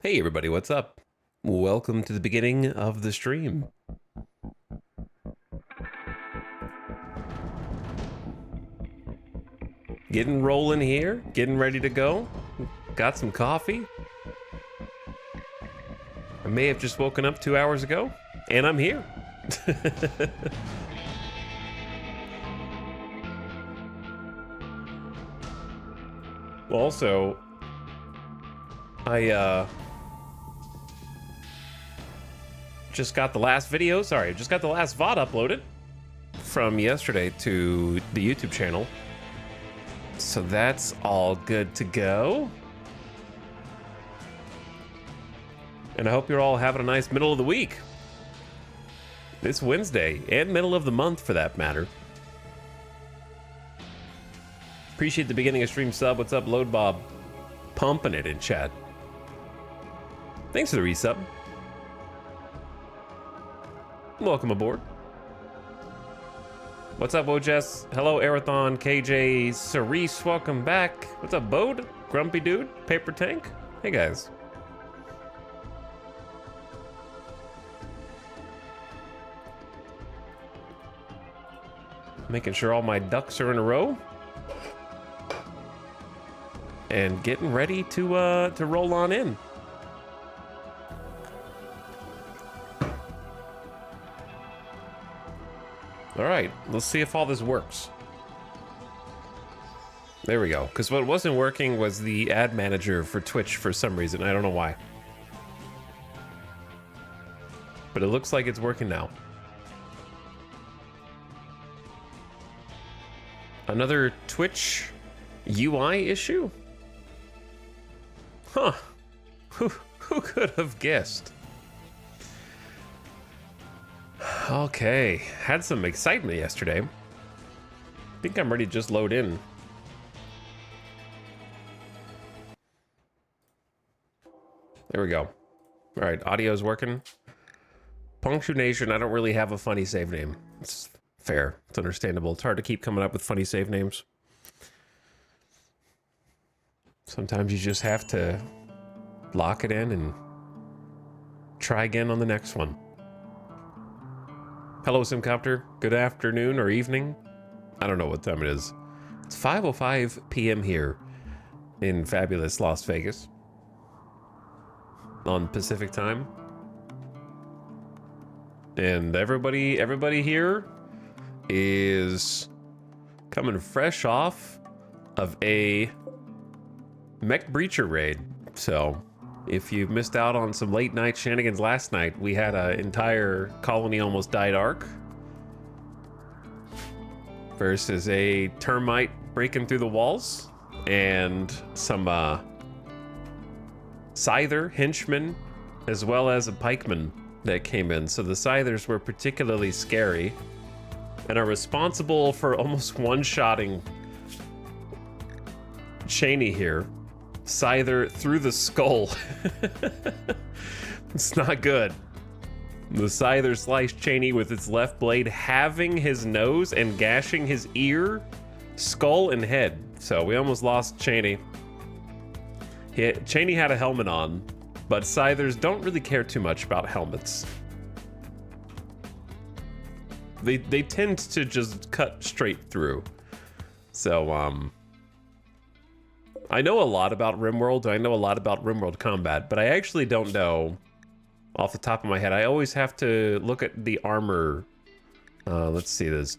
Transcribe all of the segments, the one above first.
Hey everybody, what's up? Welcome to the beginning of the stream. Getting rolling here, getting ready to go. Got some coffee. I may have just woken up 2 hours ago, and I'm here. Also, I just got the last video, just got the last VOD uploaded from yesterday to the YouTube channel. So that's all good to go. And I hope you're all having a nice middle of the week. This Wednesday, and middle of the month for that matter. Appreciate the beginning of stream sub. What's up, Load Bob? Pumping it in chat. Thanks for the resub. Welcome aboard. What's up, Wojess? Hello, Arathon, KJ, Cerise, welcome back. What's up, Bode? Grumpy Dude, Paper Tank? Hey, guys. Making sure all my ducks are in a row. And getting ready to roll on in. All right, let's see if all this works. There we go. Because what wasn't working was the ad manager for Twitch for some reason. I don't know why. But it looks like it's working now. Another Twitch UI issue? Huh. Who could have guessed? Okay, had some excitement yesterday. Think I'm ready to just load in. There we go. All right, audio's working. Punctuation, I don't really have a funny save name. It's fair, it's understandable. It's hard to keep coming up with funny save names. Sometimes you just have to lock it in and try again on the next one. Hello, Simcopter. Good afternoon or evening. I don't know what time it is. It's 5:05 p.m. here in fabulous Las Vegas on Pacific time. And everybody here is coming fresh off of a Mech Breacher raid. So if you missed out on some late night shenanigans last night, we had an entire colony almost died arc versus a termite breaking through the walls and some scyther henchmen as well as a pikeman that came in. So the scythers were particularly scary and are responsible for almost one-shotting Cheney here. Scyther through the skull. It's not good. The Scyther sliced Cheney with its left blade, having his nose and gashing his ear, skull, and head. So we almost lost Cheney. Cheney had a helmet on, but Scythers don't really care too much about helmets. They tend to just cut straight through. So, I know a lot about RimWorld, and I know a lot about RimWorld combat, but I actually don't know off the top of my head. I always have to look at the armor. Let's see this.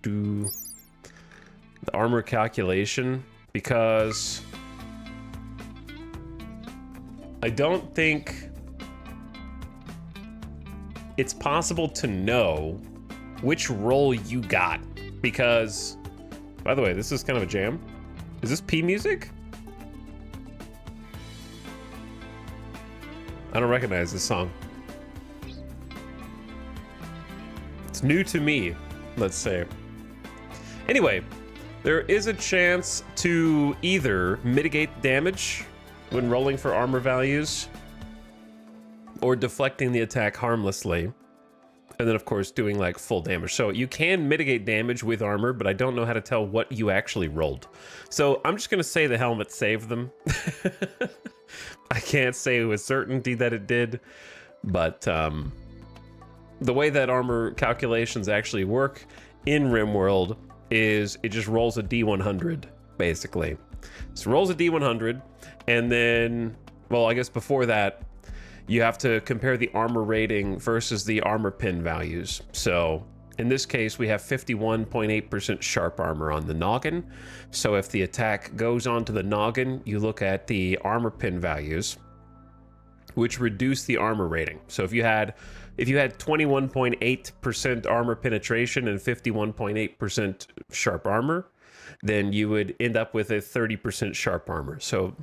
The armor calculation, because I don't think it's possible to know which roll you got. Because, by the way, this is kind of a jam. Is this P music? I don't recognize this song. It's new to me, let's say. Anyway, there is a chance to either mitigate damage when rolling for armor values or deflecting the attack harmlessly. And then, of course, doing like full damage. So you can mitigate damage with armor, but I don't know how to tell what you actually rolled. So I'm just going to say the helmet saved them. I can't say with certainty that it did, but the way that armor calculations actually work in RimWorld is it just rolls a D100, basically. So it rolls a D100, and then, well, I guess before that, you have to compare the armor rating versus the armor pin values. So in this case, we have 51.8% sharp armor on the noggin. So if the attack goes onto the noggin, you look at the armor pin values, which reduce the armor rating. So if you had 21.8% armor penetration and 51.8% sharp armor, then you would end up with a 30% sharp armor. So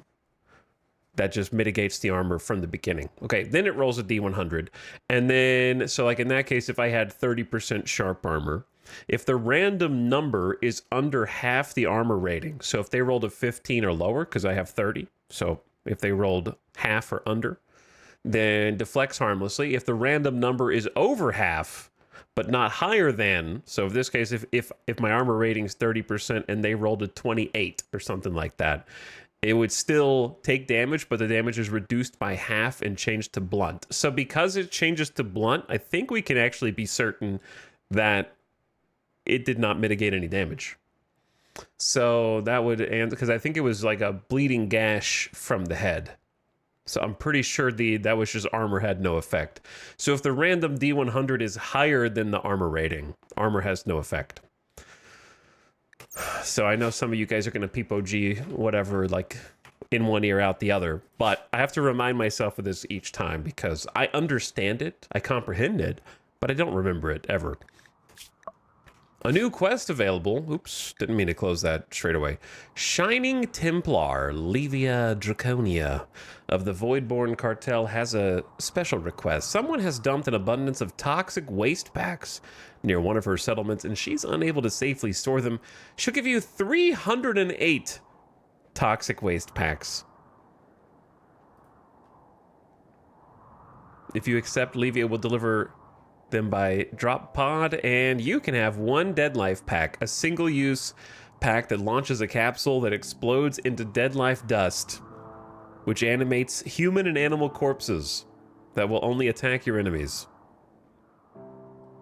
that just mitigates the armor from the beginning. Okay, then it rolls a D100. And then, so like in that case, if I had 30% sharp armor, if the random number is under half the armor rating, so if they rolled a 15 or lower, because I have 30, so if they rolled half or under, then deflects harmlessly. If the random number is over half, but not higher than, so in this case, if my armor rating is 30% and they rolled a 28 or something like that, it would still take damage, but the damage is reduced by half and changed to blunt. So because it changes to blunt, I think we can actually be certain that it did not mitigate any damage. So that would, and because I think it was like a bleeding gash from the head. So I'm pretty sure that was just armor had no effect. So if the random D100 is higher than the armor rating, armor has no effect. So I know some of you guys are going to peep OG, whatever, like in one ear out the other. But I have to remind myself of this each time because I understand it, I comprehend it, but I don't remember it ever. A new quest available. Oops, didn't mean to close that straight away. Shining Templar, Levia Draconia of the Voidborn Cartel has a special request. Someone has dumped an abundance of toxic waste packs near one of her settlements, and she's unable to safely store them. She'll give you 308 toxic waste packs. If you accept, Levia will deliver them by drop pod, and you can have one dead life pack, a single-use pack that launches a capsule that explodes into dead life dust, which animates human and animal corpses that will only attack your enemies.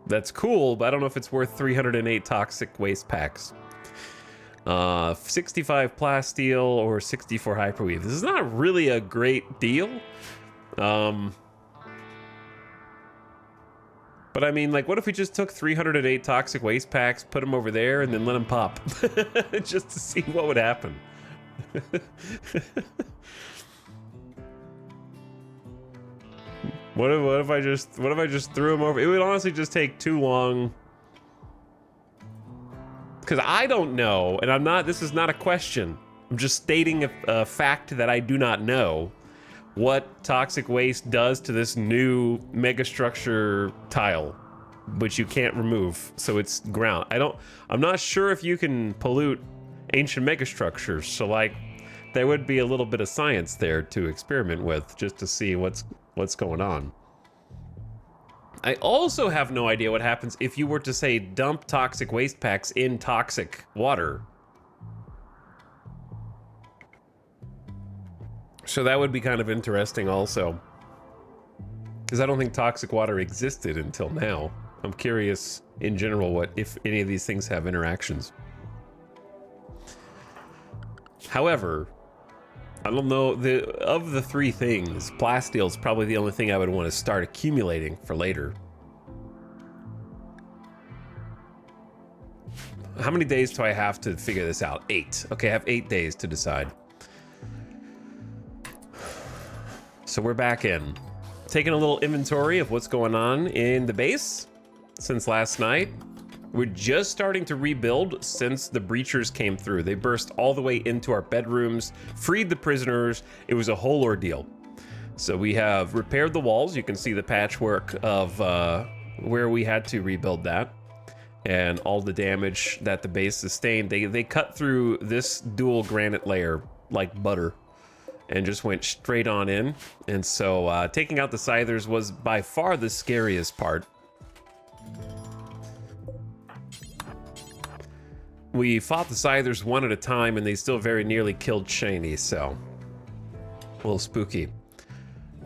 That's cool, but I don't know if it's worth 308 toxic waste packs. 65 plasteel or 64 hyperweave. This is not really a great deal. But I mean, like, what if we just took 308 toxic waste packs, put them over there, and then let them pop? Just to see what would happen. What if I just threw them over? It would honestly just take too long. Because I don't know, and this is not a question. I'm just stating a fact that I do not know what toxic waste does to this new megastructure tile, which you can't remove, so it's ground. I'm not sure if you can pollute ancient megastructures, so like there would be a little bit of science there to experiment with just to see what's going on. I also have no idea what happens if you were to say dump toxic waste packs in toxic water. So that would be kind of interesting also, because I don't think toxic water existed until now. I'm curious in general if any of these things have interactions. However, I don't know, of the three things, plasteel is probably the only thing I would want to start accumulating for later. How many days do I have to figure this out? 8. Okay, I have 8 days to decide. So we're back in. Taking a little inventory of what's going on in the base since last night. We're just starting to rebuild since the breachers came through. They burst all the way into our bedrooms, freed the prisoners. It was a whole ordeal. So we have repaired the walls. You can see the patchwork of where we had to rebuild that and all the damage that the base sustained. They cut through this dual granite layer like butter and just went straight on in. And so taking out the scythers was by far the scariest part. we fought the Scythers one at a time, and they still very nearly killed Shaney, so a little spooky.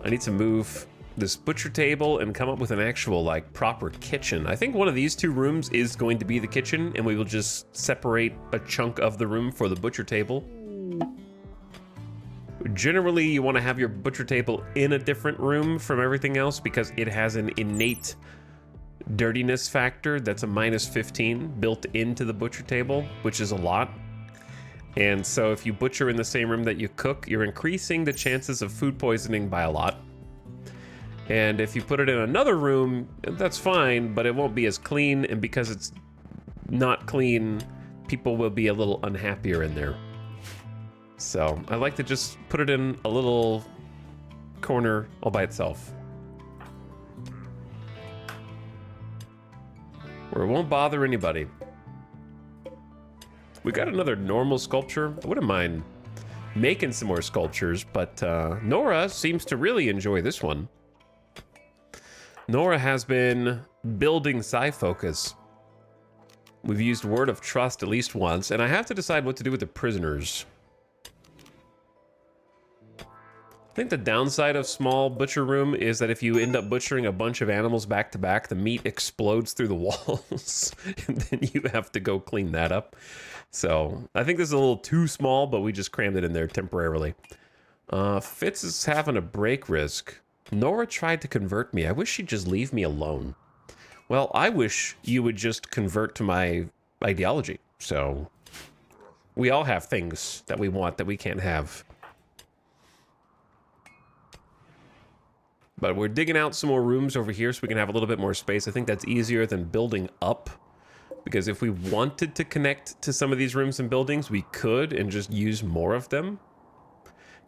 I need to move this butcher table and come up with an actual, like, proper kitchen. I think one of these two rooms is going to be the kitchen, and we will just separate a chunk of the room for the butcher table. Generally, you want to have your butcher table in a different room from everything else because it has an innate dirtiness factor that's a -15 built into the butcher table, which is a lot. And so if you butcher in the same room that you cook, you're increasing the chances of food poisoning by a lot. And if you put it in another room, that's fine, but it won't be as clean, and because it's not clean, people will be a little unhappier in there. So I like to just put it in a little corner all by itself, where it won't bother anybody. We got another normal sculpture. I wouldn't mind making some more sculptures, but Nora seems to really enjoy this one. Nora has been building Psyfocus. We've used Word of Trust at least once, and I have to decide what to do with the prisoners. I think the downside of small butcher room is that if you end up butchering a bunch of animals back to back, the meat explodes through the walls, and then you have to go clean that up. So I think this is a little too small, but we just crammed it in there temporarily. Fitz is having a break risk. Nora tried to convert me. I wish she'd just leave me alone. Well, I wish you would just convert to my ideology. So we all have things that we want that we can't have. But we're digging out some more rooms over here so we can have a little bit more space. I think that's easier than building up, because if we wanted to connect to some of these rooms and buildings, we could and just use more of them.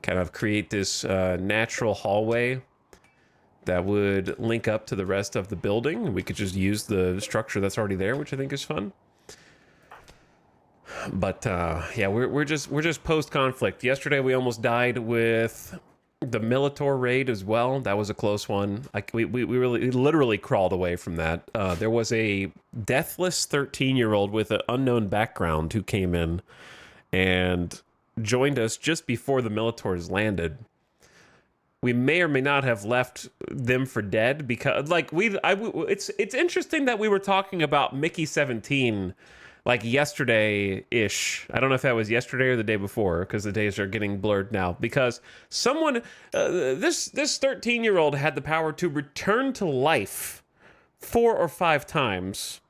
Kind of create this natural hallway that would link up to the rest of the building. We could just use the structure that's already there, which I think is fun. But yeah, we're just post-conflict. Yesterday we almost died with the Militor raid as well. That was a close one. We literally crawled away from that. There was a deathless 13-year-old with an unknown background who came in and joined us just before the Militors landed. We may or may not have left them for dead because, like, it's interesting that we were talking about Mickey 17 like yesterday-ish. I don't know if that was yesterday or the day before, because the days are getting blurred now. Because someone, this 13-year-old had the power to return to life 4 or 5 times.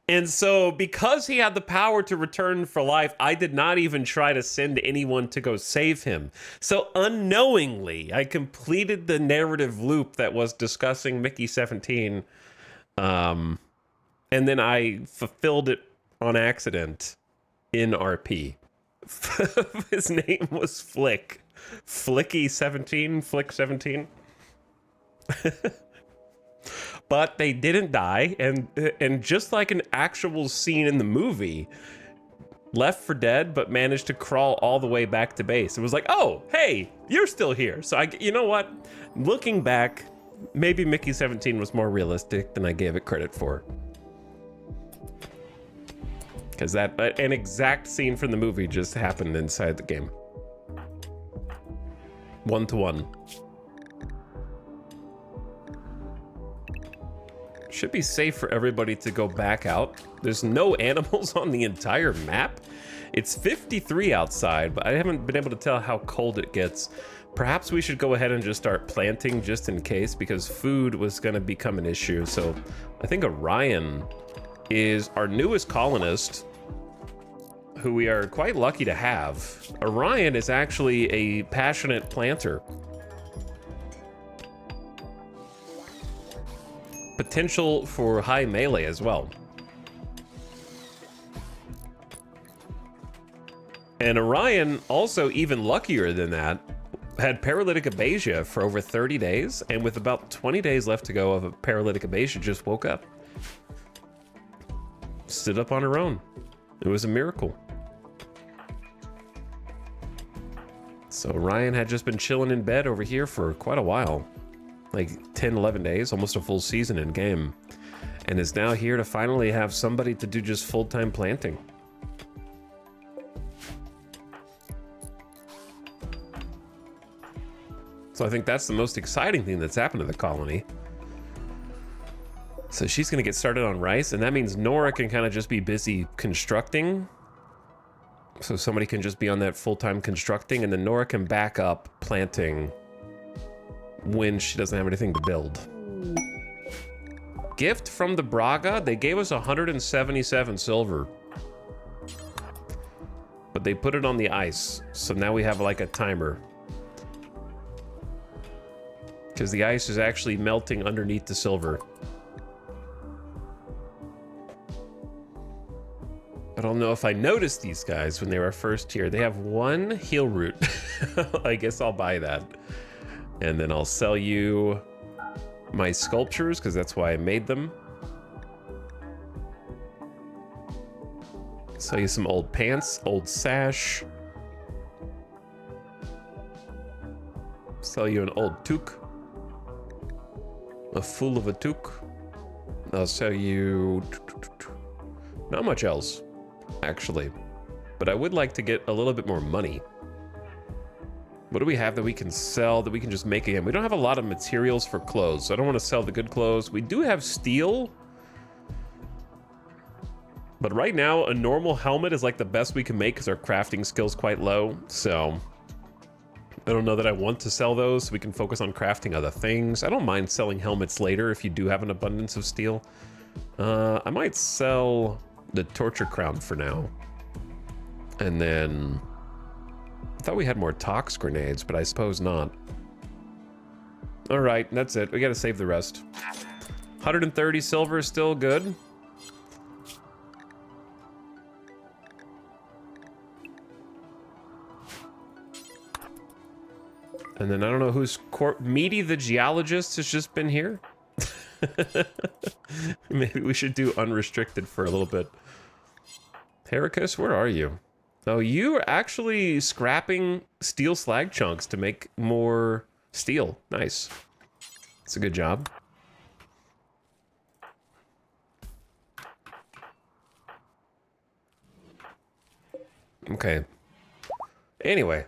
And so because he had the power to return for life, I did not even try to send anyone to go save him. So unknowingly, I completed the narrative loop that was discussing Mickey 17. And then I fulfilled it on accident in RP. His name was Flick. Flicky 17, Flick 17. But they didn't die, and just like an actual scene in the movie, left for dead, but managed to crawl all the way back to base. It was like, oh, hey, you're still here. So you know what? Looking back, maybe Mickey 17 was more realistic than I gave it credit for. Because an exact scene from the movie just happened inside the game. 1-to-1. Should be safe for everybody to go back out. There's no animals on the entire map. It's 53 outside, but I haven't been able to tell how cold it gets. Perhaps we should go ahead and just start planting just in case, because food was going to become an issue. So I think Orion is our newest colonist, who we are quite lucky to have. Orion is actually a passionate planter. Potential for high melee as well. And Orion, also even luckier than that, had paralytic abasia for over 30 days, and with about 20 days left to go of a paralytic abasia, just woke up. Stood up on her own. It was a miracle. So Orion had just been chilling in bed over here for quite a while. Like 10, 11 days, almost a full season in game. and is now here to finally have somebody to do just full-time planting. So I think that's the most exciting thing that's happened to the colony. So she's gonna get started on rice, and that means Nora can kind of just be busy constructing. So somebody can just be on that full-time constructing, and then Nora can back up planting when she doesn't have anything to build. Gift from the Braga, they gave us 177 silver. But they put it on the ice, so now we have like a timer. Because the ice is actually melting underneath the silver. I don't know if I noticed these guys when they were first here. They have one heal root. I guess I'll buy that. And then I'll sell you my sculptures, because that's why I made them. Sell you some old pants, old sash. Sell you an old toque. A fool of a toque. I'll sell you not much else, actually, but I would like to get a little bit more money. What do we have that we can sell, that we can just make again? We don't have a lot of materials for clothes, so I don't want to sell the good clothes. We do have steel, but right now a normal helmet is like the best we can make because our crafting skill's quite low, so I don't know that I want to sell those, so we can focus on crafting other things. I don't mind selling helmets later if you do have an abundance of steel. I might sell the torture crown for now. And then I thought we had more tox grenades, but I suppose not. All right, that's it. We gotta save the rest. 130 silver is still good. And then I don't know who's Meaty the geologist has just been here. Maybe we should do unrestricted for a little bit. Heracus, where are you? Oh, you are actually scrapping steel slag chunks to make more steel. Nice. It's a good job. Okay. Anyway.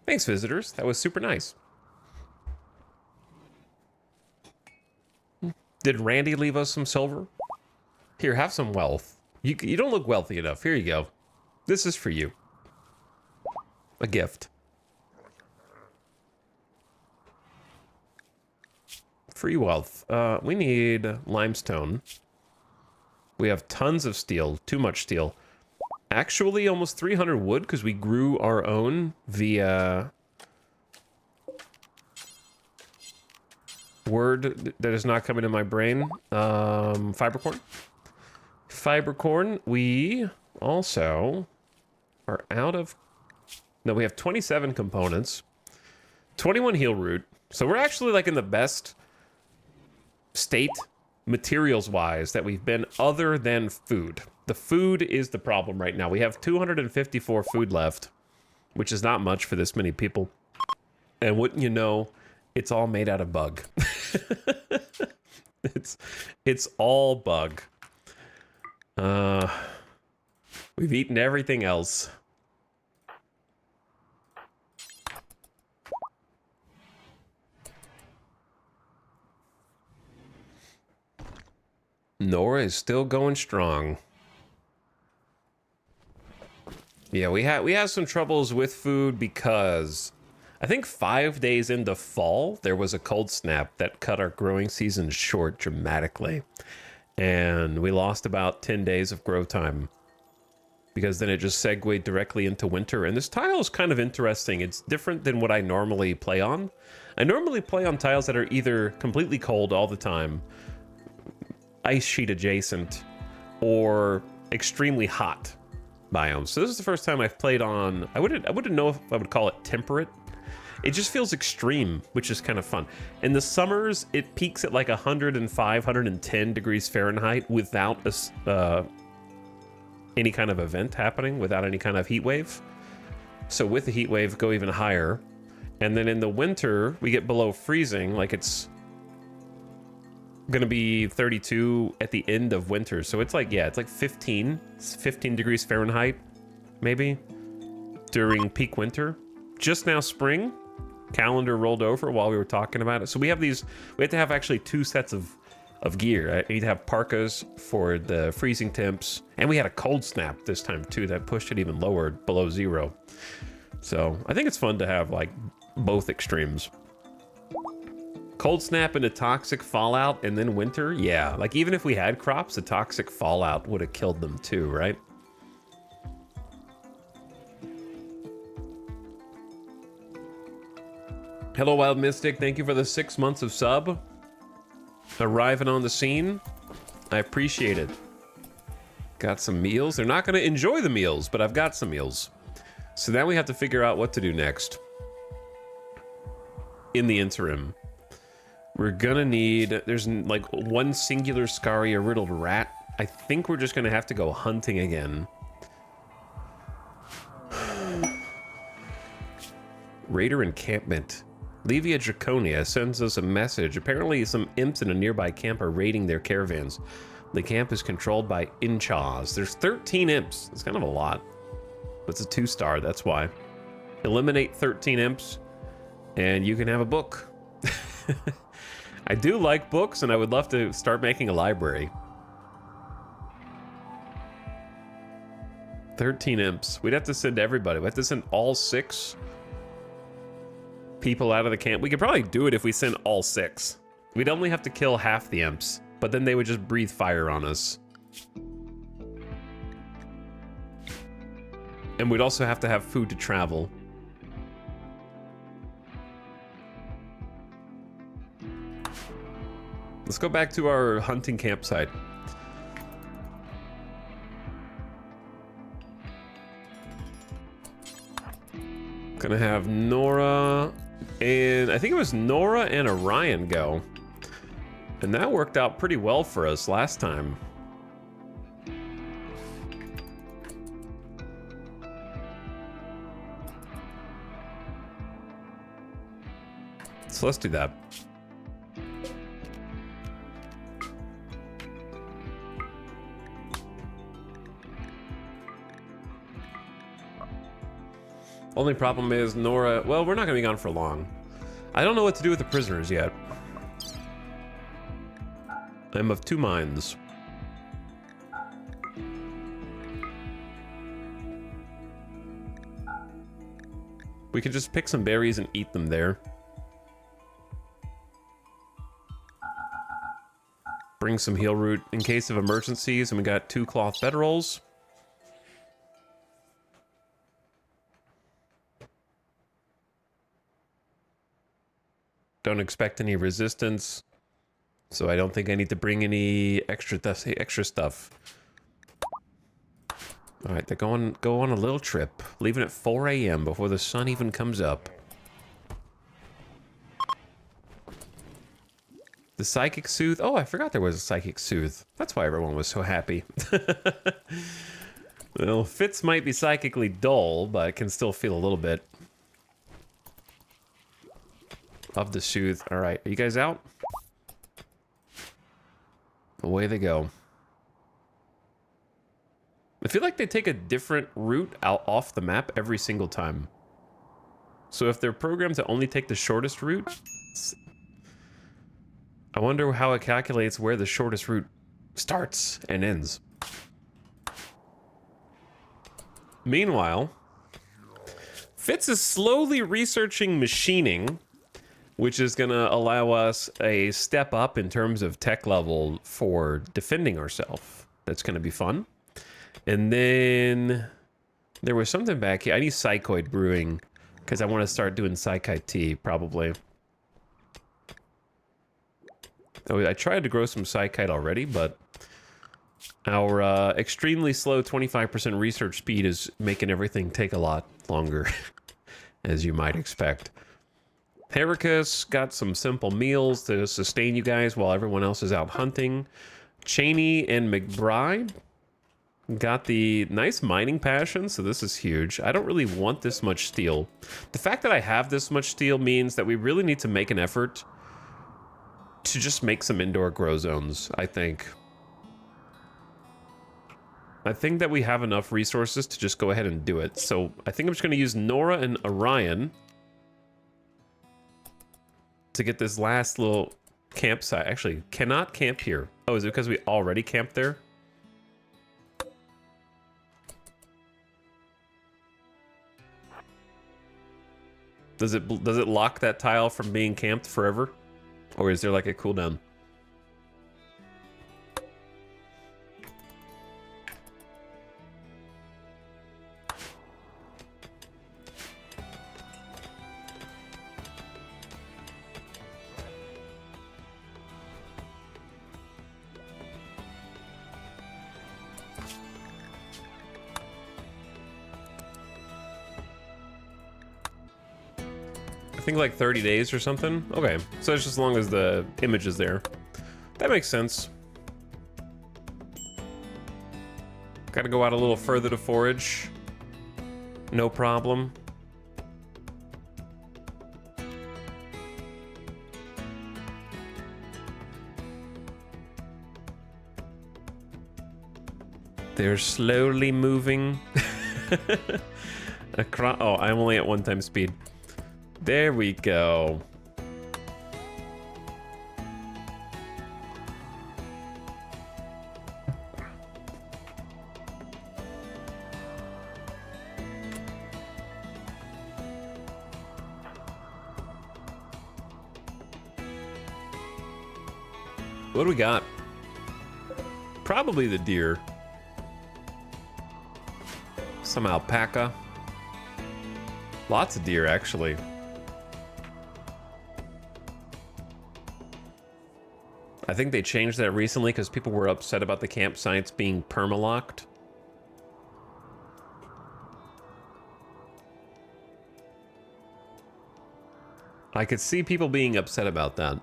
Thanks, visitors. That was super nice. Did Randy leave us some silver? Here, have some wealth. You don't look wealthy enough. Here you go. This is for you. A gift. Free wealth. We need limestone. We have tons of steel. Too much steel. Actually, almost 300 wood because we grew our own via word that is not coming to my brain. Fibercorn. Fibercorn. We also are out of... No, we have 27 components. 21 heal root. So we're actually like in the best state materials-wise that we've been other than food. The food is the problem right now. We have 254 food left, which is not much for this many people. And wouldn't you know, it's all made out of bug. It's all bug. We've eaten everything else. Nora is still going strong. Yeah, we have some troubles with food because I think 5 days into fall, there was a cold snap that cut our growing season short dramatically. And we lost about 10 days of grow time because then it just segued directly into winter. And this tile is kind of interesting. It's different than what I normally play on. I normally play on tiles that are either completely cold all the time, ice sheet adjacent, or extremely hot biomes. So this is the first time I've played on, I wouldn't know if I would call it temperate. It just feels extreme, which is kind of fun. In the summers, it peaks at like 105, 110 degrees Fahrenheit without any kind of event happening, without any kind of heat wave. So with the heat wave, go even higher. And then in the winter, we get below freezing, like it's gonna be 32 at the end of winter. So it's like, yeah, it's like 15. It's 15 degrees Fahrenheit, maybe, during peak winter. Just now spring. Calendar rolled over while we were talking about it. So we have these, we have to have actually 2 sets of gear. I need to have parkas for the freezing temps. And we had a cold snap this time too that pushed it even lower, below 0. So I think it's fun to have like both extremes. Cold snap into toxic fallout and then winter. Yeah, like even if we had crops, the toxic fallout would have killed them too, right? Hello, Wild Mystic. Thank you for the 6 months of sub. Arriving on the scene. I appreciate it. Got some meals. They're not going to enjoy the meals, but I've got some meals. So now we have to figure out what to do next. In the interim, we're going to need... There's like one singular Scaria riddled rat. I think we're just going to have to go hunting again. Raider encampment. Levia Draconia sends us a message. Apparently some imps in a nearby camp are raiding their caravans. The camp is controlled by Inchas. There's 13 imps. It's kind of a lot. It's a 2-star, that's why. Eliminate 13 imps, and you can have a book. I do like books, and I would love to start making a library. 13 imps. We'd have to send everybody. We'd have to send all 6 people out of the camp. We could probably do it if we sent all 6. We'd only have to kill half the imps, but then they would just breathe fire on us. And we'd also have to have food to travel. Let's go back to our hunting campsite. Gonna have Nora and I think it was Nora and Orion go. And that worked out pretty well for us last time. So let's do that. Only problem is Nora, well, we're not gonna be gone for long. I don't know what to do with the prisoners yet. I'm of 2 minds. We could just pick some berries and eat them there. Bring some heal root in case of emergencies, and we got 2 cloth bedrolls. Don't expect any resistance, so I don't think I need to bring any extra stuff. All right, they're go on a little trip, leaving at 4 a.m. before the sun even comes up. The Psychic Soothe. Oh, I forgot there was a Psychic Soothe. That's why everyone was so happy. Well, Fitz might be psychically dull, but can still feel a little bit of the Soothe. All right, are you guys out? Away they go. I feel like they take a different route out off the map every single time. So if they're programmed to only take the shortest route, I wonder how it calculates where the shortest route starts and ends. Meanwhile, Fitz is slowly researching machining, which is going to allow us a step up in terms of tech level for defending ourselves. That's going to be fun. And then there was something back here. I need Psychoid Brewing because I want to start doing Psychite tea, probably. Oh, I tried to grow some Psychite already, but our extremely slow 25% research speed is making everything take a lot longer, as you might expect. Heracus got some simple meals to sustain you guys while everyone else is out hunting. Cheney and McBride got the nice mining passion, so this is huge. I don't really want this much steel. The fact that I have this much steel means that we really need to make an effort to just make some indoor grow zones, I think. I think that we have enough resources to just go ahead and do it. So I think I'm just going to use Nora and Orion to get this last little campsite. Actually, cannot camp here. Oh, is it because we already camped there? Does it lock that tile from being camped forever? Or is there like a cooldown? I think like 30 days or something. Okay, so it's just as long as the image is there. That makes sense. Gotta go out a little further to forage. No problem. They're slowly moving. Across. Oh, I'm only at 1 time speed. There we go. What do we got? Probably the deer. Some alpaca. Lots of deer, actually. I think they changed that recently because people were upset about the campsites being perma-locked. I could see people being upset about that.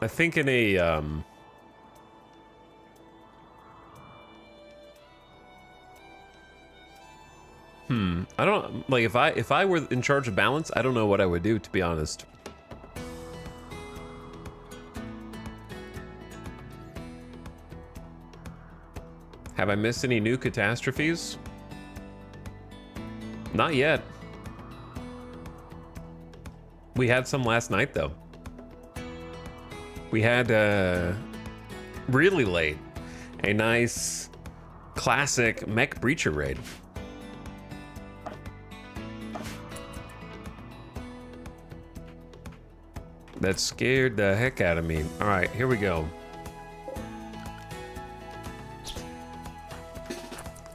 I think in a I don't like if I were in charge of balance, I don't know what I would do, to be honest. Have I missed any new catastrophes? Not yet. We had some last night though. We had really late a nice classic mech breacher raid. That scared the heck out of me. All right, here we go.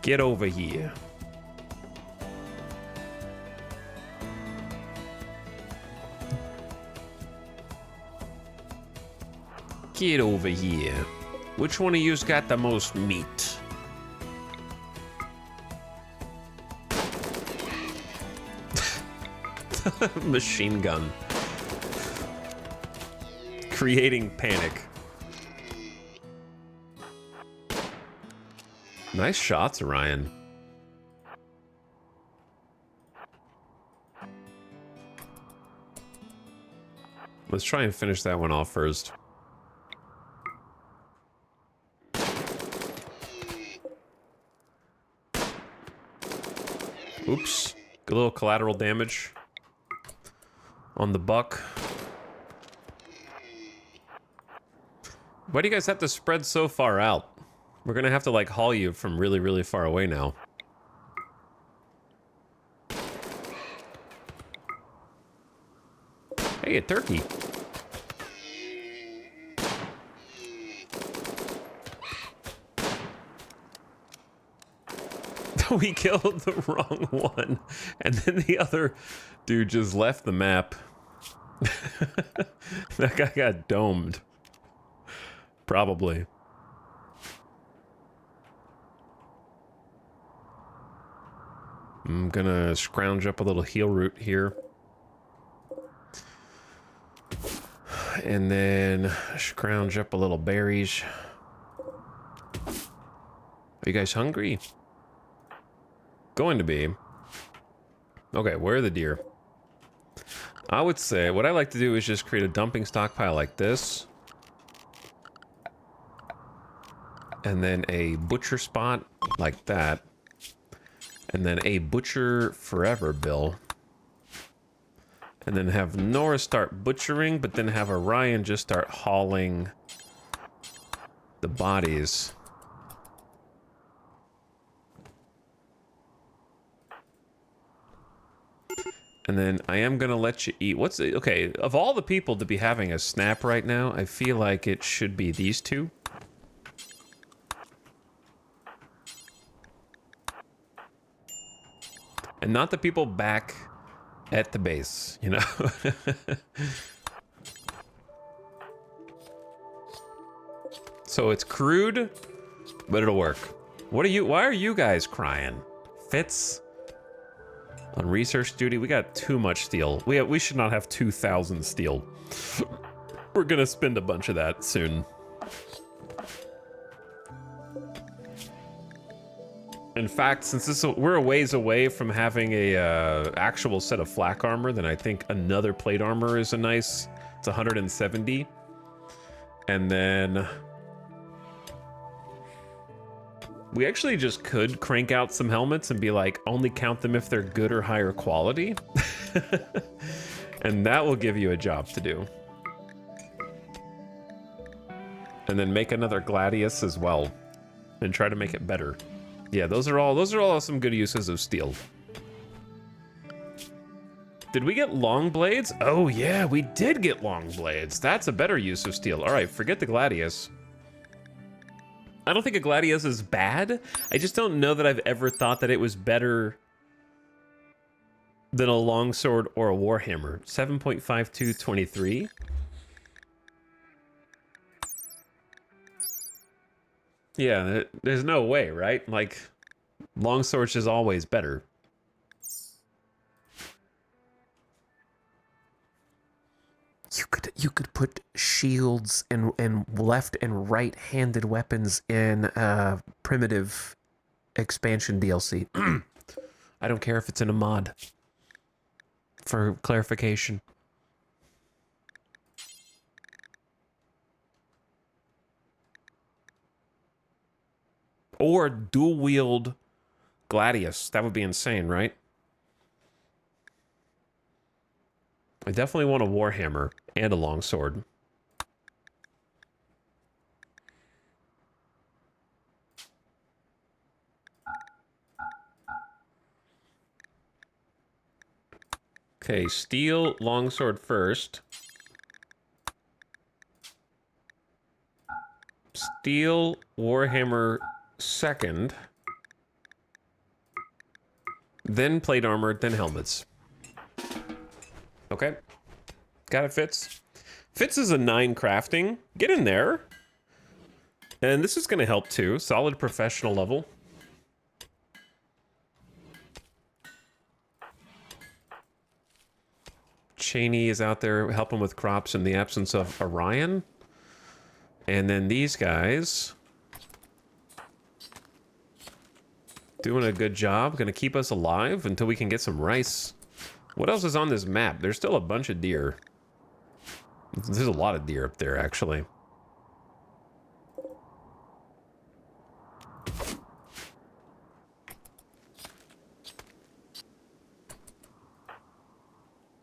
Get over here. Get over here. Which one of you's got the most meat? Machine gun. Creating panic. Nice shots, Orion. Let's try and finish that one off first. Oops. Good little collateral damage on the buck. Why do you guys have to spread so far out? We're gonna have to like haul you from really, really far away now. Hey, a turkey. We killed the wrong one. And then the other dude just left the map. That guy got domed. Probably. I'm gonna scrounge up a little heal root here. And then scrounge up a little berries. Are you guys hungry? Going to be. Okay, where are the deer? I would say what I like to do is just create a dumping stockpile like this. And then a butcher spot like that. And then a butcher forever bill. And then have Nora start butchering, but then have Orion just start hauling the bodies. And then I am gonna let you eat. What's it? Okay, of all the people to be having a snap right now, I feel like it should be these two. And not the people back at the base, you know? So it's crude, but it'll work. Why are you guys crying? Fitz? On research duty, we got too much steel. We should not have 2,000 steel. We're gonna spend a bunch of that soon. In fact, since we're a ways away from having a actual set of flak armor, then I think another plate armor is a nice. It's 170, and then we actually just could crank out some helmets and be like, only count them if they're good or higher quality, and that will give you a job to do. And then make another Gladius as well, and try to make it better. Yeah, those are all some good uses of steel. Did we get long blades? Oh yeah, we did get long blades. That's a better use of steel. All right, forget the Gladius. I don't think a Gladius is bad. I just don't know that I've ever thought that it was better than a longsword or a warhammer. 7.5223. Yeah, there's no way, right? Like, longsword's is always better. You could put shields and left and right-handed weapons in primitive expansion DLC. I don't care if it's in a mod. For clarification. Or dual wield Gladius. That would be insane, right? I definitely want a warhammer and a longsword. Okay, steel longsword first. Steel warhammer second. Then plate armor, then helmets. Okay. Got it, Fitz. Fitz is a 9 crafting. Get in there. And this is going to help too. Solid professional level. Cheney is out there helping with crops in the absence of Orion. And then these guys doing a good job. Gonna keep us alive until we can get some rice. What else is on this map? There's still a bunch of deer. There's a lot of deer up there, actually.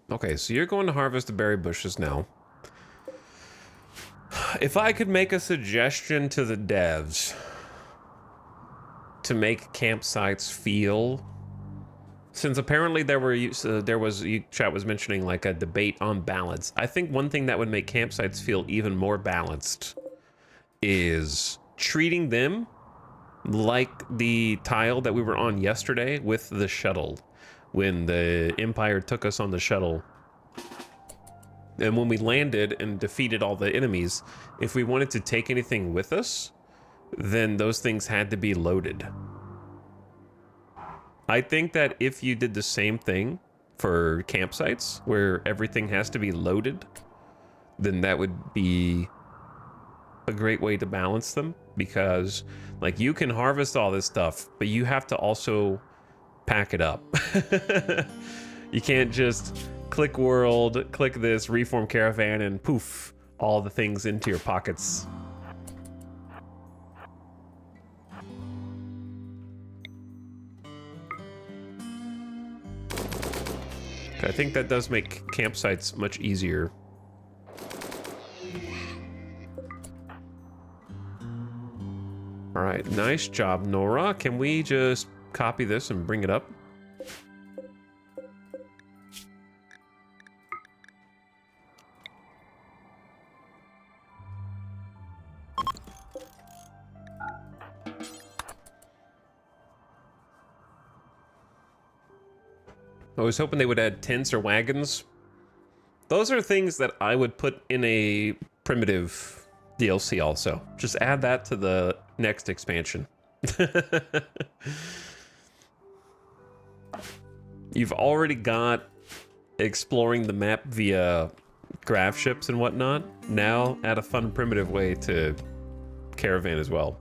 Okay, so you're going to harvest the berry bushes now. If I could make a suggestion to the devs to make campsites feel, since apparently there was chat was mentioning like a debate on balance. I think one thing that would make campsites feel even more balanced is treating them like the tile that we were on yesterday with the shuttle, when the Empire took us on the shuttle. And when we landed and defeated all the enemies, if we wanted to take anything with us, then those things had to be loaded. I think that if you did the same thing for campsites, where everything has to be loaded, then that would be a great way to balance them. Because, like, you can harvest all this stuff, but you have to also pack it up. You can't just click world, click this, reform caravan, and poof, all the things into your pockets. I think that does make campsites much easier. All right, nice job, Nora. Can we just copy this and bring it up? I was hoping they would add tents or wagons. Those are things that I would put in a primitive DLC also. Just add that to the next expansion. You've already got exploring the map via graph ships and whatnot. Now add a fun primitive way to caravan as well.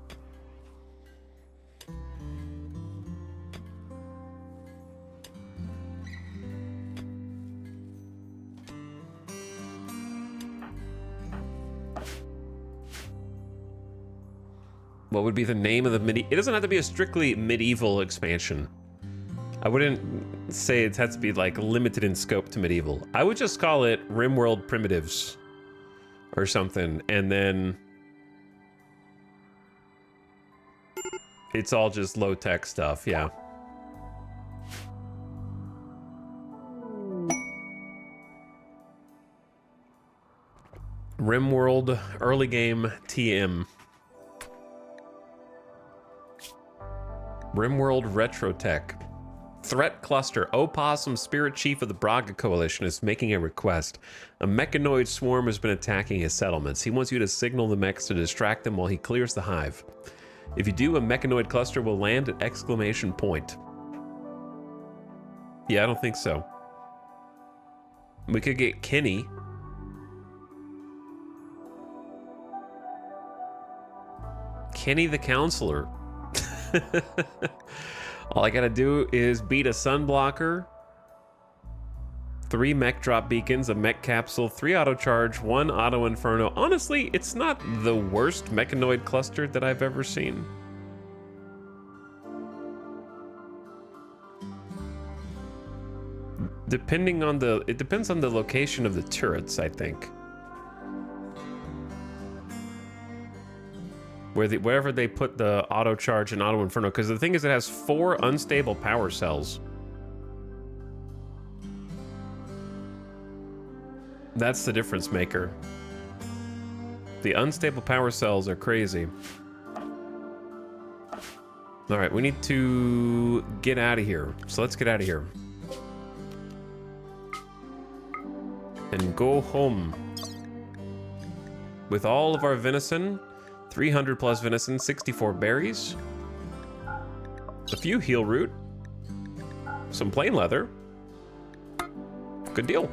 What would be the name of the It doesn't have to be a strictly medieval expansion. I wouldn't say it has to be like limited in scope to medieval. I would just call it RimWorld Primitives or something, and then it's all just low-tech stuff, yeah. RimWorld early game TM. RimWorld Retrotech. Threat Cluster. Opossum, Spirit Chief of the Braga Coalition, is making a request. A mechanoid swarm has been attacking his settlements. He wants you to signal the mechs to distract them while he clears the hive. If you do, a mechanoid cluster will land at exclamation point. Yeah, I don't think so. We could get Kenny. Kenny the Counselor. All I gotta do is beat a Sunblocker, 3 mech drop beacons, a mech capsule, 3 auto charge, 1 auto inferno. Honestly, it's not the worst mechanoid cluster that I've ever seen. It depends on the location of the turrets, I think. Wherever they put the auto charge and auto inferno, because the thing is, it has 4 unstable power cells. That's the difference maker. The unstable power cells are crazy. All right, we need to get out of here. So let's get out of here. And go home. With all of our venison, 300 plus venison, 64 berries, a few heal root, some plain leather. Good deal.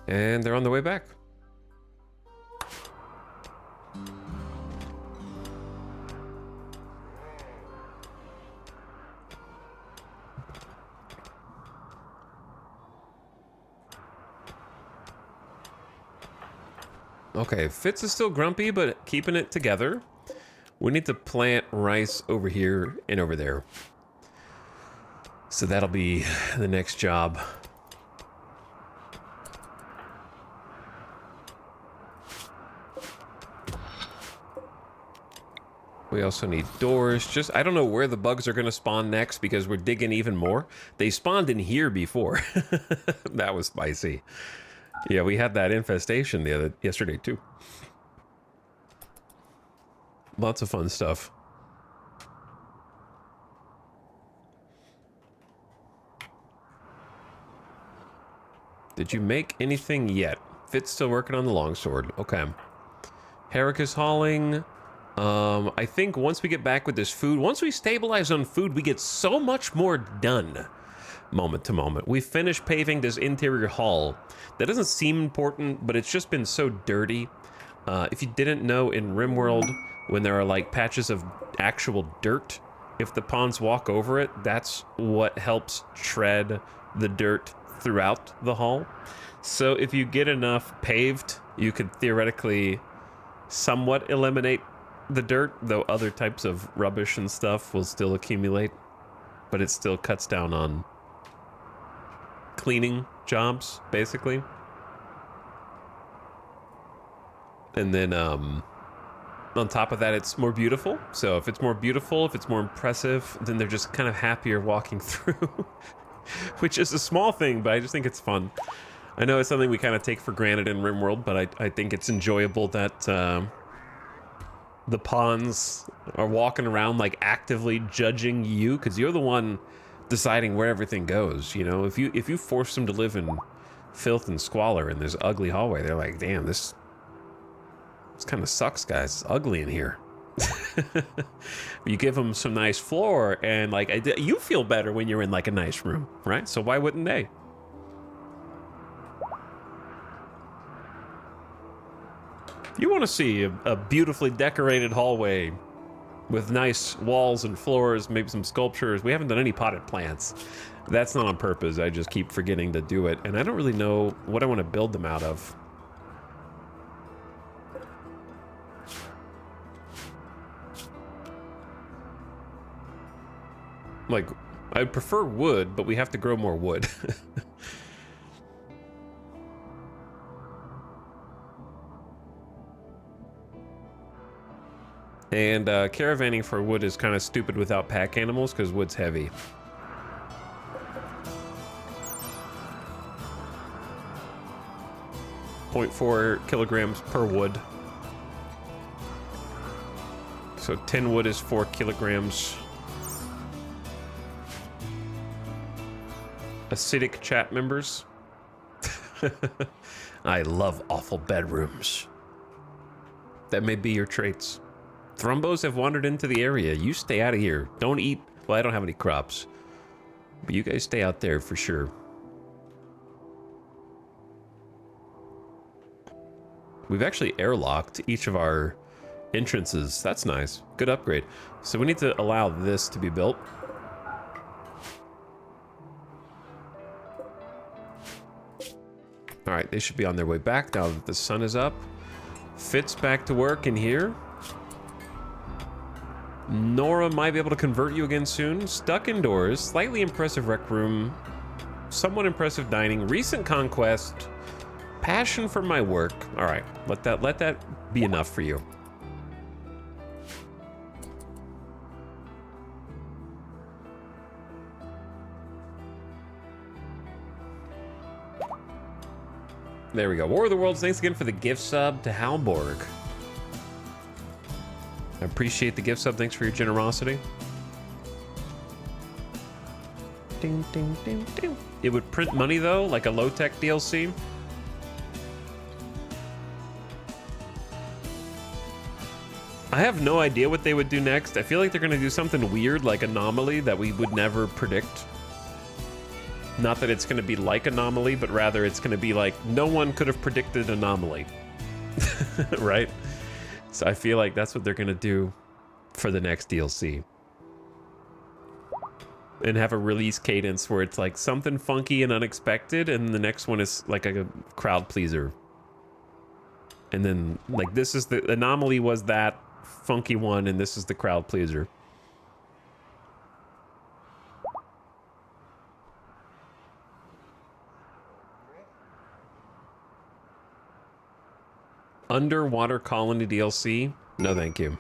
And they're on the way back. Okay, Fitz is still grumpy, but keeping it together. We need to plant rice over here and over there. So that'll be the next job. We also need doors. I don't know where the bugs are gonna spawn next because we're digging even more. They spawned in here before. That was spicy. Yeah, we had that infestation yesterday too. Lots of fun stuff. Did you make anything yet? Fitz still working on the longsword. Okay. Herrick is hauling. I think once we get back with this food, once we stabilize on food, we get so much more done. Moment to moment. We finished paving this interior hall. That doesn't seem important, but it's just been so dirty. If you didn't know, in RimWorld, when there are like patches of actual dirt. If the pawns walk over it, that's what helps tread the dirt throughout the hall. So if you get enough paved, you could theoretically somewhat eliminate the dirt, though other types of rubbish and stuff will still accumulate, but it still cuts down on cleaning jobs, basically. And then on top of that, it's more beautiful. So if it's more beautiful, if it's more impressive, then they're just kind of happier walking through, which is a small thing, but I just think it's fun. I know it's something we kind of take for granted in RimWorld, but I think it's enjoyable that the pawns are walking around like actively judging you, because you're the one deciding where everything goes. You know, if you force them to live in filth and squalor in this ugly hallway, they're like, damn, this kind of sucks, guys. It's ugly in here. You give them some nice floor, and like you feel better when you're in like a nice room, right? So why wouldn't they? You want to see a beautifully decorated hallway with nice walls and floors, maybe some sculptures. We haven't done any potted plants. That's not on purpose. I just keep forgetting to do it, and I don't really know what I want to build them out of. Like, I prefer wood, but we have to grow more wood. And caravanning for wood is kind of stupid without pack animals, because wood's heavy. .4 kilograms per wood. So 10 wood is 4 kilograms. Acidic chat members. I love awful bedrooms. That may be your traits. Thrumbos have wandered into the area. You stay out of here. Don't eat. Well, I don't have any crops, but you guys stay out there for sure. We've actually airlocked each of our entrances. That's nice. Good upgrade. So we need to allow this to be built. All right, they should be on their way back now that the sun is up. Fitz back to work in here. Nora might be able to convert you again soon. Stuck indoors, slightly impressive rec room, somewhat impressive dining, recent conquest, passion for my work. All right, let that be enough for you. There we go. War of the Worlds, thanks again for the gift sub to Halborg. I appreciate the gift sub. Thanks for your generosity. Ding, ding, ding, ding. It would print money, though, like a low-tech DLC. I have no idea what they would do next. I feel like they're going to do something weird, like Anomaly, that we would never predict. Not that it's going to be like Anomaly, but rather it's going to be like, no one could have predicted Anomaly. Right? So I feel like that's what they're going to do for the next DLC. And have a release cadence where it's like something funky and unexpected, and the next one is like a crowd pleaser. And then, like, this is the Anomaly was that funky one, and this is the crowd pleaser. Underwater Colony DLC? No, thank you.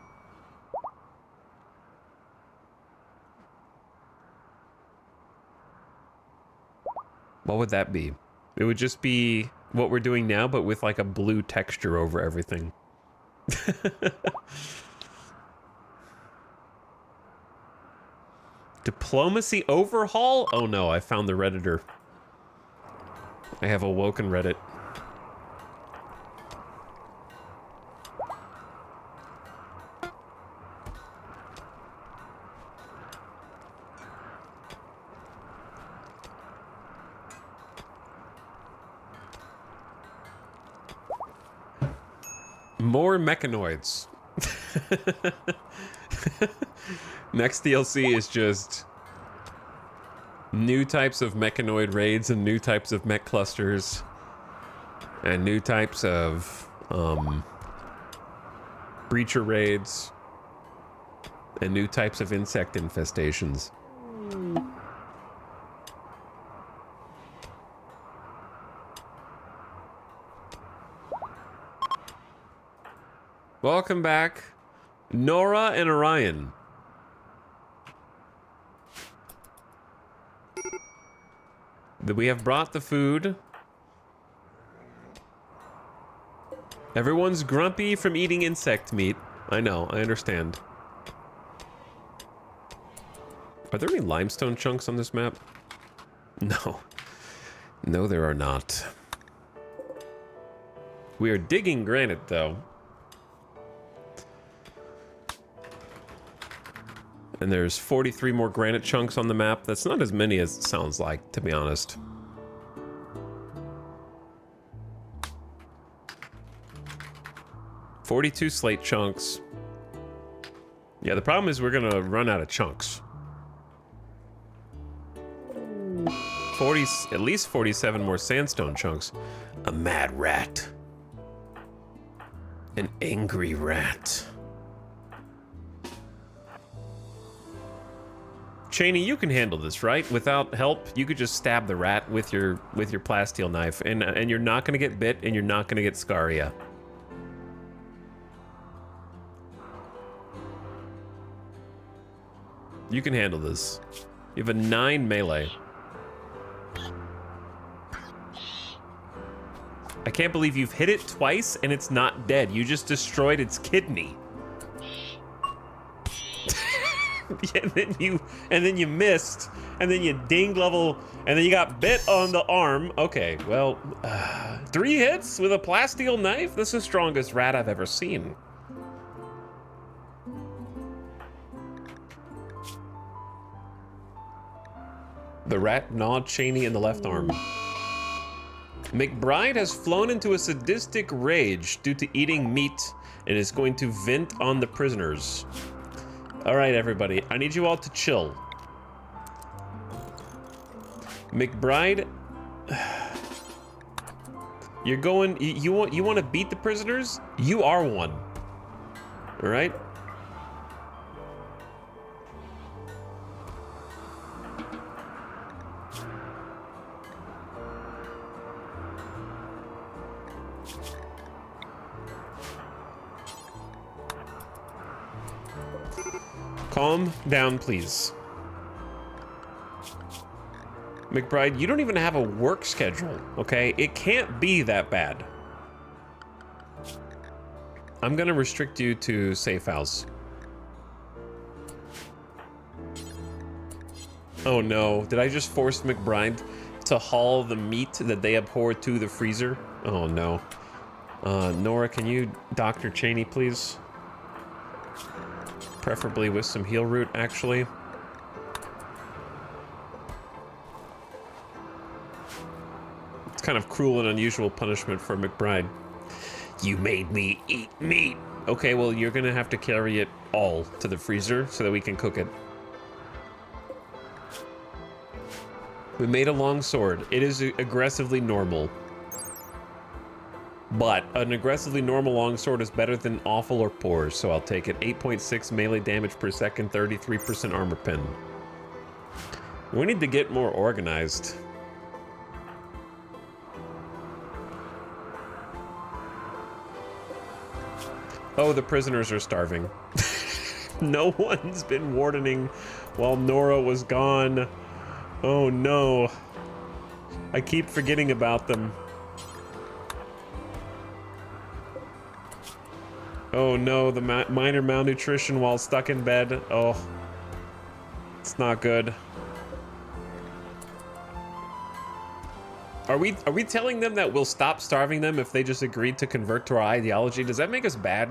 What would that be? It would just be what we're doing now, but with like a blue texture over everything. Diplomacy overhaul? Oh no, I found the Redditor. I have awoken Reddit. More mechanoids. Next DLC is just new types of mechanoid raids and new types of mech clusters and new types of breacher raids and new types of insect infestations. Welcome back, Nora and Orion. We have brought the food. Everyone's grumpy from eating insect meat. I know, I understand. Are there any limestone chunks on this map? No. No, there are not. We are digging granite, though. And there's 43 more granite chunks on the map. That's not as many as it sounds like, to be honest. $42 slate chunks. Yeah, the problem is we're gonna run out of chunks. At least 47 more sandstone chunks. A mad rat. An angry rat. Cheney, you can handle this, right? Without help, you could just stab the rat with your plasteel knife, and you're not gonna get bit, and you're not gonna get scaria. You can handle this. You have a 9 melee. I can't believe you've hit it twice and it's not dead. You just destroyed its kidney. and then you missed, and then you dinged level, and then you got bit on the arm. Okay, well, 3 hits with a plasteel knife? That's the strongest rat I've ever seen. The rat gnawed Cheney in the left arm. McBride has flown into a sadistic rage due to eating meat and is going to vent on the prisoners. All right, everybody, I need you all to chill. McBride, you're going. You want to beat the prisoners? You are one. All right. Calm down, please. McBride, you don't even have a work schedule, okay? It can't be that bad. I'm gonna restrict you to safe house. Oh no, did I just force McBride to haul the meat that they abhor to the freezer? Oh no. Nora, can you Dr. Cheney, please? Preferably with some heal root, actually. It's kind of cruel and unusual punishment for McBride. You made me eat meat. Okay, well, you're gonna have to carry it all to the freezer so that we can cook it. We made a long sword. It is aggressively normal. But an aggressively normal longsword is better than awful or poor, so I'll take it. 8.6 melee damage per second, 33% armor pen. We need to get more organized. Oh, the prisoners are starving. No one's been wardening while Nora was gone. Oh no. I keep forgetting about them. Oh no, the minor malnutrition while stuck in bed. Oh, it's not good. Are we telling them that we'll stop starving them if they just agreed to convert to our ideology? Does that make us bad?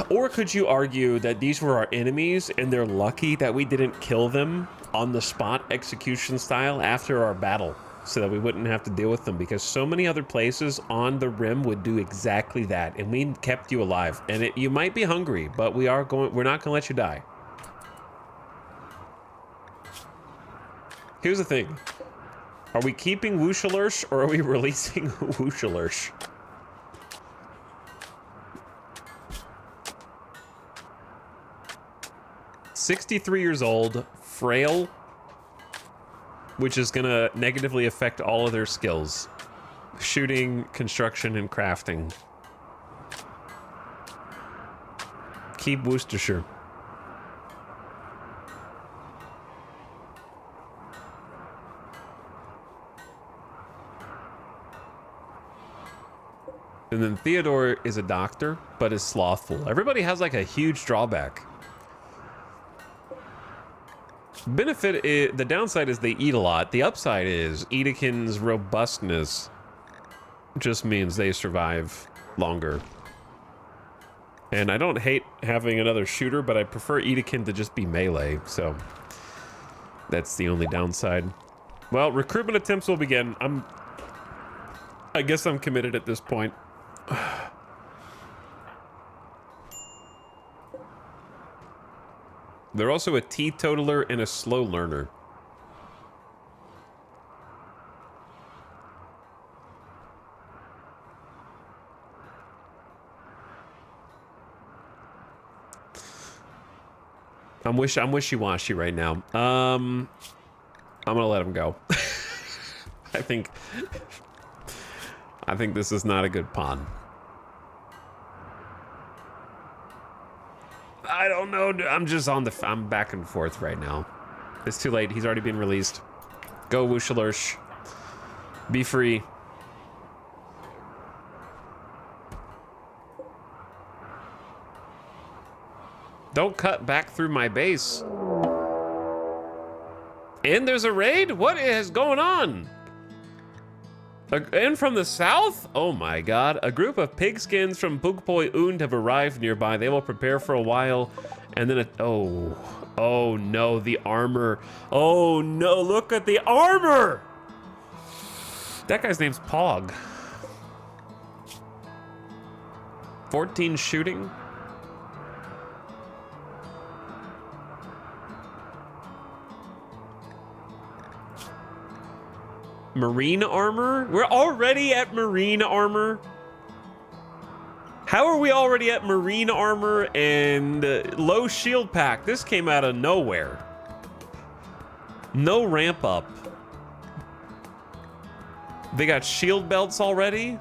Or could you argue that these were our enemies and they're lucky that we didn't kill them on the spot execution style after our battle? so that we wouldn't have to deal with them, because so many other places on the rim would do exactly that, and we kept you alive. And you might be hungry, but we're not gonna let you die. Here's the thing. Are we keeping Wushalursh or are we releasing Wushalursh? "63 years old, frail," which is gonna negatively affect all of their skills. Shooting, construction, and crafting. Keep Worcestershire. And then Theodore is a doctor, but is slothful. Everybody has like a huge drawback. The downside is they eat a lot. The upside is Edekin's robustness just means they survive longer. And I don't hate having another shooter, but I prefer Edekin to just be melee, so that's the only downside. Well, recruitment attempts will begin. I guess I'm committed at this point. They're also a teetotaler and a slow learner. I'm wishy-washy right now. I'm gonna let him go. I think this is not a good pawn. I don't know. I'm back and forth right now. It's too late. He's already been released. Go, Wushalursh. Be free. Don't cut back through my base. And there's a raid? What is going on? And from the south? Oh my god. A group of pigskins from Bugpoi Und have arrived nearby. They will prepare for a while. And then oh no, the armor. Oh no, look at the armor! That guy's name's Pog. 14 shooting. Marine armor? We're already at marine armor? How are we already at marine armor and low shield pack? This came out of nowhere. No ramp up. They got shield belts already?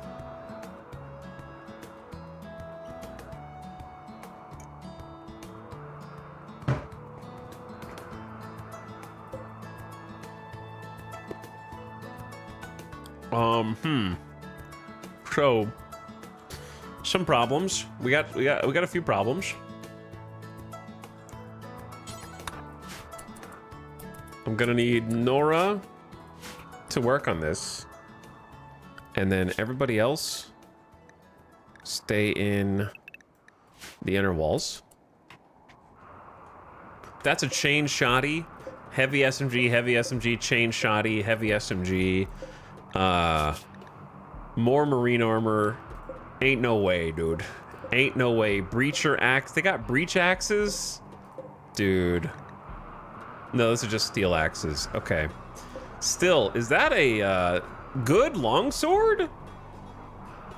So, some problems. We got a few problems. I'm gonna need Nora to work on this, and then everybody else stay in the inner walls. That's a chain shotty, heavy SMG, chain shotty, heavy SMG. More marine armor. Ain't no way, dude. Ain't no way. Breacher axe. They got breach axes? Dude. No, those are just steel axes. Okay. Still, is that a good longsword?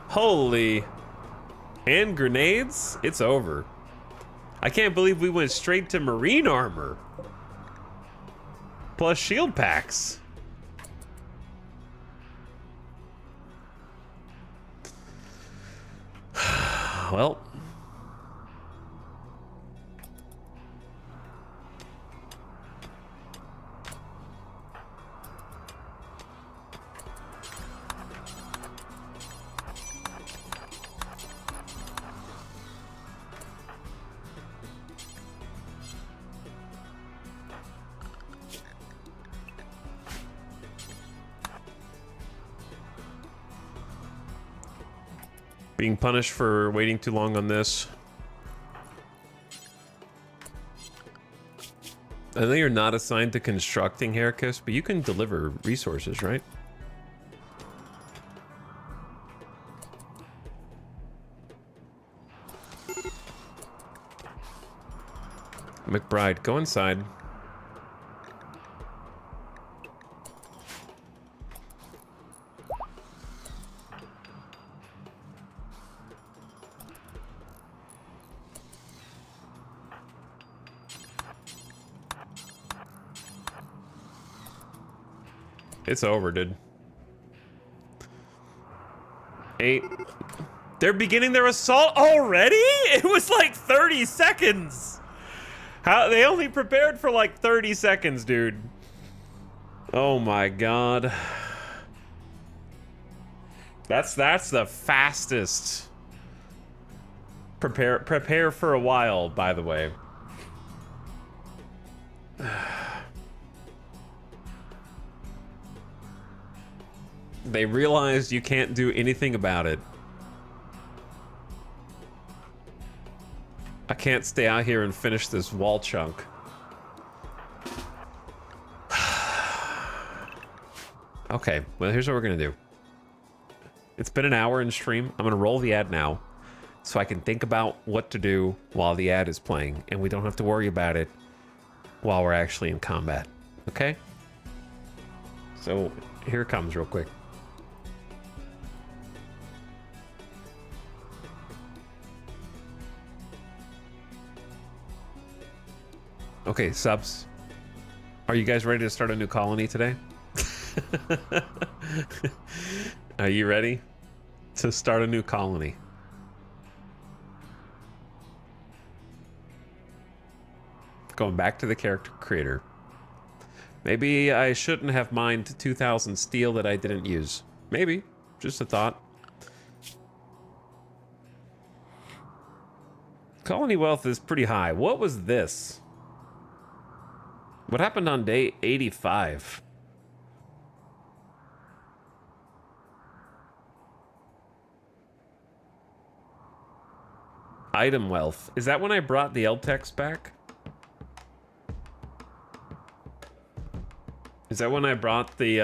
Holy. And grenades? It's over. I can't believe we went straight to marine armor. Plus shield packs. Well, being punished for waiting too long on this. I know you're not assigned to constructing, Heracus, but you can deliver resources, right? McBride, go inside. It's over, dude. 8. They're beginning their assault already? It was like 30 seconds. How they only prepared for like 30 seconds, dude. Oh my god. That's the fastest. Prepare for a while, by the way. They realized you can't do anything about it. I can't stay out here and finish this wall chunk. Okay, well, here's what we're gonna do. It's been an hour in stream. I'm gonna roll the ad now so I can think about what to do while the ad is playing, and we don't have to worry about it while we're actually in combat. Okay? So here it comes real quick. Okay, subs. Are you guys ready to start a new colony today? Are you ready to start a new colony? Going back to the character creator. Maybe I shouldn't have mined 2,000 steel that I didn't use. Maybe. Just a thought. Colony wealth is pretty high. What was this? What happened on day 85? Item wealth. Is that when I brought the LTEX back? Is that when I brought the,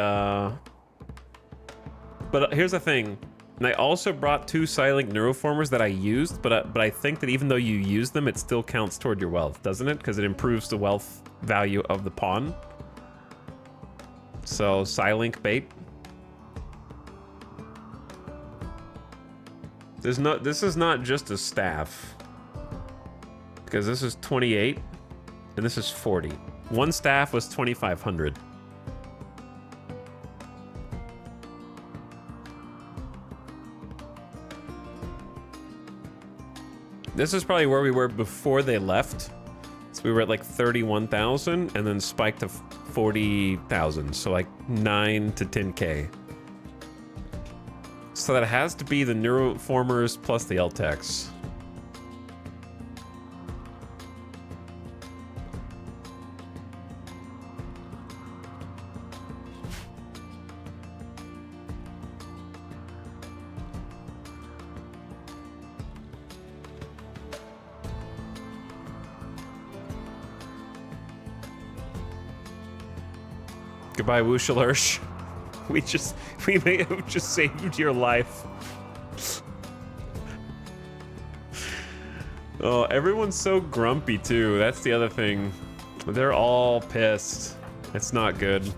But here's the thing. And I also brought 2 Silent Neuroformers that I used, but I think that even though you use them, it still counts toward your wealth, doesn't it? Because it improves the wealth value of the pawn. So, Silink bait. This is not just a staff. Because this is 28, and this is 40. One staff was 2,500. This is probably where we were before they left. So we were at like 31,000 and then spiked to 40,000. So like 9 to 10K. So that has to be the Neuroformers plus the LTEX. Goodbye, Wushalursh. We may have just saved your life. Oh, everyone's so grumpy too. That's the other thing. They're all pissed. It's not good.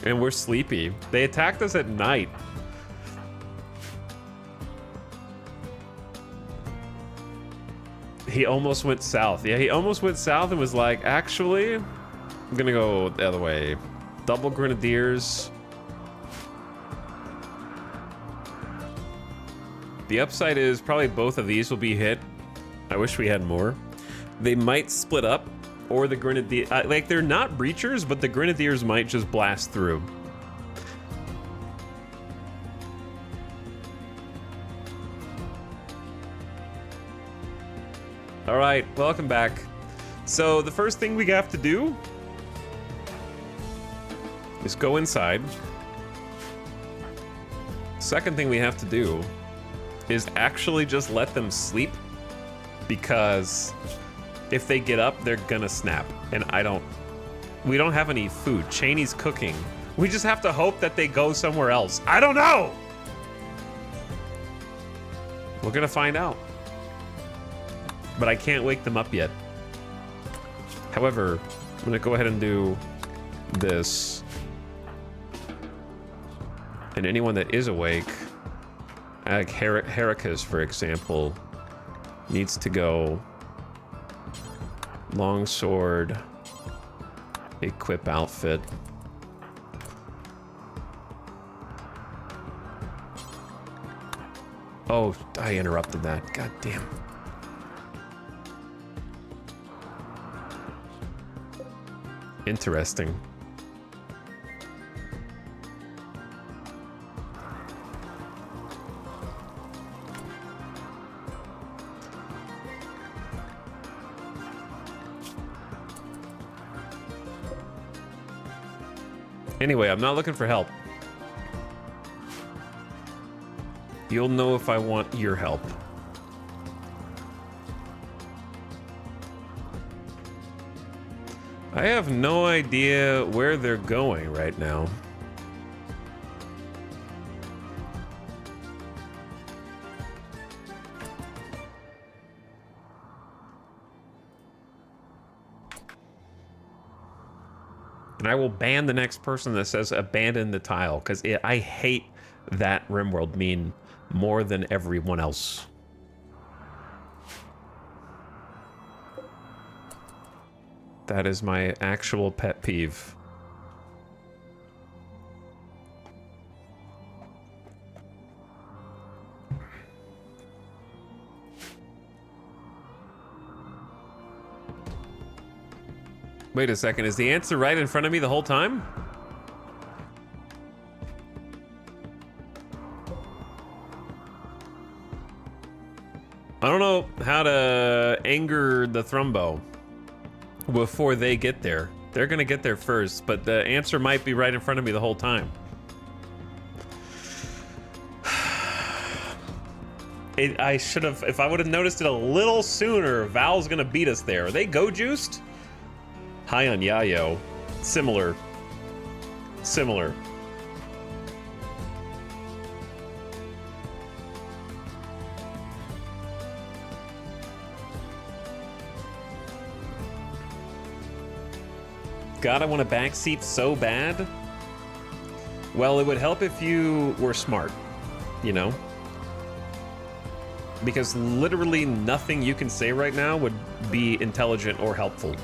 And we're sleepy. They attacked us at night. He almost went south. Yeah, he almost went south and was like, actually, I'm gonna go the other way. Double Grenadiers. The upside is probably both of these will be hit. I wish we had more. They might split up, or the Grenadier, like they're not breachers, but the Grenadiers might just blast through. All right, welcome back. So the first thing we have to do is go inside. Second thing we have to do is actually just let them sleep, because if they get up, they're gonna snap. And we don't have any food. Cheney's cooking. We just have to hope that they go somewhere else. I don't know. We're gonna find out. But I can't wake them up yet. However, I'm gonna go ahead and do this. And anyone that is awake, like Heracus, for example, needs to go longsword, equip outfit. Oh, I interrupted that. God damn. Interesting. Anyway, I'm not looking for help. You'll know if I want your help. I have no idea where they're going right now. And I will ban the next person that says abandon the tile, because I hate that RimWorld meme more than everyone else. That is my actual pet peeve. Wait a second, is the answer right in front of me the whole time? I don't know how to anger the Thrumbo before they get there. They're gonna get there first, but the answer might be right in front of me the whole time. I should have, if I would have noticed it a little sooner, Val's gonna beat us there. Are they go-juiced? High on Yayo. Similar. Similar. God, I want a back seat so bad. Well, it would help if you were smart, you know? Because literally nothing you can say right now would be intelligent or helpful.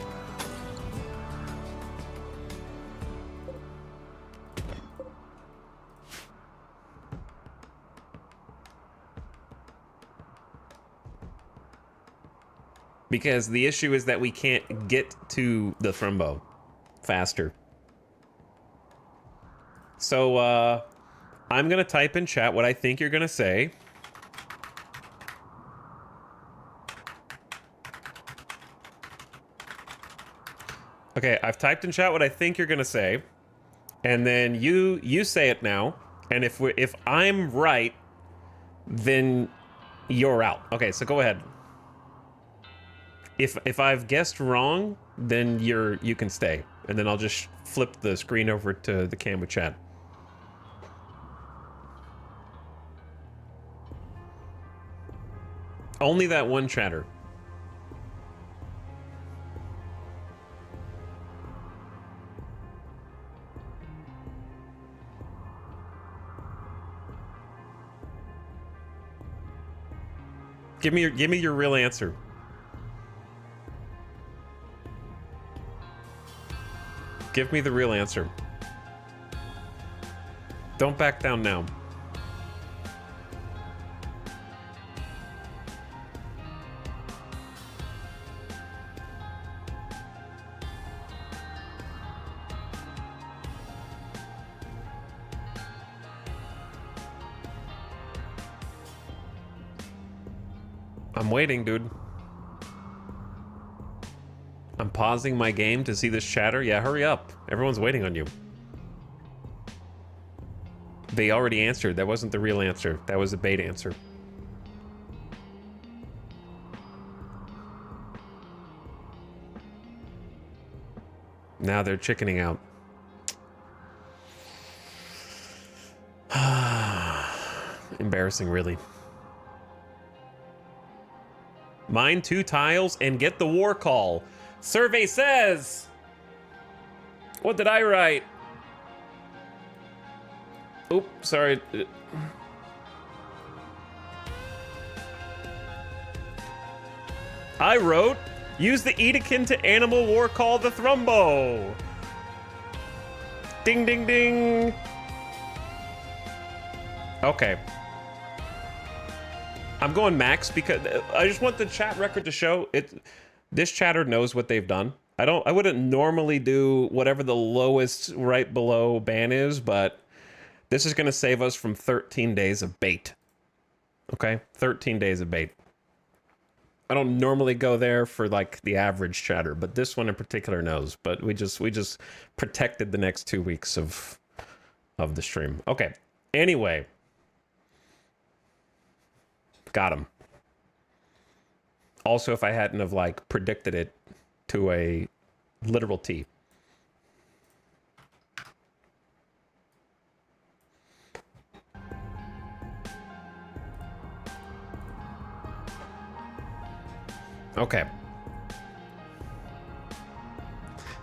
Because the issue is that we can't get to the Thrumbo faster. So, I'm gonna type in chat what I think you're gonna say. Okay, I've typed in chat what I think you're gonna say. And then you say it now. And if I'm right, then you're out. Okay, so go ahead. If I've guessed wrong, then you can stay, and then I'll just flip the screen over to the cam with chat. Only that one chatter. Give me your real answer. Give me the real answer. Don't back down now. I'm waiting, dude. I'm pausing my game to see this chatter. Yeah, hurry up. Everyone's waiting on you. They already answered. That wasn't the real answer. That was a bait answer. Now they're chickening out. Embarrassing, really. Mine 2 tiles and get the war call. Survey says. What did I write? Oop, sorry. I wrote, use the Edekin to animal war call the Thrumbo. Ding, ding, ding. Okay. I'm going max because I just want the chat record to show it. This chatter knows what they've done. I wouldn't normally do whatever the lowest right below ban is, but this is going to save us from 13 days of bait. Okay? 13 days of bait. I don't normally go there for like the average chatter, but this one in particular knows. But we just protected the next 2 weeks of the stream. Okay. Anyway. Got him. Also, if I hadn't have like predicted it to a literal T. Okay.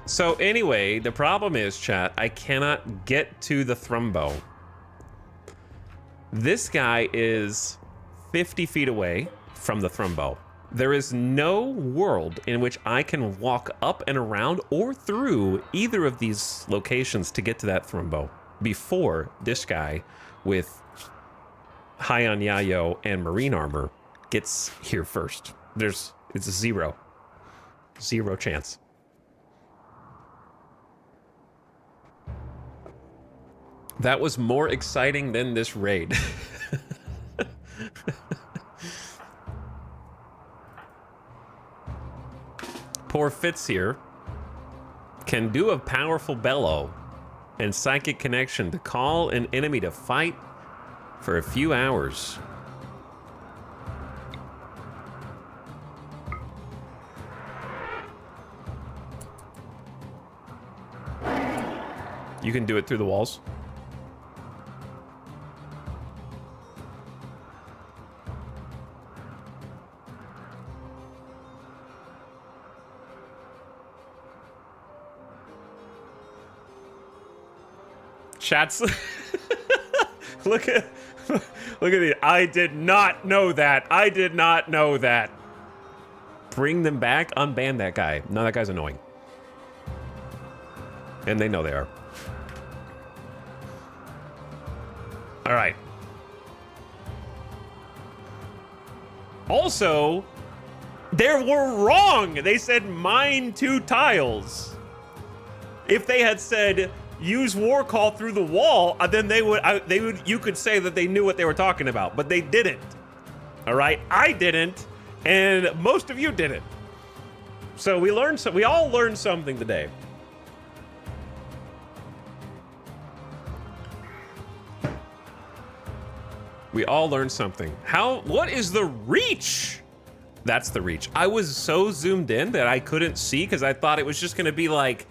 So anyway, the problem is, chat, I cannot get to the Thrumbo. This guy is 50 feet away from the Thrumbo. There is no world in which I can walk up and around or through either of these locations to get to that Thrumbo before this guy with High on Yayo and Marine Armor gets here first. It's a zero chance. That was more exciting than this raid. Poor Fitz here can do a powerful bellow and psychic connection to call an enemy to fight for a few hours. You can do it through the walls. Chats. look at the. I did not know that. I did not know that. Bring them back. Unban that guy. No, that guy's annoying. And they know they are. All right. Also, they were wrong. They said mine 2 tiles. If they had said use war call through the wall, then they would you could say that they knew what they were talking about, but they didn't. All right, I didn't, and most of you didn't. So we all learned something today. We all learned something. What is the reach? That's the reach. I was so zoomed in that I couldn't see because I thought it was just gonna be like,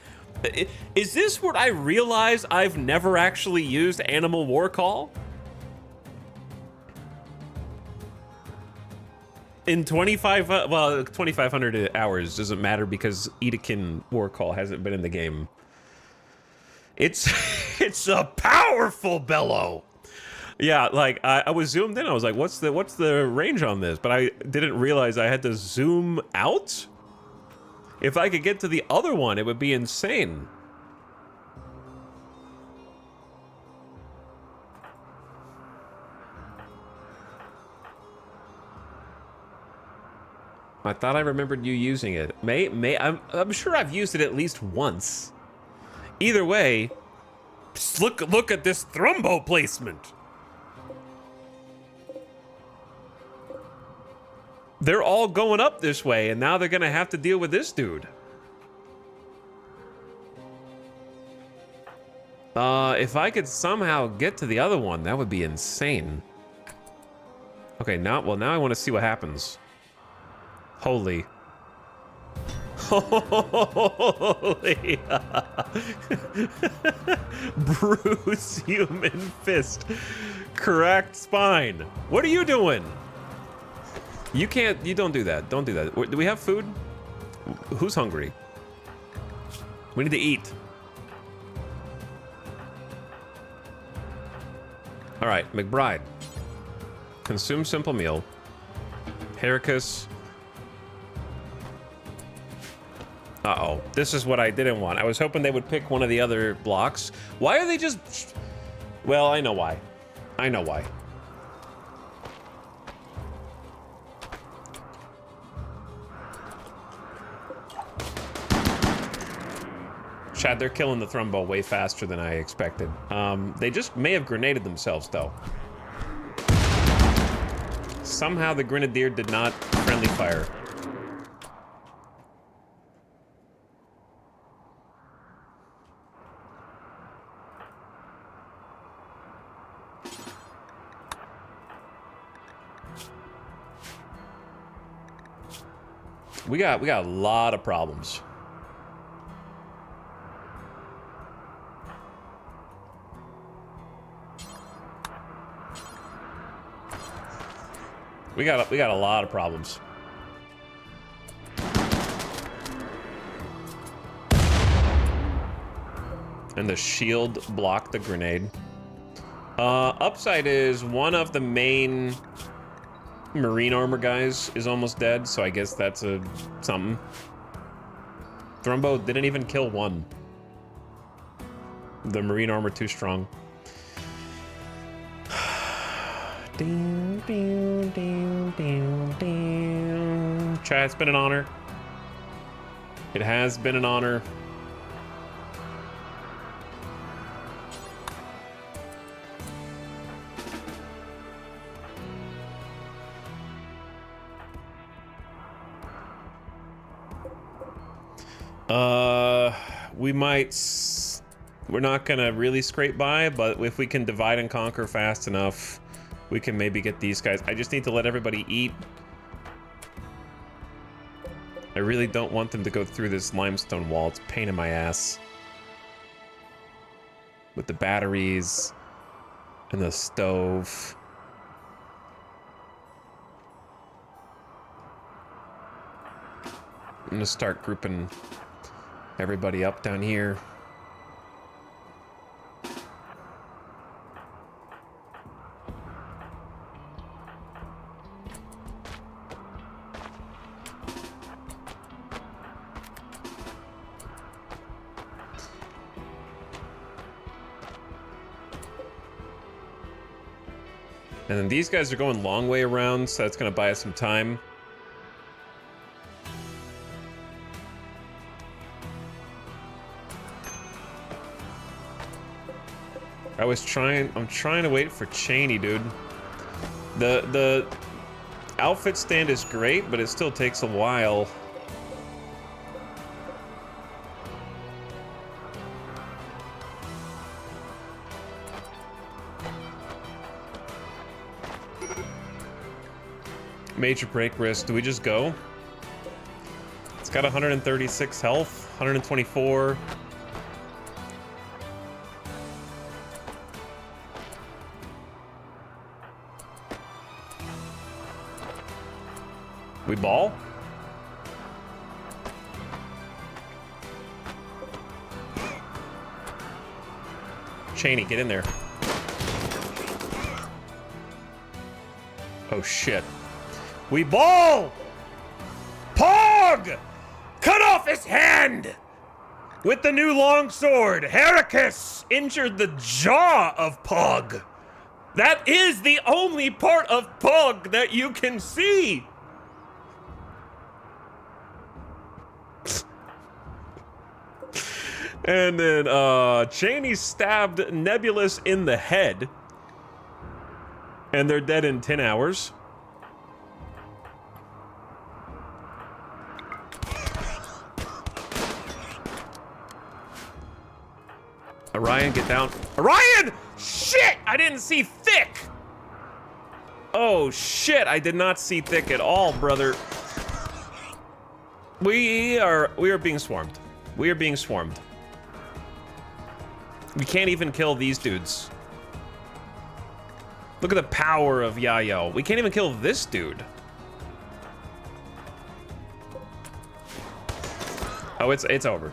is this what I realize I've never actually used Animal War Call? In 2,500 hours doesn't matter because Edekin War Call hasn't been in the game. It's a powerful bellow. Yeah, like I was zoomed in. I was like, what's the range on this? But I didn't realize I had to zoom out. If I could get to the other one, it would be insane. I thought I remembered you using it. I'm sure I've used it at least once. Either way, just look at this Thrumbo placement. They're all going up this way, and now they're gonna have to deal with this dude. If I could somehow get to the other one, that would be insane. Okay, now I want to see what happens. Holy. Holy. Bruce Human Fist. Cracked spine. What are you doing? You don't do that. Don't do that. Do we have food? Who's hungry? We need to eat. All right, McBride. Consume simple meal. Heracus. Uh-oh. This is what I didn't want. I was hoping they would pick one of the other blocks. Why are they just... Well, I know why. I know why. Chad, they're killing the Thrumbo way faster than I expected. They just may have grenaded themselves, though. Somehow the Grenadier did not friendly fire. We got a lot of problems. We got a lot of problems. And the shield blocked the grenade. Upside is one of the main marine armor guys is almost dead, so I guess that's a something. Thrumbo didn't even kill one. The marine armor too strong. Chad, it's been an honor. It has been an honor. We're not gonna really scrape by, but if we can divide and conquer fast enough, we can maybe get these guys. I just need to let everybody eat. I really don't want them to go through this limestone wall. It's a pain in my ass. With the batteries and the stove. I'm gonna start grouping everybody up down here. And then these guys are going long way around, so that's gonna buy us some time. I'm trying to wait for Cheney, dude. The outfit stand is great, but it still takes a while. Major break risk. Do we just go? It's got 136 health, 124. We ball? Cheney, get in there. Oh shit. We ball! Pog! Cut off his hand! With the new longsword, Heracus injured the jaw of Pog. That is the only part of Pog that you can see. And then Cheney stabbed Nebulous in the head. And they're dead in 10 hours. Orion, get down. Orion! Shit! I didn't see Thick! Oh, shit. I did not see Thick at all, brother. We are being swarmed. We are being swarmed. We can't even kill these dudes. Look at the power of Yayo. We can't even kill this dude. Oh, it's over.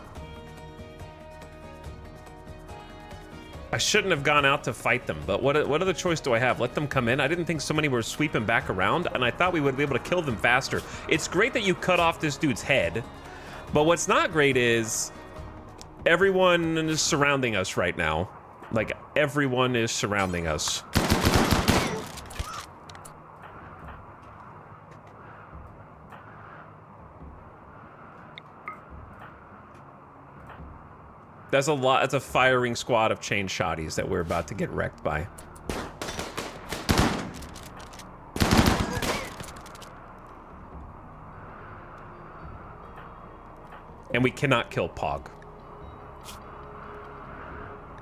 I shouldn't have gone out to fight them, but what other choice do I have? Let them come in? I didn't think so many were sweeping back around, and I thought we would be able to kill them faster. It's great that you cut off this dude's head, but what's not great is everyone is surrounding us right now. Like, everyone is surrounding us. That's a lot. That's a firing squad of chain shotties that we're about to get wrecked by. And we cannot kill Pog.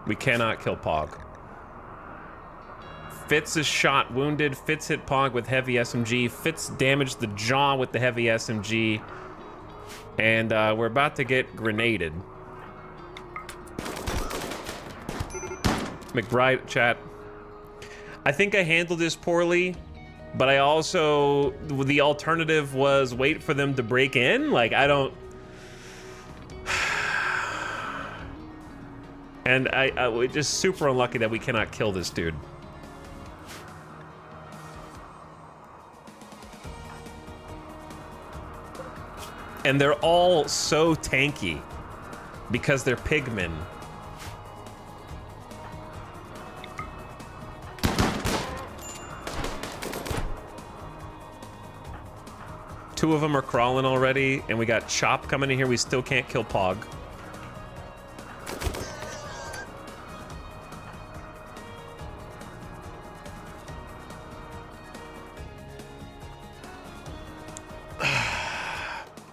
We cannot kill Pog. Fitz is shot, wounded. Fitz hit Pog with heavy SMG. Fitz damaged the jaw with the heavy SMG. And we're about to get grenaded. McBride, chat. I think I handled this poorly, but I also, the alternative was wait for them to break in. Like, I don't. And we're just super unlucky that we cannot kill this dude. And they're all so tanky because they're pigmen. Two of them are crawling already, and we got Chop coming in here. We still can't kill Pog.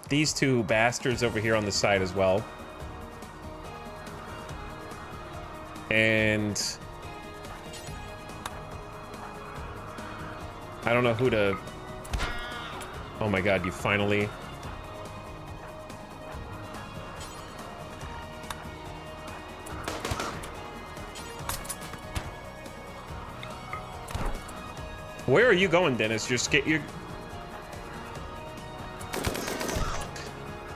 These two bastards over here on the side as well. And I don't know who to... Oh my god, you finally... Where are you going, Dennis? You're...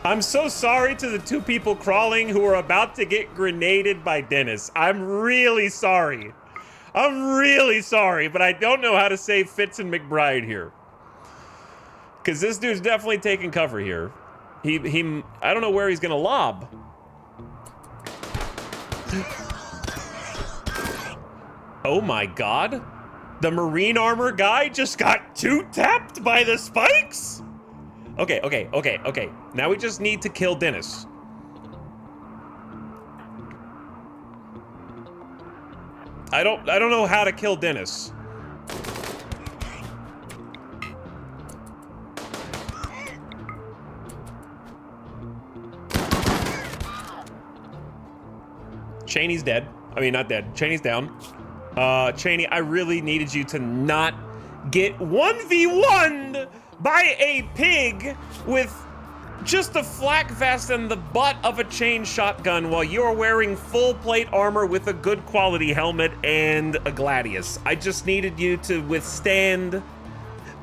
I'm so sorry to the two people crawling who are about to get grenaded by Dennis. I'm really sorry. I'm really sorry, but I don't know how to save Fitz and McBride here. Because this dude's definitely taking cover here. I don't know where he's gonna lob. Oh my god. The marine armor guy just got two-tapped by the spikes? Okay. Now we just need to kill Dennis. I don't know how to kill Dennis. Cheney's dead. I mean, not dead. Cheney's down. Cheney, I really needed you to not get 1v1'd by a pig with just a flak vest and the butt of a chain shotgun while you're wearing full plate armor with a good quality helmet and a gladius. I just needed you to withstand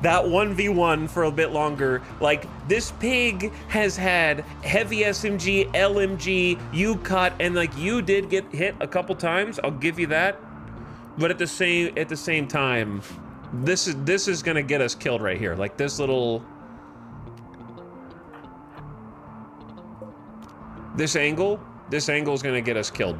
that 1v1 for a bit longer. Like, this pig has had heavy SMG, LMG, you cut, and like, you did get hit a couple times, I'll give you that. But at the same time, this is gonna get us killed right here. Like, this angle is gonna get us killed.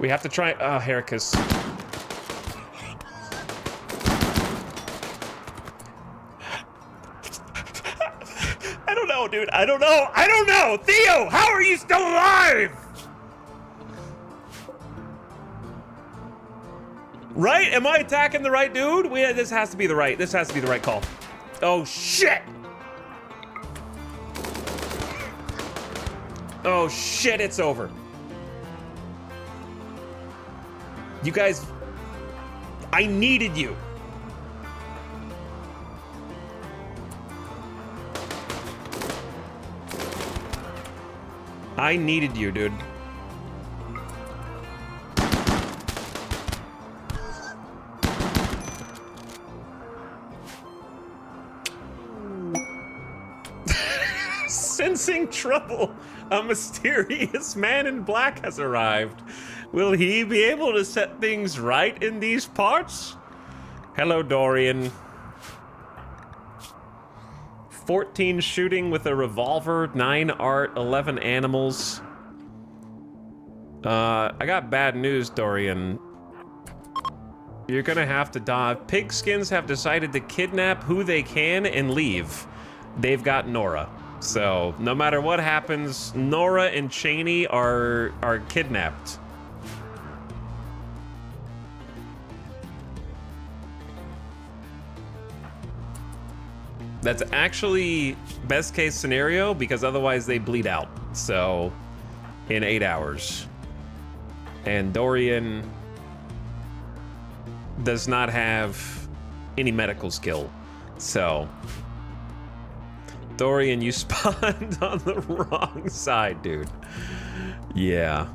We have to try, Heracus. I don't know, dude. I don't know. Theo, how are you still alive? Right? Am I attacking the right dude? This has to be the right call. Oh, shit. Oh, shit, it's over. You guys, I needed you. I needed you, dude. Sensing trouble, a mysterious man in black has arrived. Will he be able to set things right in these parts? Hello, Dorian. 14 shooting with a revolver, 9 art, 11 animals. I got bad news, Dorian. You're gonna have to die. Pigskins have decided to kidnap who they can and leave. They've got Nora. So, no matter what happens, Nora and Cheney are kidnapped. That's actually best case scenario because otherwise they bleed out. So, in 8 hours. And Dorian does not have any medical skill. So, Dorian, you spawned on the wrong side, dude. Yeah.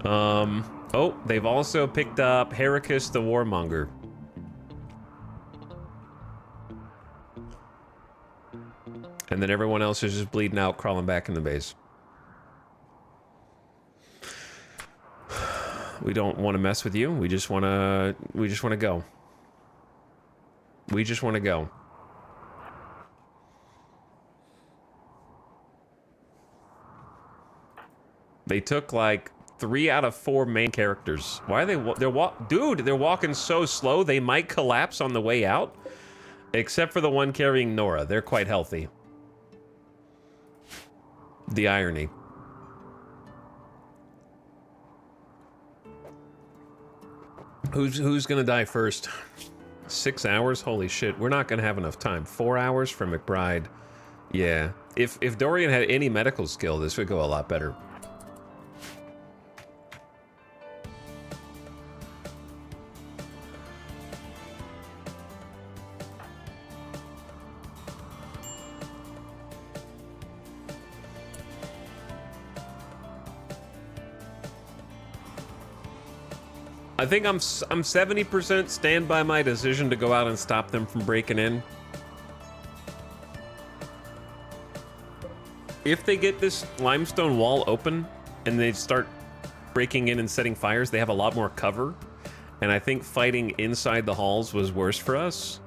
Oh, they've also picked up Heracus the Warmonger. And then everyone else is just bleeding out, crawling back in the base. We don't want to mess with you. We just want to go. We just want to go. They took like 3 out of 4 main characters. Why are they? Dude, they're walking so slow. They might collapse on the way out. Except for the one carrying Nora. They're quite healthy. The irony. Who's gonna die first? 6 hours? Holy shit, we're not gonna have enough time. 4 hours for McBride. Yeah. If Dorian had any medical skill, this would go a lot better. I think I'm 70% stand by my decision to go out and stop them from breaking in. If they get this limestone wall open and they start breaking in and setting fires, they have a lot more cover. And I think fighting inside the halls was worse for us.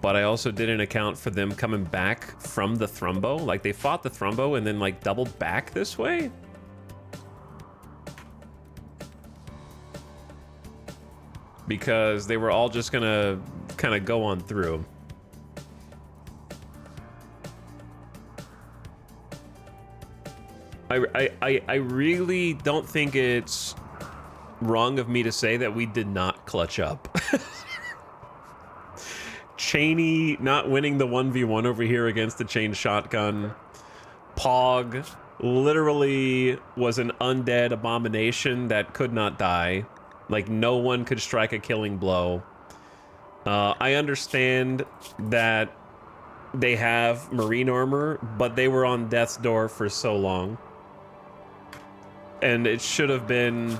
But I also didn't account for them coming back from the Thrumbo. Like, they fought the Thrumbo and then, like, doubled back this way. Because they were all just gonna kind of go on through. I really don't think it's wrong of me to say that we did not clutch up. Cheney not winning the 1v1 over here against the chain shotgun. Pog literally was an undead abomination that could not die. Like, no one could strike a killing blow. I understand that they have marine armor, but they were on death's door for so long. And it should have been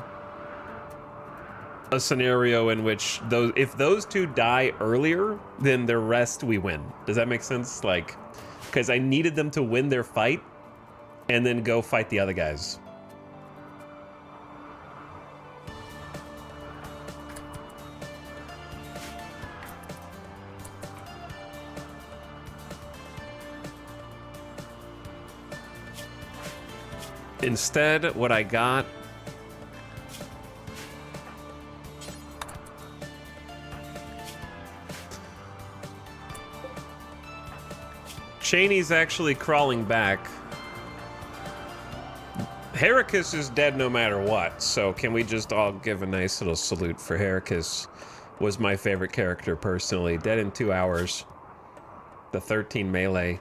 a scenario in which if those two die earlier, then the rest we win. Does that make sense? Like, because I needed them to win their fight and then go fight the other guys. Instead, what I got... Cheney's actually crawling back. Heracus is dead no matter what, so can we just all give a nice little salute for Heracus? Was my favorite character, personally. Dead in 2 hours. The 13 melee.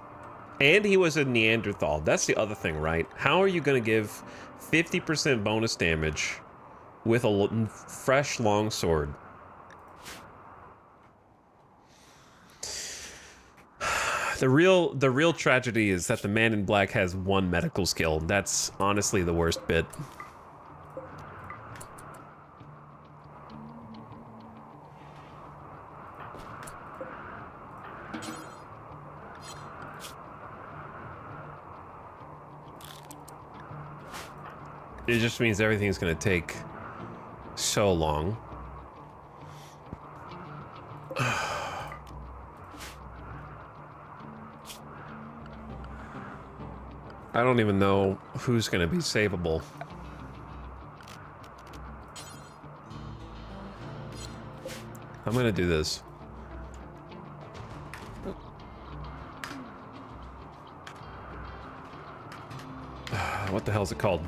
And he was a Neanderthal. That's the other thing, right? How are you going to give 50% bonus damage with a fresh longsword? The real tragedy is that the man in black has 1 medical skill. That's honestly the worst bit. It just means everything's gonna take so long. I don't even know who's gonna be savable. I'm gonna do this. What the hell is it called?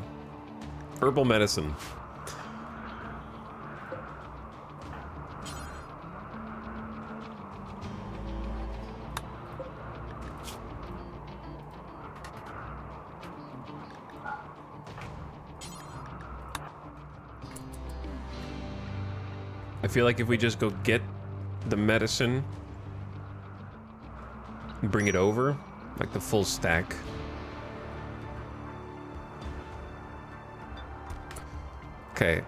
Herbal medicine. I feel like if we just go get the medicine and bring it over, like the full stack. Okay.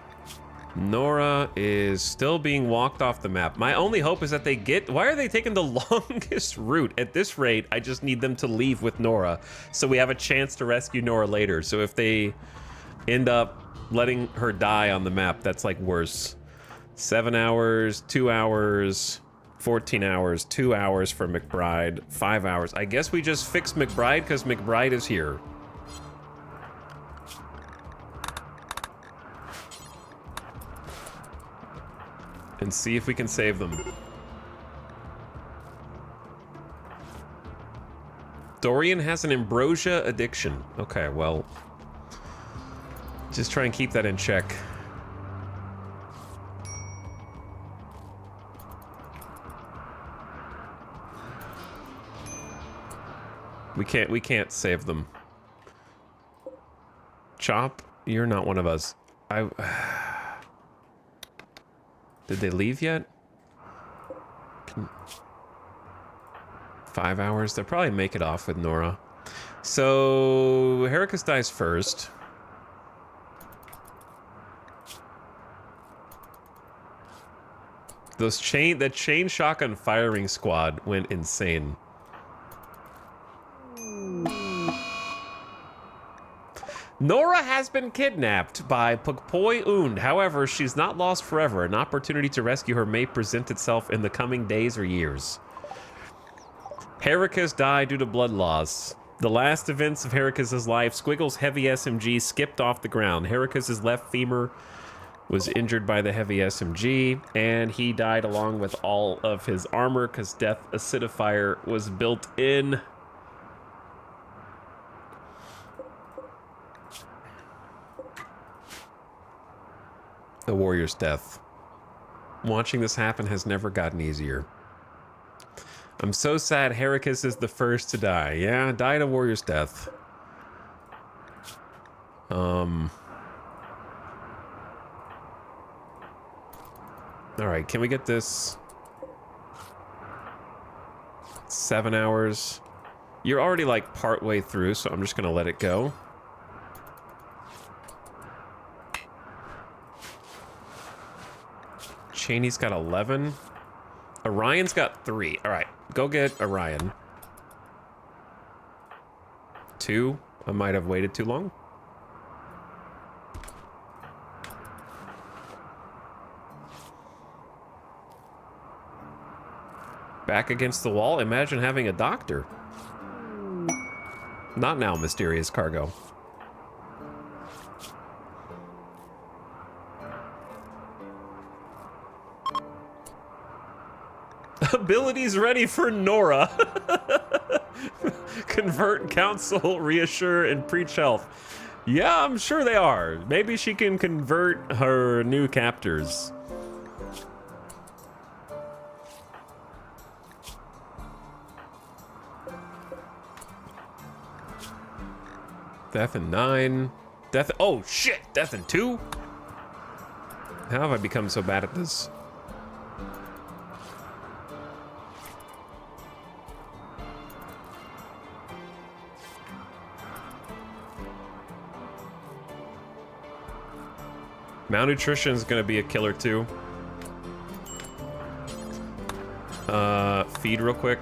Nora is still being walked off the map. My only hope is that they get... Why are they taking the longest route? At this rate, I just need them to leave with Nora so we have a chance to rescue Nora later. So if they end up letting her die on the map, that's like worse. 7 hours, 2 hours, 14 hours, 2 hours for McBride, 5 hours. I guess we just fix McBride because McBride is here. And see if we can save them. Dorian has an ambrosia addiction. Okay, well, just try and keep that in check. We can't save them. Chop, you're not one of us. Did they leave yet? 5 hours? They'll probably make it off with Nora. So Heracus dies first. That chain shotgun firing squad went insane. Nora has been kidnapped by Pukpoi Und. However, she's not lost forever. An opportunity to rescue her may present itself in the coming days or years. Heracus died due to blood loss. The last events of Heracus' life, Squiggle's heavy SMG skipped off the ground. Heracus' left femur was injured by the heavy SMG, and he died along with all of his armor because Death Acidifier was built in. The warrior's death. Watching this happen has never gotten easier. I'm so sad Heracus is the first to die. Yeah, died a warrior's death. Alright, can we get this? 7 hours. You're already like part way through, so I'm just gonna let it go. Cheney's got 11. Orion's got 3. All right, go get Orion. 2. I might have waited too long. Back against the wall. Imagine having a doctor. Not now, mysterious cargo. Abilities ready for Nora. Convert, counsel, reassure, and preach health. Yeah, I'm sure they are. Maybe she can convert her new captors. Death in 9. Death. Oh shit! Death in 2. How have I become so bad at this? Malnutrition is going to be a killer too. Feed real quick.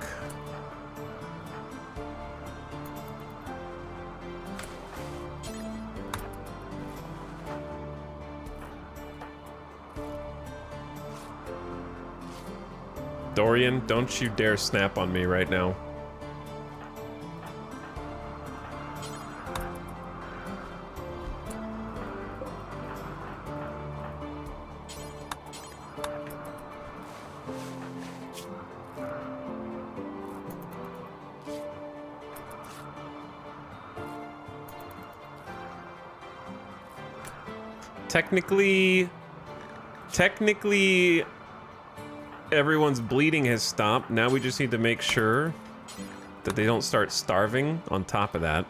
Dorian, don't you dare snap on me right now. Technically, everyone's bleeding has stopped. Now we just need to make sure that they don't start starving on top of that.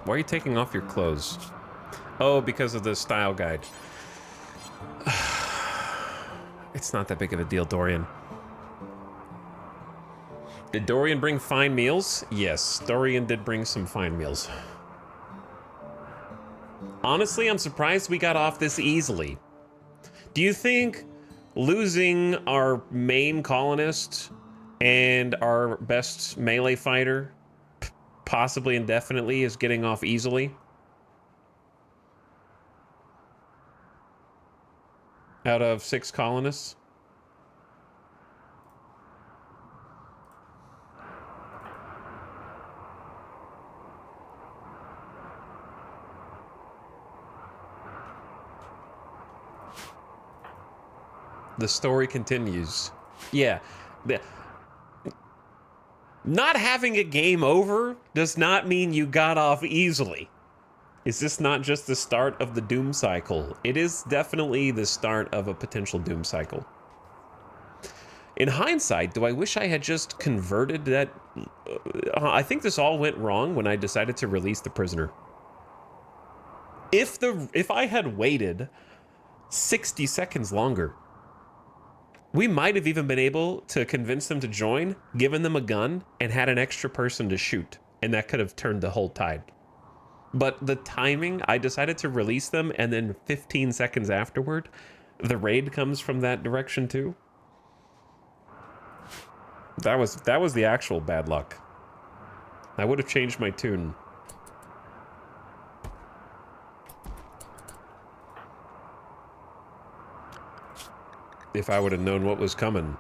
Why are you taking off your clothes? Oh, because of the style guide. It's not that big of a deal, Dorian. Did Dorian bring fine meals? Yes, Dorian did bring some fine meals. Honestly, I'm surprised we got off this easily. Do you think losing our main colonist and our best melee fighter, possibly indefinitely, is getting off easily? Out of 6 colonists? The story continues. Yeah. Not having a game over does not mean you got off easily. Is this not just the start of the doom cycle? It is definitely the start of a potential doom cycle. In hindsight, do I wish I had just converted that? I think this all went wrong when I decided to release the prisoner. If I had waited 60 seconds longer, we might have even been able to convince them to join, given them a gun, and had an extra person to shoot, and that could have turned the whole tide. But the timing, I decided to release them, and then 15 seconds afterward, the raid comes from that direction too. That was the actual bad luck. I would have changed my tune. If I would have known what was coming.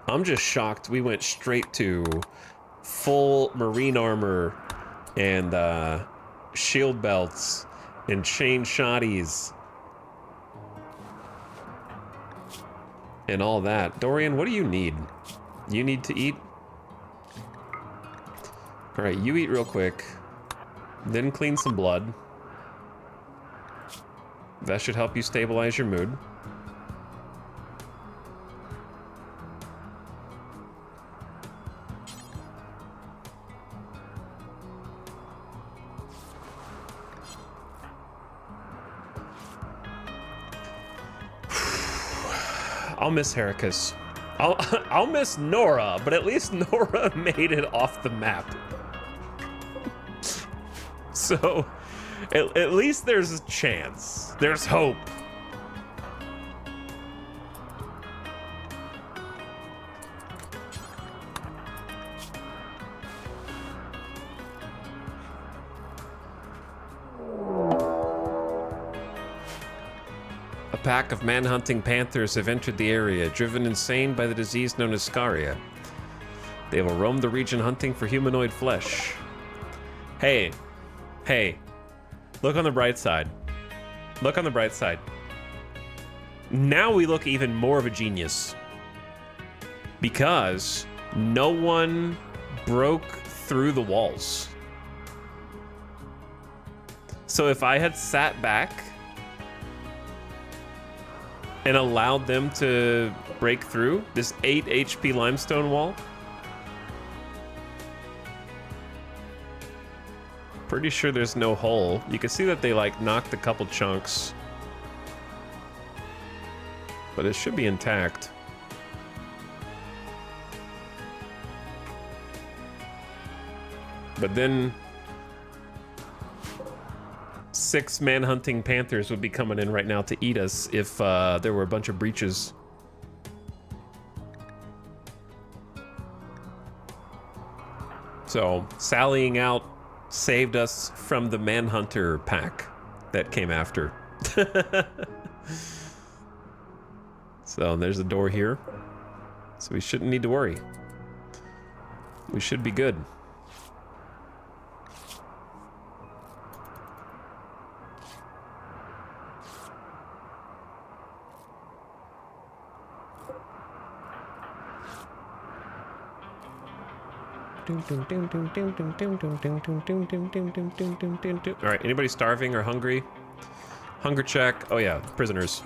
I'm just shocked we went straight to full marine armor and shield belts and chain shotties and all that. Dorian, what do you need? You need to eat? All right, you eat real quick. Then clean some blood. That should help you stabilize your mood. I'll miss Heracus. I'll miss Nora, but at least Nora made it off the map. So, at least there's a chance. There's hope. A pack of man-hunting panthers have entered the area, driven insane by the disease known as scaria. They will roam the region hunting for humanoid flesh. Hey, look on the bright side. Look on the bright side. Now we look even more of a genius. Because no one broke through the walls. So if I had sat back and allowed them to break through this 8 HP limestone wall, pretty sure there's no hole. You can see that they like knocked a couple chunks, but it should be intact. But then 6 man-hunting panthers would be coming in right now to eat us if there were a bunch of breaches. So sallying out saved us from the manhunter pack that came after. So there's a door here. So we shouldn't need to worry. We should be good. All right, anybody starving or hungry? Hunger check. Oh yeah, prisoners.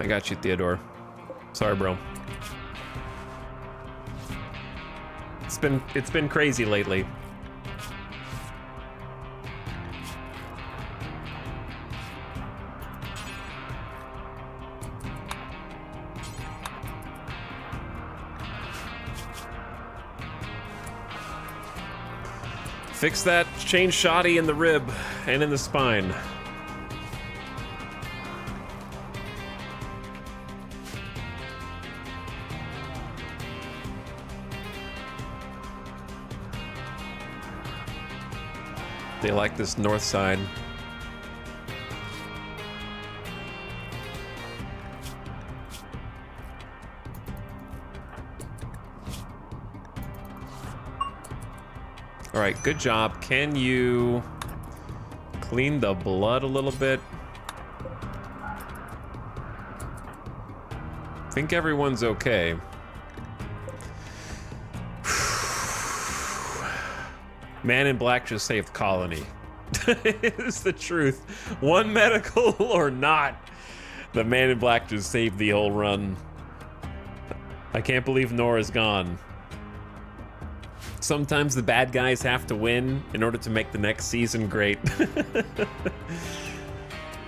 I got you, Theodore. Sorry, bro. It's been crazy lately. Fix that chain shoddy in the rib and in the spine. They like this north side. All right, good job. Can you clean the blood a little bit? I think everyone's okay. Man in Black just saved Colony. It's the truth. One medical or not, the Man in Black just saved the whole run. I can't believe Nora's gone. Sometimes the bad guys have to win in order to make the next season great.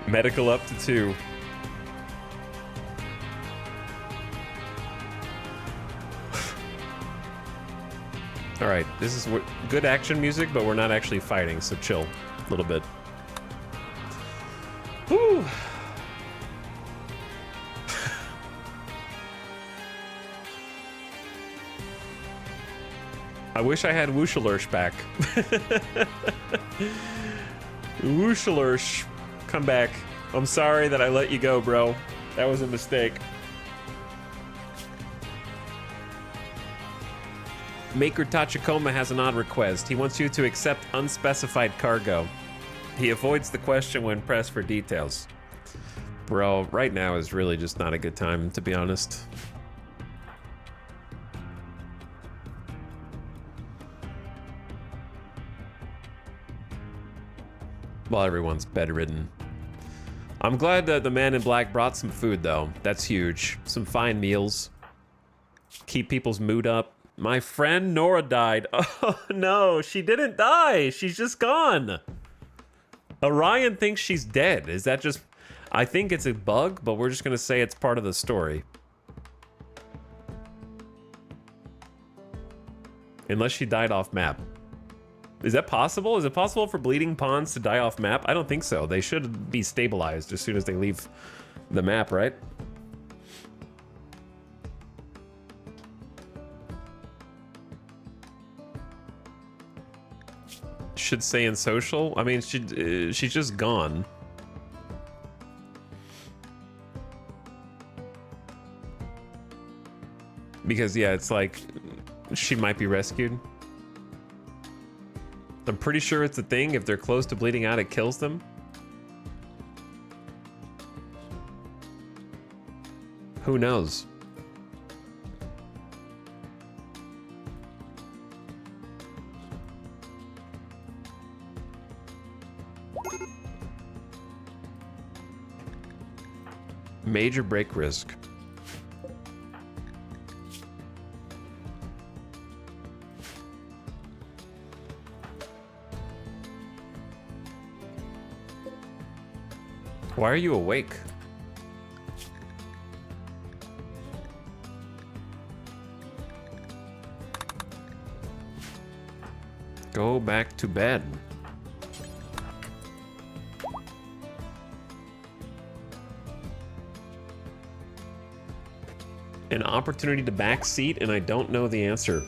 Medical up to 2. All right, this is good action music, but we're not actually fighting, so chill a little bit. Whew. I wish I had Wooshulursh back. Wooshulursh, come back. I'm sorry that I let you go, bro. That was a mistake. Maker Tachikoma has an odd request. He wants you to accept unspecified cargo. He avoids the question when pressed for details. Bro, right now is really just not a good time, to be honest. While everyone's bedridden. I'm glad that the Man in Black brought some food, though. That's huge. Some fine meals. Keep people's mood up. My friend Nora died. Oh, no, she didn't die. She's just gone. Orion thinks she's dead. Is that just... I think it's a bug, but we're just going to say it's part of the story. Unless she died off map. Is that possible? Is it possible for bleeding pawns to die off map? I don't think so. They should be stabilized as soon as they leave the map, right? Should say in social. I mean, she's just gone. Because, yeah, it's like she might be rescued. I'm pretty sure it's a thing. If they're close to bleeding out, it kills them. Who knows? Major break risk. Why are you awake? Go back to bed. An opportunity to backseat, and I don't know the answer.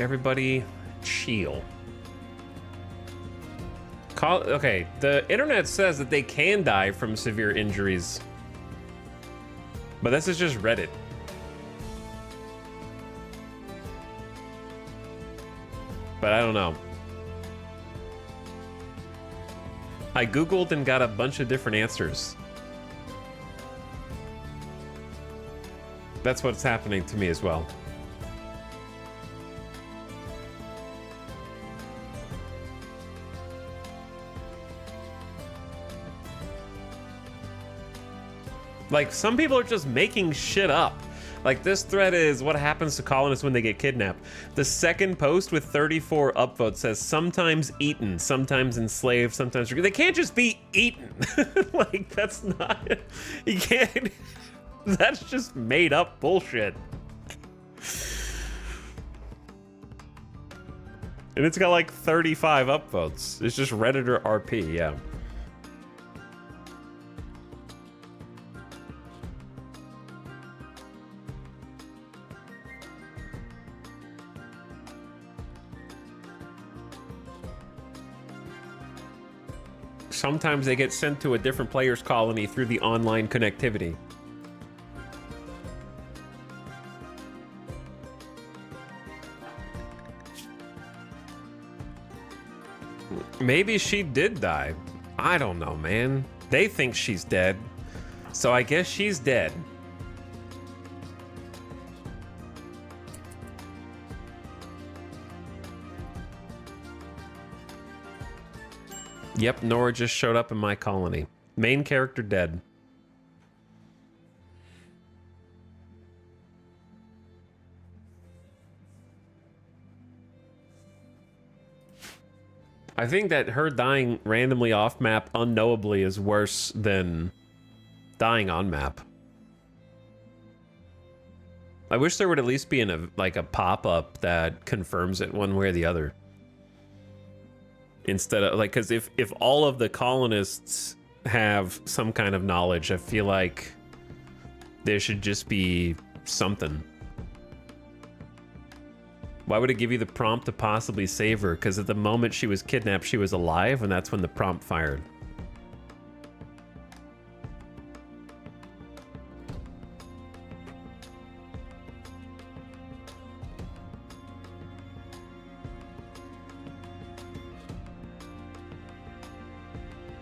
Everybody chill. Okay, the internet says that they can die from severe injuries, but this is just Reddit. But I don't know. I googled and got a bunch of different answers. That's what's happening to me as well. Like, some people are just making shit up. Like, this thread is what happens to colonists when they get kidnapped. The second post with 34 upvotes says sometimes eaten, sometimes enslaved, sometimes... They can't just be eaten. Like, that's not... You can't... That's just made up bullshit. And it's got like 35 upvotes. It's just Redditor RP, yeah. Sometimes they get sent to a different player's colony through the online connectivity. Maybe she did die. I don't know, man. They think she's dead, so I guess she's dead. Yep, Nora just showed up in my colony. Main character dead. I think that her dying randomly off map unknowably is worse than dying on map. I wish there would at least be a pop-up that confirms it one way or the other. Instead of, like, because if all of the colonists have some kind of knowledge, I feel like there should just be something. Why would it give you the prompt to possibly save her? Because at the moment she was kidnapped, she was alive, and that's when the prompt fired.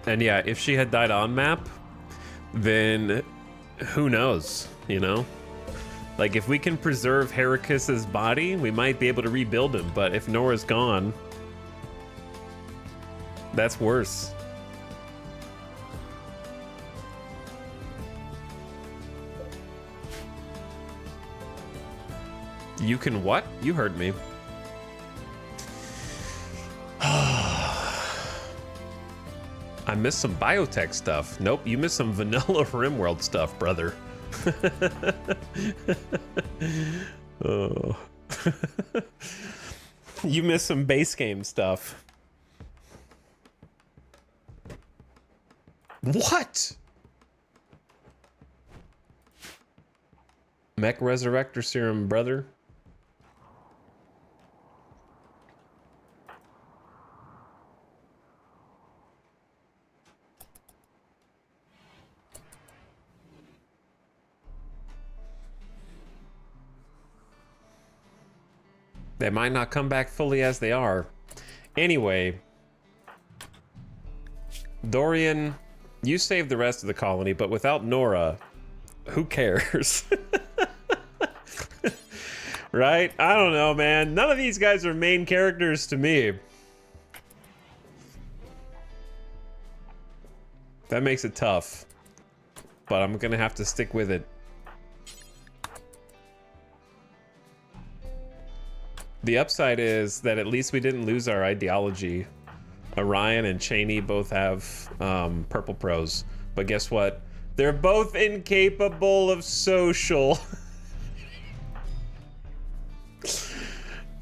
And yeah, if she had died on map, then who knows, you know? Like, if we can preserve Heracus's body, we might be able to rebuild him, but if Nora's gone, that's worse. You can what? You heard me. I missed some biotech stuff. Nope, you missed some vanilla RimWorld stuff, brother. Oh. You missed some base game stuff. What? Mech Resurrector Serum, brother. They might not come back fully as they are. Anyway, Dorian, you saved the rest of the colony, but without Nora, who cares? Right? I don't know, man. None of these guys are main characters to me. That makes it tough. But I'm gonna have to stick with it. The upside is that at least we didn't lose our ideology. Orion and Cheney both have purple pros. But guess what? They're both incapable of social.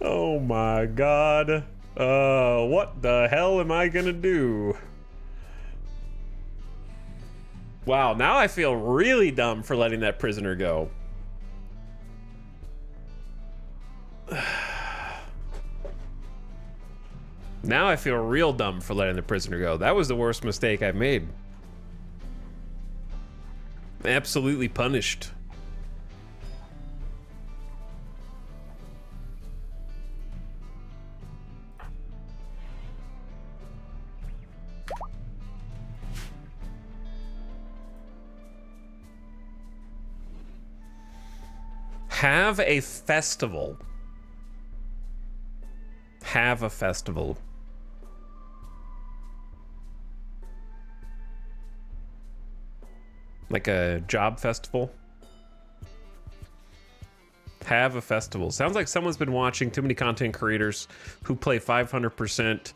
Oh my god. What the hell am I gonna do? Wow, now I feel really dumb for letting that prisoner go. Now I feel real dumb for letting the prisoner go. That was the worst mistake I've made. Absolutely punished. Have a festival. Have a festival. Like a job festival. Have a festival. Sounds like someone's been watching too many content creators who play 500%,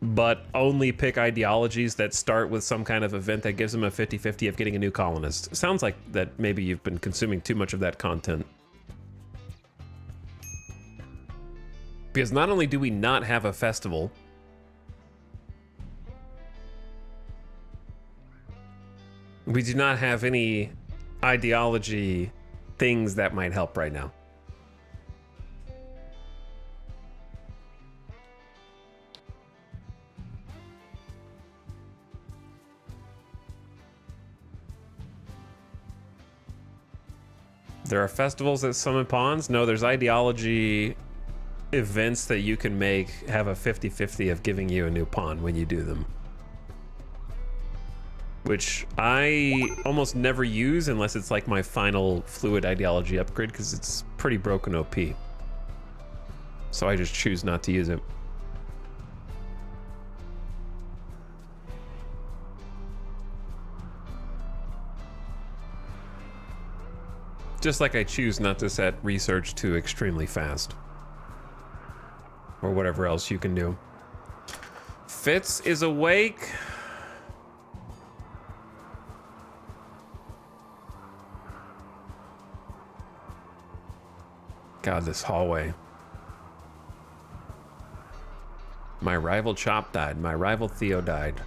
but only pick ideologies that start with some kind of event that gives them a 50-50 of getting a new colonist. Sounds like that maybe you've been consuming too much of that content. Because not only do we not have a festival, we do not have any ideology things that might help right now. There are festivals that summon pawns? No, there's ideology events that you can make have a 50-50 of giving you a new pawn when you do them. Which I almost never use unless it's like my final fluid ideology upgrade, because it's pretty broken OP. So I just choose not to use it. Just like I choose not to set research to extremely fast. Or whatever else you can do. Fitz is awake. God, this hallway. My rival Chop died. My rival Theo died.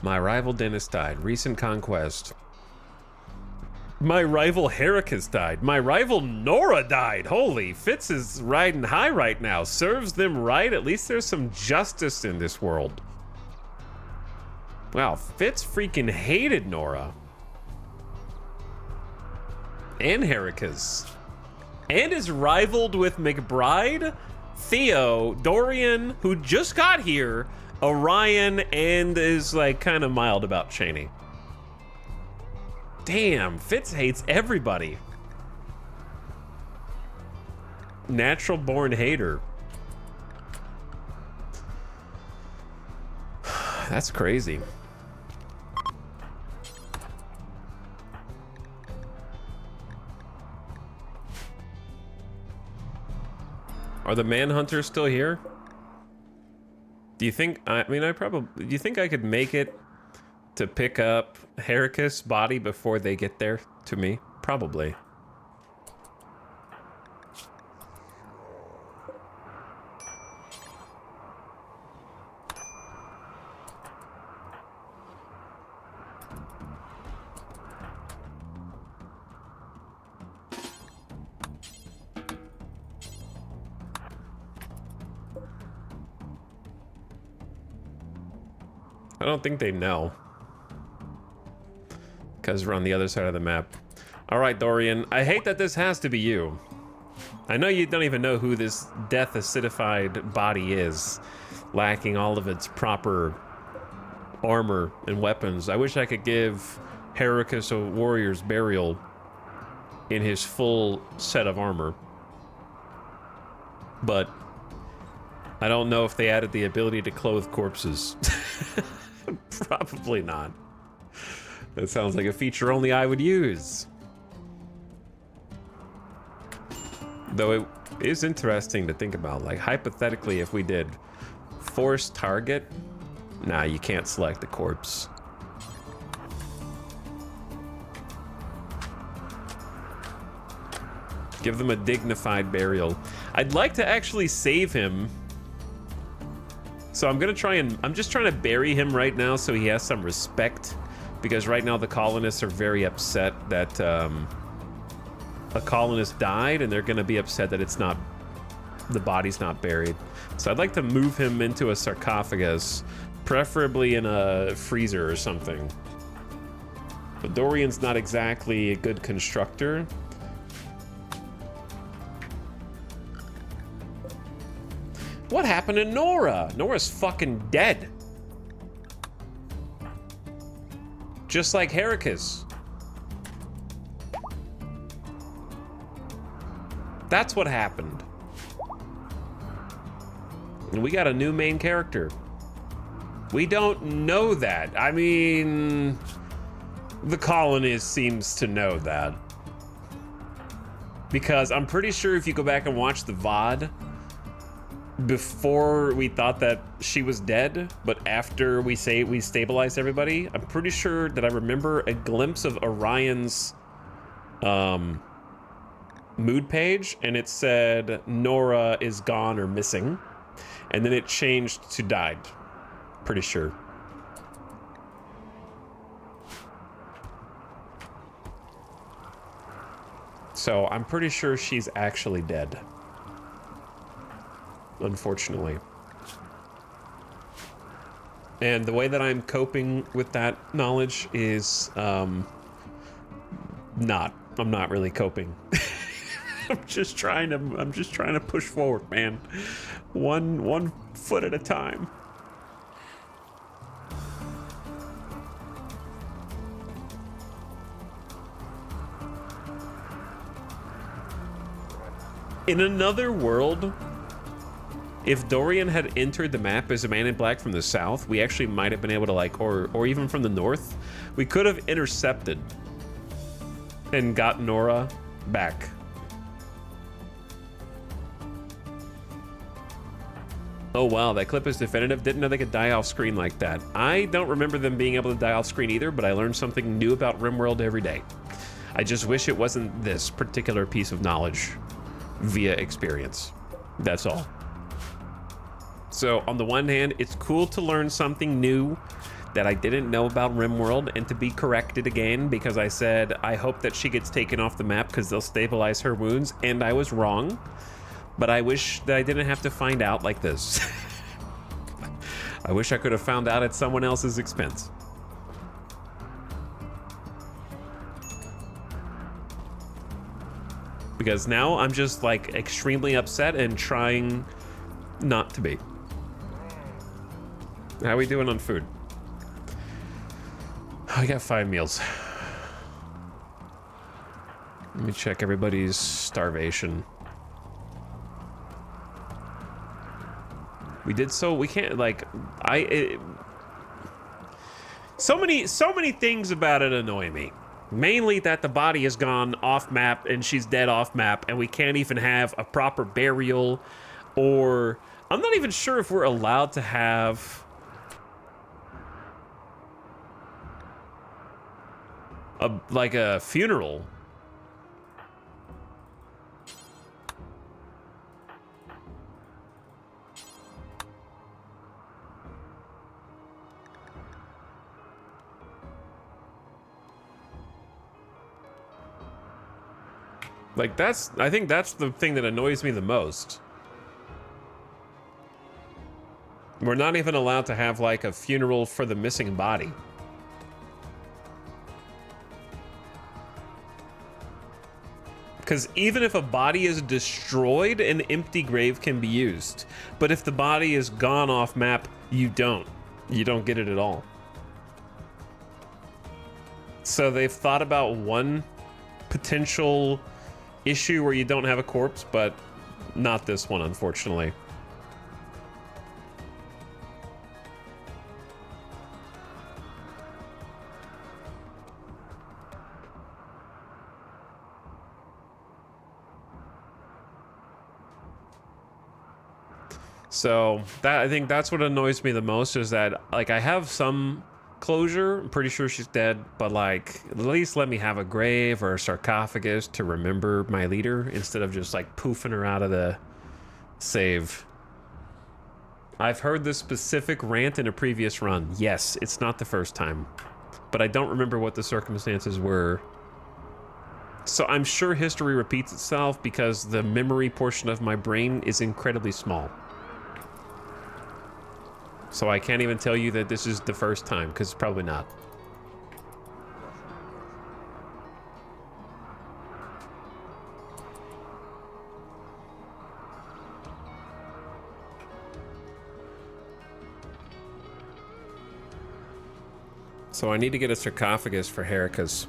My rival Dennis died. Recent conquest. My rival Heracus died. My rival Nora died. Holy, Fitz is riding high right now. Serves them right. At least there's some justice in this world. Wow, Fitz freaking hated Nora. And Heracus. And is rivaled with McBride, Theo, Dorian, who just got here, Orion, and is like kind of mild about Cheney. Damn, Fitz hates everybody. Natural born hater. That's crazy. Are the manhunters still here? Do you think, do you think I could make it to pick up Heracus' body before they get there to me? Probably. I don't think they know. Because we're on the other side of the map. All right, Dorian. I hate that this has to be you. I know you don't even know who this death acidified body is, lacking all of its proper armor and weapons. I wish I could give Heracus, a warrior's burial in his full set of armor. But I don't know if they added the ability to clothe corpses. Probably not. That sounds like a feature only I would use. Though it is interesting to think about, like, hypothetically, if we did force target, nah, you can't select the corpse. Give them a dignified burial. I'd like to actually save him. So I'm gonna try and, I'm just trying to bury him right now so he has some respect. Because right now the colonists are very upset that a colonist died, and they're gonna be upset that it's not, the body's not buried. So I'd like to move him into a sarcophagus, preferably in a freezer or something. But Dorian's not exactly a good constructor. What happened to Nora? Nora's fucking dead. Just like Heracus. That's what happened. And we got a new main character. We don't know that. I mean, the colonist seems to know that. Because I'm pretty sure if you go back and watch the VOD, before we thought that she was dead, but after we say we stabilized everybody, I'm pretty sure that I remember a glimpse of Orion's mood page, and it said Nora is gone or missing, and then it changed to died. Pretty sure. So I'm pretty sure she's actually dead. Unfortunately. And the way that I'm coping with that knowledge is I'm not really coping. I'm just trying to push forward, man. One foot at a time. In another world, if Dorian had entered the map as a man in black from the south, we actually might have been able to, like, or even from the north, we could have intercepted and got Nora back. Oh wow, that clip is definitive. Didn't know they could die off screen like that. I don't remember them being able to die off screen either, but I learned something new about RimWorld every day. I just wish it wasn't this particular piece of knowledge via experience. That's all. So on the one hand, it's cool to learn something new that I didn't know about RimWorld and to be corrected again because I said, I hope that she gets taken off the map because they'll stabilize her wounds, and I was wrong. But I wish that I didn't have to find out like this. I wish I could have found out at someone else's expense. Because now I'm just like extremely upset and trying not to be. How are we doing on food? I got 5 meals. Let me check everybody's starvation. We did so, we can't, like, so many things about it annoy me. Mainly that the body has gone off map and she's dead off map and we can't even have a proper burial, or I'm not even sure if we're allowed to have like a funeral. Like I think that's the thing that annoys me the most. We're not even allowed to have like a funeral for the missing body. Because even if a body is destroyed, an empty grave can be used. But if the body is gone off map, you don't get it at all. So they've thought about one potential issue where you don't have a corpse, but not this one, unfortunately. So that, I think that's what annoys me the most, is that, like, I have some closure. I'm pretty sure she's dead, but, like, at least let me have a grave or a sarcophagus to remember my leader instead of just, like, poofing her out of the save. I've heard this specific rant in a previous run. Yes, it's not the first time, but I don't remember what the circumstances were. So I'm sure history repeats itself because the memory portion of my brain is incredibly small. So I can't even tell you that this is the first time, because it's probably not. So I need to get a sarcophagus for Heracus.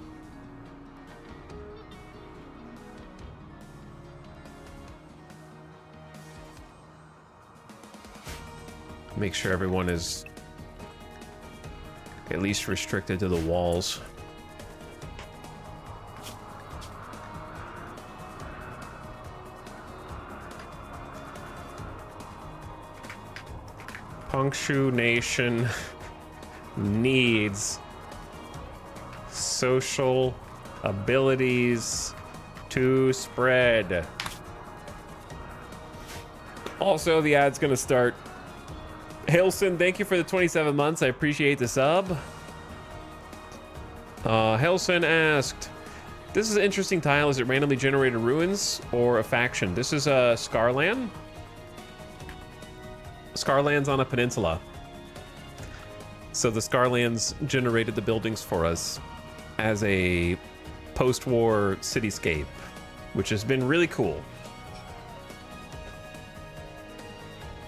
Make sure everyone is at least restricted to the walls. Punkshu Nation needs social abilities to spread. Also, the ad's gonna start. Hailson, thank you for the 27 months. I appreciate the sub. Hailson asked, this is an interesting tile. Is it randomly generated ruins or a faction? This is a Scarland. Scarland's on a peninsula. So the Scarlands generated the buildings for us as a post-war cityscape, which has been really cool.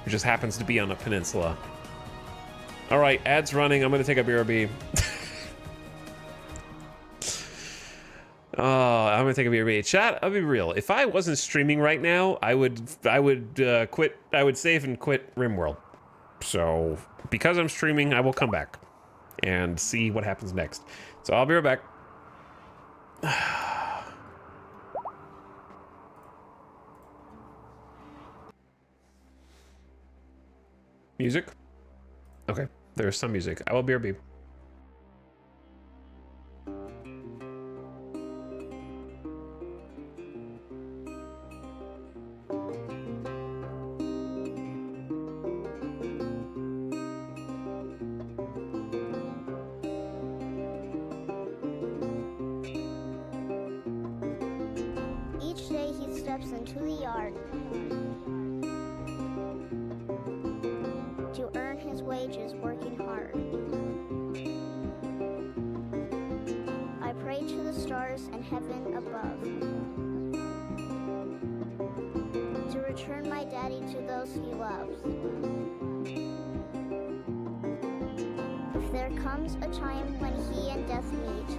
It just happens to be on a peninsula. All right, ads running. I'm gonna take a BRB. I'm gonna take a BRB. Chat, I'll be real. If I wasn't streaming right now, I would quit. I would save and quit RimWorld. So because I'm streaming, I will come back and see what happens next. So I'll be right back. Music? Okay, there's some music. I will BRB. Each day he steps into the yard to earn his wages working hard. I pray to the stars and heaven above to return my daddy to those he loves. If there comes a time when he and death meet,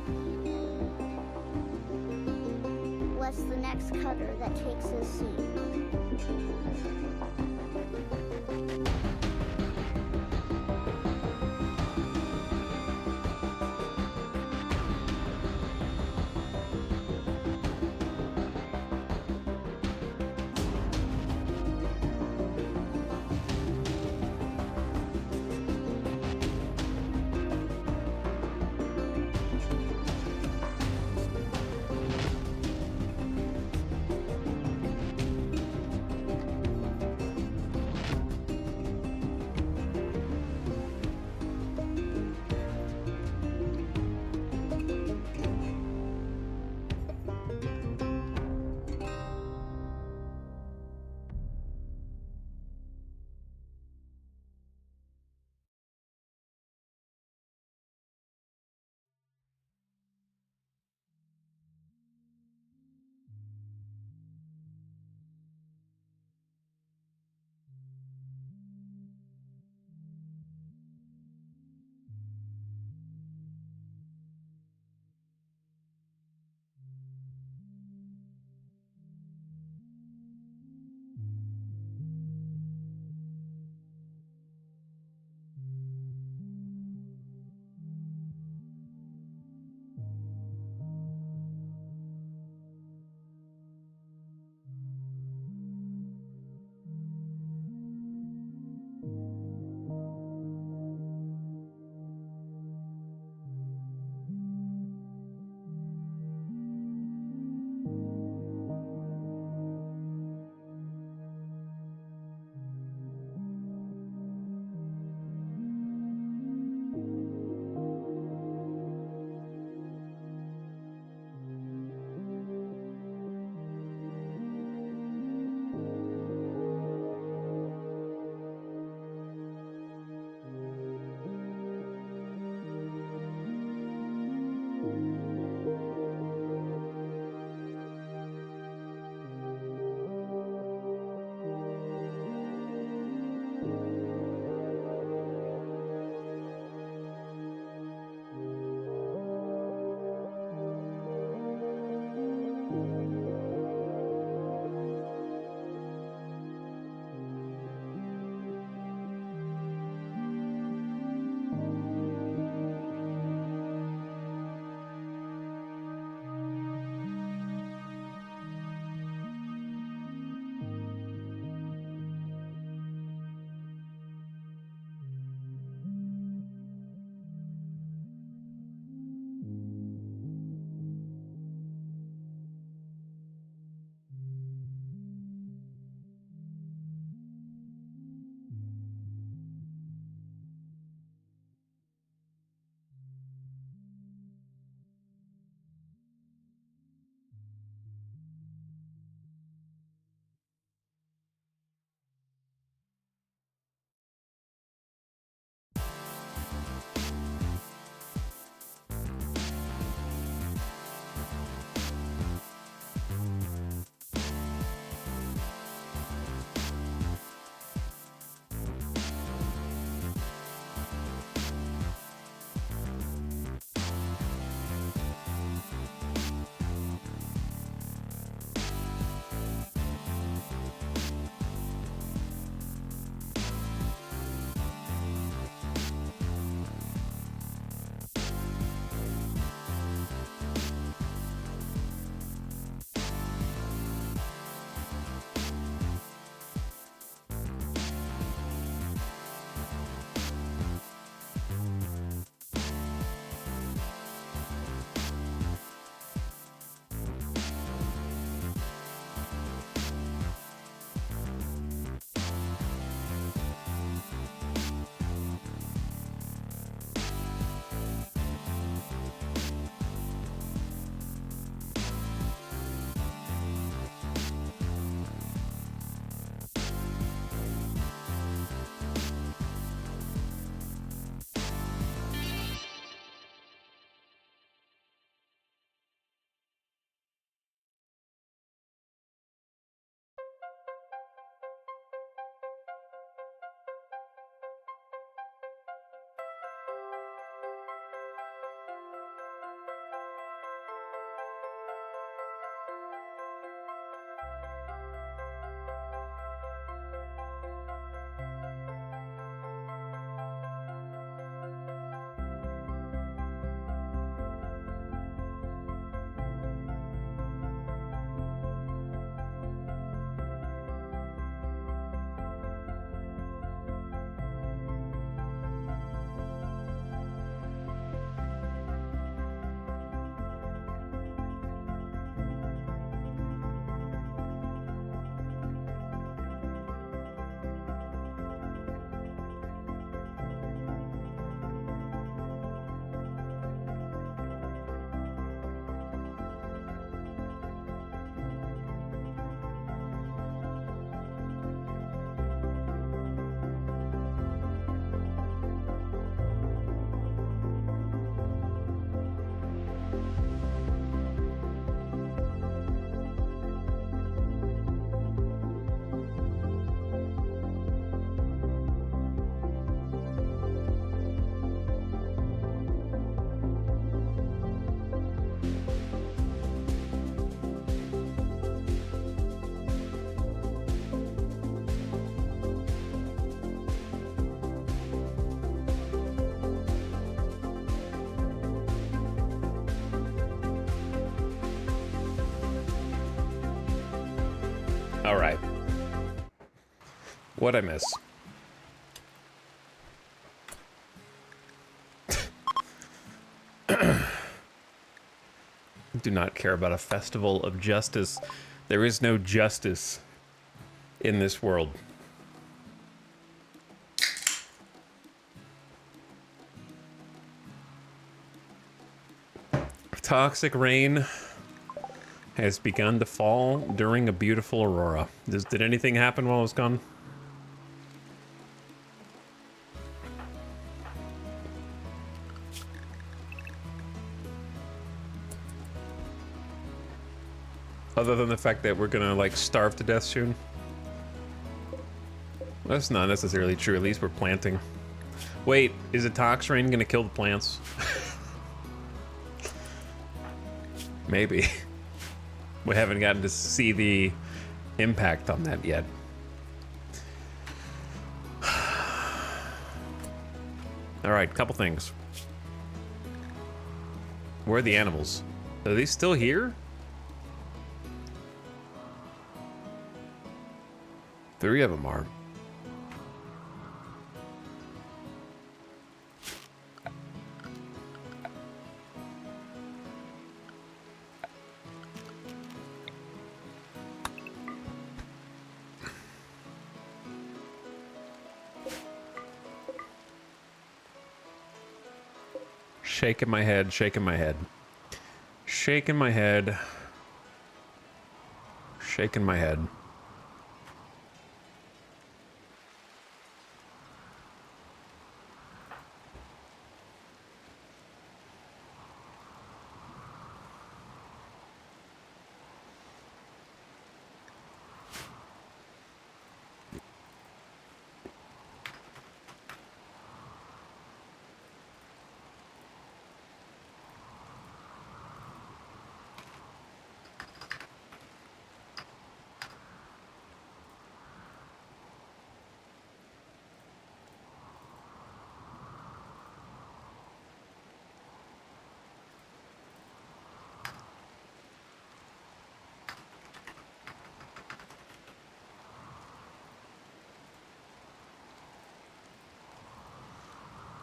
bless the next cutter that takes his seat. All right. What'd I miss? Do not care about a festival of justice. There is no justice in this world. Toxic rain has begun to fall during a beautiful aurora. Did anything happen while I was gone? Other than the fact that we're gonna, like, starve to death soon? That's not necessarily true. At least we're planting. Wait, is a tox rain gonna kill the plants? Maybe. We haven't gotten to see the impact on that yet. All right, couple things. Where are the animals? Are they still here? 3 of them are. Shaking my head, shaking my head. Shaking my head. Shaking my head.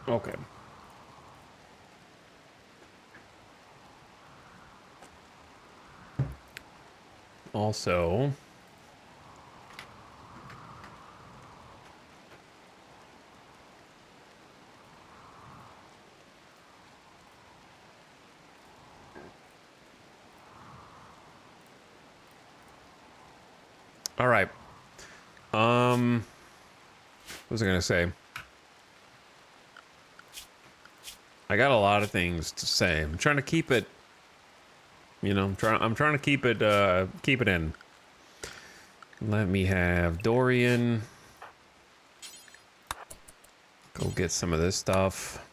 Okay. Also, all right. What was I gonna say? I got a lot of things to say. I'm trying to keep it, you know, I'm trying to keep it in. Let me have Dorian go get some of this stuff.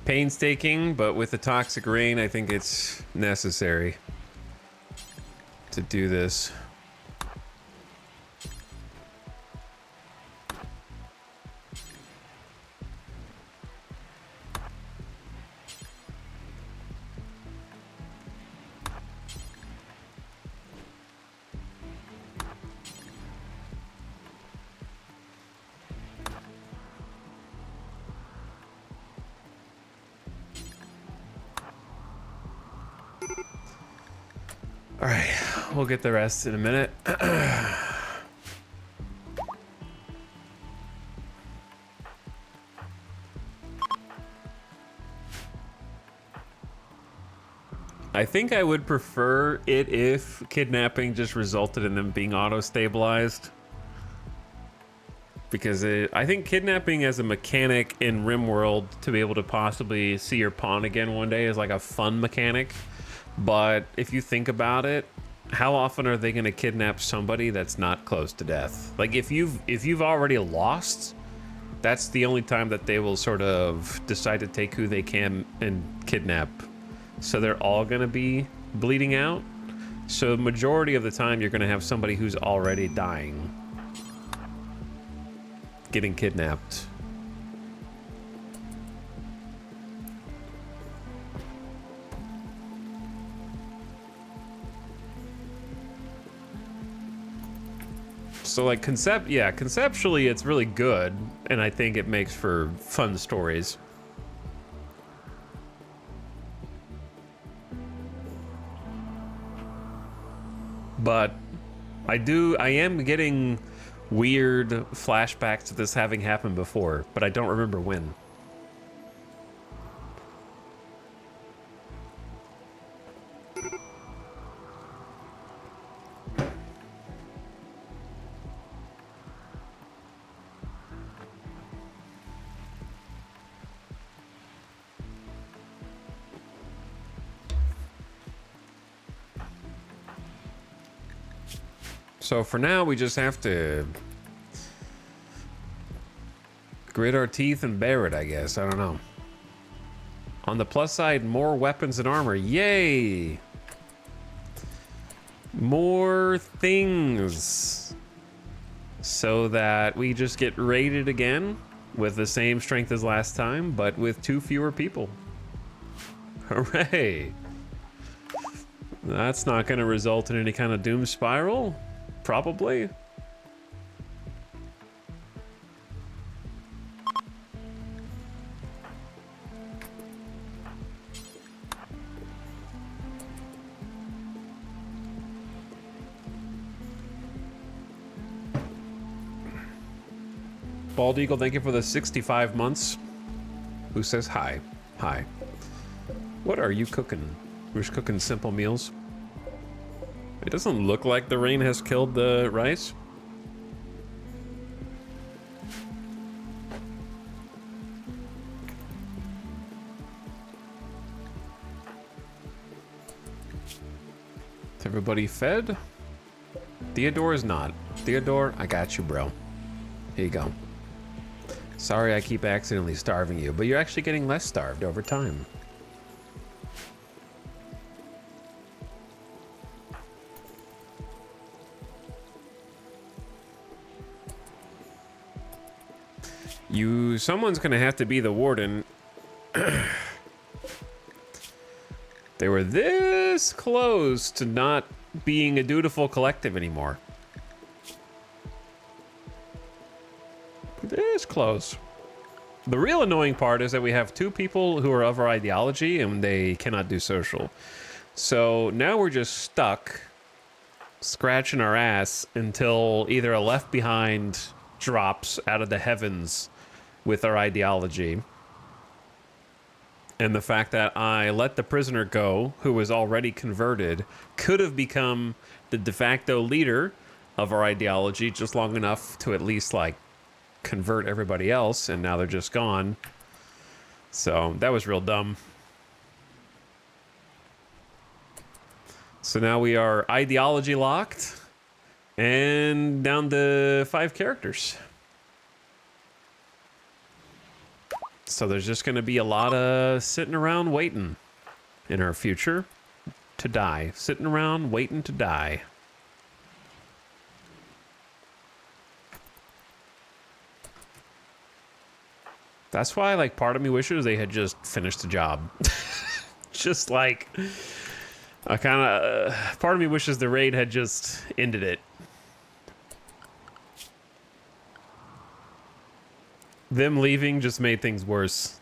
painstaking, but with the toxic rain, I think it's necessary to do this. All right, we'll get the rest in a minute. I think I would prefer it if kidnapping just resulted in them being auto-stabilized. Because I think kidnapping as a mechanic in RimWorld to be able to possibly see your pawn again one day is like a fun mechanic. But if you think about it, how often are they going to kidnap somebody that's not close to death? Like if you've already lost, that's the only time that they will sort of decide to take who they can and kidnap. So they're all going to be bleeding out. So majority of the time you're going to have somebody who's already dying getting kidnapped. So like conceptually it's really good, and I think it makes for fun stories. But I am getting weird flashbacks to this having happened before, but I don't remember when. So for now, we just have to grit our teeth and bear it, I guess. I don't know. On the plus side, more weapons and armor. Yay! More things. So that we just get raided again with the same strength as last time, but with 2 fewer people. Hooray! That's not going to result in any kind of doom spiral. Probably. Bald Eagle, thank you for the 65 months. Who says hi? Hi. What are you cooking? We're just cooking simple meals. It doesn't look like the rain has killed the rice. Is everybody fed? Theodore is not. Theodore, I got you, bro. Here you go. Sorry I keep accidentally starving you, but you're actually getting less starved over time. Someone's gonna have to be the warden. They were this close to not being a dutiful collective anymore. This close. The real annoying part is that we have 2 people who are of our ideology and they cannot do social. So now we're just stuck scratching our ass until either a Left Behind drops out of the heavens with our ideology. And the fact that I let the prisoner go, who was already converted, could have become the de facto leader of our ideology just long enough to at least, like, convert everybody else, and now they're just gone. So, that was real dumb. So now we are ideology locked, and down to 5 characters. So there's just going to be a lot of sitting around waiting in our future to die. Sitting around waiting to die. That's why, like, part of me wishes they had just finished the job. Just like, I kind of, part of me wishes the raid had just ended it. Them leaving just made things worse.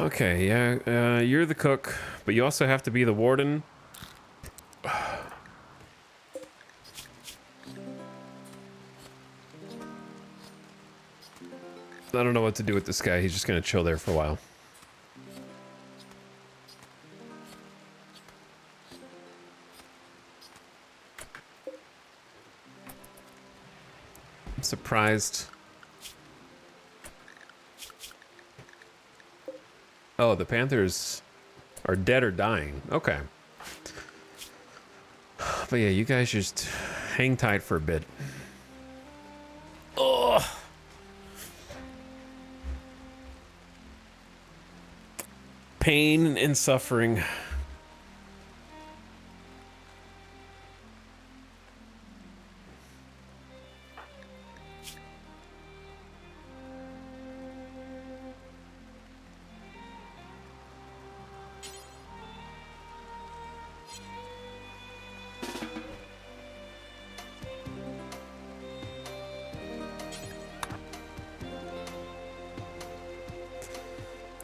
Okay, yeah, you're the cook, but you also have to be the warden. I don't know what to do with this guy. He's just gonna chill there for a while. I'm surprised. Oh, the Panthers are dead or dying. Okay. But yeah, you guys just hang tight for a bit. Ugh. Pain and suffering.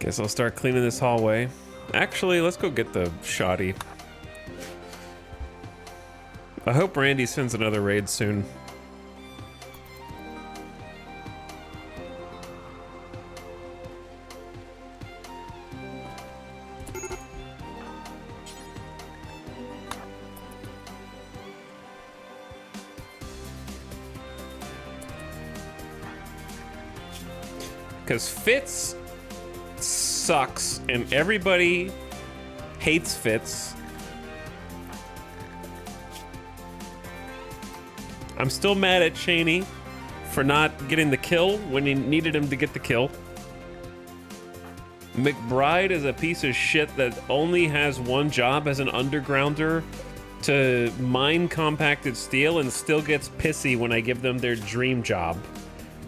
Guess I'll start cleaning this hallway. Actually, let's go get the shoddy. I hope Randy sends another raid soon. Because Fitz sucks and everybody hates Fitz. I'm still mad at Cheney for not getting the kill when he needed him to get the kill. McBride is a piece of shit that only has one job as an undergrounder, to mine compacted steel, and still gets pissy when I give them their dream job.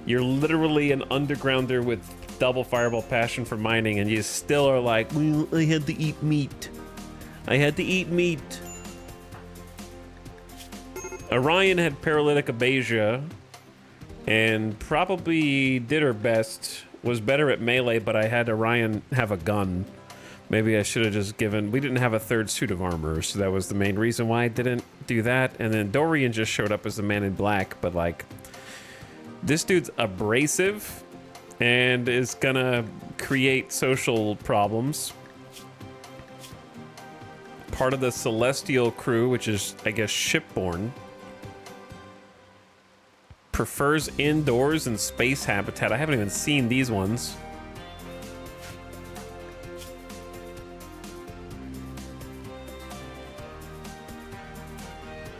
You're literally an undergrounder with double fireball passion for mining, and you still are like, well, I had to eat meat. I had to eat meat. Orion had paralytic abasia and probably did her best, was better at melee, but I had Orion have a gun. Maybe I should have just given... We didn't have a third suit of armor, so that was the main reason why I didn't do that. And then Dorian just showed up as the man in black, but like... This dude's abrasive and is gonna create social problems. Part of the Celestial crew, which is, I guess, shipborne, prefers indoors and space habitat. I haven't even seen these ones.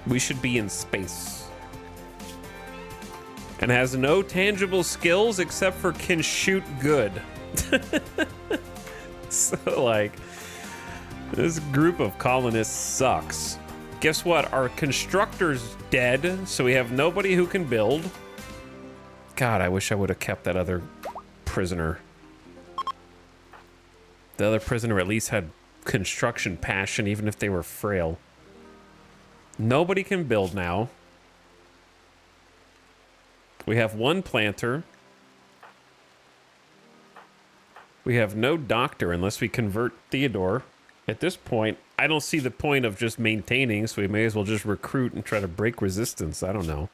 We should be in space. And has no tangible skills except for can shoot good. So, like, this group of colonists sucks. Guess what? Our constructor's dead, so we have nobody who can build. God, I wish I would have kept that other prisoner. The other prisoner at least had construction passion, even if they were frail. Nobody can build now. We have one planter. We have no doctor unless we convert Theodore. At this point, I don't see the point of just maintaining, so we may as well just recruit and try to break resistance. I don't know.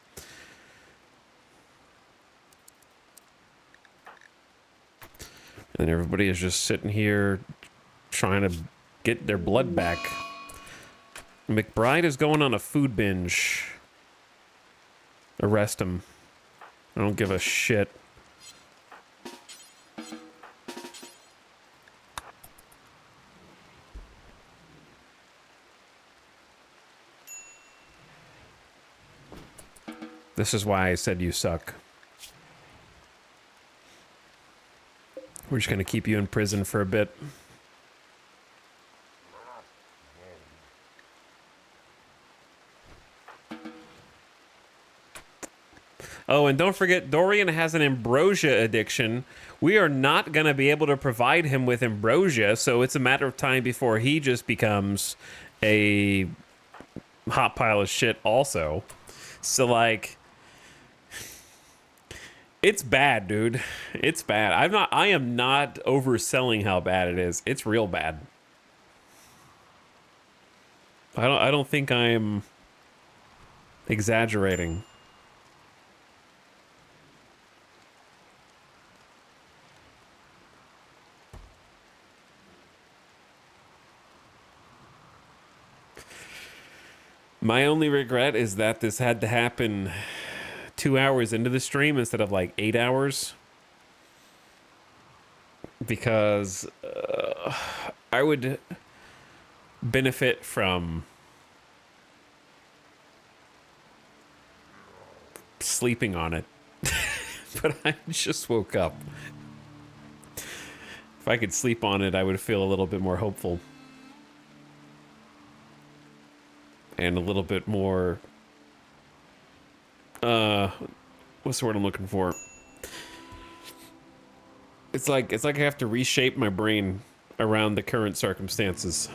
And everybody is just sitting here trying to get their blood back. McBride is going on a food binge. Arrest him. I don't give a shit. This is why I said you suck. We're just gonna keep you in prison for a bit. Oh, and don't forget, Dorian has an ambrosia addiction. We are not going to be able to provide him with ambrosia, so it's a matter of time before he just becomes a hot pile of shit also. So, like, it's bad, dude. It's bad. I am not overselling how bad it is. It's real bad. I don't think I'm exaggerating. My only regret is that this had to happen 2 hours into the stream instead of like 8 hours. Because I would benefit from sleeping on it. But I just woke up. If I could sleep on it, I would feel a little bit more hopeful. And a little bit more, what's the word I'm looking for? It's like I have to reshape my brain around the current circumstances.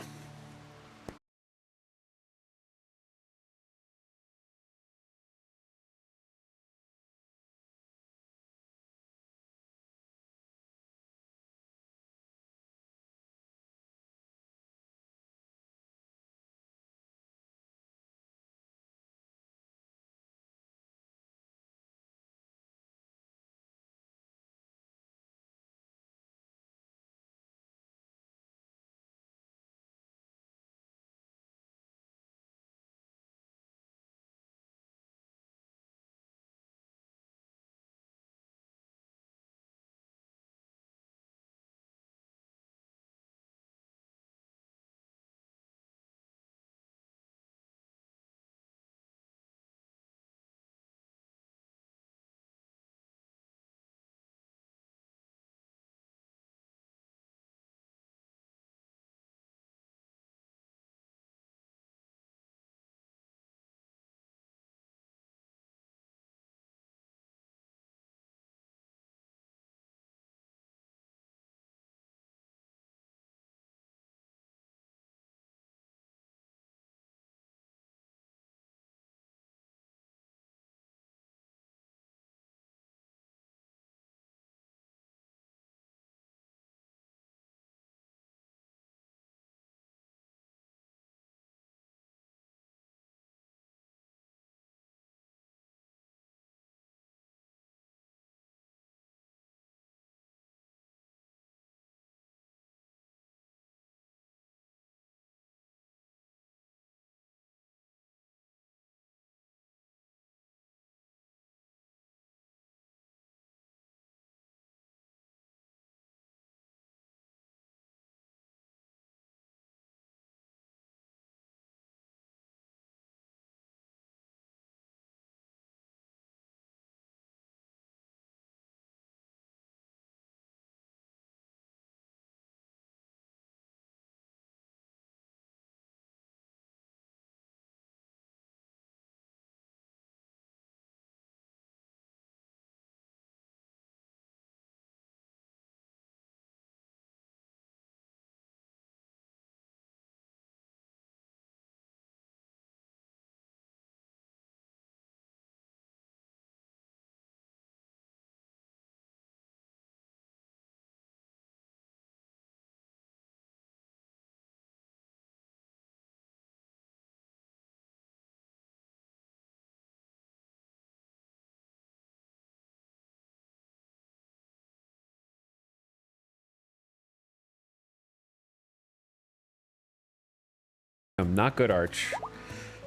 Not good, Arch.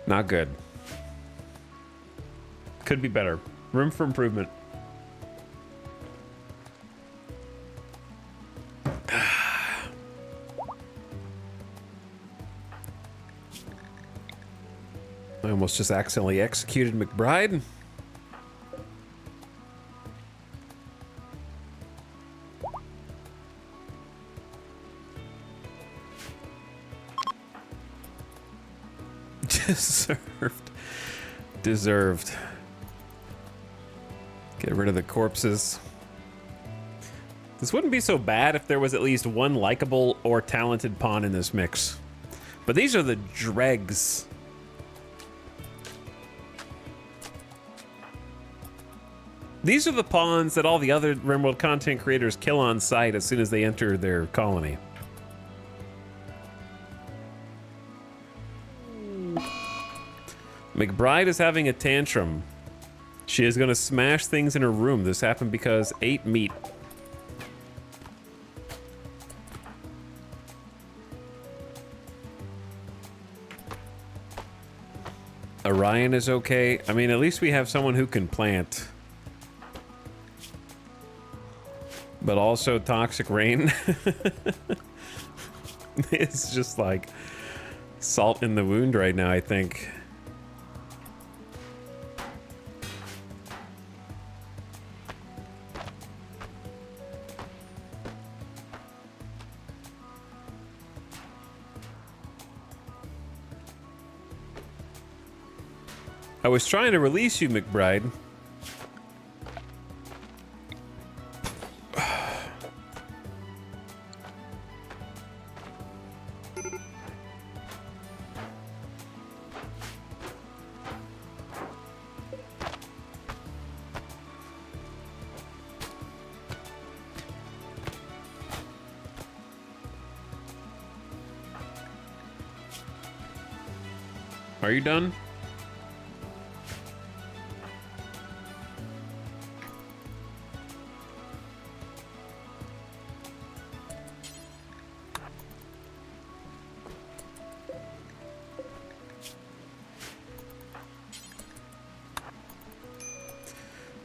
Not good. Could be better. Room for improvement. I almost just accidentally executed McBride. Deserved. Deserved. Get rid of the corpses. This wouldn't be so bad if there was at least one likable or talented pawn in this mix. But these are the dregs. These are the pawns that all the other RimWorld content creators kill on sight as soon as they enter their colony. McBride is having a tantrum. She is going to smash things in her room. This happened because 8 meat. Orion is okay. I mean, at least we have someone who can plant. But also Toxic Rain. It's just like salt in the wound right now, I think. I was trying to release you, McBride. Are you done?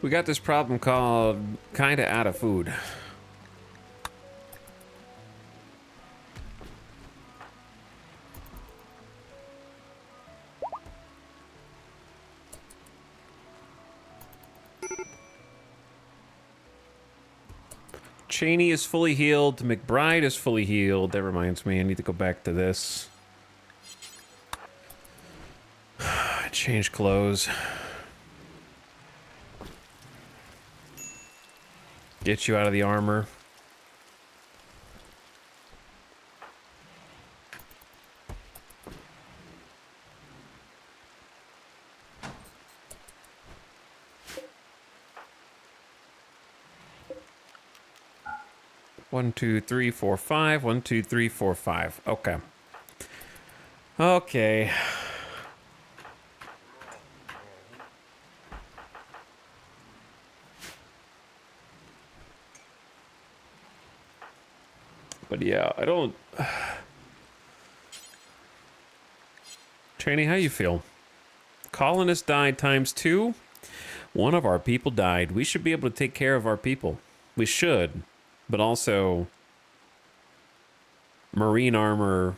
We got this problem called kinda out of food. Cheney is fully healed. McBride is fully healed. That reminds me, I need to go back to this. Change clothes. Get you out of the armor. One, two, three, four, five. 1, 2, 3, 4, 5. Okay. Okay. But yeah, I don't... Tranny, how you feel? Colonist died ×2. One of our people died. We should be able to take care of our people. We should. But also... Marine armor...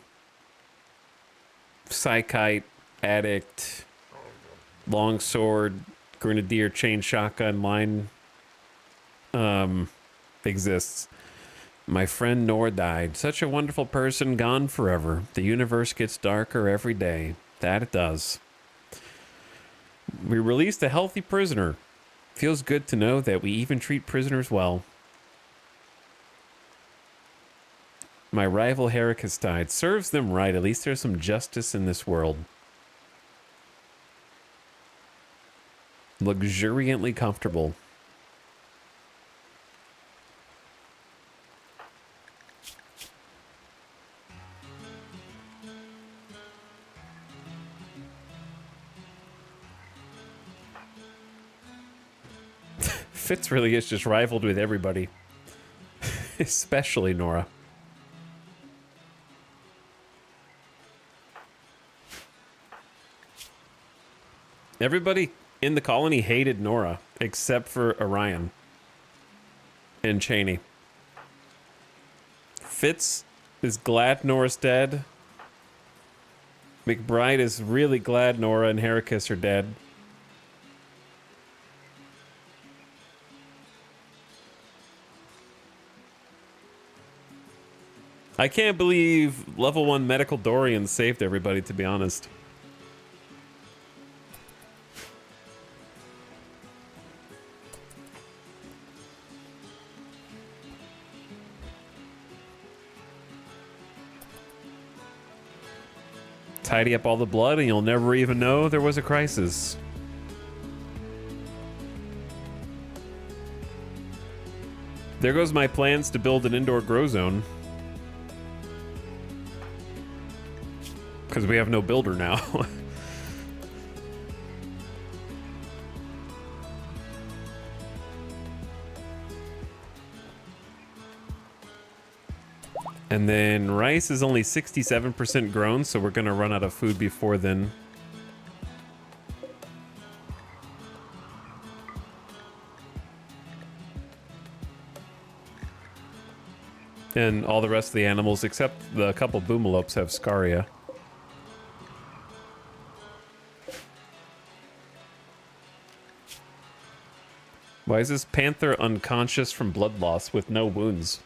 Psychite... Addict... Longsword... Grenadier chain shotgun line... exists. My friend Nor died. Such a wonderful person, gone forever. The universe gets darker every day. That it does. We released a healthy prisoner. Feels good to know that we even treat prisoners well. My rival Herrick has died. Serves them right. At least there's some justice in this world. Luxuriantly comfortable. Fitz really is just rivaled with everybody. Especially Nora. Everybody in the colony hated Nora, except for Orion and Cheney. Fitz is glad Nora's dead. McBride is really glad Nora and Heracus are dead. I can't believe level 1 medical Dorian saved everybody, to be honest. Tidy up all the blood and you'll never even know there was a crisis. There goes my plans to build an indoor grow zone. Because we have no builder now. And then rice is only 67% grown, so we're gonna run out of food before then. And all the rest of the animals, except the couple boomalopes, have scaria. Why is this panther unconscious from blood loss with no wounds?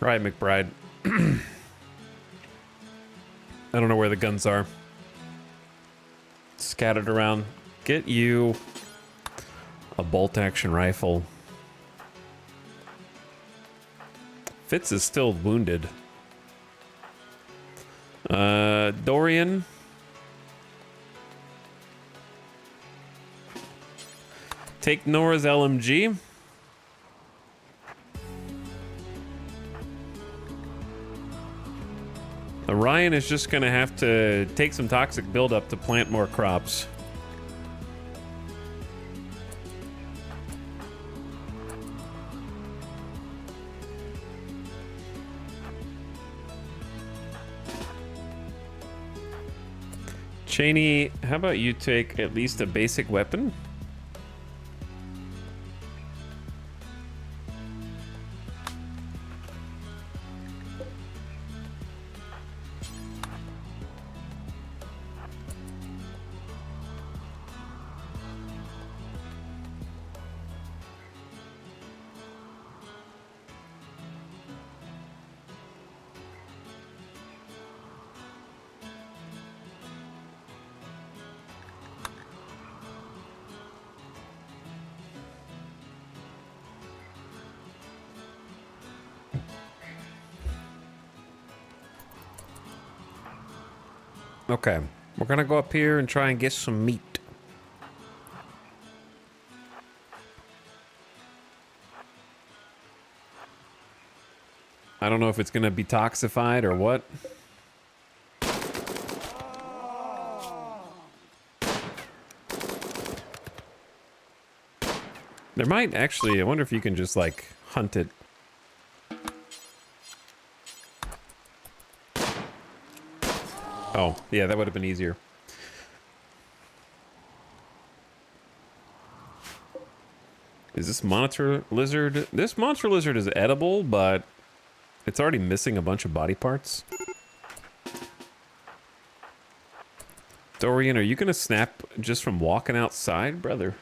Right, McBride. I don't know where the guns are. Scattered around. Get you a bolt-action rifle. Fitz is still wounded. Dorian. Take Nora's LMG. Orion is just gonna have to take some toxic buildup to plant more crops. Cheney, how about you take at least a basic weapon? Okay, we're gonna go up here and try and get some meat. I don't know if it's gonna be toxified or what. There might actually, I wonder if you can just like hunt it. Oh, yeah, that would have been easier. Is this monitor lizard? This monster lizard is edible, but it's already missing a bunch of body parts. Dorian, are you gonna snap just from walking outside, brother?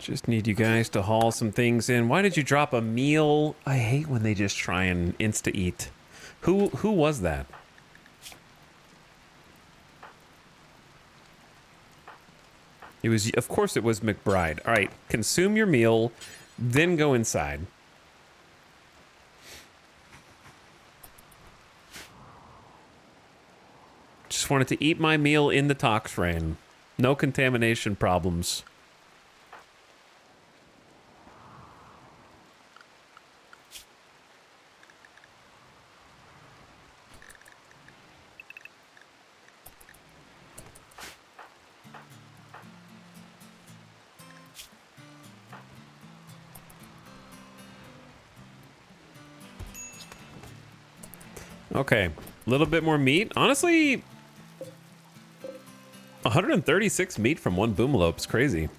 Just need you guys to haul some things in. Why did you drop a meal? I hate when they just try and insta-eat. Who was that? It was, of course it was McBride. All right, consume your meal, then go inside. Just wanted to eat my meal in the tox rain. No contamination problems. Okay, a little bit more meat. Honestly, 136 meat from one boomalope is crazy.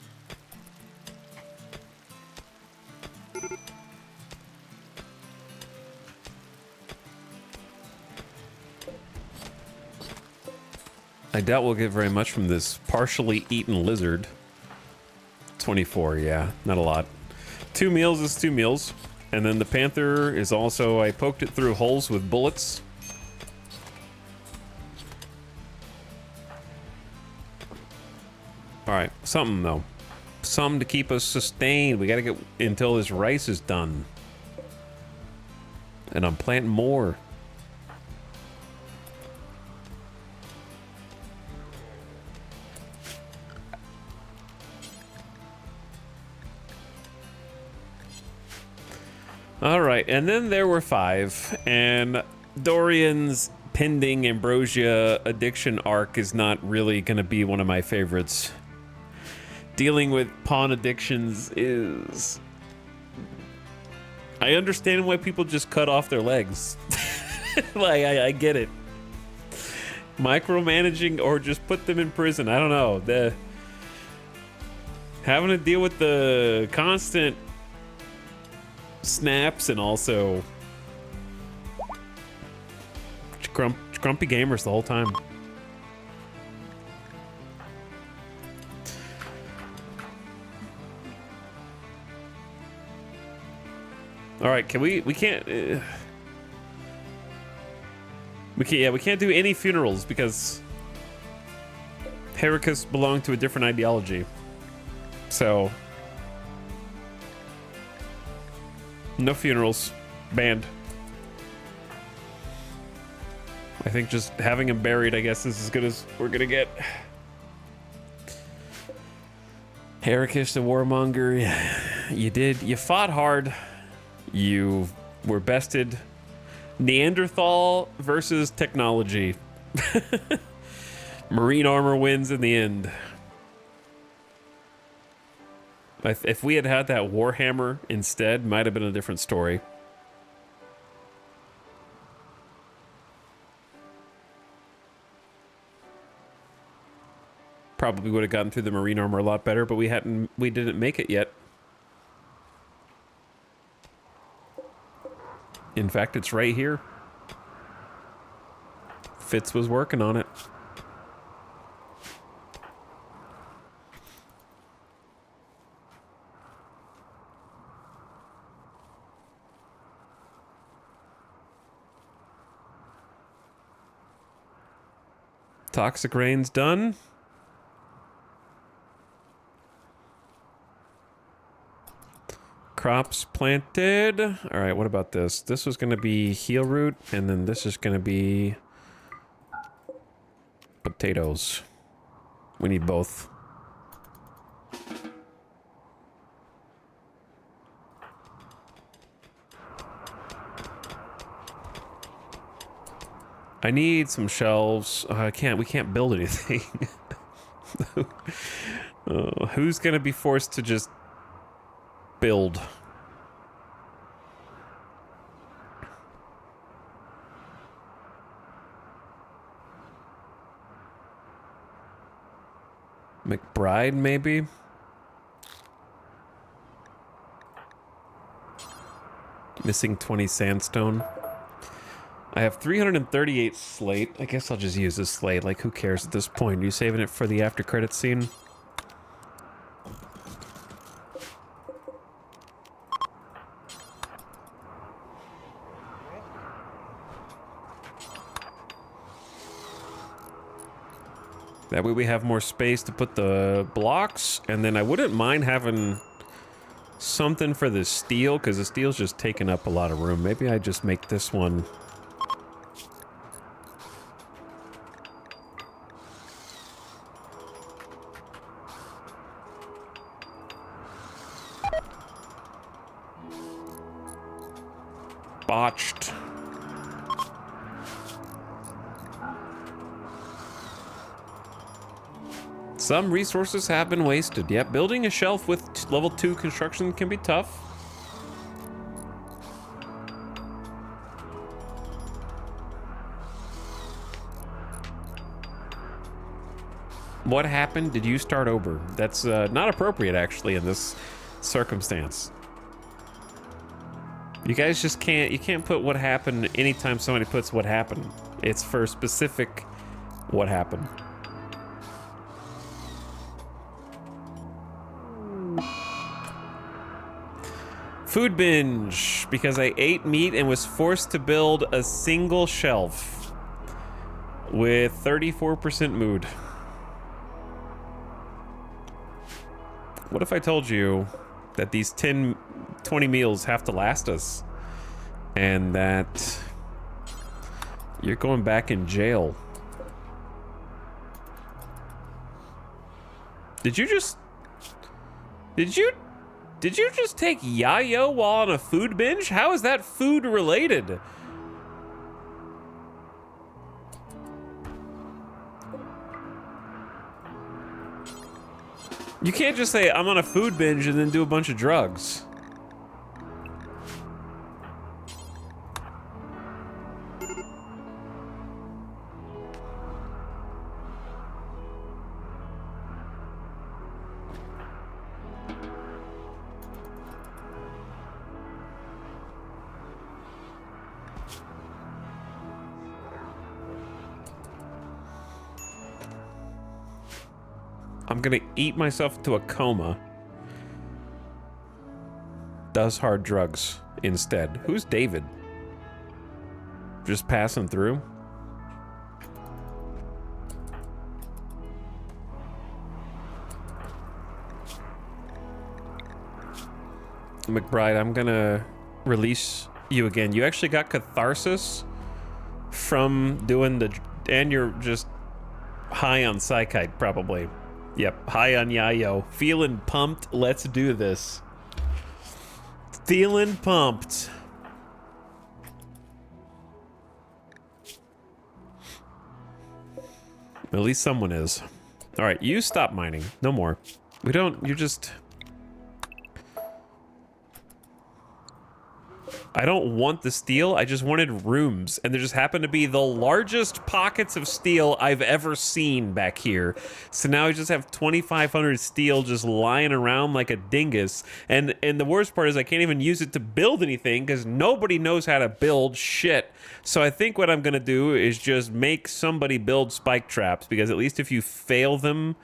I doubt we'll get very much from this partially eaten lizard. 24, yeah, not a lot. 2 meals is 2 meals. And then the panther is also, I poked it through holes with bullets. All right, something though. Something to keep us sustained. We gotta get until this rice is done. And I'm planting more. All right, and then there were 5, and Dorian's pending ambrosia addiction arc is not really going to be one of my favorites. Dealing with pawn addictions is... I understand why people just cut off their legs. Like, I get it. Micromanaging or just put them in prison, I don't know. Having to deal with the constant snaps and also grumpy gamers the whole time. All right, can we can't we can't do any funerals because Heracus belonged to a different ideology. So no funerals. Banned. I think just having him buried, I guess, is as good as we're gonna get. Heracus the warmonger, you fought hard. You were bested. Neanderthal versus technology. Marine armor wins in the end. If we had had that Warhammer instead, might have been a different story. Probably would have gotten through the Marine armor a lot better, but we didn't make it yet. In fact, it's right here. Fitz was working on it. Toxic rain's done. Crops planted. All right, what about this? This was going to be heel root, and then this is going to be potatoes. We need both. I need some shelves. We can't build anything. Who's going to be forced to just build? McBride, maybe? Missing 20 sandstone. I have 338 slate. I guess I'll just use this slate. Like, who cares at this point? Are you saving it for the after credits scene? That way we have more space to put the blocks, and then I wouldn't mind having something for the steel, because the steel's just taking up a lot of room. Maybe I just make this one... botched. Some resources have been wasted. Yep, building a shelf with level 2 construction can be tough. What happened? Did you start over? That's not appropriate, actually, in this circumstance. You guys just can't, you can't put what happened anytime somebody puts what happened. It's for specific what happened. Food binge, because I ate meat and was forced to build a single shelf with 34% mood. What if I told you that these 20 meals have to last us and that you're going back in jail? Did you just take yayo while on a food binge? How is that food related? You can't just say, I'm on a food binge and then do a bunch of drugs. I'm gonna eat myself into a coma. Does hard drugs instead. Who's David? Just passing through? McBride, I'm gonna release you again. You actually got catharsis from doing the... And you're just high on psychite, probably. Yep, high on yayo. Feeling pumped. Let's do this. Feeling pumped. At least someone is. All right, you stop mining. No more. We don't... You're just... I don't want the steel, I just wanted rooms, and there just happened to be the largest pockets of steel I've ever seen back here. So now I just have 2,500 steel just lying around like a dingus, and the worst part is I can't even use it to build anything because nobody knows how to build shit. So I think what I'm gonna do is just make somebody build spike traps, because at least if you fail them,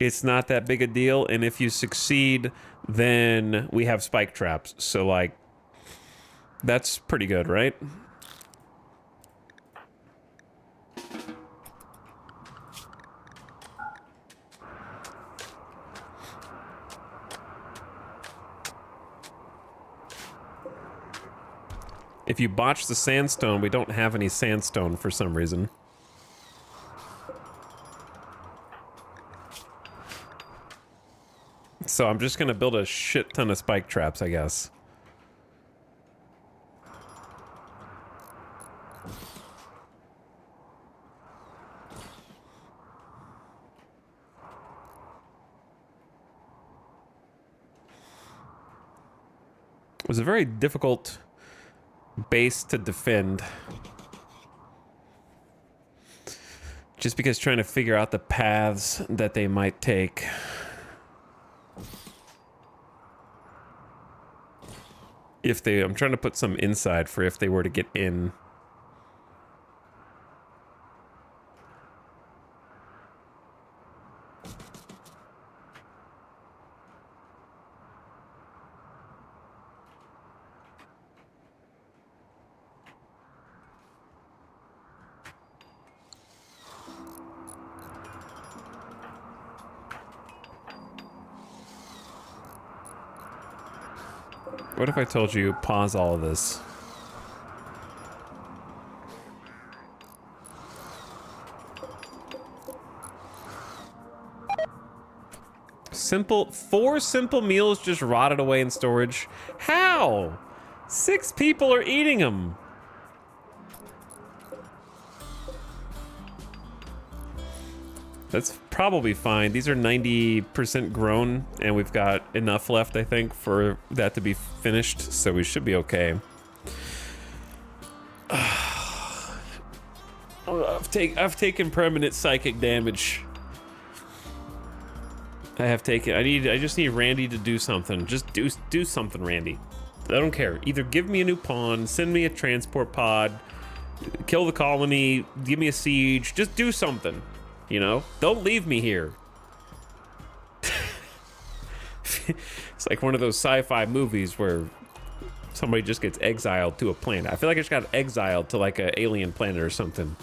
it's not that big a deal, and if you succeed, then we have spike traps. So like, that's pretty good, right? If you botch the sandstone, we don't have any sandstone for some reason. So I'm just gonna build a shit ton of spike traps, I guess. It was a very difficult base to defend. Just because trying to figure out the paths that they might take. If they... I'm trying to put some inside for if they were to get in. What if I told you pause all of this? Four simple meals just rotted away in storage. How? 6 people are eating them. That's probably fine. These are 90% grown, and we've got enough left, I think, for that to be finished, so we should be okay. I've taken permanent psychic damage. I just need Randy to do something. Just do something, Randy. I don't care. Either give me a new pawn, send me a transport pod, kill the colony, give me a siege. Just do something. You know? Don't leave me here. It's like one of those sci-fi movies where somebody just gets exiled to a planet. I feel like I just got exiled to like an alien planet or something.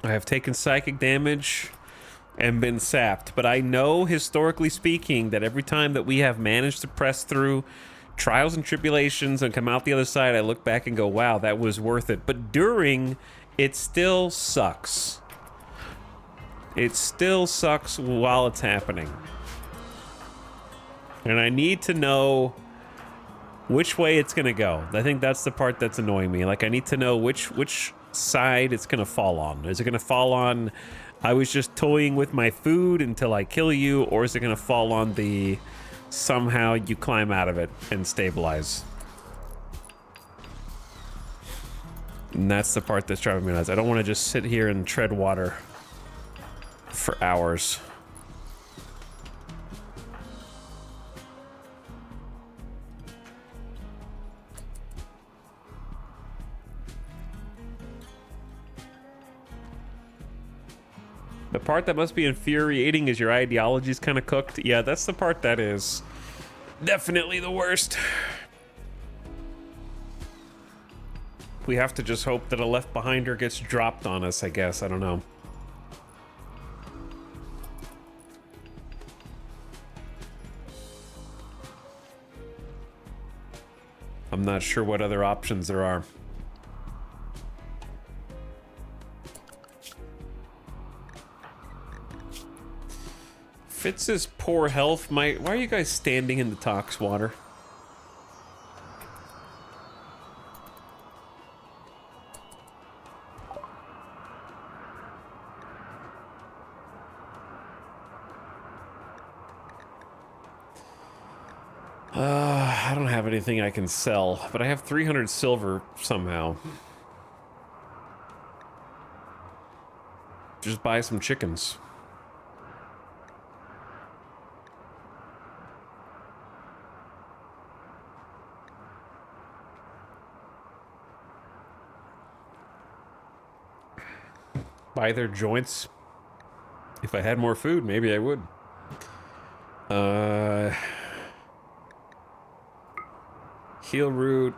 I have taken psychic damage and been sapped, but I know, historically speaking, that every time that we have managed to press through trials and tribulations and come out the other side, I look back and go, wow, that was worth it. But during, it still sucks. It still sucks while it's happening. And I need to know which way it's gonna go. I think that's the part that's annoying me. Like, I need to know which side it's gonna fall on. Is it gonna fall on I was just toying with my food until I kill you, or is it gonna fall on the somehow you climb out of it and stabilize? And that's the part that's driving me nuts. I don't want to just sit here and tread water for hours. The part that must be infuriating is your ideology's kind of cooked. Yeah, that's the part that is definitely the worst. We have to just hope that a Left Behinder gets dropped on us, I guess. I don't know. I'm not sure what other options there are. Fitz's poor health. Why are you guys standing in the tox water? I don't have anything I can sell, but I have 300 silver somehow. Just buy some chickens. Buy their joints. If I had more food, maybe I would. Heel root.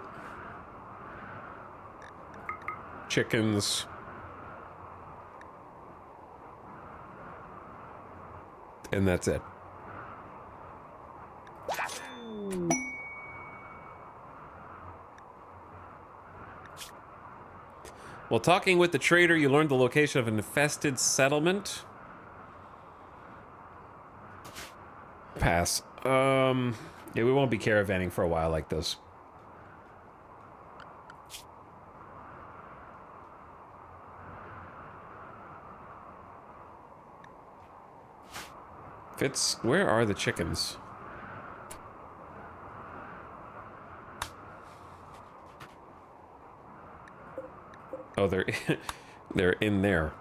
Chickens. And that's it. While talking with the trader, you learned the location of an infested settlement. Pass. Yeah, we won't be caravanning for a while like this. Fitz, where are the chickens? Oh, they're in there.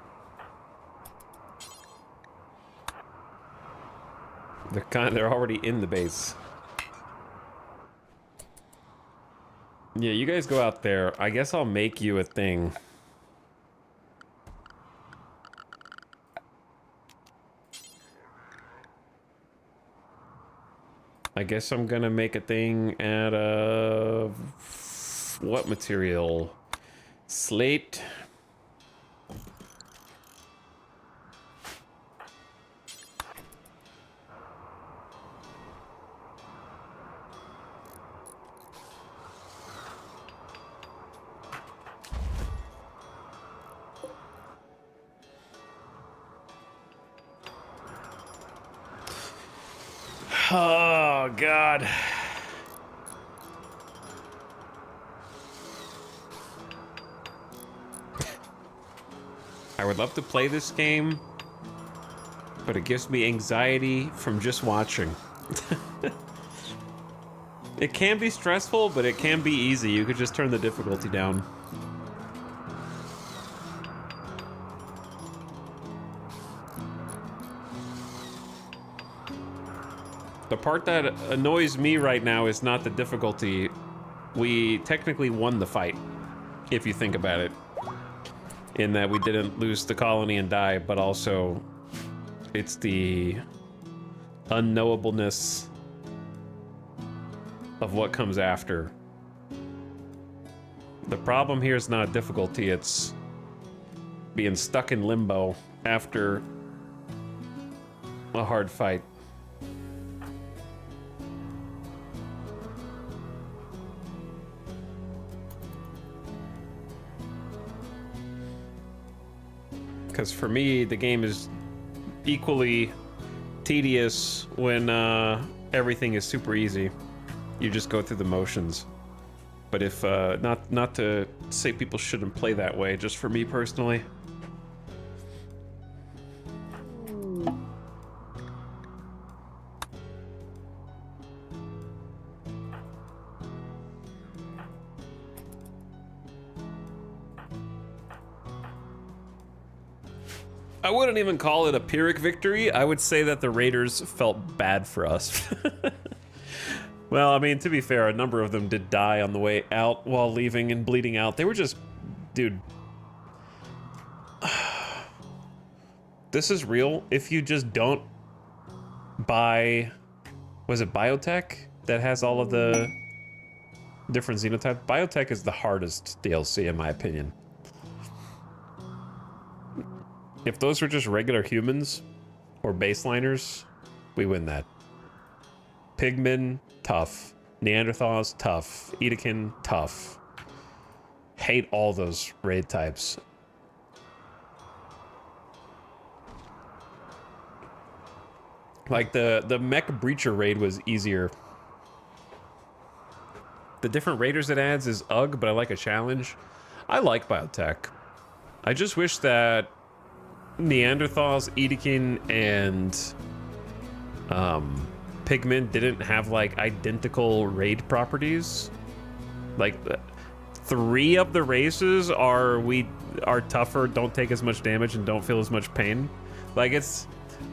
They're already in the base. Yeah, you guys go out there. I guess I'll make you a thing. I guess I'm gonna make a thing out of... what material? Slate. Oh, God. I would love to play this game, but it gives me anxiety from just watching. It can be stressful, but it can be easy. You could just turn the difficulty down. The part that annoys me right now is not the difficulty. We technically won the fight, if you think about it. In that we didn't lose the colony and die, but also it's the unknowableness of what comes after. The problem here is not difficulty, it's being stuck in limbo after a hard fight. Because for me, the game is equally tedious when everything is super easy. You just go through the motions. But if not to say people shouldn't play that way, just for me personally. I wouldn't even call it a Pyrrhic victory. I would say that the Raiders felt bad for us. Well, I mean, to be fair, a number of them did die on the way out while leaving and bleeding out. They were just... dude. This is real. If you just don't buy... was it Biotech? That has all of the different xenotypes? Biotech is the hardest DLC, in my opinion. If those were just regular humans or baseliners, we win that. Pigmen, tough. Neanderthals, tough. Edekin, tough. Hate all those raid types. Like the mech breacher raid was easier. The different raiders it adds is ugh, but I like a challenge. I like Biotech. I just wish that Neanderthals, Edekin, and Pigmen didn't have like identical raid properties. Like 3 of the races are tougher, don't take as much damage, and don't feel as much pain. Like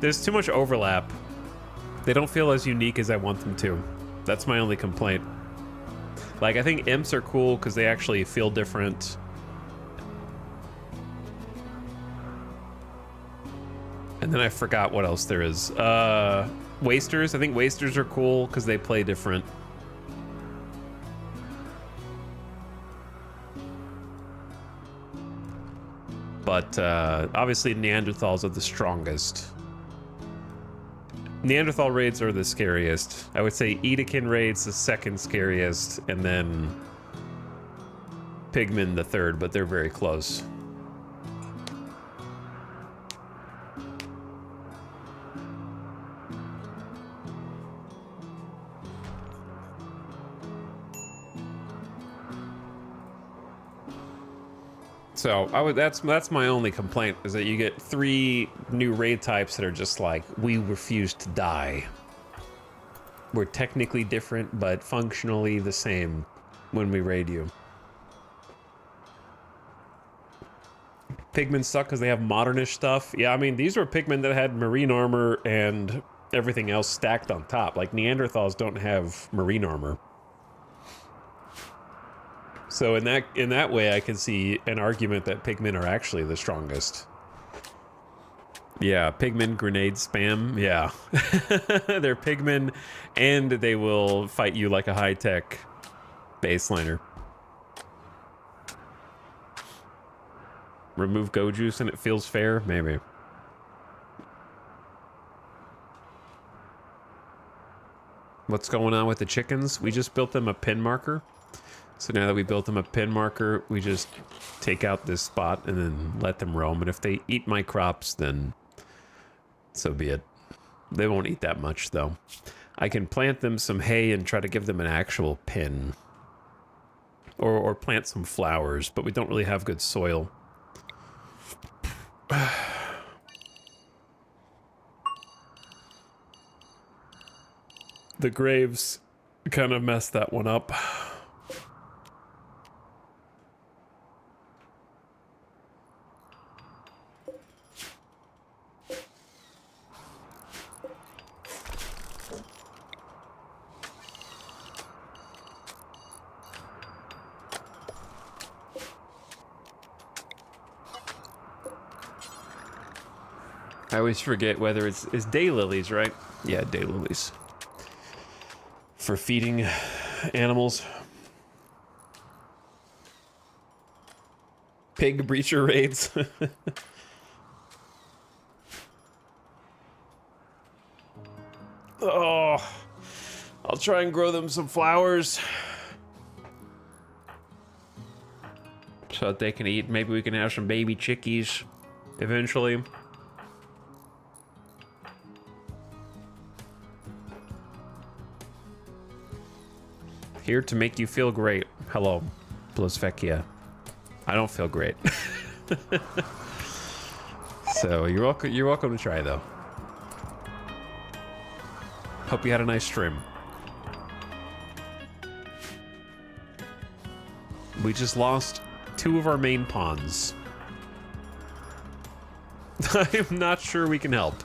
there's too much overlap. They don't feel as unique as I want them to. That's my only complaint. Like I think imps are cool because they actually feel different. And then I forgot what else there is. Wasters. I think Wasters are cool because they play different. But obviously Neanderthals are the strongest. Neanderthal raids are the scariest. I would say Edekin raids the second scariest, and then Pigmen the third, but they're very close. So that's my only complaint, is that you get 3 new raid types that are just like, we refuse to die. We're technically different, but functionally the same when we raid you. Pigmen suck because they have modernish stuff. Yeah, I mean, these were pigmen that had marine armor and everything else stacked on top. Like, Neanderthals don't have marine armor. So in that way, I can see an argument that pigmen are actually the strongest. Yeah, pigmen grenade spam. Yeah, they're pigmen, and they will fight you like a high-tech baseliner. Remove go juice and it feels fair? Maybe. What's going on with the chickens? We just built them a pin marker. So now that we built them a pin marker, we just take out this spot and then let them roam. And if they eat my crops, then so be it. They won't eat that much, though. I can plant them some hay and try to give them an actual pin. Or plant some flowers, but we don't really have good soil. The graves kind of messed that one up. I always forget whether it's daylilies, right? Yeah, daylilies. For feeding animals. Pig breacher raids. Oh, I'll try and grow them some flowers. So that they can eat. Maybe we can have some baby chickies eventually. Here to make you feel great. Hello, Blizvecchia. I don't feel great. So you're welcome to try though. Hope you had a nice stream. We just lost 2 of our main pawns. I'm not sure we can help.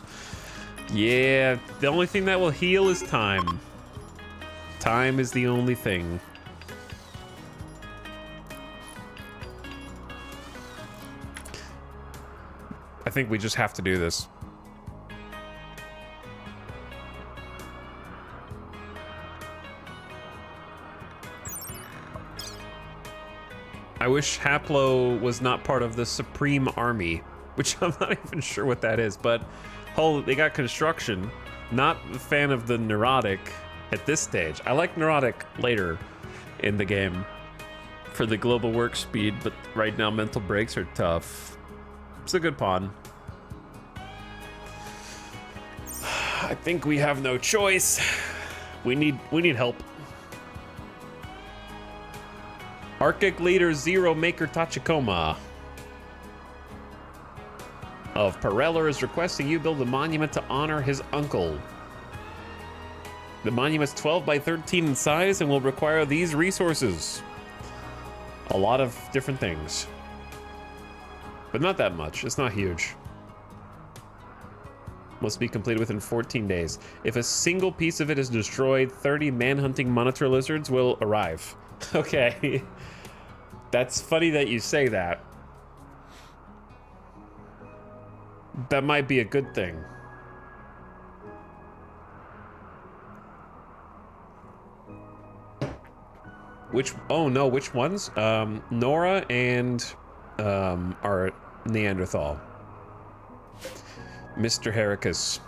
Yeah, the only thing that will heal is time. Time is the only thing. I think we just have to do this. I wish Haplo was not part of the Supreme Army, which I'm not even sure what that is, but they got construction. Not a fan of the neurotic at this stage. I like neurotic later in the game for the global work speed, but right now mental breaks are tough. It's a good pawn. I think we have no choice. We need help. Arctic Leader Zero Maker Tachikoma of Pereller is requesting you build a monument to honor his uncle. The monument's 12 by 13 in size and will require these resources. A lot of different things. But not that much. It's not huge. Must be completed within 14 days. If a single piece of it is destroyed, 30 manhunting monitor lizards will arrive. Okay. That's funny that you say that. That might be a good thing. Oh no, which ones? Nora and our Neanderthal. Mr. Heracus.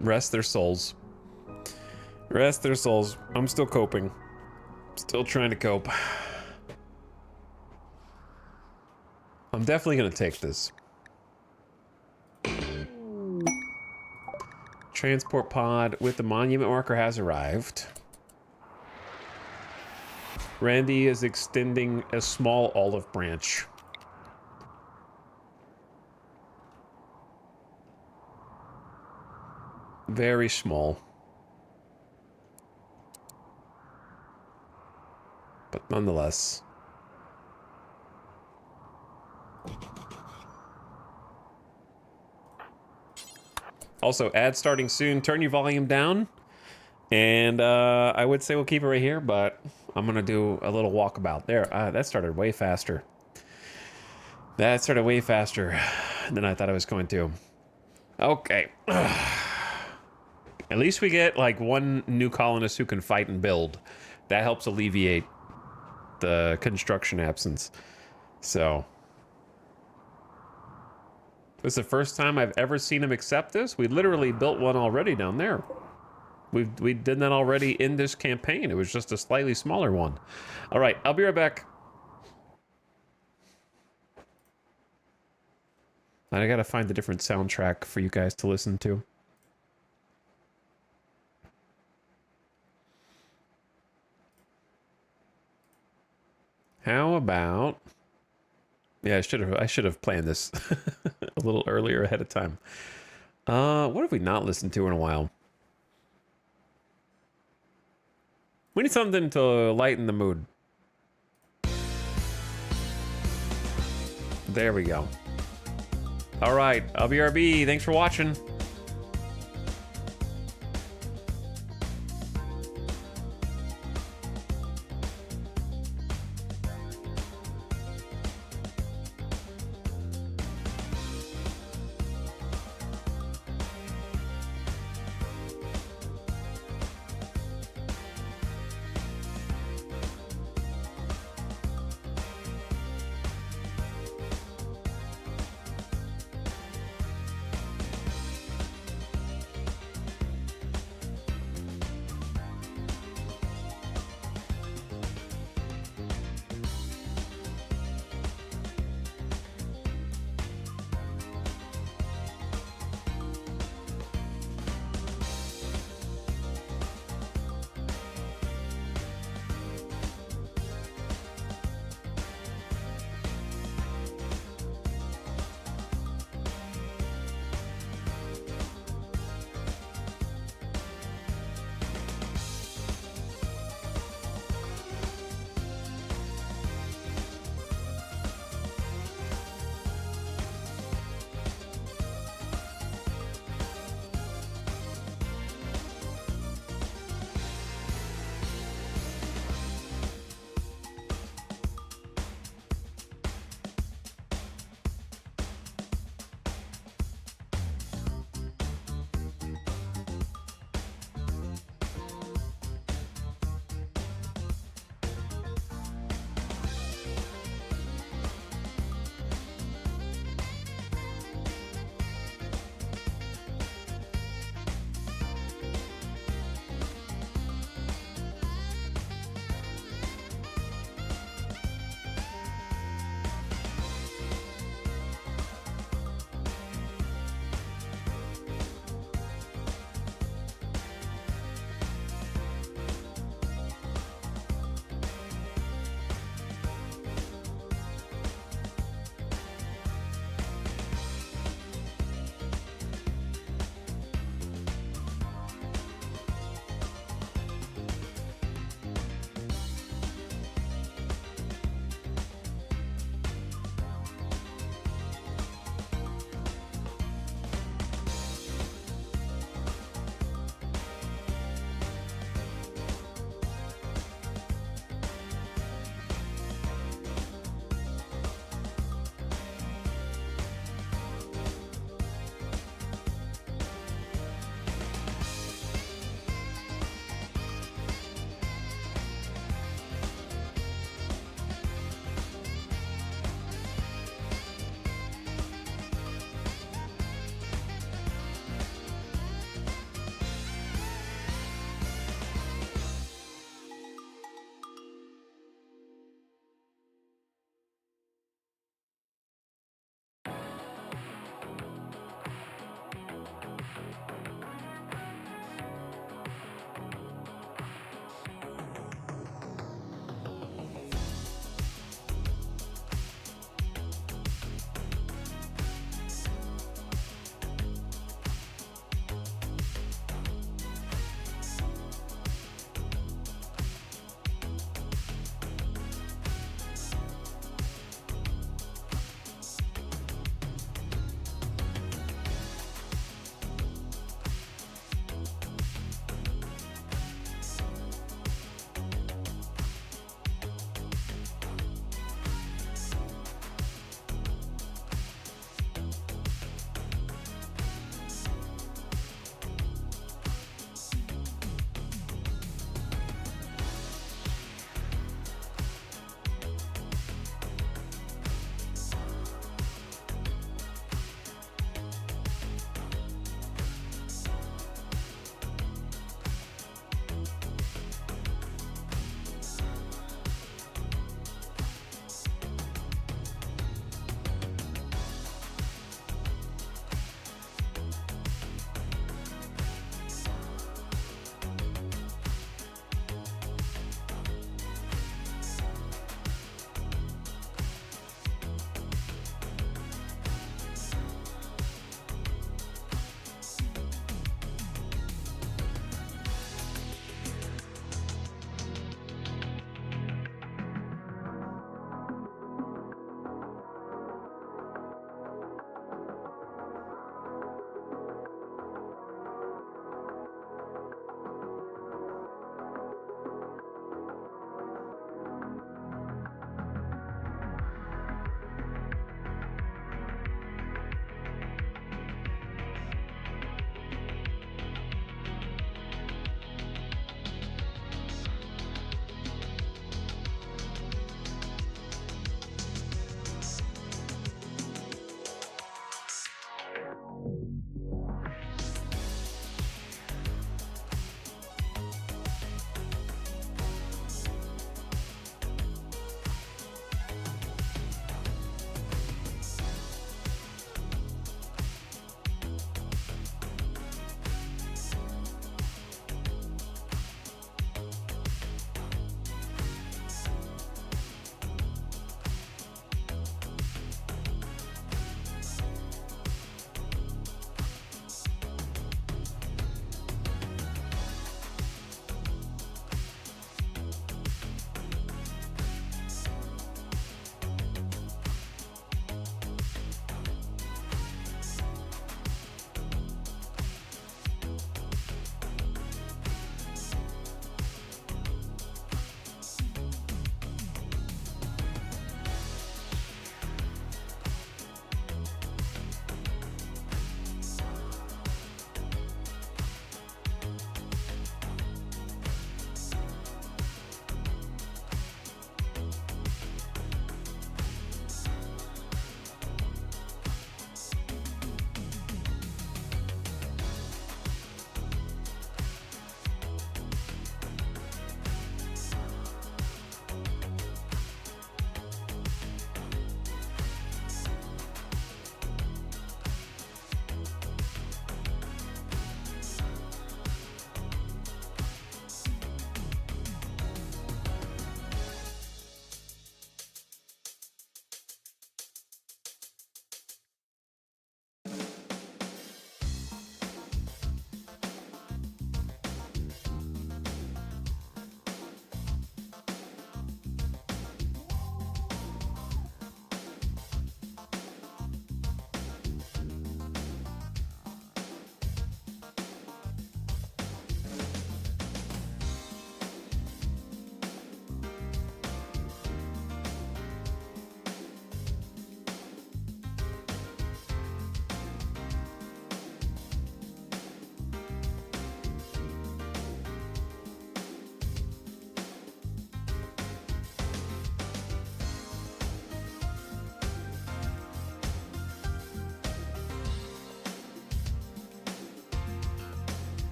Rest their souls. Rest their souls. I'm still coping. Still trying to cope. I'm definitely gonna take this. Transport pod with the monument marker has arrived. Randy is extending a small olive branch. Very small. But nonetheless. Also, ad starting soon. Turn your volume down. And I would say we'll keep it right here, but I'm gonna do a little walkabout there. That started way faster. That started way faster than I thought it was going to. Okay. At least we get like one new colonist who can fight and build. That helps alleviate the construction absence. So this is the first time I've ever seen him accept this. We literally built one already down there. We did that already in this campaign. It was just a slightly smaller one. All right, I'll be right back. I gotta find a different soundtrack for you guys to listen to. How about... Yeah, I should have planned this a little earlier ahead of time. What have we not listened to in a while? We need something to lighten the mood. There we go. All right, LBRB, thanks for watching.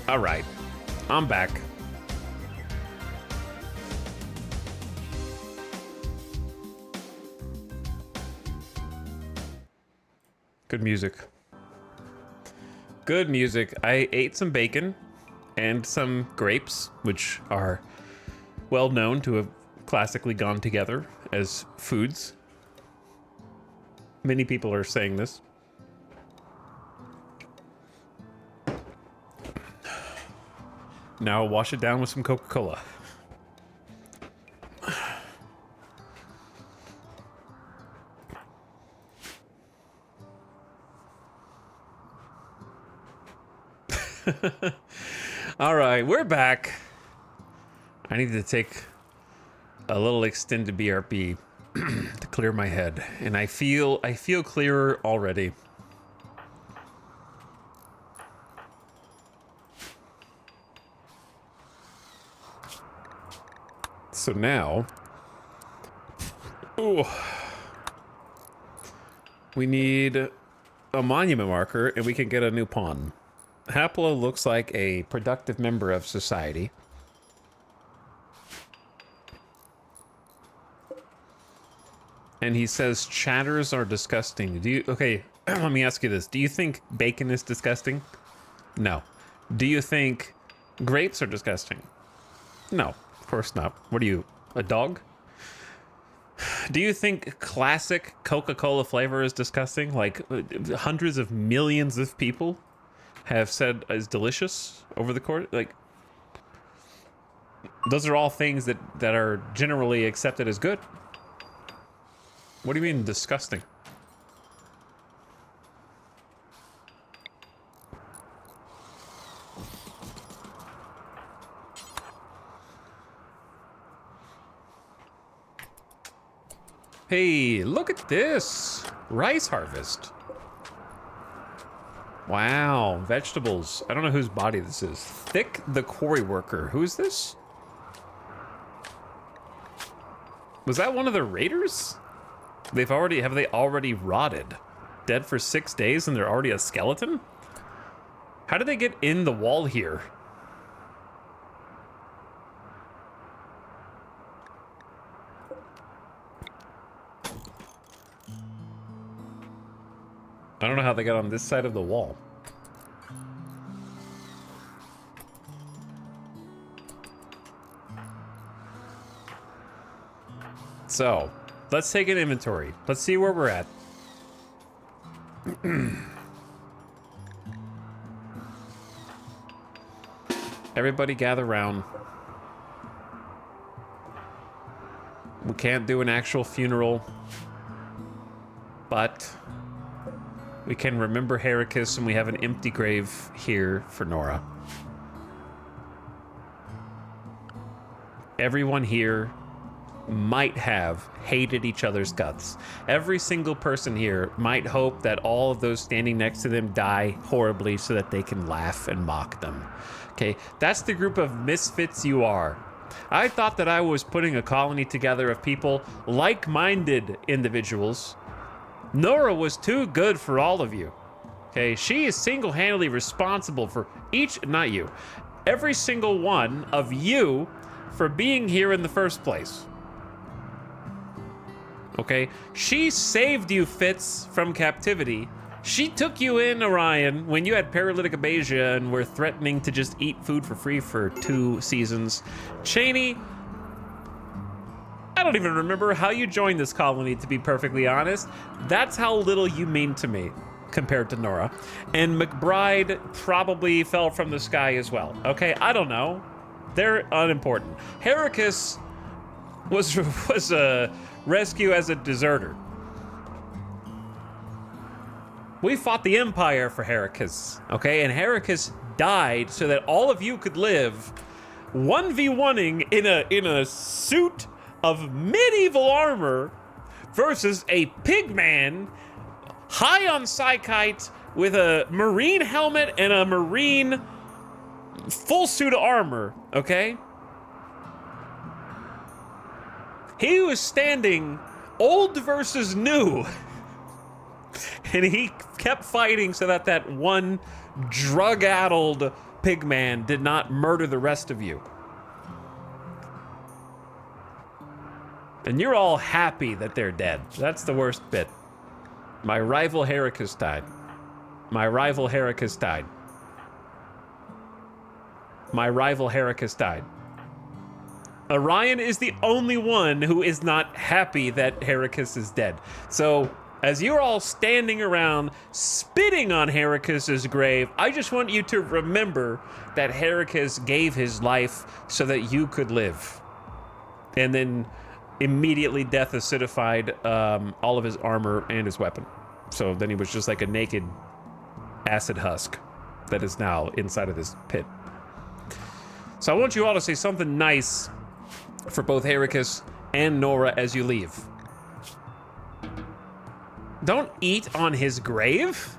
All right, I'm back. Good music. Good music. I ate some bacon and some grapes, which are well known to have classically gone together as foods. Many people are saying this. Now wash it down with some Coca-Cola. All right, we're back. I need to take a little extended BRB to clear my head, and I feel clearer already. So now, ooh, we need a monument marker, and we can get a new pawn. Haplo looks like a productive member of society. And he says chatters are disgusting. Okay, let me ask you this. Do you think bacon is disgusting? No. Do you think grapes are disgusting? No, of course not. What are you, a dog? Do you think classic Coca-Cola flavor is disgusting? Like hundreds of millions of people have said is delicious over the course? Like, those are all things that are generally accepted as good. What do you mean disgusting? Hey, look at this. Rice harvest. Wow, vegetables. I don't know whose body this is. Thick the quarry worker. Who is this? Was that one of the raiders? Have they already rotted? Dead for 6 days and they're already a skeleton? How did they get in the wall here? I don't know how they got on this side of the wall. So, let's take an inventory. Let's see where we're at. Everybody gather round. We can't do an actual funeral, but we can remember Heracus, and we have an empty grave here for Nora. Everyone here might have hated each other's guts. Every single person here might hope that all of those standing next to them die horribly so that they can laugh and mock them. Okay, that's the group of misfits you are. I thought that I was putting a colony together of people, like-minded individuals. Nora was too good for all of you. Okay, she is single-handedly responsible for not you, every single one of you for being here in the first place. Okay, she saved you, Fitz, from captivity. She took you in, Orion, when you had paralytic abasia and were threatening to just eat food for free for 2 seasons. Cheney, I don't even remember how you joined this colony, to be perfectly honest. That's how little you mean to me compared to Nora. And McBride probably fell from the sky as well. Okay, I don't know. They're unimportant. Heracus was a rescue as a deserter. We fought the Empire for Heracus, okay? And Heracus died so that all of you could live 1v1ing in a suit of medieval armor versus a pigman high on psychite with a marine helmet and a marine full suit of armor, okay? He was standing old versus new. And he kept fighting so that one drug-addled Pigman did not murder the rest of you. And you're all happy that they're dead. That's the worst bit. My rival Heracus died. My rival Heracus died. My rival Heracus died. Orion is the only one who is not happy that Heracus is dead. So, as you're all standing around spitting on Heracus's grave, I just want you to remember that Heracus gave his life so that you could live. And then immediately death acidified all of his armor and his weapon. So then he was just like a naked acid husk that is now inside of this pit. So I want you all to say something nice for both Heracus and Nora as you leave. Don't eat on his grave.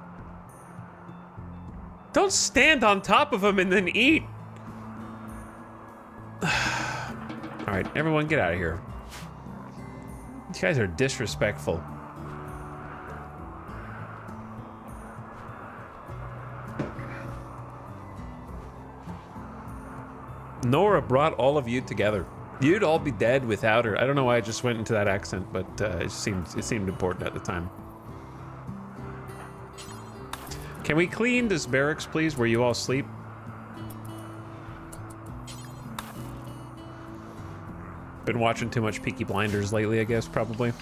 Don't stand on top of him and then eat. All right, everyone get out of here. You guys are disrespectful. Nora brought all of you together. You'd all be dead without her. I don't know why I just went into that accent, but it seemed important at the time. Can we clean this barracks, please, where you all sleep? Been watching too much Peaky Blinders lately, I guess, probably.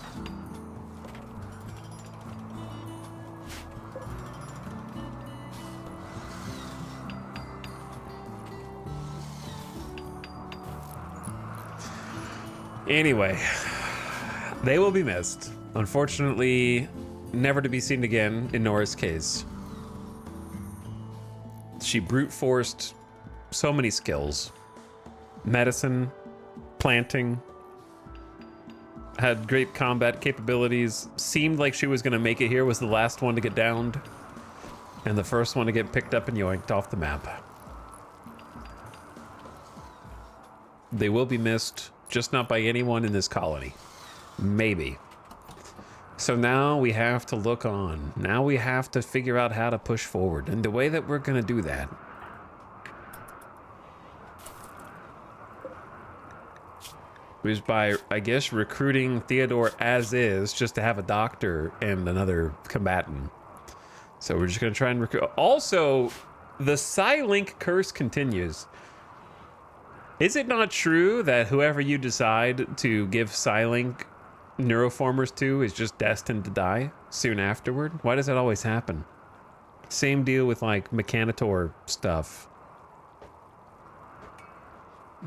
Anyway, they will be missed. Unfortunately, never to be seen again in Nora's case. She brute forced so many skills. Medicine, planting, had great combat capabilities, seemed like she was gonna make it here, was the last one to get downed, and the first one to get picked up and yoinked off the map. They will be missed, just not by anyone in this colony. Maybe. So now we have to look on. Now we have to figure out how to push forward. And the way that we're gonna do that is by, I guess, recruiting Theodore as is, just to have a doctor and another combatant. So we're just gonna try and recruit. Also, the Psylink curse continues. Is it not true that whoever you decide to give Psylink neuroformers to is just destined to die soon afterward? Why does that always happen? Same deal with like Mechanitor stuff.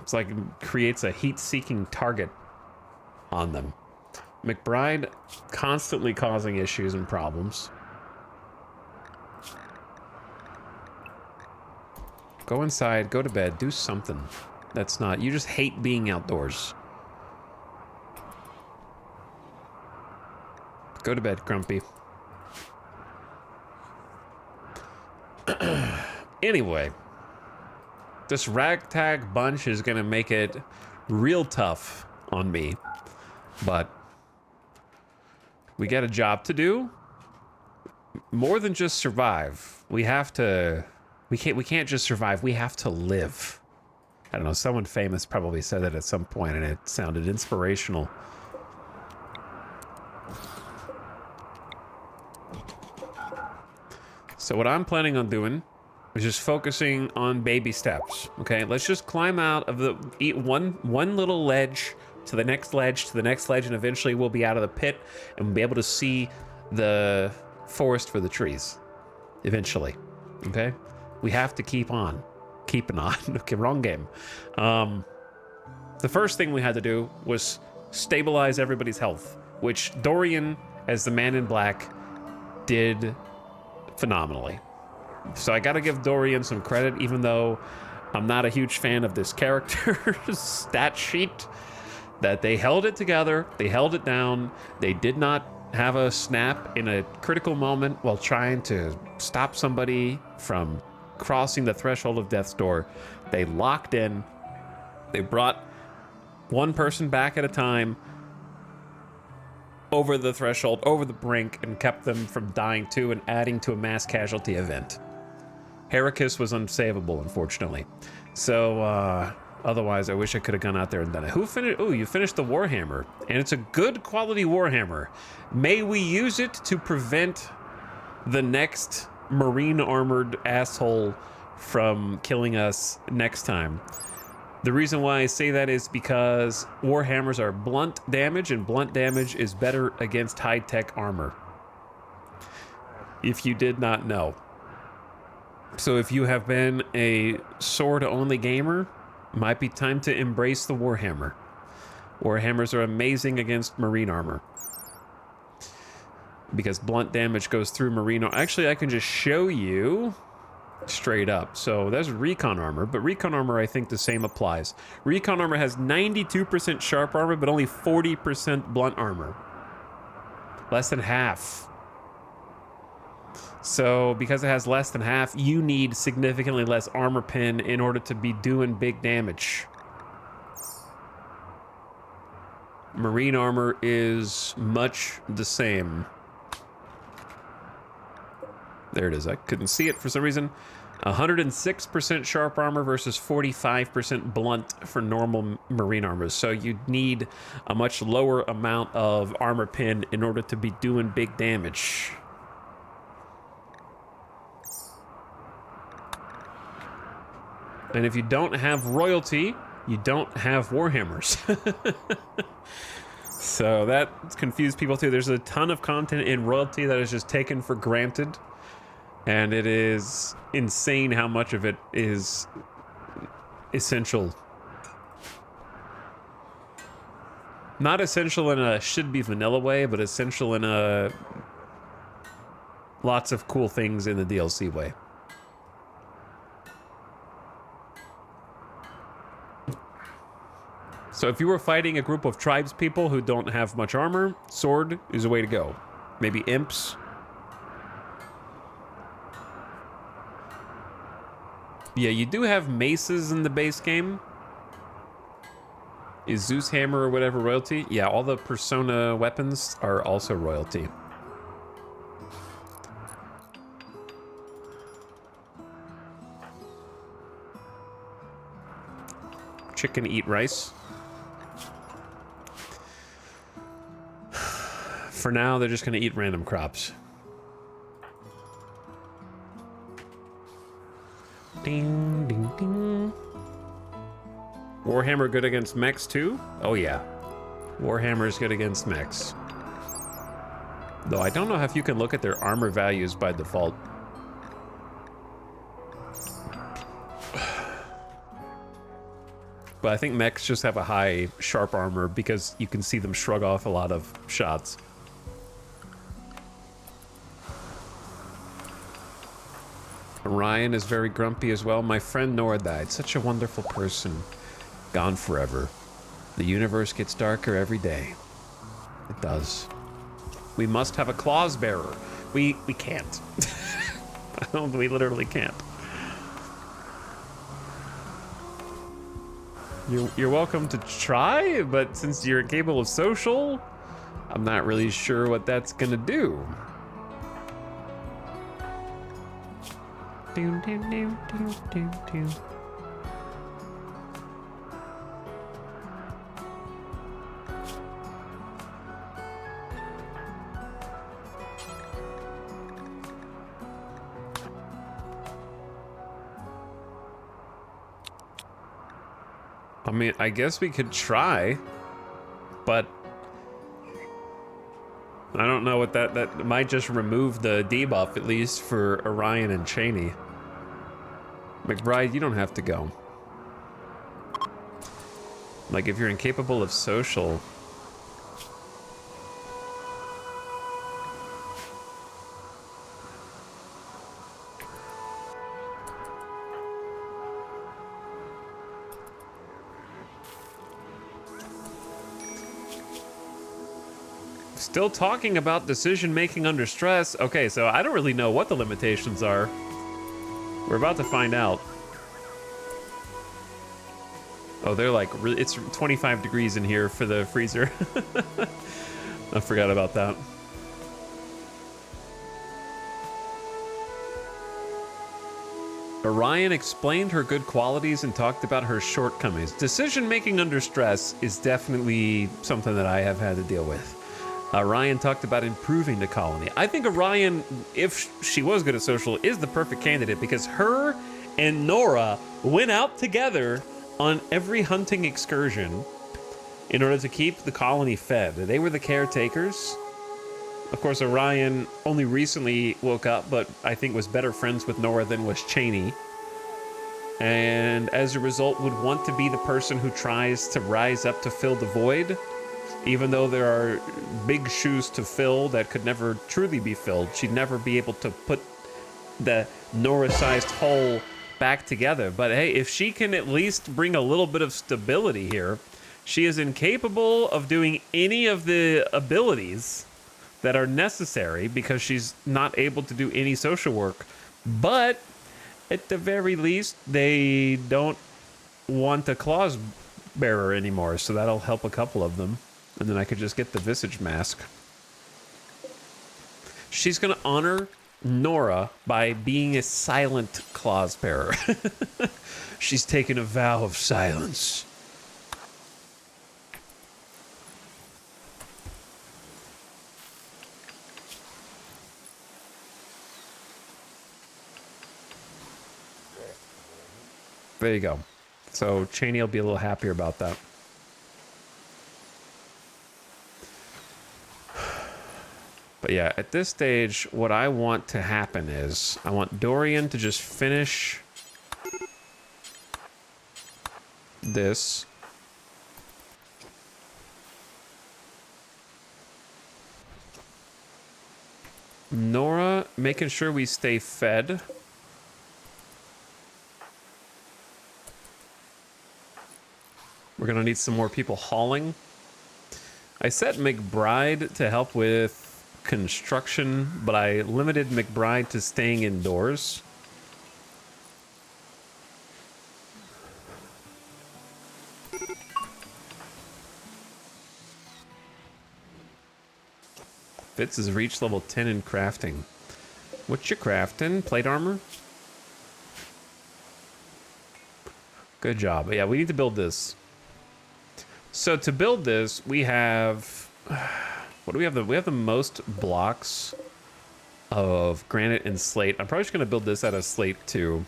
It's like it creates a heat-seeking target on them. McBride constantly causing issues and problems. Go inside, go to bed, do something. That's not, you just hate being outdoors. Go to bed, Grumpy. Anyway, this ragtag bunch is gonna make it real tough on me, but we got a job to do. More than just survive. We have to, we can't just survive, we have to live. I don't know, someone famous probably said that at some point and it sounded inspirational. So what I'm planning on doing is just focusing on baby steps, okay? Let's just climb out of the one little ledge to the next ledge to the next ledge, and eventually we'll be out of the pit and we'll be able to see the forest for the trees. Eventually, okay? We have to keep on. Keeping on. Okay, wrong game. The first thing we had to do was stabilize everybody's health, which Dorian, as the man in black, did phenomenally. So I gotta give Dorian some credit, even though I'm not a huge fan of this character's stat sheet, that they held it together, they held it down, they did not have a snap in a critical moment while trying to stop somebody from crossing the threshold of death's door. They locked in, they brought one person back at a time over the threshold, over the brink, and kept them from dying too and adding to a mass casualty event. Heracus was unsavable, unfortunately. So, otherwise, I wish I could have gone out there and done it. Who finished? Oh, you finished the Warhammer. And it's a good quality Warhammer. May we use it to prevent the next marine armored asshole from killing us next time. The reason why I say that is because Warhammers are blunt damage, and blunt damage is better against high-tech armor. If you did not know. So if you have been a sword-only gamer, might be time to embrace the Warhammer. Warhammers are amazing against marine armor. Because blunt damage goes through marine armor. Actually, I can just show you straight up. So that's recon armor, but recon armor, I think the same applies. Recon armor has 92% sharp armor, but only 40% blunt armor. Less than half. So because it has less than half, you need significantly less armor pin in order to be doing big damage. Marine armor is much the same. There it is. I couldn't see it for some reason. 106% sharp armor versus 45% blunt for normal marine armor. So you need a much lower amount of armor pin in order to be doing big damage. And if you don't have royalty, you don't have Warhammers. So that confused people too. There's a ton of content in royalty that is just taken for granted. And it is insane how much of it is essential. Not essential in a should be vanilla way, but essential in a lots of cool things in the DLC way. So if you were fighting a group of tribespeople who don't have much armor, sword is a way to go. Maybe imps. Yeah, you do have maces in the base game. Is Zeus Hammer or whatever royalty? Yeah, all the Persona weapons are also royalty. Chicken eat rice. For now, they're just gonna eat random crops. Ding, ding, ding. Warhammer good against mechs too? Oh yeah. Warhammer is good against mechs. Though I don't know if you can look at their armor values by default. But I think mechs just have a high sharp armor because you can see them shrug off a lot of shots. Ryan is very grumpy as well. My friend Nora died. Such a wonderful person. Gone forever. The universe gets darker every day. It does. We must have a claws bearer. We can't. We literally can't. You're welcome to try, but since you're incapable of social, I'm not really sure what that's gonna do. Doom, doom, doom, doom, doom, doom. I mean, I guess we could try, but I don't know what that might just remove the debuff, at least for Orion and Cheney. McBride, you don't have to go. Like, if you're incapable of social. Still talking about decision making under stress. Okay, so I don't really know what the limitations are. We're about to find out. Oh, they're like, it's 25 degrees in here for the freezer. I forgot about that. Orion explained her good qualities and talked about her shortcomings. Decision making under stress is definitely something that I have had to deal with. Orion talked about improving the colony. I think Orion, if she was good at social, is the perfect candidate because her and Nora went out together on every hunting excursion in order to keep the colony fed. They were the caretakers. Of course, Orion only recently woke up, but I think was better friends with Nora than was Cheney. And as a result, would want to be the person who tries to rise up to fill the void. Even though there are big shoes to fill that could never truly be filled, she'd never be able to put the Nora-sized hole back together. But hey, if she can at least bring a little bit of stability here, she is incapable of doing any of the abilities that are necessary because she's not able to do any social work. But at the very least, they don't want a claws bearer anymore, so that'll help a couple of them. And then I could just get the visage mask. She's gonna honor Nora by being a silent claws bearer. She's taken a vow of silence. There you go. So Cheney will be a little happier about that. But yeah, at this stage, what I want to happen is I want Dorian to just finish this. Nora, making sure we stay fed. We're gonna need some more people hauling. I set McBride to help with construction, but I limited McBride to staying indoors. Fitz has reached level 10 in crafting. What you crafting? Plate armor? Good job. Yeah, we need to build this. So to build this, we have... What do we have? We have the most blocks of granite and slate. I'm probably just going to build this out of slate too.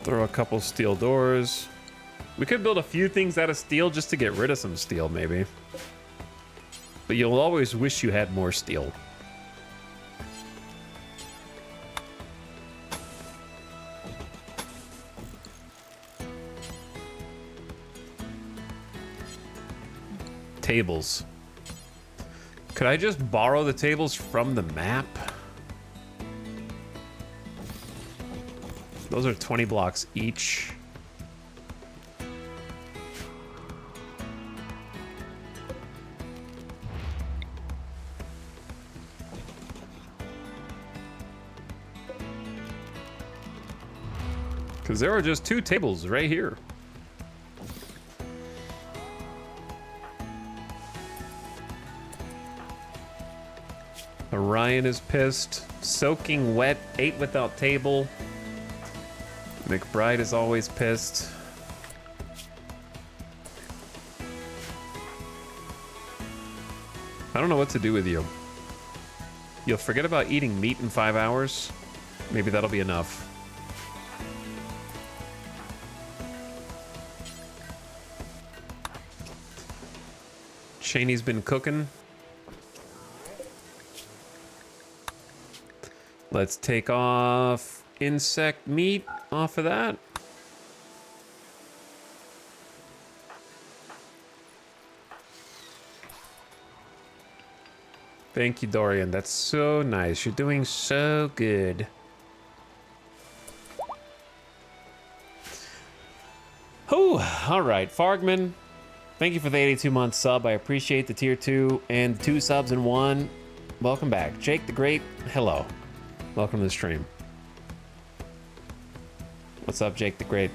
Throw a couple steel doors. We could build a few things out of steel just to get rid of some steel, maybe. But you'll always wish you had more steel. Tables. Could I just borrow the tables from the map? Those are 20 blocks each. Because there are just 2 tables right here. Orion is pissed. Soaking wet, 8 without table. McBride is always pissed. I don't know what to do with you. You'll forget about eating meat in 5 hours. Maybe that'll be enough. Cheney's been cooking. Let's take off insect meat off of that. Thank you, Dorian. That's so nice. You're doing so good. Oh, all right. Fargman, thank you for the 82-month sub. I appreciate the tier 2 and 2 subs in 1. Welcome back. Jake the Great, hello. Welcome to the stream. What's up, Jake the Great?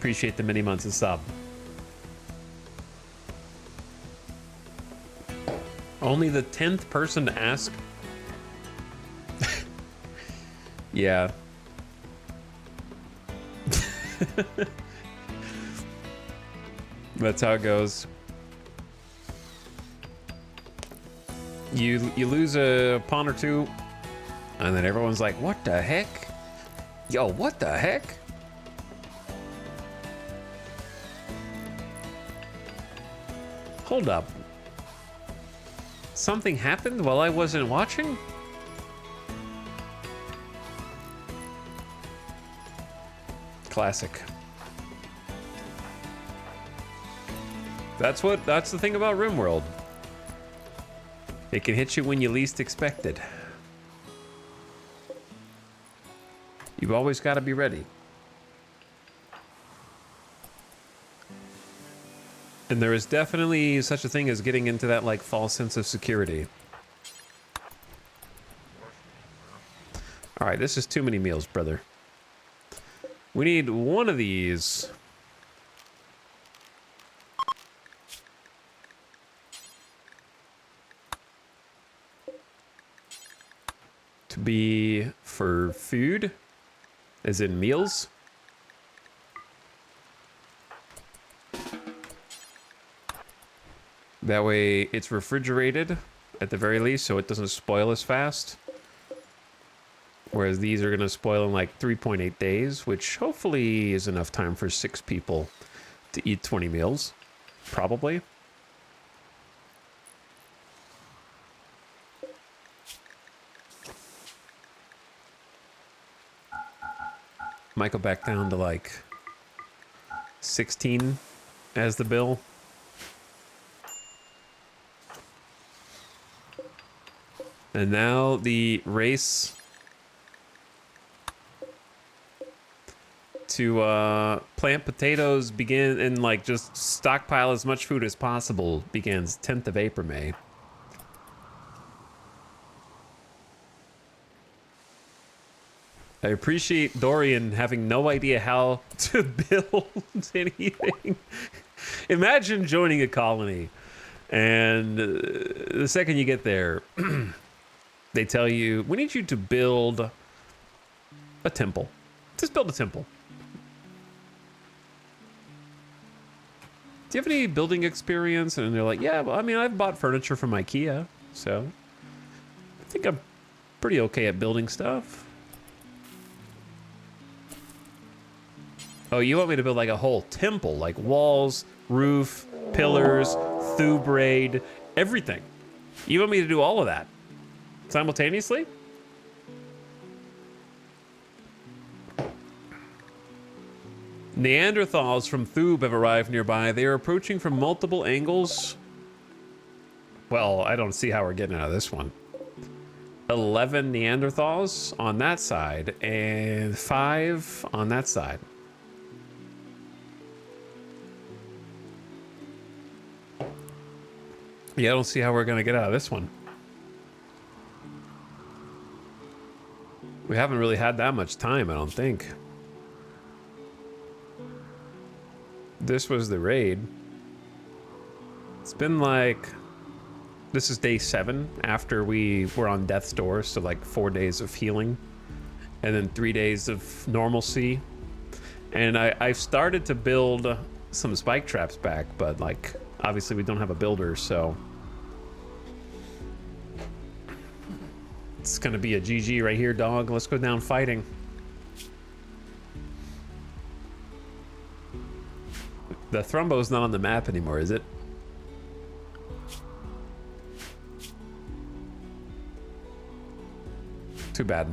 appreciate the many months of sub. Only the 10th person to ask. Yeah. That's how it goes. You lose a pawn or two, and then everyone's like, what the heck? Yo, what the heck? Hold up. Something happened while I wasn't watching? Classic. That's the thing about RimWorld. It can hit you when you least expect it. You've always got to be ready. And there is definitely such a thing as getting into that like false sense of security. All right, this is too many meals, brother. We need one of these. To be for food, as in meals. That way it's refrigerated at the very least, so it doesn't spoil as fast. Whereas these are gonna spoil in like 3.8 days, which hopefully is enough time for 6 people to eat 20 meals, probably. Might go back down to like 16 as the bill. And now the race to plant potatoes begin and like just stockpile as much food as possible begins 10th of April, May. I appreciate Dorian having no idea how to build anything. Imagine joining a colony and the second you get there, they tell you, we need you to build a temple. Just build a temple. Do you have any building experience? And they're like, yeah, well, I mean, I've bought furniture from IKEA, so I think I'm pretty okay at building stuff. Oh, you want me to build like a whole temple, like walls, roof, pillars, thubraid, everything. You want me to do all of that simultaneously? Neanderthals from Thub have arrived nearby. They are approaching from multiple angles. Well, I don't see how we're getting out of this one. 11 Neanderthals on that side and 5 on that side. Yeah, I don't see how we're gonna get out of this one. We haven't really had that much time, I don't think. This was the raid. It's been like... This is day 7 after we were on death's door, so like 4 days of healing. And then 3 days of normalcy. And I've started to build some spike traps back, but like... Obviously, we don't have a builder, so... It's gonna be a GG right here, dog. Let's go down fighting. The Thrumbo's not on the map anymore, is it? Too bad.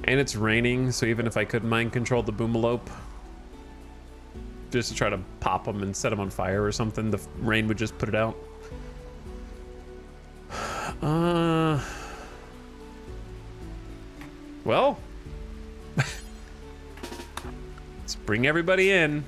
And it's raining, so even if I could mind control the Boomalope, just to try to pop them and set them on fire or something, the rain would just put it out. Well, let's bring everybody in.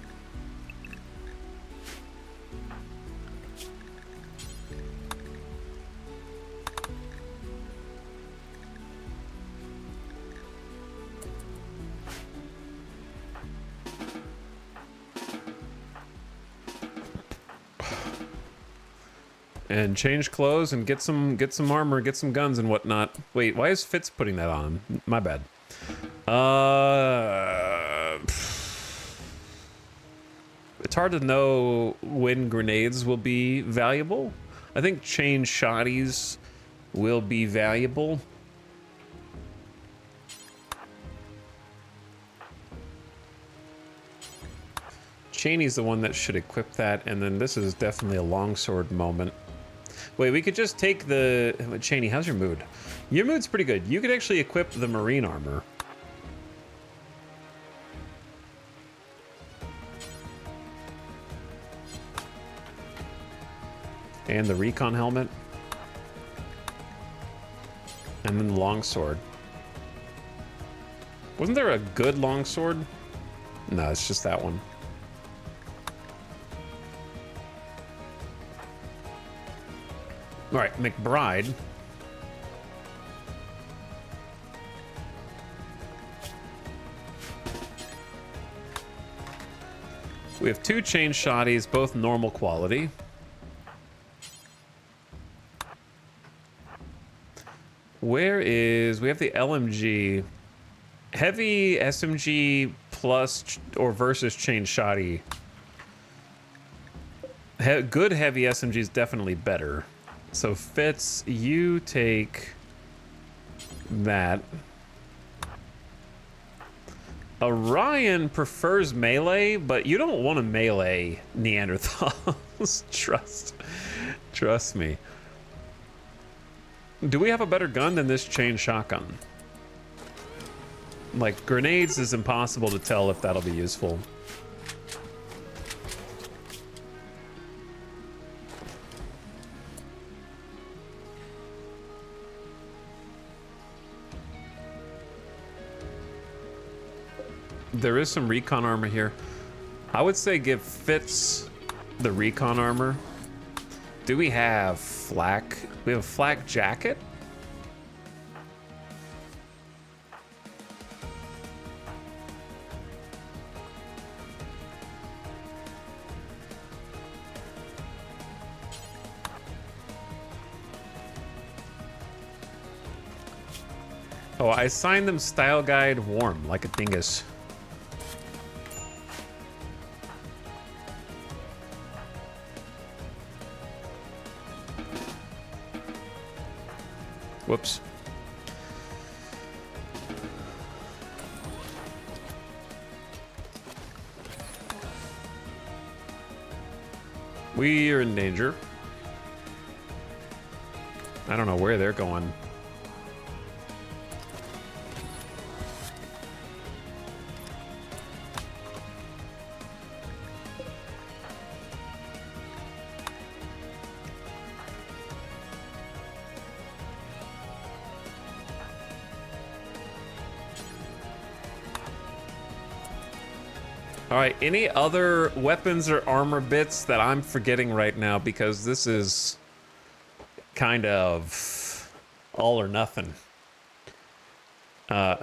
and change clothes and get some armor, get some guns and whatnot. Wait, why is Fitz putting that on? My bad. It's hard to know when grenades will be valuable. I think chain shotties will be valuable. Cheney's the one that should equip that, and then this is definitely a longsword moment. Wait, we could just take the... Cheney, how's your mood? Your mood's pretty good. You could actually equip the marine armor. And the recon helmet. And then the longsword. Wasn't there a good longsword? No, it's just that one. All right, McBride. We have 2 chain shotties, both normal quality. Where is... We have the LMG. Heavy SMG plus or versus chain shotty. Good heavy SMG is definitely better. So Fitz, you take that. Orion prefers melee, but you don't want to melee Neanderthals. Trust me. Do we have a better gun than this chain shotgun? Like, grenades is impossible to tell if that'll be useful. There is some recon armor here. I would say give Fitz the recon armor. Do we have flak? We have a flak jacket? Oh, I assigned them style guide warm like a dingus. Whoops. We are in danger. I don't know where they're going. All right, any other weapons or armor bits that I'm forgetting right now, because this is kind of all or nothing.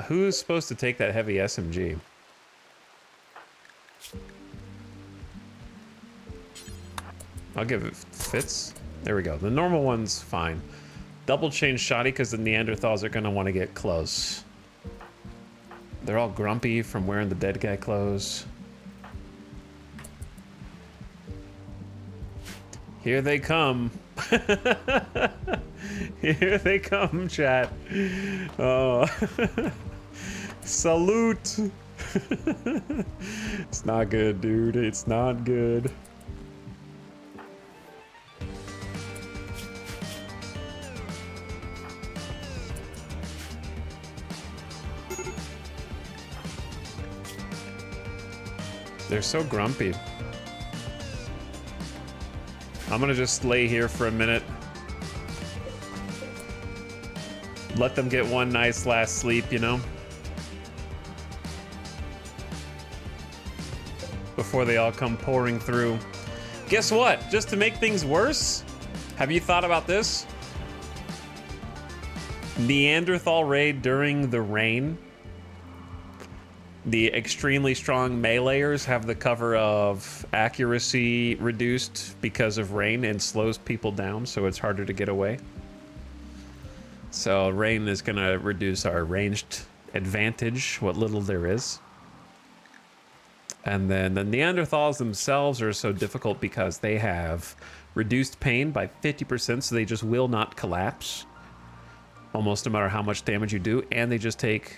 Who's supposed to take that heavy SMG? I'll give it Fitz. There we go. The normal one's fine. Double chain shotty because the Neanderthals are going to want to get close. They're all grumpy from wearing the dead guy clothes. Here they come. Here they come, chat. Oh. Salute. It's not good, dude. It's not good. They're so grumpy. I'm gonna just lay here for a minute. Let them get one nice last sleep, you know? Before they all come pouring through. Guess what? Just to make things worse, have you thought about this? Neanderthal raid during the rain. The extremely strong meleeers have the cover of accuracy reduced because of rain and slows people down, so it's harder to get away. So rain is going to reduce our ranged advantage, what little there is. And then the Neanderthals themselves are so difficult because they have reduced pain by 50%, so they just will not collapse, almost no matter how much damage you do, and they just take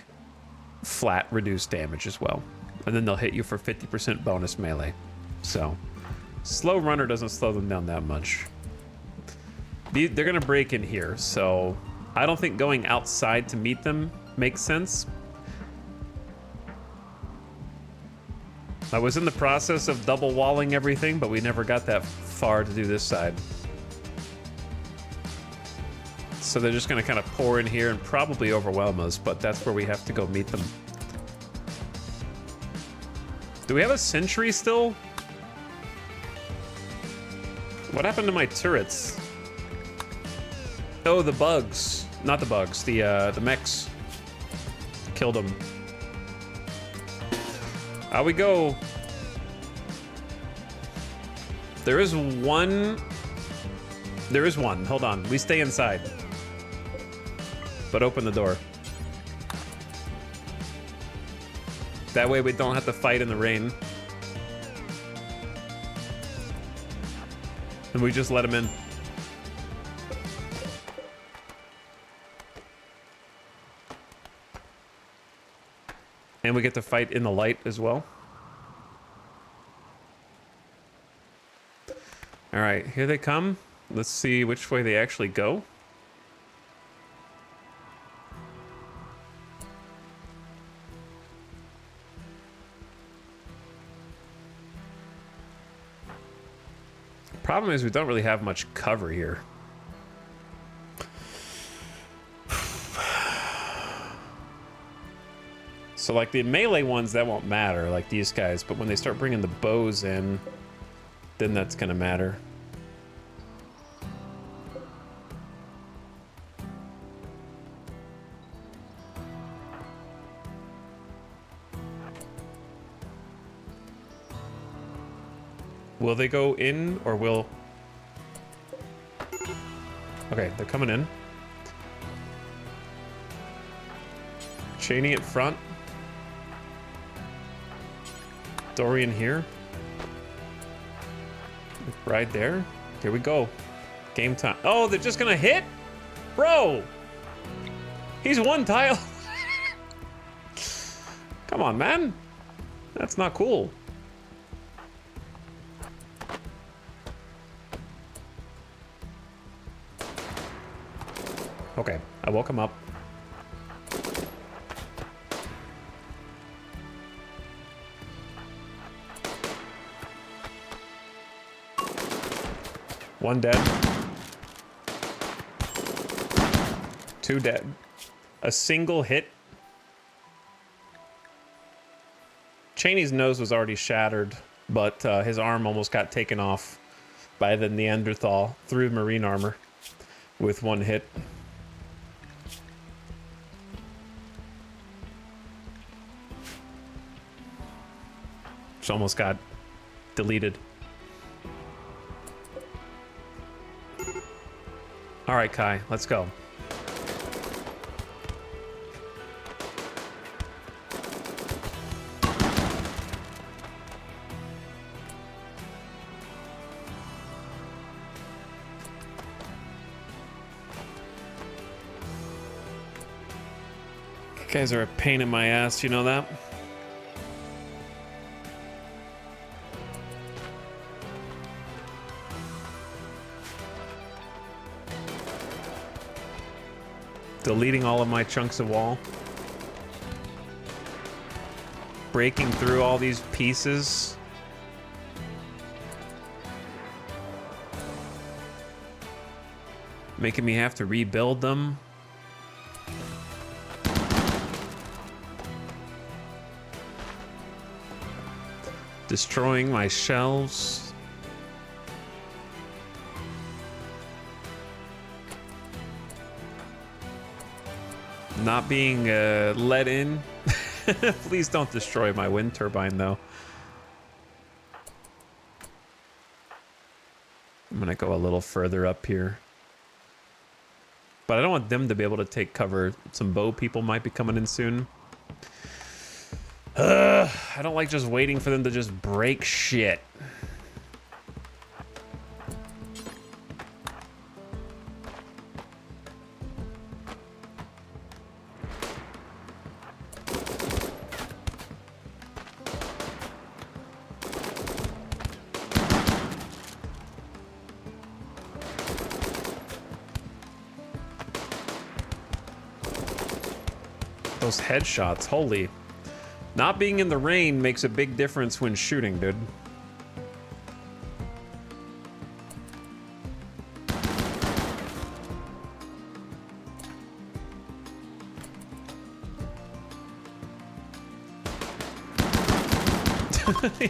flat reduced damage as well. And then they'll hit you for 50% bonus melee. So, slow runner doesn't slow them down that much. They're gonna break in here, so I don't think going outside to meet them makes sense. I was in the process of double walling everything, but we never got that far to do this side. So they're just gonna kind of pour in here and probably overwhelm us, but that's where we have to go meet them. Do we have a sentry still? What happened to my turrets? Oh, the bugs. Not the bugs, the mechs. Killed them. Out we go. There is one. There is one. Hold on. We stay inside. But open the door. That way we don't have to fight in the rain. And we just let him in. And we get to fight in the light as well. All right, here they come. Let's see which way they actually go. Problem is we don't really have much cover here. So like the melee ones, that won't matter, like these guys, but when they start bringing the bows in, then that's gonna matter. Will they go in or will... Okay, they're coming in. Cheney at front. Dorian here. Right there. Here we go. Game time. Oh, they're just gonna hit? Bro! He's one tile. Come on, man. That's not cool. Okay, I woke him up. One dead. Two dead. A single hit. Cheney's nose was already shattered, but his arm almost got taken off by the Neanderthal through marine armor with one hit. Which almost got deleted. All right, Kai, let's go. You guys are a pain in my ass, you know that? Deleting all of my chunks of wall. Breaking through all these pieces. Making me have to rebuild them. Destroying my shelves. Not being let in. Please don't destroy my wind turbine, though. I'm gonna go a little further up here. But I don't want them to be able to take cover. Some bow people might be coming in soon. I don't like just waiting for them to just break shit. Those headshots, holy. Not being in the rain makes a big difference when shooting, dude.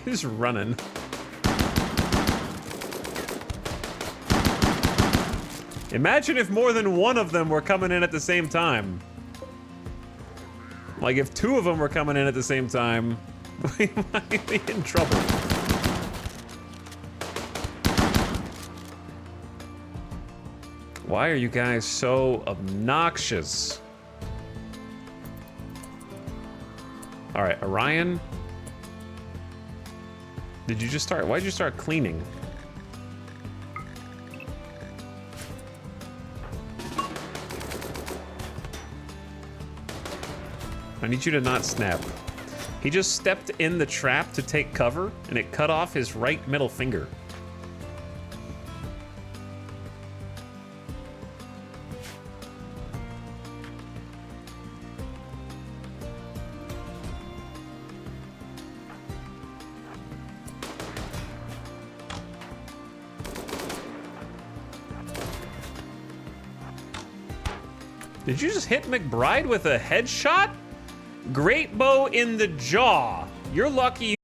He's running. Imagine if more than one of them were coming in at the same time. Like, if two of them were coming in at the same time, we might be in trouble. Why are you guys so obnoxious? All right, Orion. Did you just start? Why'd you start cleaning? I need you to not snap. He just stepped in the trap to take cover, and it cut off his right middle finger. Did you just hit McBride with a headshot? Great bow in the jaw. You're lucky.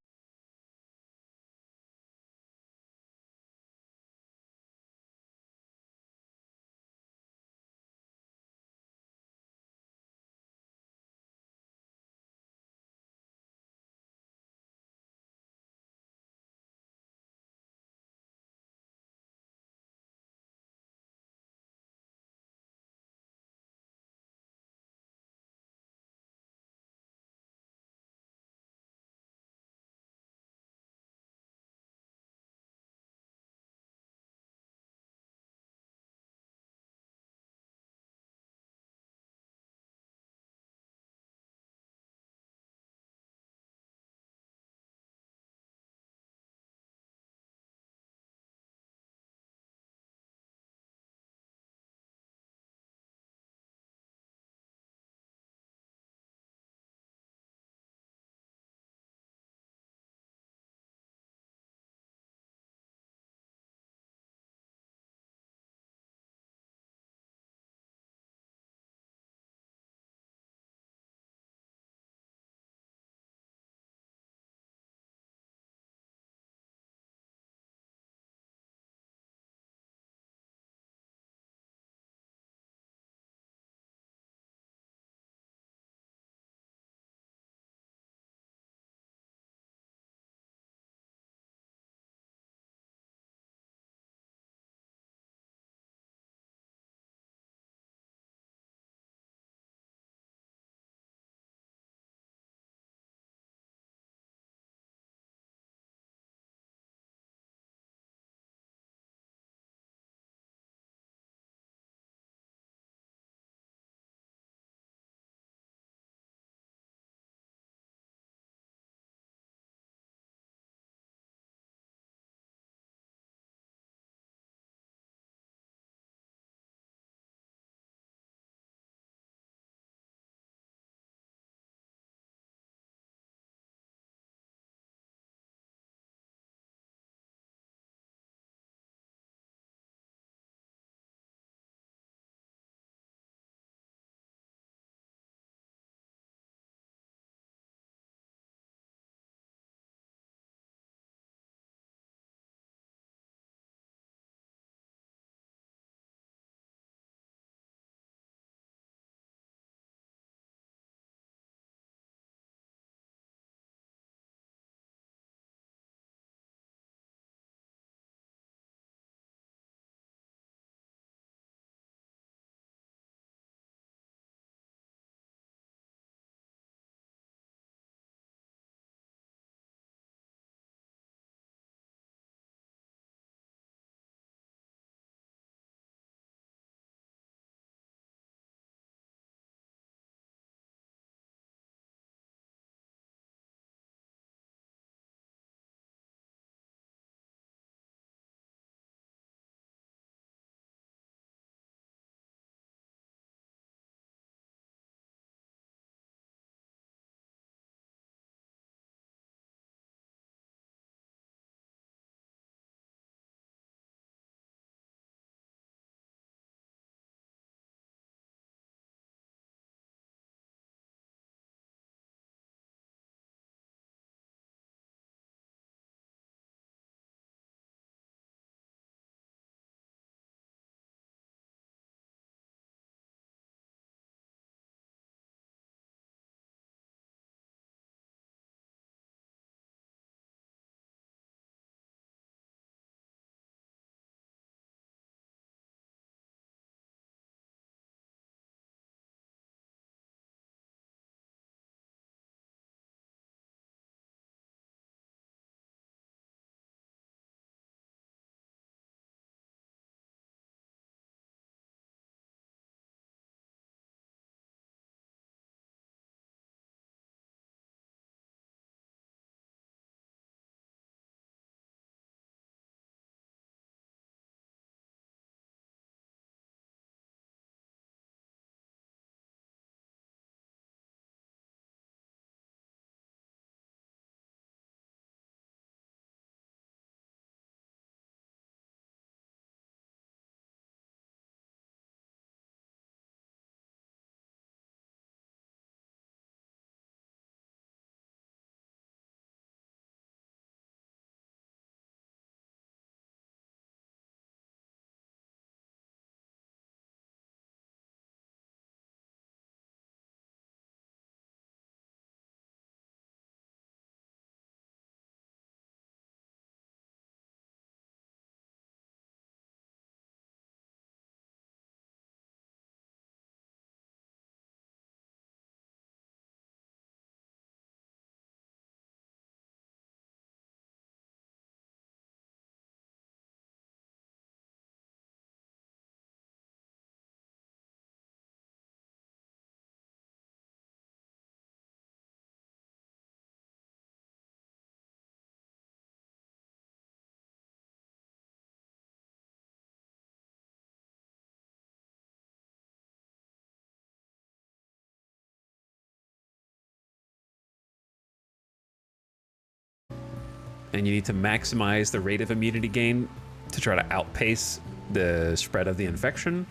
and you need to maximize the rate of immunity gain to try to outpace the spread of the infection,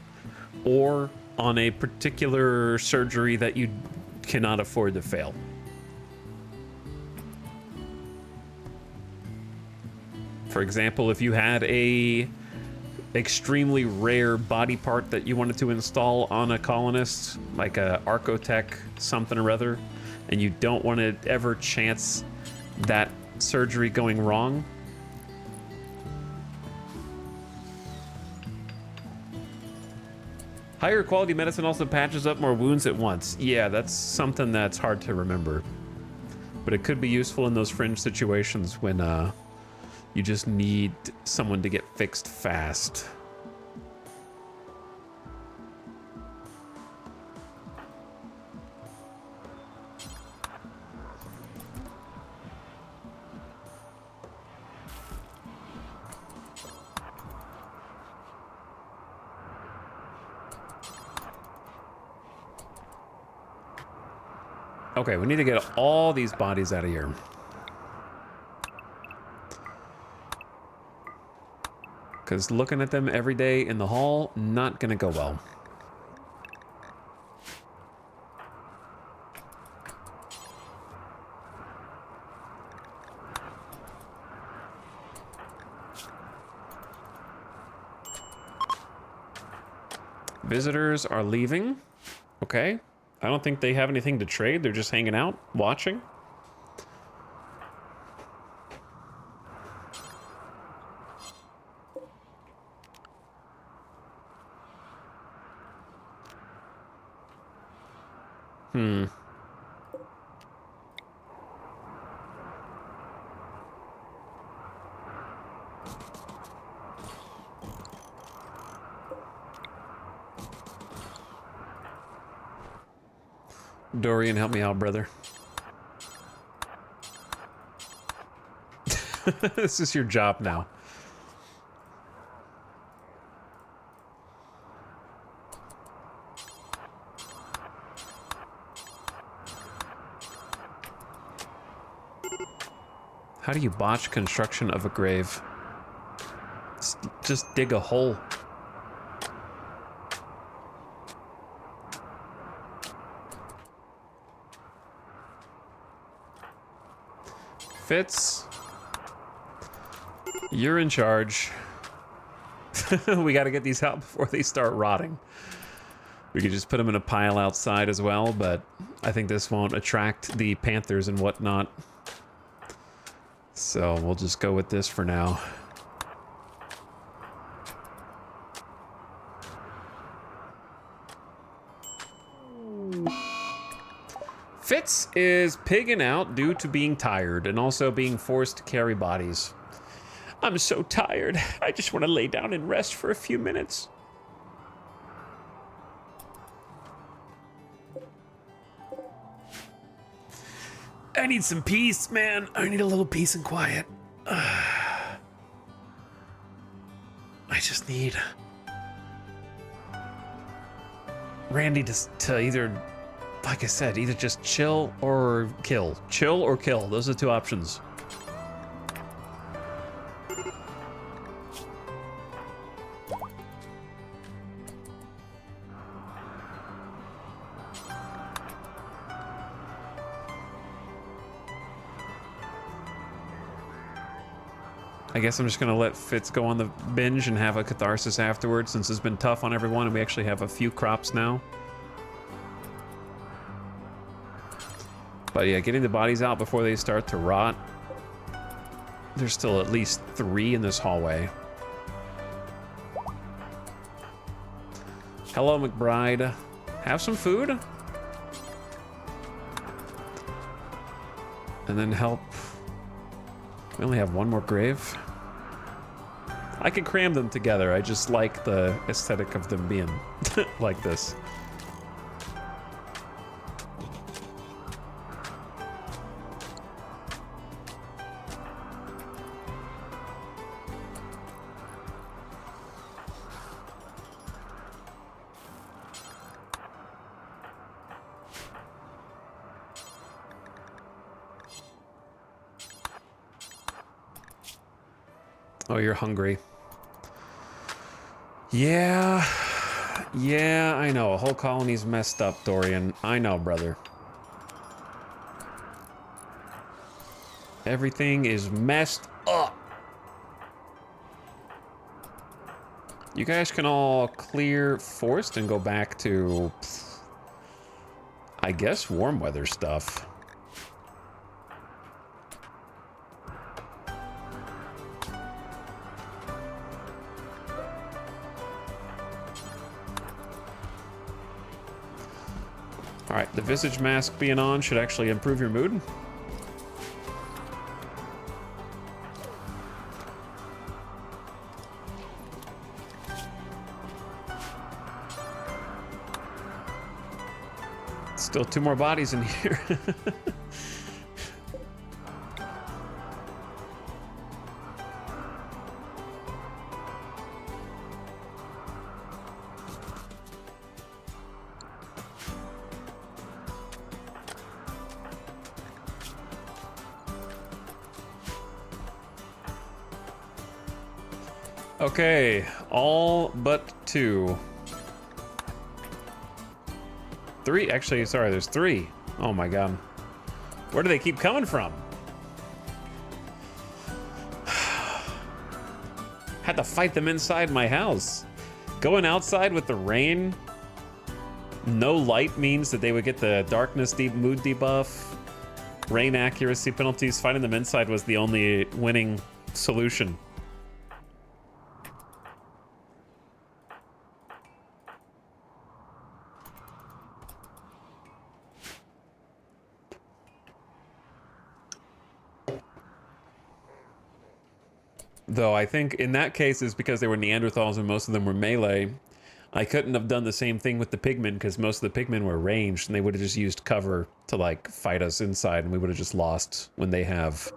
or on a particular surgery that you cannot afford to fail. For example, if you had a extremely rare body part that you wanted to install on a colonist, like a Archotech something or other, and you don't want to ever chance that surgery going wrong, higher quality medicine also patches up more wounds at once. Yeah, that's something that's hard to remember, but it could be useful in those fringe situations when you just need someone to get fixed fast. Okay, we need to get all these bodies out of here. Because looking at them every day in the hall, not gonna go well. Visitors are leaving. Okay. I don't think they have anything to trade. They're just hanging out, watching. Dorian, help me out, brother. This is your job now. How do you botch construction of a grave? Just dig a hole. Fitz, you're in charge. We got to get these out before they start rotting. We could just put them in a pile outside as well, but I think this won't attract the panthers and whatnot. So we'll just go with this for now. Fitz is pigging out due to being tired and also being forced to carry bodies. I'm so tired. I just want to lay down and rest for a few minutes. I need some peace, man. I need a little peace and quiet. I just need Randy to either, like I said, either just chill or kill. Chill or kill. Those are the two options. I guess I'm just gonna let Fitz go on the binge and have a catharsis afterwards, since it's been tough on everyone and we actually have a few crops now. But yeah, getting the bodies out before they start to rot. There's still at least 3 in this hallway. Hello, McBride. Have some food? And then help. We only have one more grave. I could cram them together. I just like the aesthetic of them being like this. Oh, you're hungry. Yeah. Yeah, I know. A whole colony's messed up, Dorian. I know, brother. Everything is messed up. You guys can all clear forest and go back to, I guess, warm weather stuff. All right, the visage mask being on should actually improve your mood. Still 2 more bodies in here. Okay, all but 2. 3, actually, sorry, there's 3. Oh my god. Where do they keep coming from? Had to fight them inside my house. Going outside with the rain, no light means that they would get the darkness mood debuff, rain accuracy penalties. Fighting them inside was the only winning solution. Though I think in that case is because they were Neanderthals and most of them were melee. I couldn't have done the same thing with the pigmen because most of the pigmen were ranged and they would have just used cover to like fight us inside and we would have just lost when they have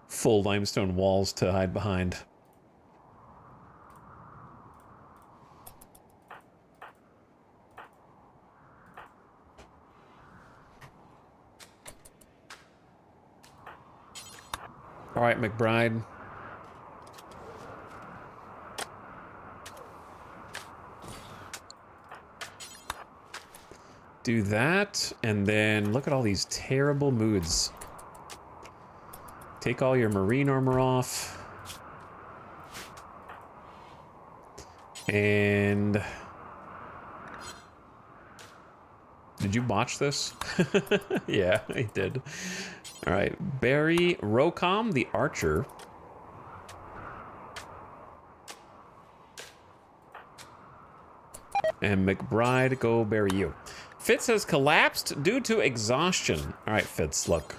full limestone walls to hide behind. All right, McBride. Do that, and then look at all these terrible moods. Take all your marine armor off. And... did you botch this? Yeah, I did. All right, Barry Rocom, the archer. And McBride, go bury you. Fitz has collapsed due to exhaustion. All right, Fitz, look.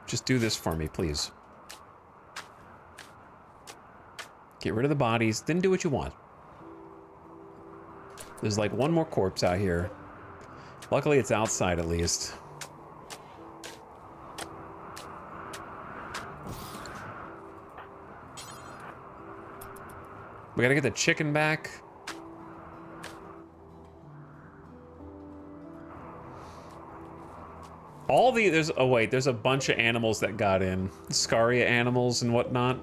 Just do this for me, please. Get rid of the bodies, then do what you want. There's like 1 more corpse out here. Luckily, it's outside at least. We gotta get the chicken back. All the, there's, oh wait, there's a bunch of animals that got in. Scaria animals and whatnot.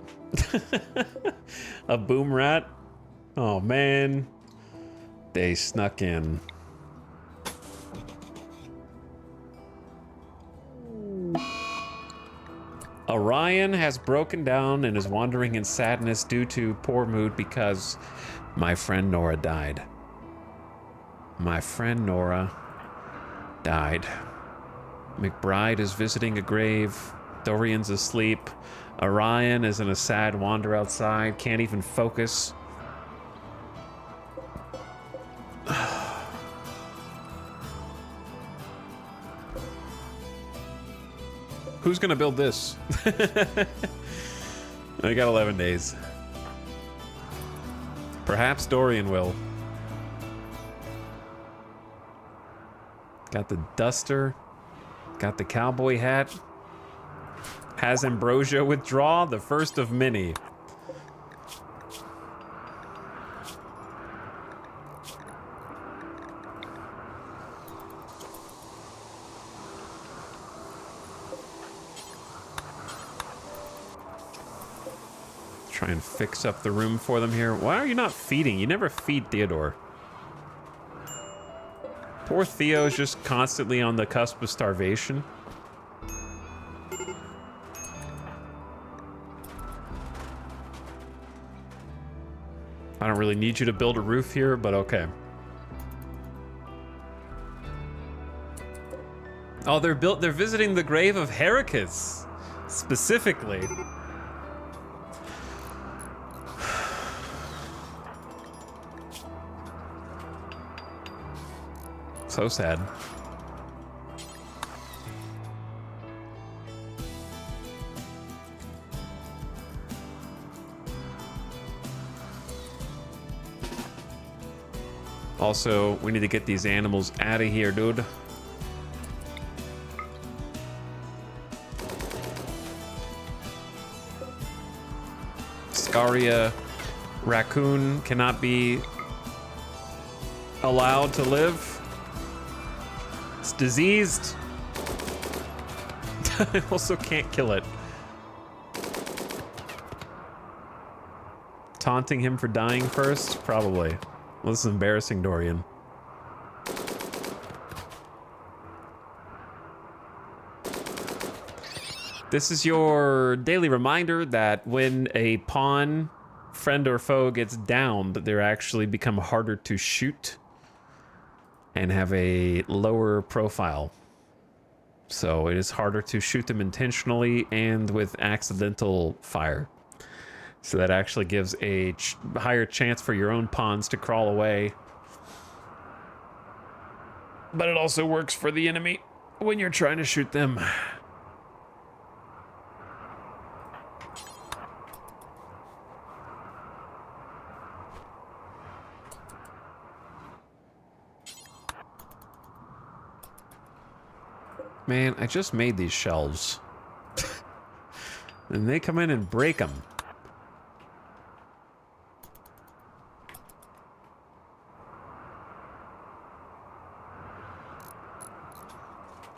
A boom rat. Oh man. They snuck in. Orion has broken down and is wandering in sadness due to poor mood because my friend Nora died. My friend Nora died. McBride is visiting a grave. Dorian's asleep. Orion is in a sad wander outside. Can't even focus. Who's gonna build this? I got 11 days. Perhaps Dorian will. Got the duster. Got the cowboy hat. Has Ambrosia withdraw, the first of many. Try and fix up the room for them here. Why are you not feeding? You never feed Theodore. Poor Theo is just constantly on the cusp of starvation. I don't really need you to build a roof here, but okay. Oh, they're visiting the grave of Heracus, specifically. So sad. Also, we need to get these animals out of here, dude. Scaria raccoon cannot be allowed to live. It's diseased. I also can't kill it. Taunting him for dying first? Probably. Well, this is embarrassing, Dorian. This is your daily reminder that when a pawn, friend or foe, gets downed, they actually become harder to shoot and have a lower profile. So it is harder to shoot them intentionally and with accidental fire. So that actually gives a higher chance for your own pawns to crawl away. But it also works for the enemy when you're trying to shoot them. Man, I just made these shelves. And they come in and break them.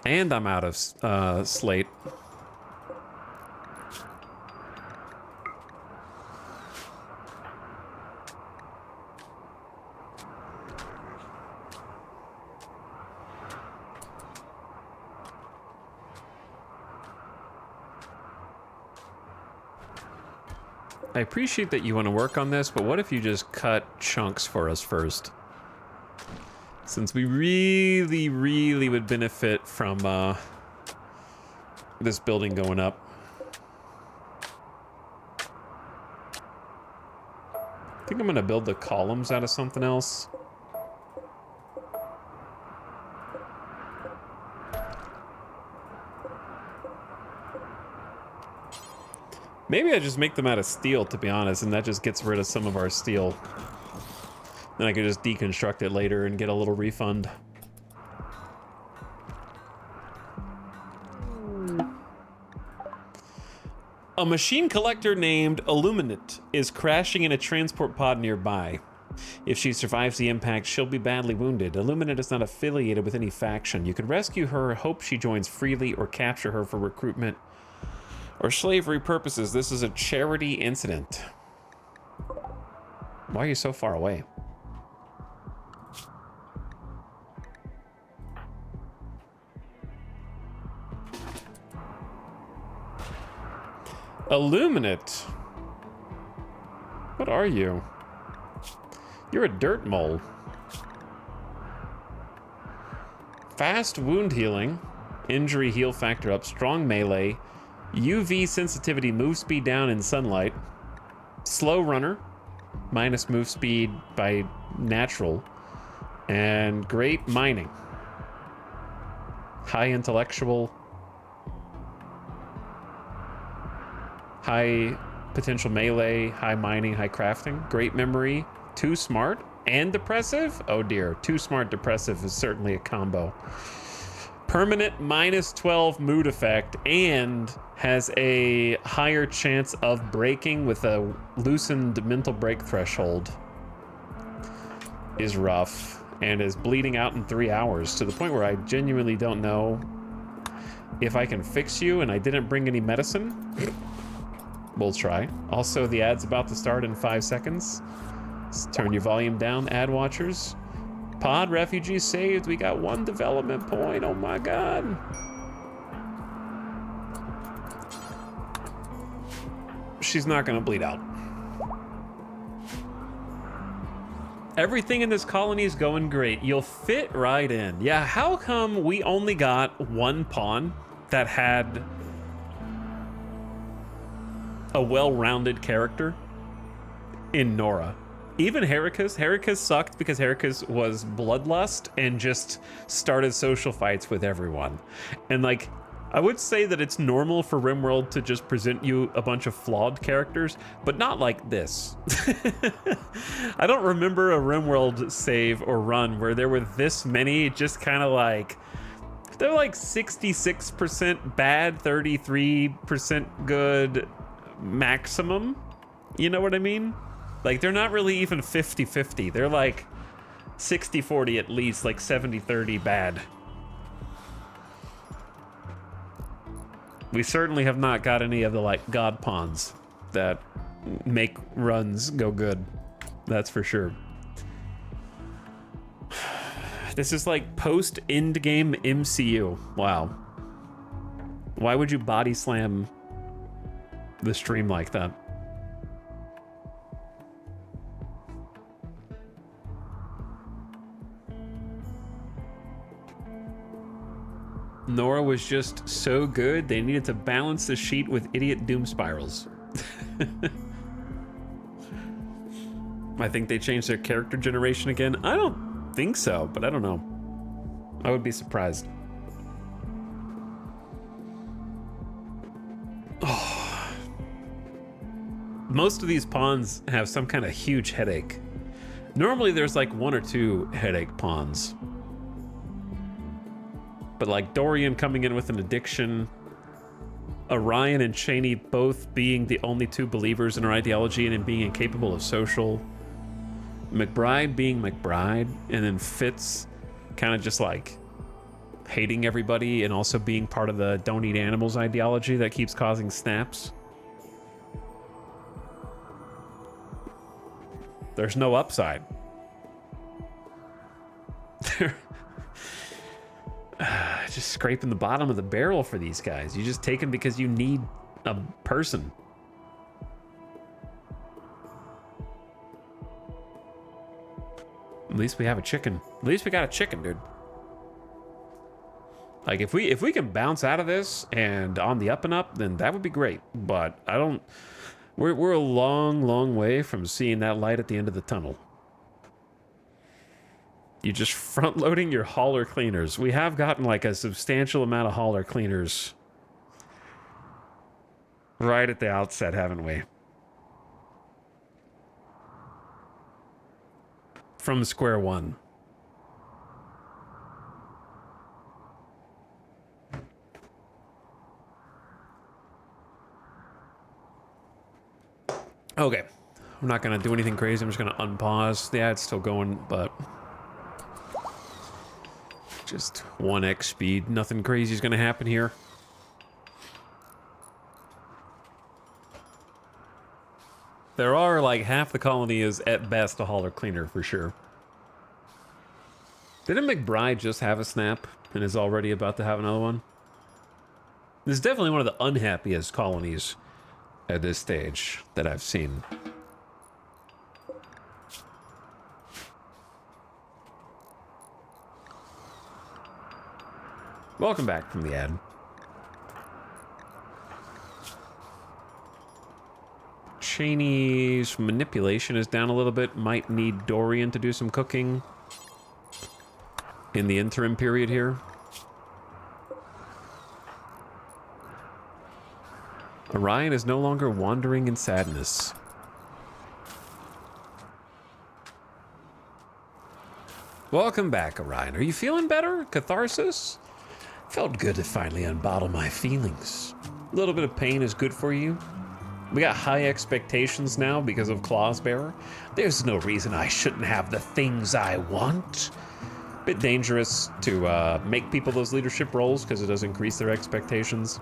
And I'm out of slate. I appreciate that you want to work on this, but what if you just cut chunks for us first? Since we really, really would benefit from this building going up. I think I'm gonna build the columns out of something else. Maybe I just make them out of steel, to be honest, and that just gets rid of some of our steel. Then I could just deconstruct it later and get a little refund. A machine collector named Illuminate is crashing in a transport pod nearby. If she survives the impact, she'll be badly wounded. Illuminate is not affiliated with any faction. You could rescue her, hope she joins freely, or capture her for recruitment or slavery purposes. This is a charity incident. Why are you so far away? Illuminate? What are you? You're a dirt mole. Fast wound healing, injury heal factor up, strong melee, UV sensitivity, move speed down in sunlight, slow runner, minus move speed by natural, and great mining. High intellectual, high potential melee, high mining, high crafting, great memory, too smart, and depressive? Oh dear, too smart, depressive is certainly a combo. Permanent minus 12 mood effect and has a higher chance of breaking with a loosened mental break threshold. Is rough and is bleeding out in 3 hours to the point where I genuinely don't know if I can fix you, and I didn't bring any medicine. We'll try. Also, the ad's about to start in 5 seconds. Let's turn your volume down, ad watchers. Pod refugees saved. We got 1 development point. Oh my god. She's not gonna bleed out. Everything in this colony is going great. You'll fit right in. Yeah, how come we only got 1 pawn that had a well-rounded character in Nora? Even Heracus sucked because Heracus was bloodlust and just started social fights with everyone. And like, I would say that it's normal for RimWorld to just present you a bunch of flawed characters, but not like this. I don't remember a RimWorld save or run where there were this many just kind of like, they're like 66% bad, 33% good maximum. You know what I mean? Like, they're not really even 50-50. They're like 60-40 at least, like 70-30 bad. We certainly have not got any of the, like, god pawns that make runs go good. That's for sure. This is like post-end game MCU. Wow. Why would you body slam the stream like that? Nora was just so good, they needed to balance the sheet with idiot doom spirals. I think they changed their character generation again. I don't think so, but I don't know. I would be surprised. Oh. Most of these pawns have some kind of huge headache. Normally there's like 1 or 2 headache pawns. But like Dorian coming in with an addiction, Orion and Cheney both being the only 2 believers in her ideology and in being incapable of social, McBride being McBride, and then Fitz kind of just like hating everybody and also being part of the don't eat animals ideology that keeps causing snaps. There's no upside. Just scraping the bottom of the barrel for these guys. You just take them because you need a person. At least we have a chicken. At least we got a chicken, dude. Like if we can bounce out of this and on the up and up, then that would be great. But I don't. We're a long way from seeing that light at the end of the tunnel. You're just front-loading your hauler cleaners. We have gotten like a substantial amount of hauler cleaners right at the outset, haven't we? From square one. Okay. I'm not going to do anything crazy. I'm just going to unpause. The ad's still going, but just 1x speed. Nothing crazy is going to happen here. There are like half the colony is at best a hauler cleaner for sure. Didn't McBride just have a snap and is already about to have another one? This is definitely one of the unhappiest colonies at this stage that I've seen. Welcome back from the ad. Cheney's manipulation is down a little bit. Might need Dorian to do some cooking in the interim period here. Orion is no longer wandering in sadness. Welcome back, Orion. Are you feeling better? Catharsis? Felt good to finally unbottle my feelings. A little bit of pain is good for you. We got high expectations now because of Claw's Bearer. There's no reason I shouldn't have the things I want. Bit dangerous to make people those leadership roles because it does increase their expectations.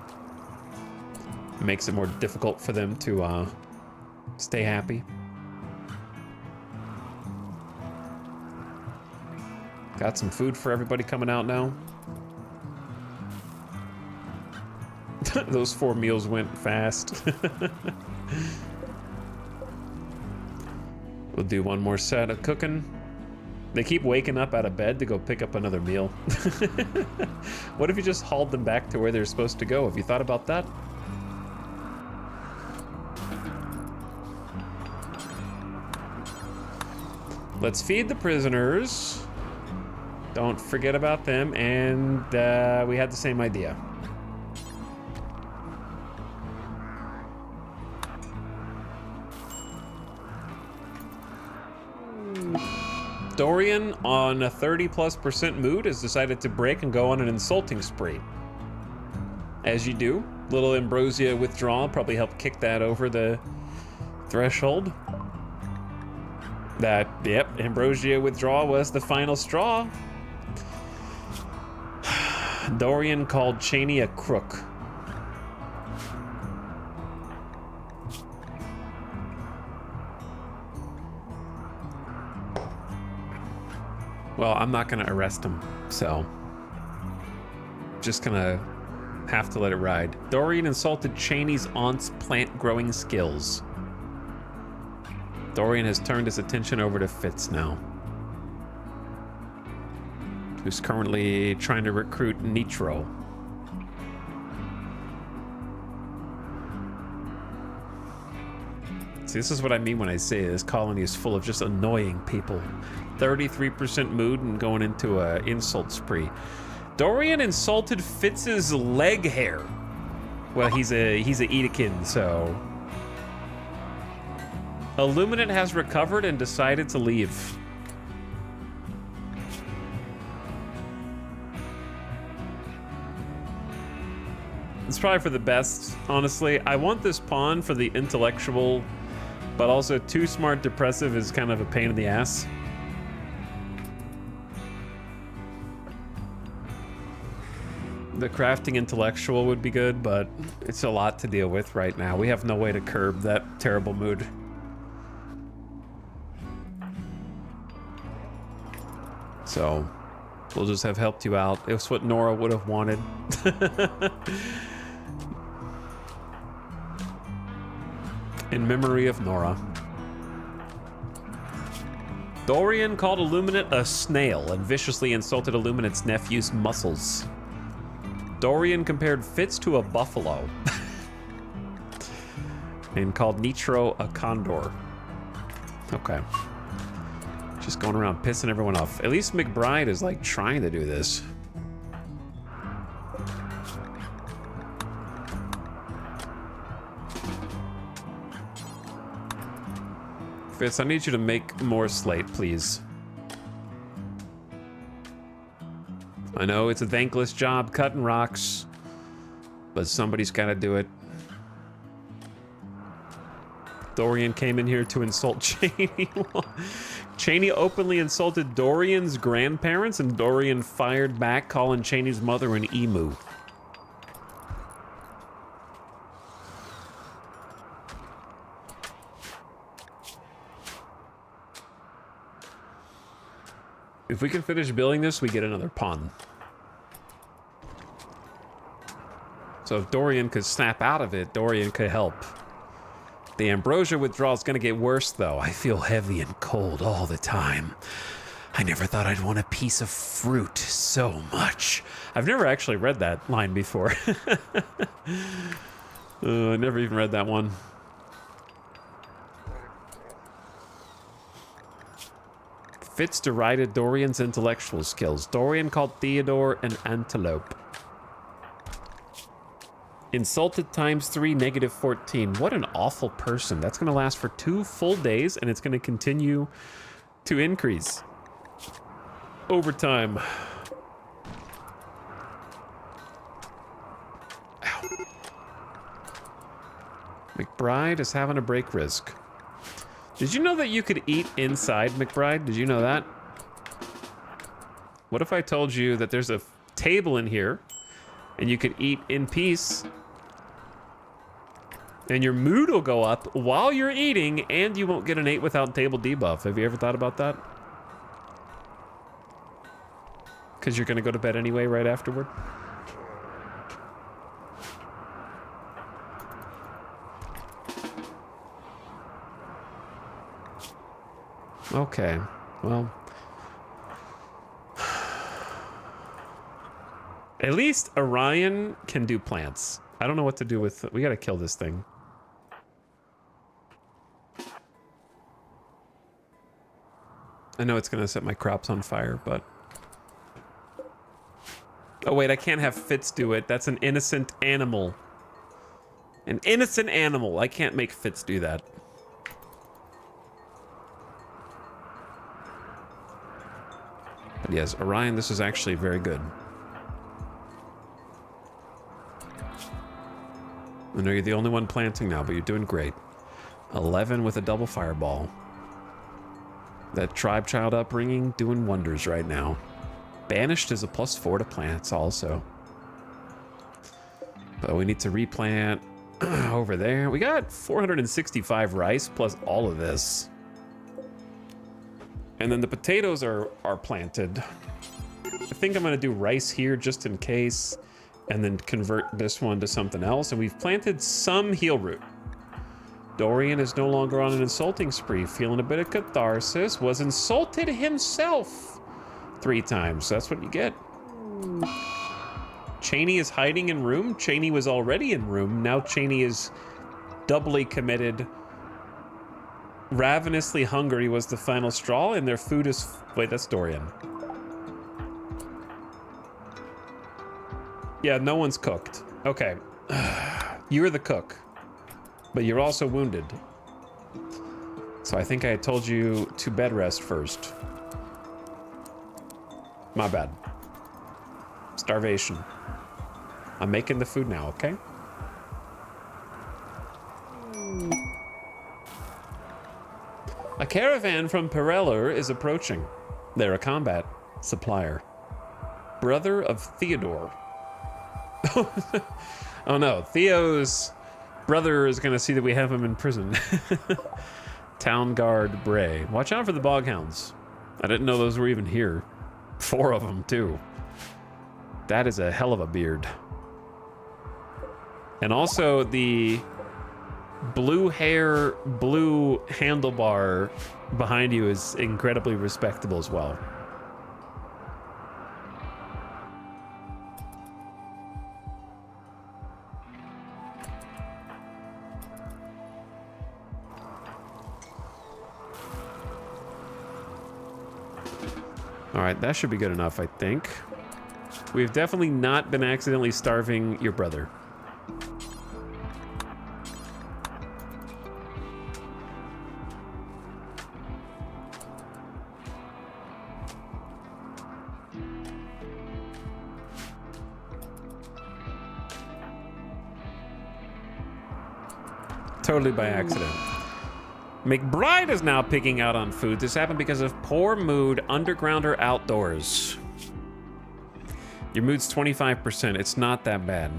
makes it more difficult for them to stay happy. Got some food for everybody coming out now. Those 4 meals went fast. We'll do one more set of cooking. They keep waking up out of bed to go pick up another meal. What if you just hauled them back to where they're supposed to go? Have you thought about that? Let's feed the prisoners. Don't forget about them. And we had the same idea. Dorian, on a 30+% mood, has decided to break and go on an insulting spree. As you do, little ambrosia withdrawal probably helped kick that over the threshold. Yep, ambrosia withdrawal was the final straw. Dorian called Cheney a crook. Well, I'm not gonna arrest him, so just gonna have to let it ride. Dorian insulted Cheney's aunt's plant growing skills. Dorian has turned his attention over to Fitz now, who's currently trying to recruit Nitro. See, this is what I mean when I say this colony is full of just annoying people. 33% mood and going into a insult spree. Dorian insulted Fitz's leg hair. Well, he's a Edekin, so. Illuminate has recovered and decided to leave. It's probably for the best, honestly. I want this pawn for the intellectual, but also too smart depressive is kind of a pain in the ass. The crafting intellectual would be good, but it's a lot to deal with right now. We have no way to curb that terrible mood. So we'll just have helped you out. It's what Nora would have wanted. In memory of Nora. Dorian called Illuminate a snail and viciously insulted Illuminate's nephew's muscles. Dorian compared Fitz to a buffalo and called Nitro a condor. Okay. Just going around pissing everyone off. At least McBride is like trying to do this. Fitz, I need you to make more slate, please. I know it's a thankless job cutting rocks, but somebody's got to do it. Dorian came in here to insult Cheney. Cheney openly insulted Dorian's grandparents, and Dorian fired back, calling Cheney's mother an emu. If we can finish building this, we get another pawn. So if Dorian could snap out of it, Dorian could help. The ambrosia withdrawal is going to get worse, though. I feel heavy and cold all the time. I never thought I'd want a piece of fruit so much. I've never actually read that line before. I never even read that one. Fitz derided Dorian's intellectual skills. Dorian called Theodore an antelope. Insulted ×3, -14. What an awful person. That's going to last for 2 full days, and it's going to continue to increase over time. Ow. McBride is having a break risk. Did you know that you could eat inside McBride? Did you know that? What if I told you that there's a table in here and you could eat in peace And your mood will go up while you're eating, and you won't get an 8 without table debuff. Have you ever thought about that? Because you're going to go to bed anyway right afterward? Okay, well. At least Orion can do plants. I don't know what to do with... We gotta kill this thing. I know it's gonna set my crops on fire, but... Oh wait, I can't have Fitz do it. That's an innocent animal. An innocent animal. I can't make Fitz do that. But yes, Orion, this is actually very good. I know you're the only one planting now, but you're doing great. 11 with a double fireball. That tribe child upbringing doing wonders right now. Banished is a +4 to plants also. But we need to replant over there. We got 465 rice plus all of this. And then the potatoes are planted. I think I'm gonna do rice here just in case, and then convert this one to something else. And we've planted some heel root. Dorian is no longer on an insulting spree, feeling a bit of catharsis, was insulted himself 3 times. That's what you get. Cheney is hiding in room. Cheney was already in room. Now Cheney is doubly committed. Ravenously hungry was the final straw, and their food is... Wait, that's Dorian. Yeah, no one's cooked. Okay. You're the cook. But you're also wounded. So I think I told you to bed rest first. My bad. Starvation. I'm making the food now, okay? A caravan from Pereller is approaching. They're a combat supplier. Brother of Theodore. Oh no, Theo's brother is gonna see that we have him in prison. Town Guard Bray. Watch out for the boghounds. I didn't know those were even here. 4 of them too. That is a hell of a beard. And also the blue hair, blue handlebar behind you is incredibly respectable as well. All right, that should be good enough, I think. We've definitely not been accidentally starving your brother. Totally by accident. McBride is now picking out on food. This happened because of poor mood, underground or outdoors. Your mood's 25%. It's not that bad.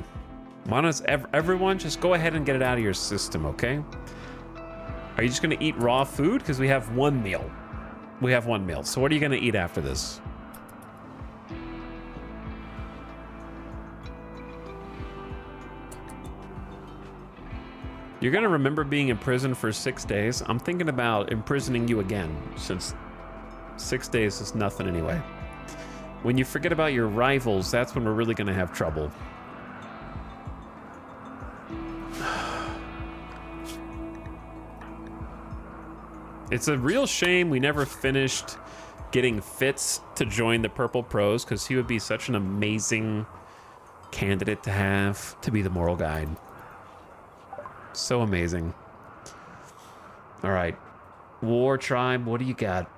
Why don't everyone just go ahead and get it out of your system, okay? Are you just gonna eat raw food? Because we have 1 meal. We have 1 meal. So what are you gonna eat after this? You're gonna remember being in prison for 6 days. I'm thinking about imprisoning you again, since 6 days is nothing anyway. When you forget about your rivals, that's when we're really gonna have trouble. It's a real shame we never finished getting Fitz to join the Purple Pros, because he would be such an amazing candidate to have to be the moral guide. So amazing. All right. War Tribe, what do you got?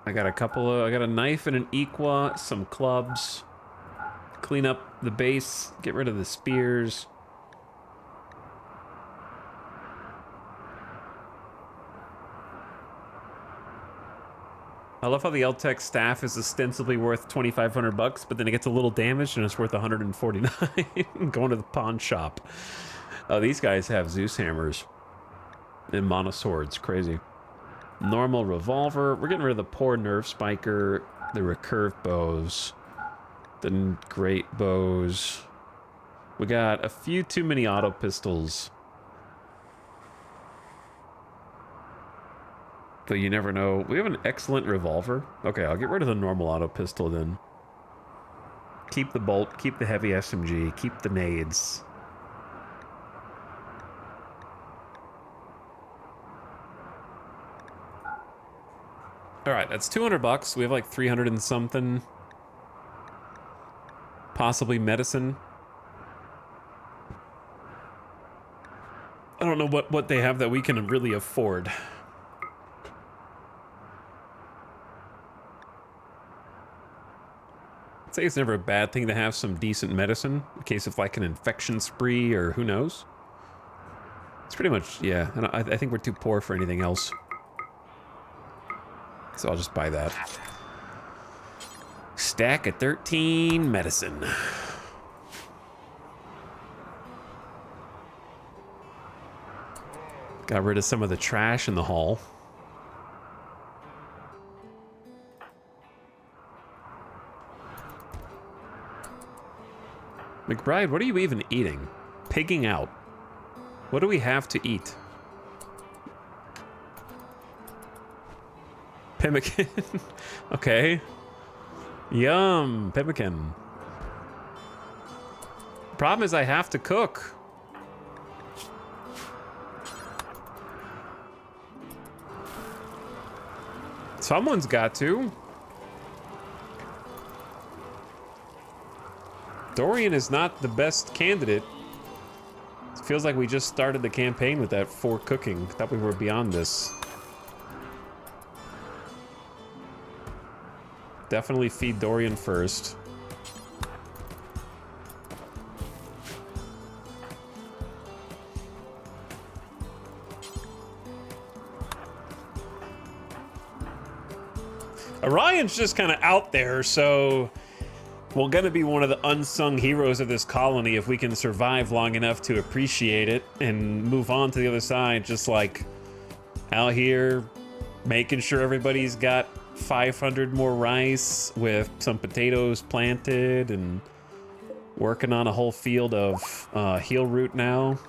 I got a knife and an equa, some clubs. Clean up the base, get rid of the spears. I love how the LTech staff is ostensibly worth 2,500 bucks, but then it gets a little damaged and it's worth 149. Going to the pawn shop. Oh, these guys have Zeus hammers and mono swords. Crazy. Normal revolver. We're getting rid of the poor nerve spiker, the recurve bows, the great bows. We got a few too many auto pistols. But you never know. We have an excellent revolver. Okay, I'll get rid of the normal auto pistol then. Keep the bolt, keep the heavy SMG, keep the nades. All right, that's 200 bucks. We have like 300 and something. Possibly medicine. I don't know what they have that we can really afford. I'd say it's never a bad thing to have some decent medicine in case of like an infection spree or who knows. It's pretty much, yeah. I think we're too poor for anything else. So I'll just buy that. Stack of 13 medicine. Got rid of some of the trash in the hall. McBride, what are you even eating? Pigging out. What do we have to eat? Pemmican. Okay. Yum, pemmican. Problem is I have to cook. Someone's got to. Dorian is not the best candidate. It feels like we just started the campaign with that 4 cooking. Thought we were beyond this. Definitely feed Dorian first. Orion's just kind of out there, so we're gonna be one of the unsung heroes of this colony if we can survive long enough to appreciate it and move on to the other side, just like out here making sure everybody's got 500 more rice with some potatoes planted and working on a whole field of heel root now.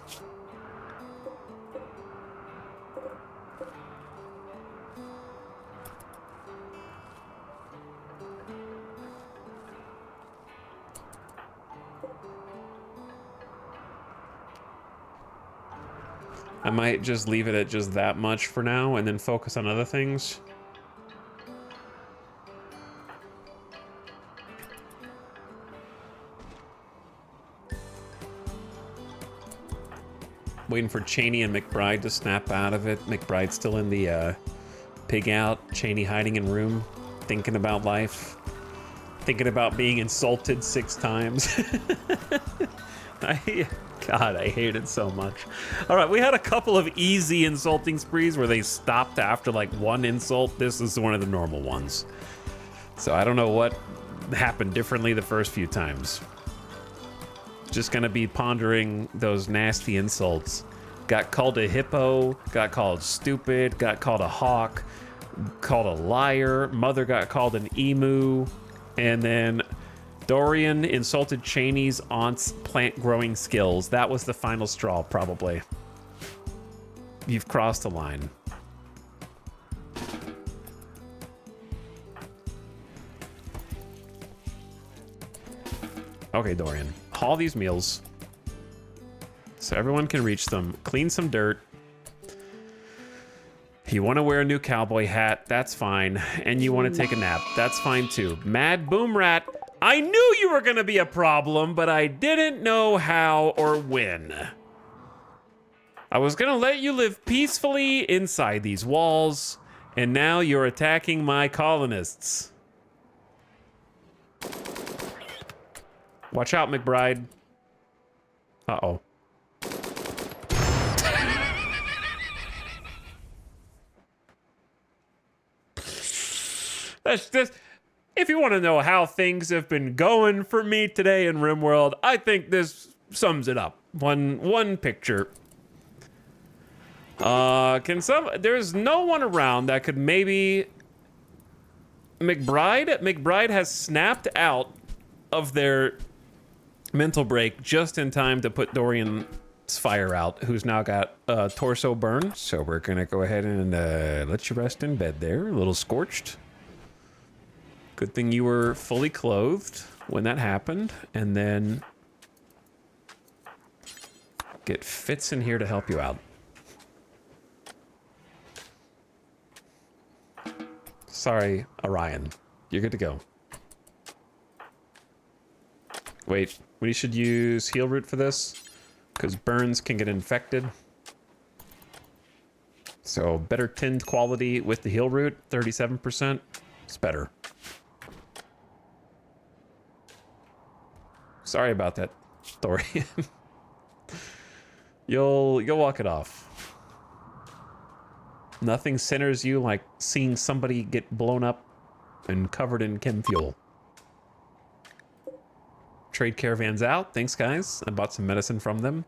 I might just leave it at just that much for now and then focus on other things. Waiting for Cheney and McBride to snap out of it. McBride's still in the pig out. Cheney hiding in room, thinking about life. Thinking about being insulted 6 times. God, I hate it so much. All right, we had a couple of easy insulting sprees where they stopped after like 1 insult. This is one of the normal ones. So I don't know what happened differently the first few times. Just gonna be pondering those nasty insults. Got called a hippo, got called stupid, got called a hawk, called a liar, mother got called an emu, and then Dorian insulted Cheney's aunt's plant growing skills. That was the final straw, probably. You've crossed the line. Okay, Dorian. Haul these meals so everyone can reach them. Clean some dirt. You want to wear a new cowboy hat, that's fine. And you want to take a nap, that's fine too. Mad Boom Rat, I knew you were gonna be a problem, but I didn't know how or when. I was gonna let you live peacefully inside these walls, and now you're attacking my colonists. Watch out, McBride. Uh-oh. That's just, if you want to know how things have been going for me today in RimWorld, I think this sums it up. One picture. There's no one around that could maybe... McBride has snapped out of their mental break just in time to put Dorian's fire out, who's now got torso burn. So we're gonna go ahead and let you rest in bed there, a little scorched. Good thing you were fully clothed when that happened, and then get Fitz in here to help you out. Sorry, Orion. You're good to go. Wait, we should use heal root for this, because burns can get infected. So better tinned quality with the heal root, 37%. It's better. Sorry about that, Dorian. You'll walk it off. Nothing centers you like seeing somebody get blown up and covered in chem fuel. Trade caravans out. Thanks, guys. I bought some medicine from them.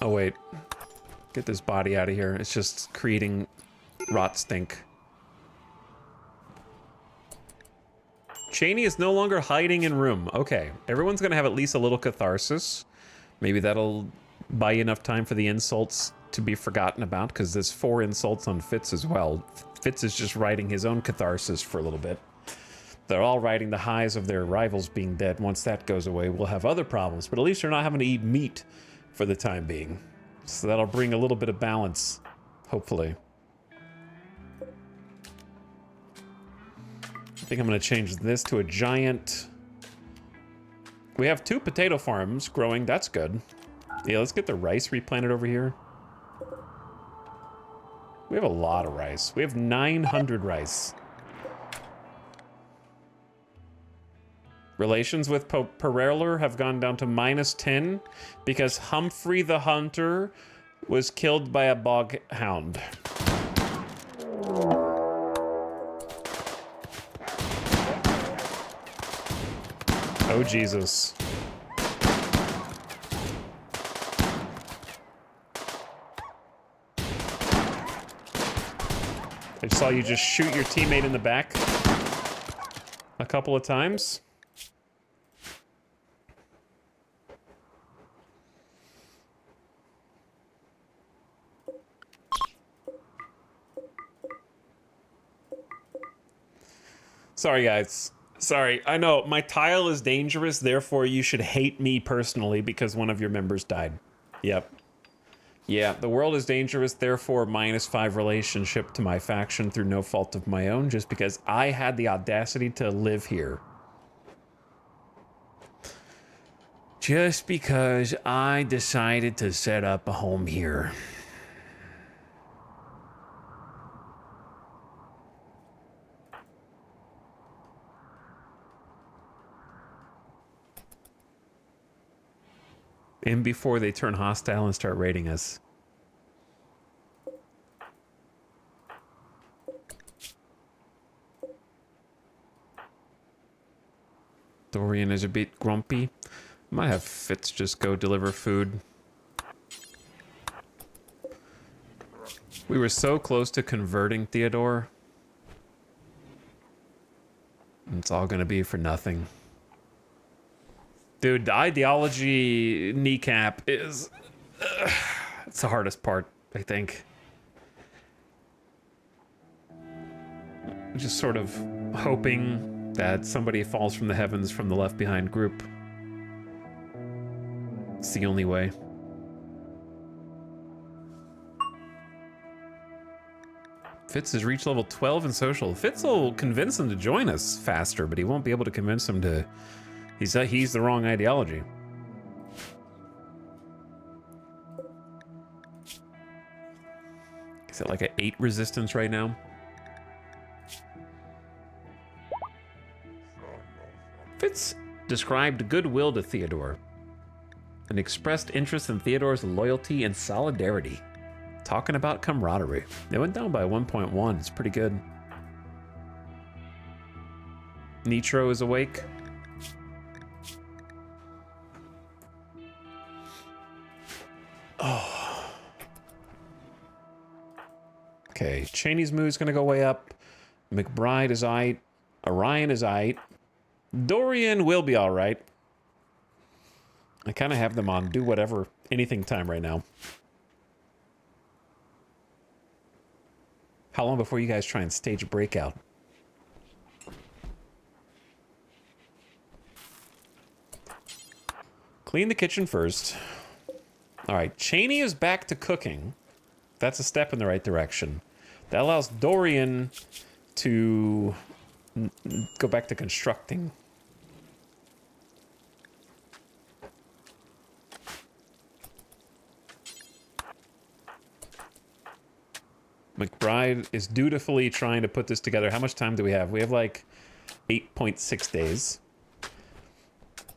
Oh, wait. Get this body out of here. It's just creating rot stink. Cheney is no longer hiding in room. Okay, everyone's gonna have at least a little catharsis. Maybe that'll buy you enough time for the insults to be forgotten about, because there's 4 insults on Fitz as well. Fitz is just writing his own catharsis for a little bit. They're all riding the highs of their rivals being dead. Once that goes away, we'll have other problems, but at least they're not having to eat meat for the time being. So that'll bring a little bit of balance, hopefully. I think I'm going to change this to a giant. We have 2 potato farms growing. That's good. Yeah, let's get the rice replanted over here. We have a lot of rice. We have 900 rice. Relations with Pereler have gone down to -10 because Humphrey the Hunter was killed by a bog hound. Oh, Jesus. I saw you just shoot your teammate in the back a couple of times. Sorry, guys. Sorry, I know, my tile is dangerous, therefore you should hate me personally because one of your members died. Yep. Yeah, the world is dangerous, therefore -5 relationship to my faction through no fault of my own, just because I had the audacity to live here. Just because I decided to set up a home here. And before they turn hostile and start raiding us. Dorian is a bit grumpy. Might have Fitz just go deliver food. We were so close to converting Theodore. It's all gonna be for nothing. Dude, the ideology kneecap is... it's the hardest part, I think. Just sort of hoping that somebody falls from the heavens from the Left Behind group. It's the only way. Fitz has reached level 12 in social. Fitz will convince him to join us faster, but he won't be able to convince him to... He's the wrong ideology. Is it like an 8 resistance right now? Fitz described goodwill to Theodore. and expressed interest in Theodore's loyalty and solidarity. Talking about camaraderie. It went down by 1.1. It's pretty good. Nitro is awake. Oh. Okay, Cheney's mood's gonna go way up. McBride is aight. Orion is aight. Dorian will be alright. I kind of have them on do whatever, anything time right now. How long before you guys try and stage a breakout? Clean the kitchen first. All right, Cheney is back to cooking. That's a step in the right direction. That allows Dorian to go back to constructing. McBride is dutifully trying to put this together. How much time do we have? We have like 8.6 days.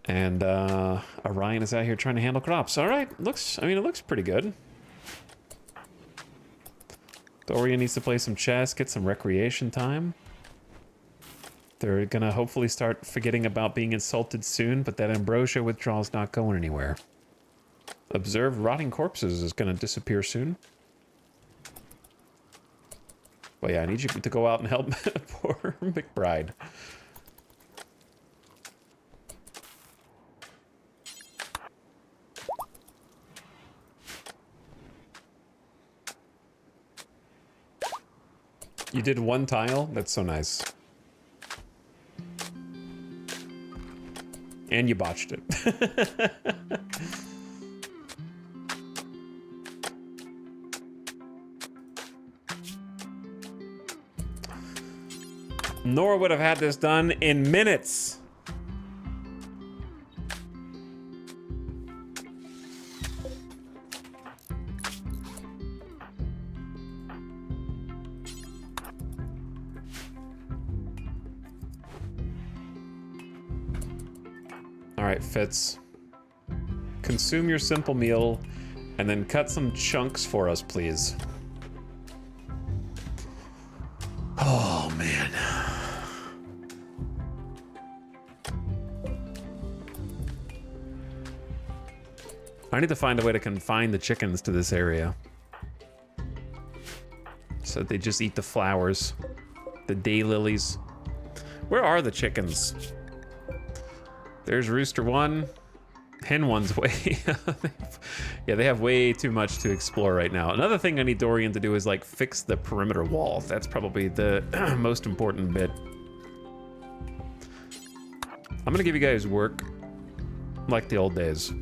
And Orion is out here trying to handle crops. All right, it looks pretty good. Dorian needs to play some chess, get some recreation time. They're gonna hopefully start forgetting about being insulted soon, but that ambrosia withdrawal's not going anywhere. Observe rotting corpses is gonna disappear soon. Well, yeah, I need you to go out and help poor McBride. You did one tile? That's so nice. And you botched it. Nora would have had this done in minutes. All right, Fitz. Consume your simple meal and then cut some chunks for us, please. Oh, man. I need to find a way to confine the chickens to this area. So that they just eat the flowers. The daylilies. Where are the chickens? There's Rooster 1. Hen 1's way... yeah, they have way too much to explore right now. Another thing I need Dorian to do is, like, fix the perimeter wall. That's probably the most important bit. I'm gonna give you guys work like the old days.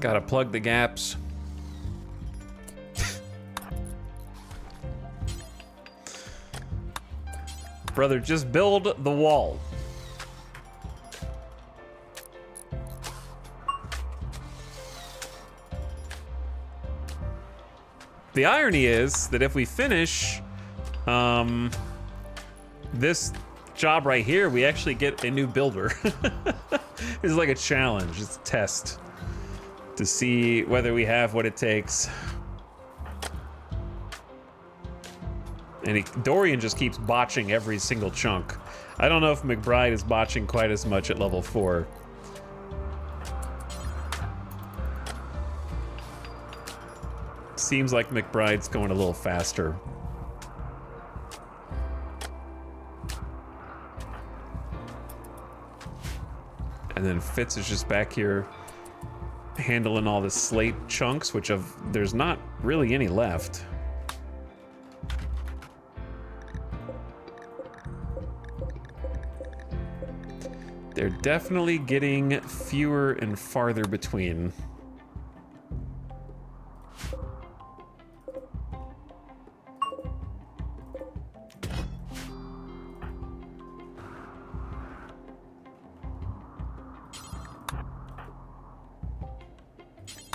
Gotta plug the gaps. Brother, just build the wall. The irony is that if we finish this job right here, we actually get a new builder. It's like a challenge, it's a test to see whether we have what it takes. And Dorian just keeps botching every single chunk. I don't know if McBride is botching quite as much at level 4. Seems like McBride's going a little faster. And then Fitz is just back here handling all the slate chunks, which there's not really any left. They're definitely getting fewer and farther between.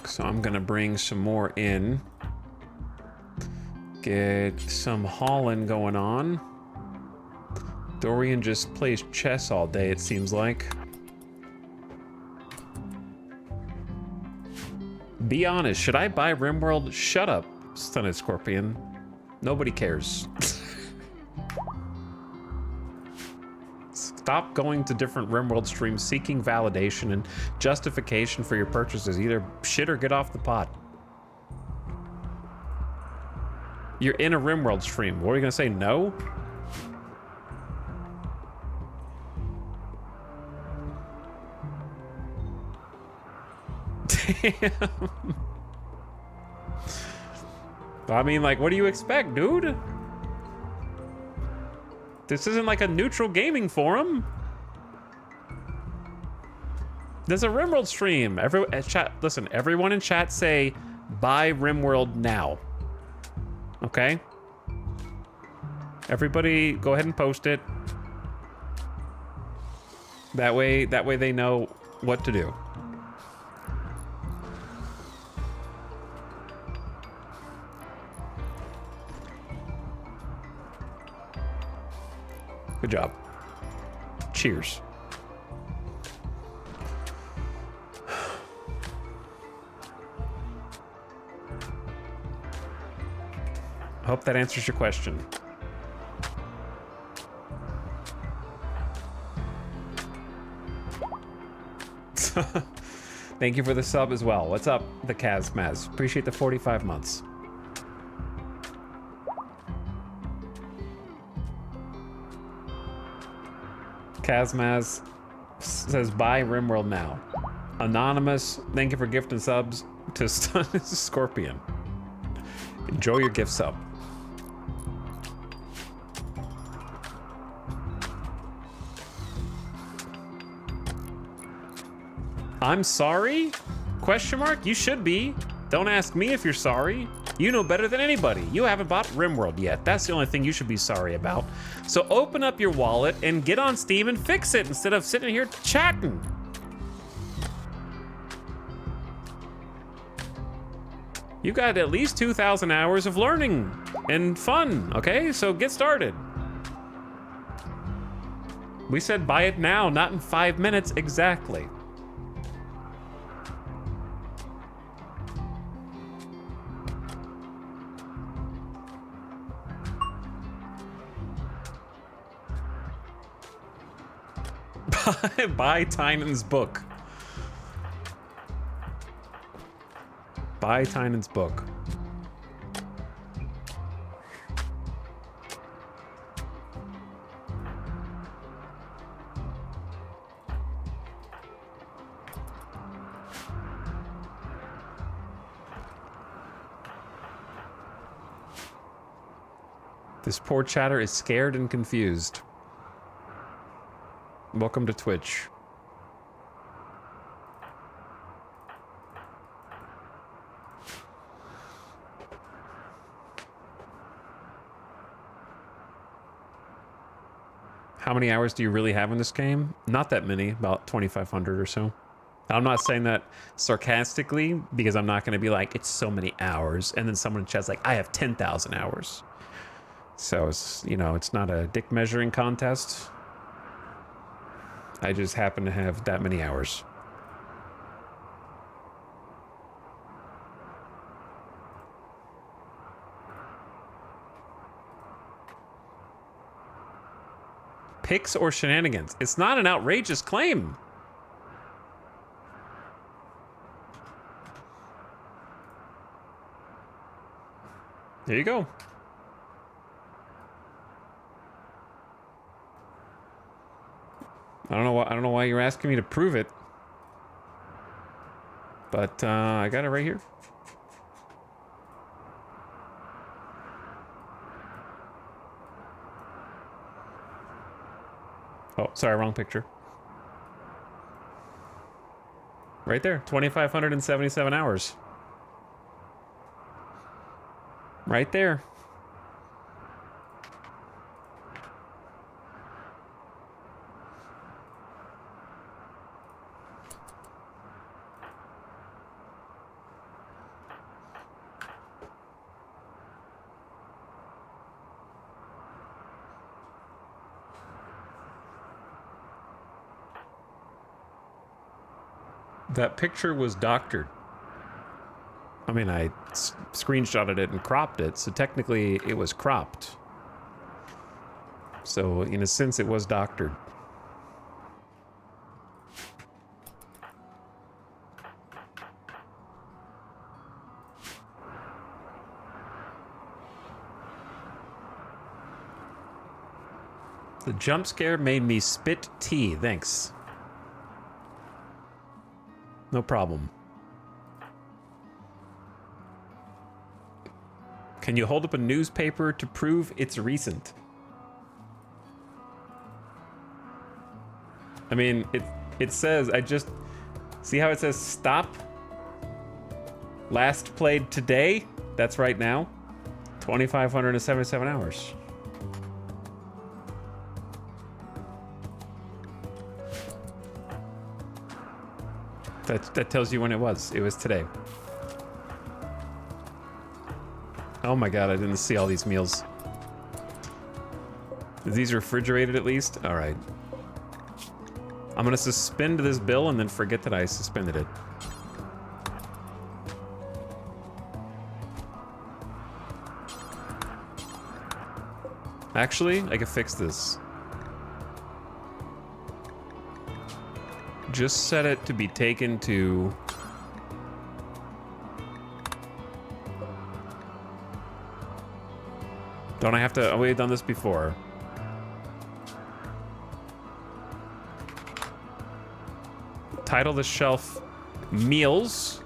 So I'm gonna bring some more in. Get some hauling going on. Dorian just plays chess all day, it seems like. Be honest, should I buy RimWorld? Shut up, Stunted Scorpion. Nobody cares. Stop going to different RimWorld streams seeking validation and justification for your purchases. Either shit or get off the pot. You're in a RimWorld stream. What are you gonna say, no? Damn. I mean, like, what do you expect, dude? This isn't like a neutral gaming forum. There's a RimWorld stream. Chat, listen, everyone in chat say, buy RimWorld now. Okay? Everybody go ahead and post it. That way they know what to do. Good job. Cheers. Hope that answers your question. Thank you for the sub as well. What's up, the Kazmaz? Appreciate the 45 months. Kazmaz says buy RimWorld now. Anonymous, thank you for gifting subs to Scorpion. Enjoy your gift sub. I'm sorry? Question mark? You should be. Don't ask me if you're sorry. You know better than anybody. You haven't bought RimWorld yet. That's the only thing you should be sorry about. So open up your wallet and get on Steam and fix it instead of sitting here chatting. You got at least 2,000 hours of learning and fun, okay? So get started. We said buy it now, not in 5 minutes exactly. Buy Tynan's book. Buy Tynan's book. This poor chatter is scared and confused. Welcome to Twitch. How many hours do you really have in this game? Not that many, about 2,500 or so. I'm not saying that sarcastically because I'm not going to be like, it's so many hours. And then someone in chat's like, I have 10,000 hours. So it's, you know, it's not a dick measuring contest. I just happen to have that many hours. Picks or shenanigans? It's not an outrageous claim. There you go. I don't know why you're asking me to prove it. But I got it right here. Oh, sorry, wrong picture. Right there, 2,577 hours. Right there. That picture was doctored. I mean, I screenshotted it and cropped it, so technically it was cropped. So, in a sense, it was doctored. The jump scare made me spit tea. Thanks. No problem. Can you hold up a newspaper to prove it's recent? I mean, it says, I just... See how it says stop? Last played today? That's right now. 2,577 hours. That tells you when it was. It was today. Oh my god, I didn't see all these meals. Are these refrigerated at least? Alright. I'm gonna suspend this bill and then forget that I suspended it. Actually, I can fix this. Just set it to be taken to... Don't I have to... Oh, we've done this before. Title the shelf Meals.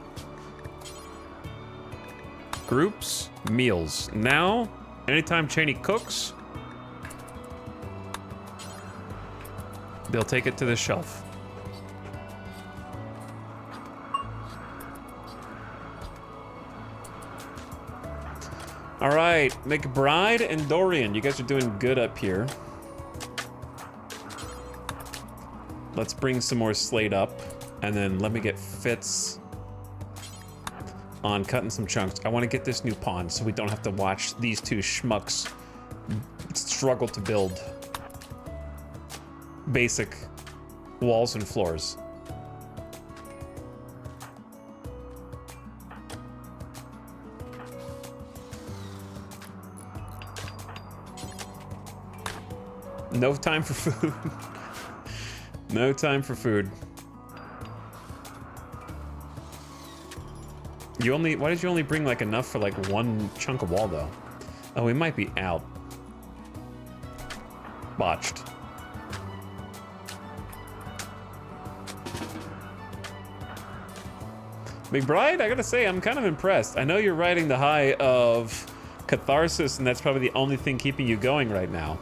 Groups, Meals. Now, anytime Cheney cooks, they'll take it to the shelf. All right, McBride and Dorian, you guys are doing good up here. Let's bring some more slate up, and then let me get Fitz on cutting some chunks. I want to get this new pond so we don't have to watch these two schmucks struggle to build basic walls and floors. No time for food. No time for food. You only... Why did you only bring, like, enough for, like, one chunk of wall, though? Oh, we might be out. Botched. McBride, I gotta say, I'm kind of impressed. I know you're riding the high of catharsis, and that's probably the only thing keeping you going right now.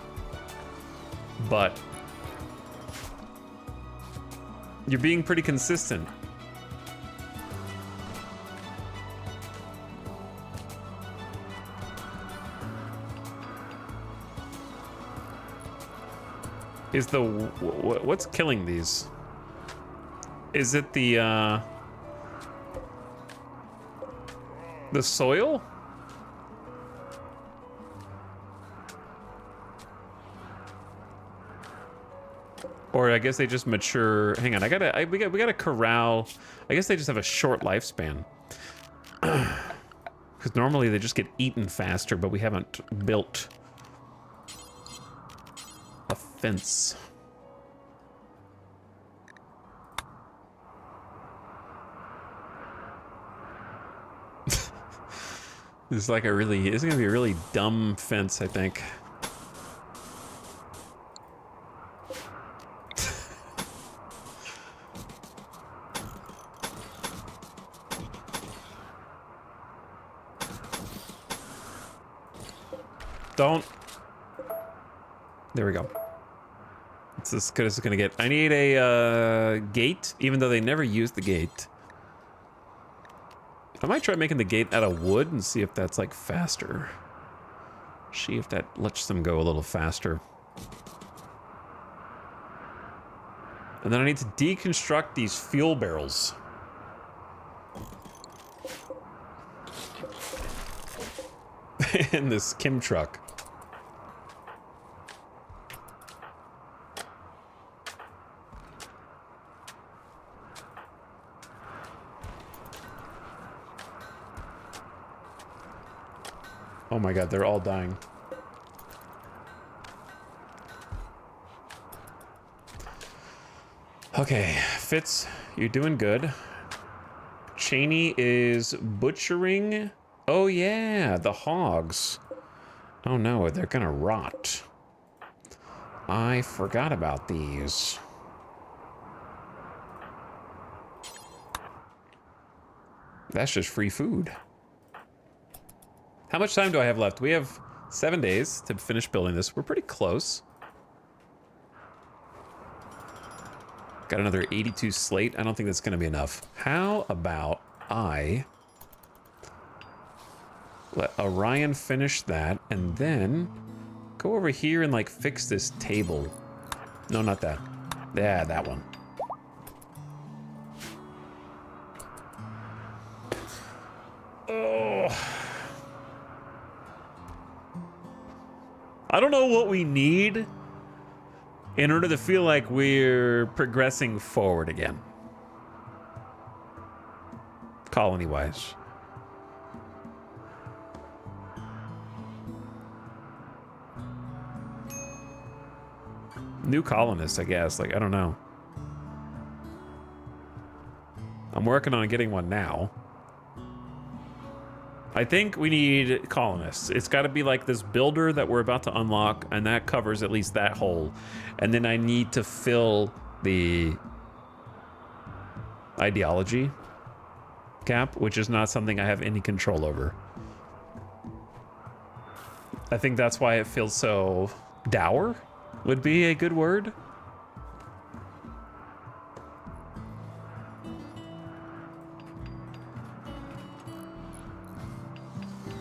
But you're being pretty consistent. Is the what's killing these? Is it the soil? Or I guess they just mature. Hang on, we gotta corral. I guess they just have a short lifespan. Because normally they just get eaten faster, but we haven't built a fence. This is like a really, this is gonna be a really dumb fence, I think. Don't. There we go. It's as good as it's gonna get. I need a gate, even though they never use the gate. I might try making the gate out of wood and see if that's like faster. See if that lets them go a little faster. And then I need to deconstruct these fuel barrels. In this Kim truck. Oh my god, they're all dying. Okay, Fitz, you're doing good. Cheney is butchering. Oh yeah, the hogs. Oh no, they're gonna rot. I forgot about these. That's just free food. How much time do I have left? We have 7 days to finish building this. We're pretty close. Got another 82 slate. I don't think that's going to be enough. How about I let Orion finish that and then go over here and like fix this table. No, not that. Yeah, that one. Oh. I don't know what we need in order to feel like we're progressing forward again. Colony-wise. New colonists, I guess. Like, I don't know. I'm working on getting one now. I think we need colonists. It's got to be like this builder that we're about to unlock, and that covers at least that hole. And then I need to fill the ideology gap, which is not something I have any control over. I think that's why it feels so dour, would be a good word.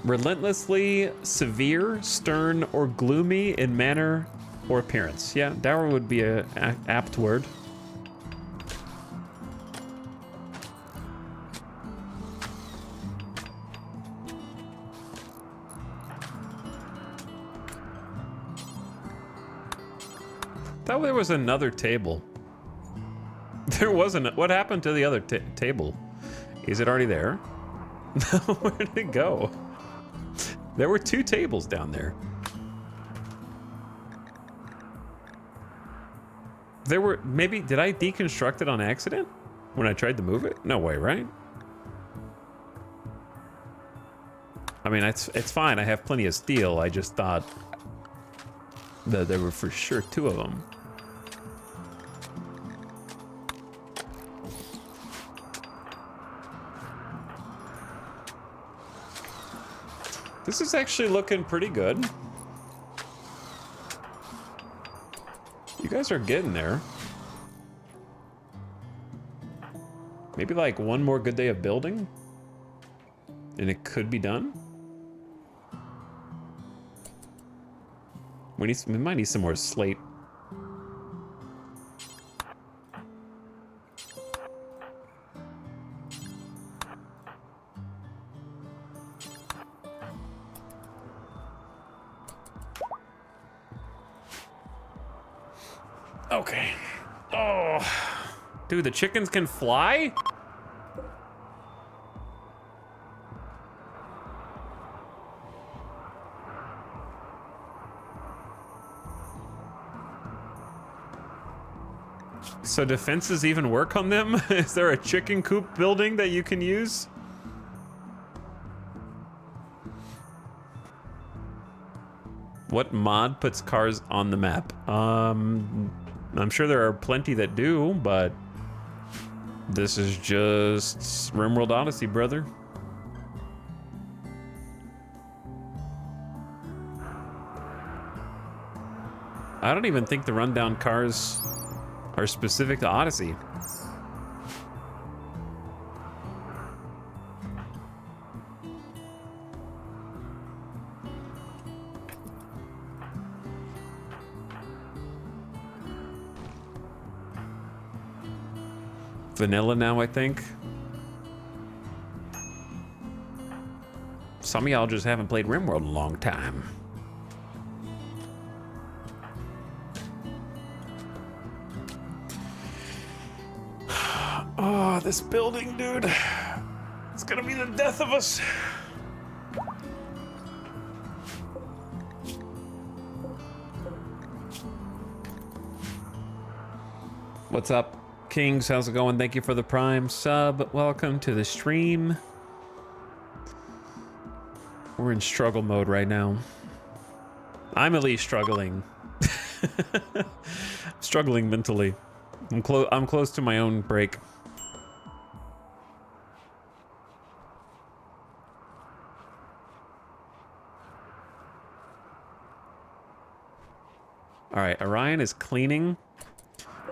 Relentlessly severe, stern, or gloomy in manner or appearance. Yeah, dour would be a apt word. Thought there was another table. There wasn't. What happened to the other table? Is it already there? Where did it go? There were 2 tables down there. There were, maybe, did I deconstruct it on accident when I tried to move it? No way, right? I mean, it's fine. I have plenty of steel. I just thought that there were for sure 2 of them. This is actually looking pretty good. You guys are getting there. Maybe like one more good day of building, and it could be done. We might need some more slate. Okay. Oh, dude, the chickens can fly? So defenses even work on them? Is there a chicken coop building that you can use? What mod puts cars on the map? I'm sure there are plenty that do, but this is just RimWorld Odyssey, brother. I don't even think the rundown cars are specific to Odyssey. Vanilla now, I think. Some of y'all just haven't played RimWorld in a long time. Oh, this building, dude. It's gonna be the death of us. What's up, Kings? How's it going? Thank you for the Prime sub. Welcome to the stream. We're in struggle mode right now. I'm at least struggling. Struggling mentally. I'm close to my own break. All right, Orion is cleaning.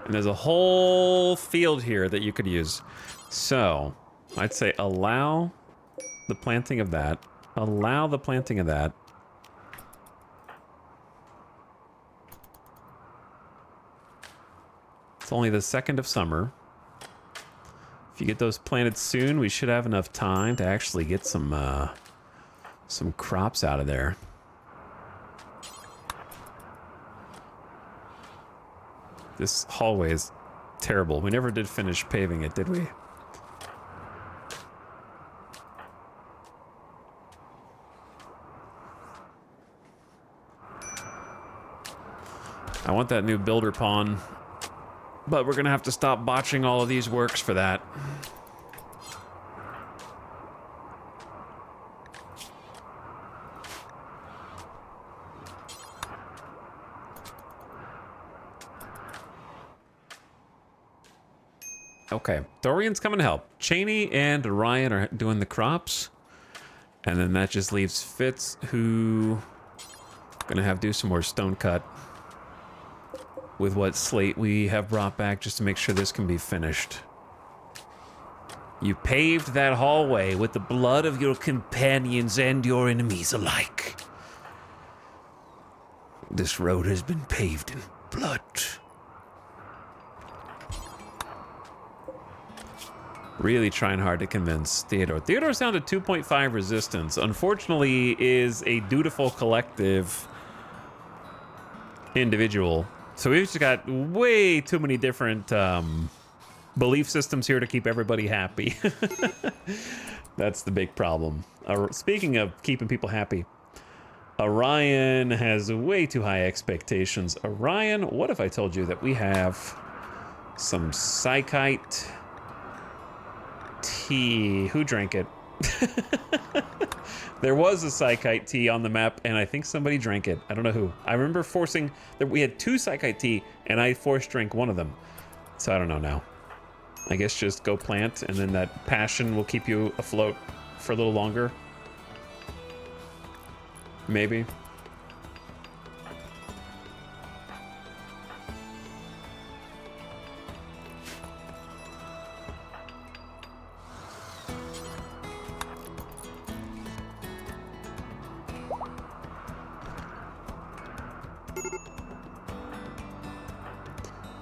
And there's a whole field here that you could use. So, I'd say allow the planting of that. Allow the planting of that. It's only the 2nd of summer. If you get those planted soon, we should have enough time to actually get some crops out of there. This hallway is terrible. We never did finish paving it, did we? I want that new builder pawn, but we're gonna have to stop botching all of these works for that. Okay, Dorian's coming to help. Cheney and Ryan are doing the crops. And then that just leaves Fitz, who gonna have to do some more stone cut with what slate we have brought back just to make sure this can be finished. You paved that hallway with the blood of your companions and your enemies alike. This road has been paved in blood. Really trying hard to convince Theodore. Theodore's down to 2.5 resistance. Unfortunately, is a dutiful collective individual. So we've just got way too many different belief systems here to keep everybody happy. That's the big problem. Speaking of keeping people happy, Orion has way too high expectations. Orion, what if I told you that we have some psychite tea? Who drank it? There was a psychite tea on the map, and I think somebody drank it. I don't know who. I remember forcing that we had 2 psychite tea, and I forced drank one of them. So I don't know now. I guess just go plant, and then that passion will keep you afloat for a little longer. Maybe.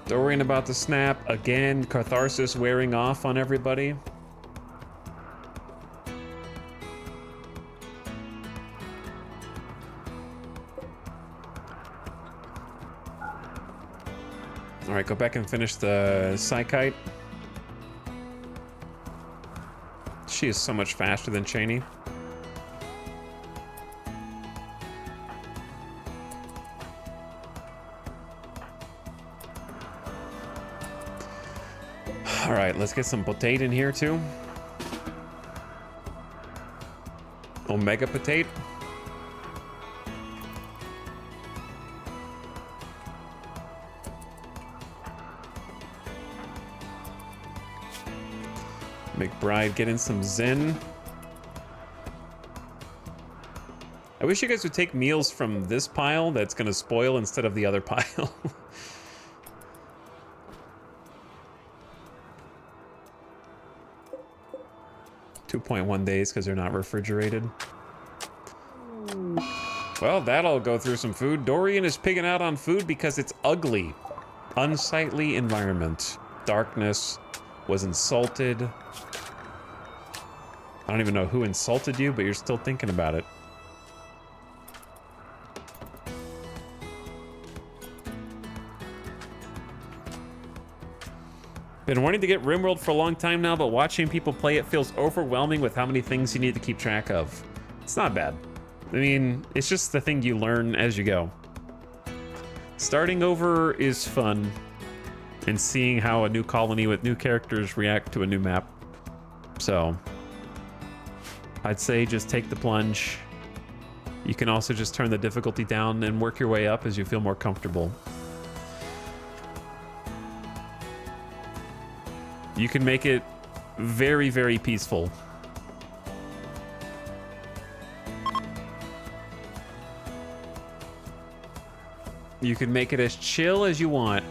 Dorian about to snap. Again, catharsis wearing off on everybody. All right, go back and finish the psychite. She is so much faster than Cheney. All right, let's get some potato in here too. Omega potato. McBride getting some zen. I wish you guys would take meals from this pile that's gonna spoil instead of the other pile. 2.1 days because they're not refrigerated. Well, that'll go through some food. Dorian is pigging out on food because it's ugly. Unsightly environment. Darkness. Was insulted. I don't even know who insulted you, but you're still thinking about it. Been wanting to get RimWorld for a long time now, but watching people play it feels overwhelming with how many things you need to keep track of. It's not bad. I mean, it's just the thing you learn as you go. Starting over is fun. and seeing how a new colony with new characters react to a new map. So I'd say just take the plunge. You can also just turn the difficulty down and work your way up as you feel more comfortable. You can make it very, very peaceful. You can make it as chill as you want.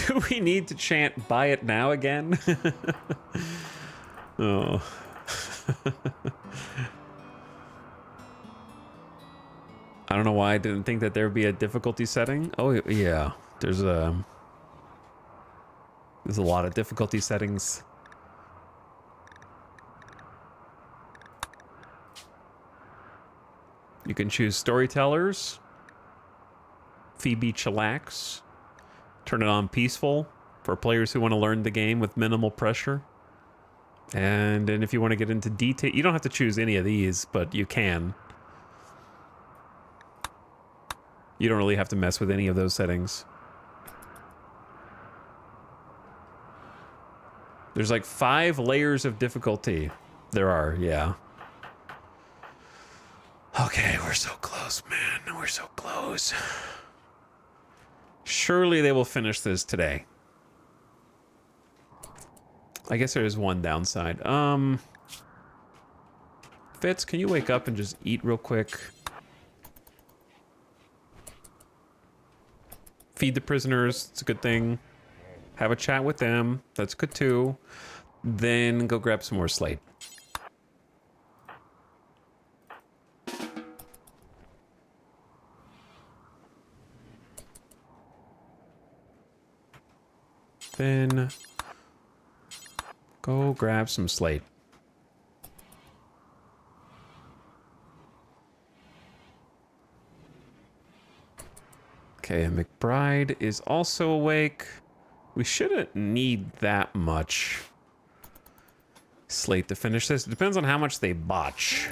Do we need to chant "buy it now" again? Oh. I don't know why I didn't think that there would be a difficulty setting. Oh yeah, there's a lot of difficulty settings. You can choose storytellers, Phoebe Chillax, turn it on peaceful for players who want to learn the game with minimal pressure. And then if you want to get into detail, you don't have to choose any of these, but you can. You don't really have to mess with any of those settings. There's like 5 layers of difficulty. There are, yeah. Okay, we're so close, man. We're so close. Surely they will finish this today. I guess there is one downside. Fitz, can you wake up and just eat real quick? Feed the prisoners, it's a good thing. Have a chat with them, that's good too. Then go grab some more slate. Then go grab some slate. Okay, McBride is also awake. We shouldn't need that much slate to finish this. It depends on how much they botch.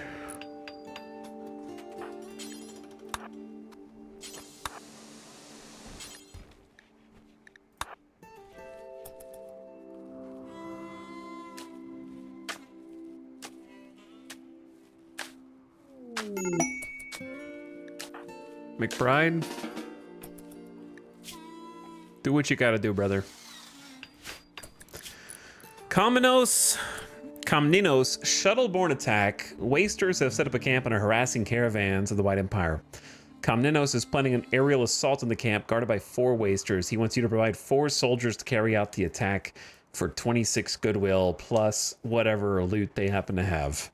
McBride, do what you gotta do, brother. Komninos shuttle-borne attack. Wasters have set up a camp and are harassing caravans of the White Empire. Komninos is planning an aerial assault on the camp guarded by 4 wasters. He wants you to provide 4 soldiers to carry out the attack for 26 goodwill plus whatever loot they happen to have.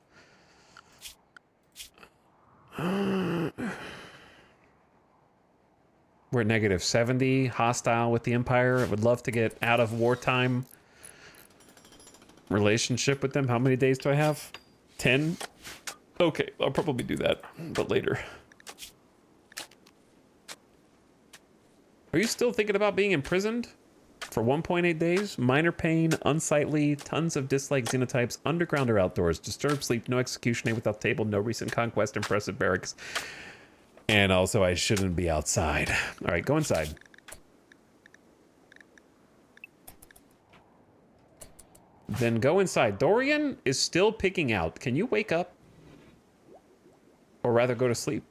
We're at -70, hostile with the Empire. I would love to get out of wartime relationship with them. How many days do I have? 10? Okay, I'll probably do that, but later. Are you still thinking about being imprisoned? For 1.8 days? Minor pain, unsightly, tons of dislike xenotypes, underground or outdoors, disturbed sleep, no execution, without table, no recent conquest, impressive barracks. And also, I shouldn't be outside. All right, go inside. Then go inside. Dorian is still picking out. Can you wake up? Or rather, go to sleep.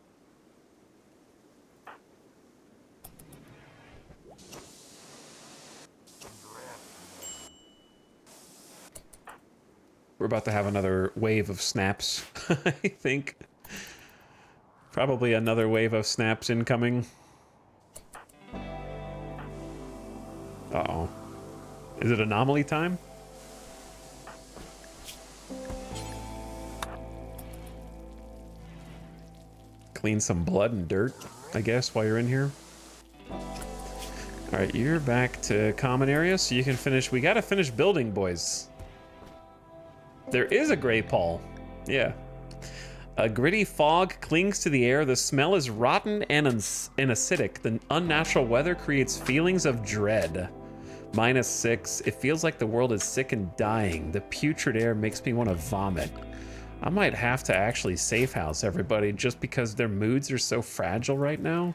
We're about to have another wave of snaps, I think. Probably another wave of snaps incoming. Uh-oh. Is it anomaly time? Clean some blood and dirt, I guess, while you're in here. Alright, you're back to common area, so you can finish. We gotta finish building, boys. There is a Grey Paul. Yeah. A gritty fog clings to the air. The smell is rotten and acidic. The unnatural weather creates feelings of dread. -6. It feels like the world is sick and dying. The putrid air makes me want to vomit. I might have to actually safe house everybody just because their moods are so fragile right now.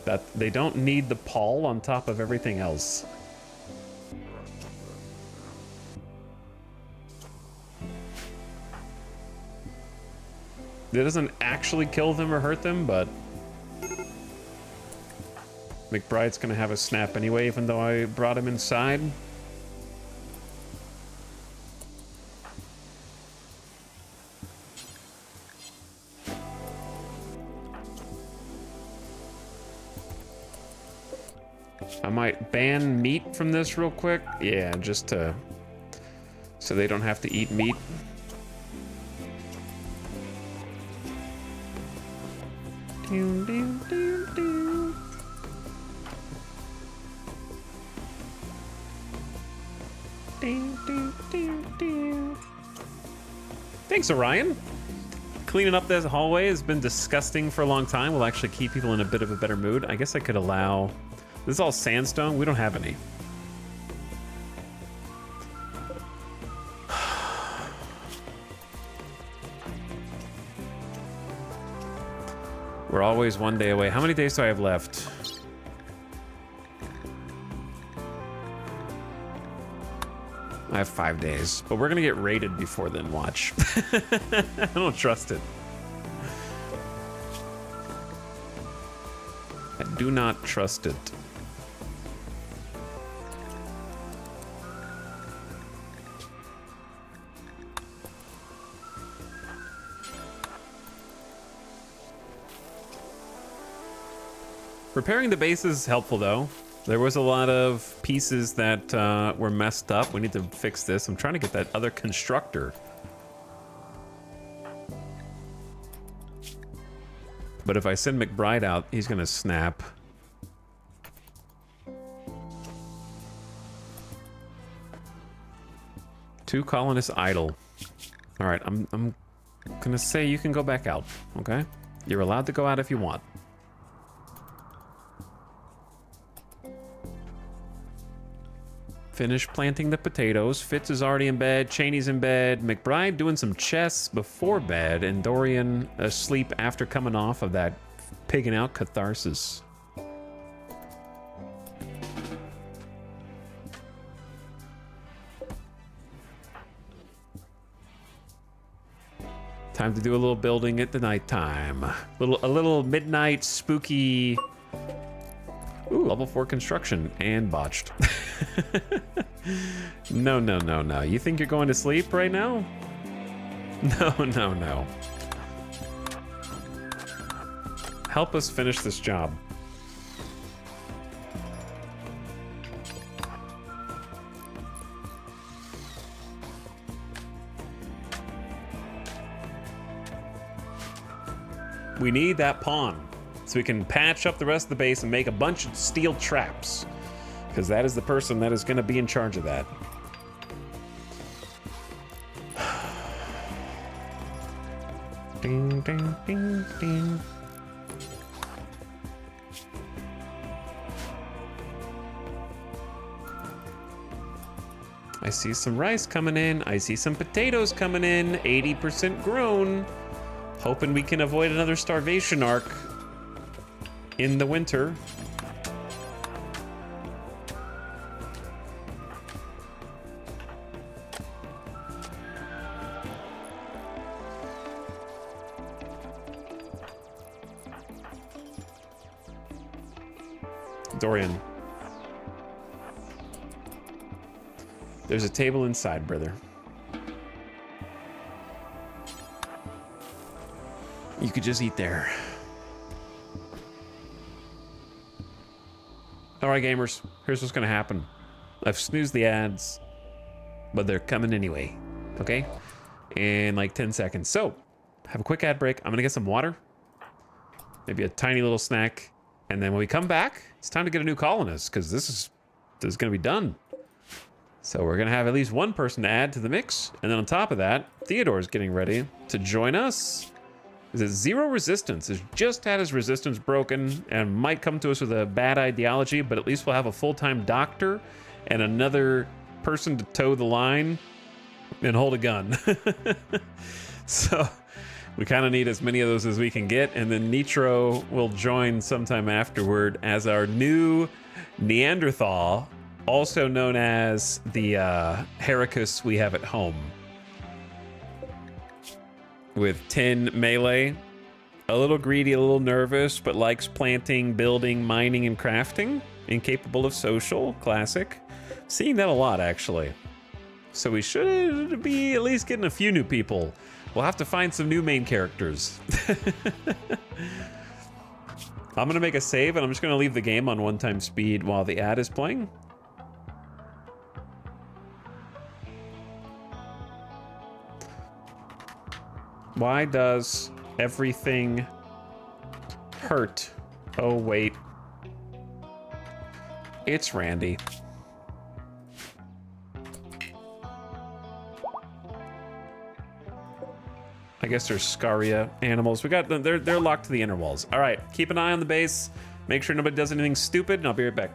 That they don't need the pall on top of everything else. It doesn't actually kill them or hurt them, but McBride's gonna have a snap anyway, even though I brought him inside. I might ban meat from this real quick. Yeah, just to... so they don't have to eat meat. Thanks, Orion. Cleaning up this hallway has been disgusting for a long time. Will actually keep people in a bit of a better mood. I guess I could allow... This is all sandstone. We don't have any. We're always one day away. How many days do I have left? I have 5 days, but we're gonna get raided before then, watch. I don't trust it. I do not trust it. Repairing the base is helpful, though. There was a lot of pieces that were messed up. We need to fix this. I'm trying to get that other constructor. But if I send McBride out, he's going to snap. Two colonists idle. All right, I'm going to say you can go back out, okay? You're allowed to go out if you want. Finish planting the potatoes. Fitz is already in bed. Cheney's in bed. McBride doing some chess before bed. And Dorian asleep after coming off of that pigging out catharsis. Time to do a little building at the nighttime. A little midnight spooky... Ooh, level 4 construction and botched. No, no, no, no. You think you're going to sleep right now? No, no, no. Help us finish this job. We need that pawn. So we can patch up the rest of the base and make a bunch of steel traps. Because that is the person that is going to be in charge of that. Ding, ding, ding, ding. I see some rice coming in. I see some potatoes coming in. 80% grown. Hoping we can avoid another starvation arc in the winter. Dorian. There's a table inside, brother. You could just eat there. All right, gamers, here's what's gonna happen. I've snoozed the ads, but they're coming anyway, okay? In like 10 seconds. So, have a quick ad break. I'm gonna get some water, maybe a tiny little snack, and then when we come back, it's time to get a new colonist, because this is gonna be done. So we're gonna have at least one person to add to the mix. And then on top of that, Theodore's getting ready to join us. Is it zero resistance? Has just had his resistance broken and might come to us with a bad ideology, but at least we'll have a full-time doctor and another person to toe the line and hold a gun. So we kind of need as many of those as we can get. And then Nitro will join sometime afterward as our new Neanderthal, also known as the Heracus we have at home. With 10 melee, a little greedy, a little nervous, but likes planting, building, mining, and crafting. Incapable of social, classic. Seeing that a lot, actually. So we should be at least getting a few new people. We'll have to find some new main characters. I'm gonna make a save, and I'm just gonna leave the game on one-time speed while the ad is playing. Why does everything hurt? Oh, wait. It's Randy. I guess there's Scaria animals. We got them. They're locked to the inner walls. All right, keep an eye on the base. Make sure nobody does anything stupid, and I'll be right back.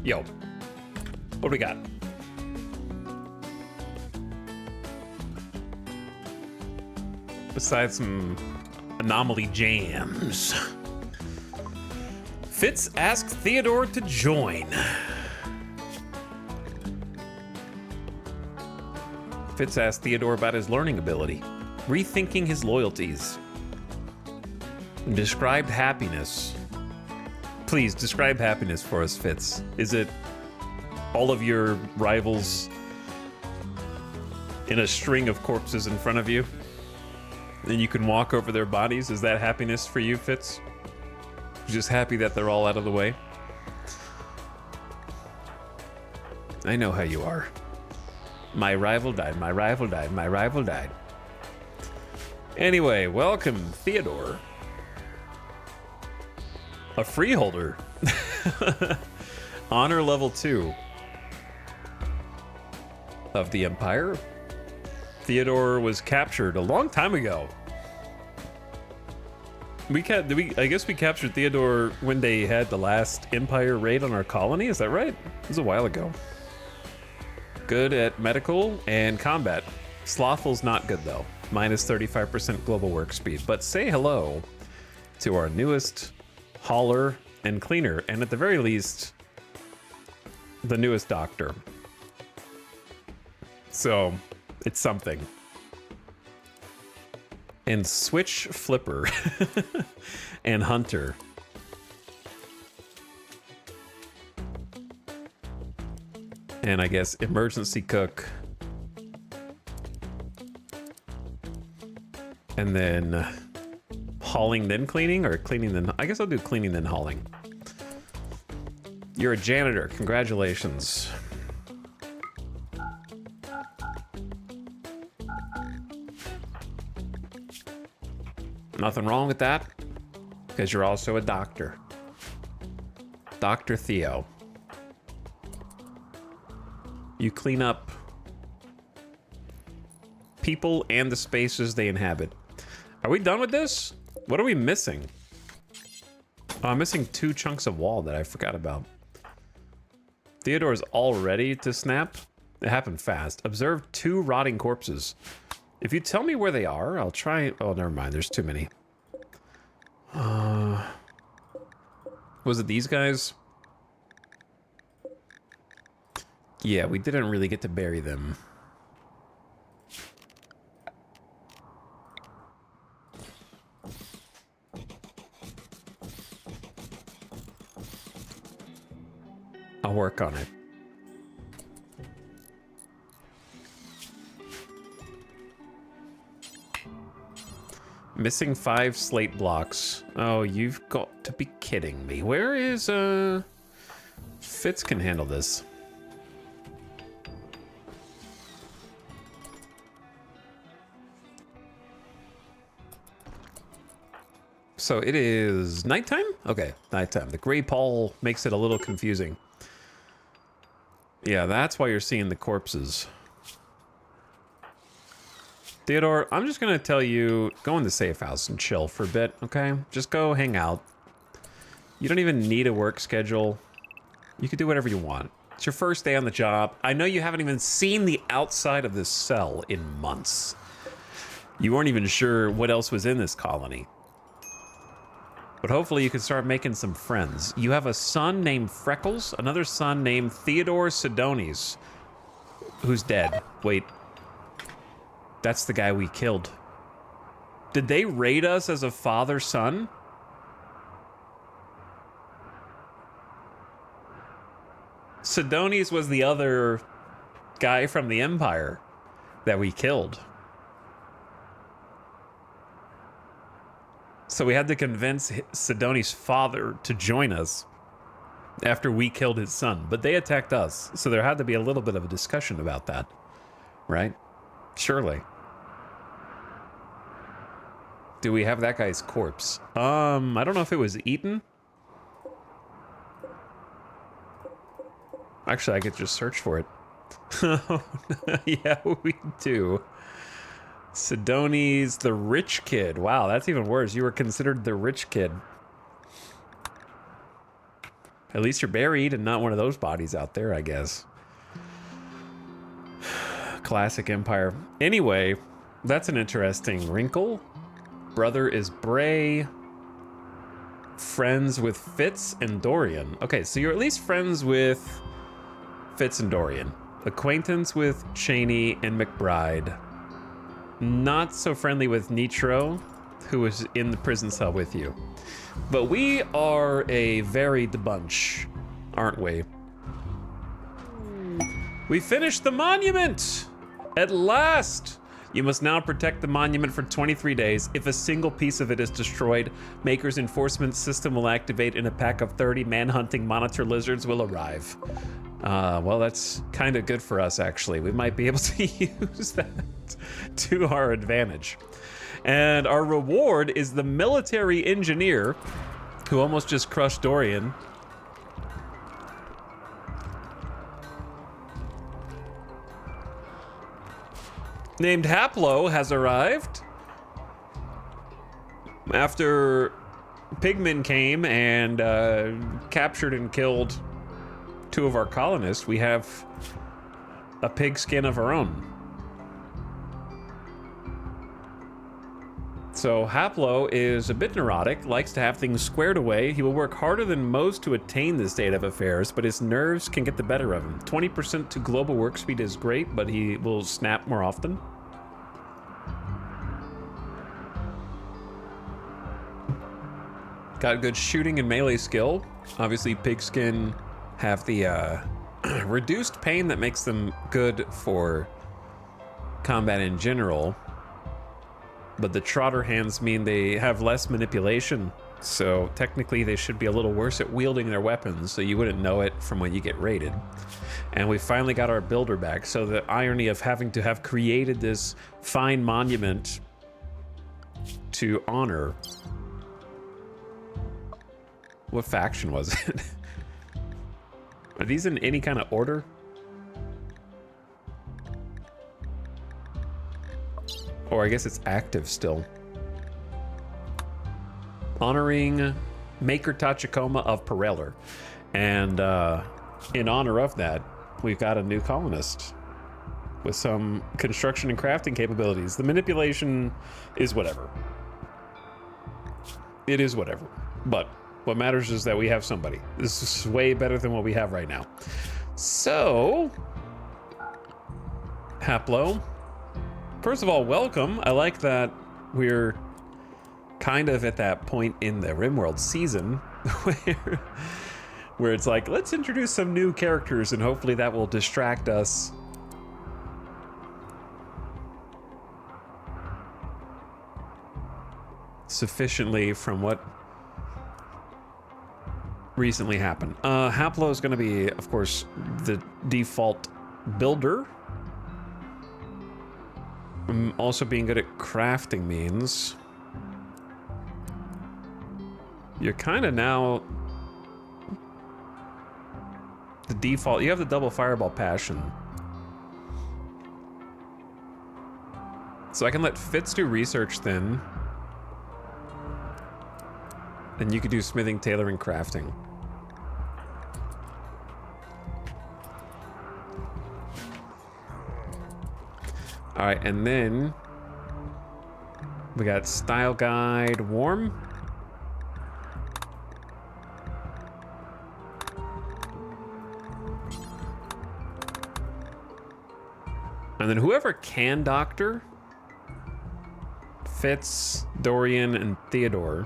Yo, what do we got? Besides some anomaly jams. Fitz asks Theodore to join. Fitz asks Theodore about his learning ability, rethinking his loyalties. Described happiness. Please describe happiness for us, Fitz. Is it all of your rivals in a string of corpses in front of you? And you can walk over their bodies? Is that happiness for you, Fitz? You're just happy that they're all out of the way? I know how you are. My rival died, my rival died, my rival died. Anyway, welcome, Theodore. A freeholder. Honor level 2 of the Empire. Theodore was captured a long time ago. I guess we captured Theodore when they had the last Empire raid on our colony. Is that right? It was a while ago. Good at medical and combat. Slothful's not good though. Minus 35% global work speed. But say hello to our newest hauler and cleaner, and at the very least, the newest doctor. So, it's something. And switch flipper and hunter. And I guess emergency cook. And then hauling then cleaning, or cleaning then, I guess I'll do cleaning then hauling. You're a janitor, congratulations. Nothing wrong with that, because you're also a doctor. Dr. Theo. You clean up people and the spaces they inhabit. Are we done with this? What are we missing? Oh, I'm missing 2 chunks of wall that I forgot about. Theodore's all ready to snap. It happened fast. Observe 2 rotting corpses. If you tell me where they are, I'll try. Oh, never mind. There's too many. Was it these guys? Yeah, we didn't really get to bury them. I'll work on it. Missing 5 slate blocks. Oh, you've got to be kidding me. Where is, Fitz can handle this. So it is nighttime? Okay, nighttime. The gray pall makes it a little confusing. Yeah, that's why you're seeing the corpses. Theodore, I'm just gonna tell you, go in the safe house and chill for a bit, okay? Just go hang out. You don't even need a work schedule. You can do whatever you want. It's your first day on the job. I know you haven't even seen the outside of this cell in months. You weren't even sure what else was in this colony. But hopefully you can start making some friends. You have a son named Freckles, another son named Theodore Sidonis, who's dead. Wait. That's the guy we killed. Did they raid us as a father-son? Sidonis was the other guy from the Empire that we killed. So we had to convince Sidonis' father to join us after we killed his son. But they attacked us, so there had to be a little bit of a discussion about that. Right? Surely. Do we have that guy's corpse? I don't know if it was eaten. Actually, I could just search for it. Yeah, we do. Sidonis, the rich kid. Wow, that's even worse. You were considered the rich kid. At least you're buried and not one of those bodies out there, I guess. Classic Empire. Anyway, that's an interesting wrinkle. Brother is Bray. Friends with Fitz and Dorian. Okay, so you're at least friends with Fitz and Dorian. Acquaintance with Cheney and McBride. Not so friendly with Nitro, who was in the prison cell with you. But we are a varied bunch, aren't we? We finished the monument! At last! You must now protect the monument for 23 days. If a single piece of it is destroyed, Maker's enforcement system will activate and a pack of 30 manhunting monitor lizards will arrive. Well, that's kind of good for us, actually. We might be able to use that to our advantage. And our reward is the military engineer who almost just crushed Dorian. Named Haplo has arrived. After Pigmen came and captured and killed 2 of our colonists, we have a pigskin of our own. So Haplo is a bit neurotic, likes to have things squared away. He will work harder than most to attain this state of affairs, but his nerves can get the better of him. 20% to global work speed is great, but he will snap more often. Got good shooting and melee skill. Obviously, pigskin have the reduced pain that makes them good for combat in general. But the trotter hands mean they have less manipulation, so technically they should be a little worse at wielding their weapons, so you wouldn't know it from when you get raided. And we finally got our builder back, so the irony of having to have created this fine monument to honor... What faction was it? Are these in any kind of order? Or I guess it's active still. Honoring Maker Tachikoma of Pereller. And in honor of that, we've got a new colonist with some construction and crafting capabilities. The manipulation is whatever. It is whatever. But what matters is that we have somebody. This is way better than what we have right now. So, Haplo. First of all, welcome. I like that we're kind of at that point in the RimWorld season where it's like, let's introduce some new characters and hopefully that will distract us. sufficiently from what recently happened. Haplo is going to be, of course, the default builder. Also being good at crafting means you're kind of now the default. You have the double fireball passion. So I can let Fitz do research then. And you could do smithing, tailoring, crafting. All right, and then we got style guide, warm. And then whoever can doctor, Fitz, Dorian, and Theodore,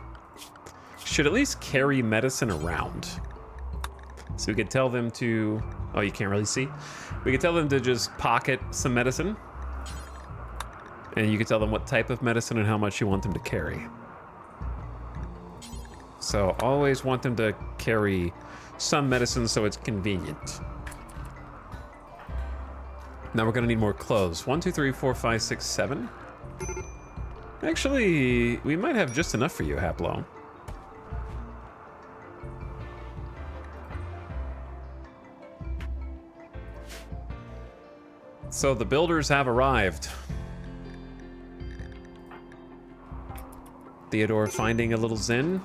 should at least carry medicine around. So we could tell them to, oh, you can't really see. We could tell them to just pocket some medicine. And you could tell them what type of medicine and how much you want them to carry. So always want them to carry some medicine so it's convenient. Now we're gonna need more clothes. 1, 2, 3, 4, 5, 6, 7. Actually, we might have just enough for you, Haplo. So the builders have arrived. Theodore finding a little zen.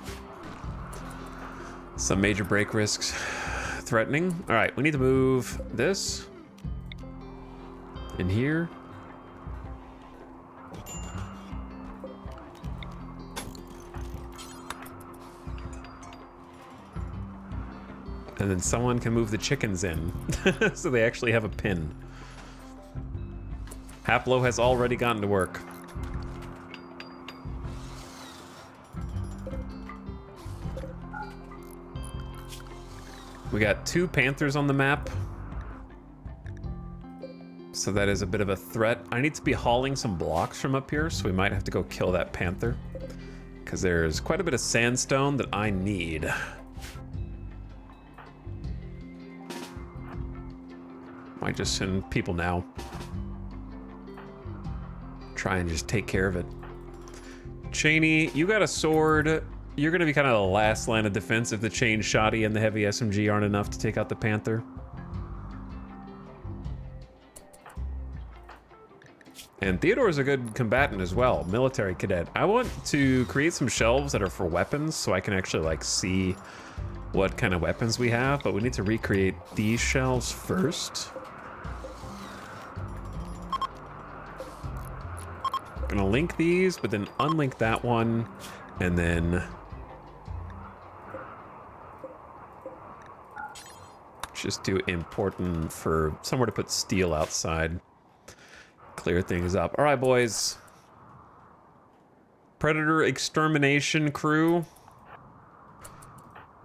Some major break risks threatening. All right, we need to move this in here. And then someone can move the chickens in so they actually have a pin. Haplo has already gotten to work. We got 2 panthers on the map. So that is a bit of a threat. I need to be hauling some blocks from up here, so we might have to go kill that panther. Because there's quite a bit of sandstone that I need. Might just send people now. Try and just take care of it. Cheney, you got a sword. You're going to be kind of the last line of defense if the chain shotty and the heavy SMG aren't enough to take out the panther. And Theodore's a good combatant as well, military cadet. I want to create some shelves that are for weapons so I can actually like see what kind of weapons we have, but we need to recreate these shelves first. Gonna link these, but then unlink that one, and then just do important for somewhere to put steel outside. Clear things up. All right, boys. Predator extermination crew.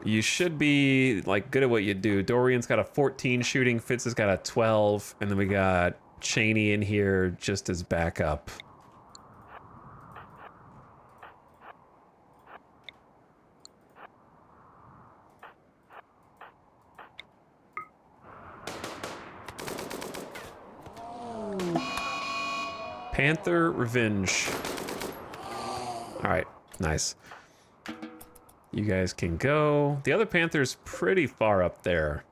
You should be like good at what you do. Dorian's got a 14 shooting, Fitz has got a 12, and then we got Cheney in here just as backup. Panther Revenge. All right, nice. You guys can go. The other Panther's pretty far up there.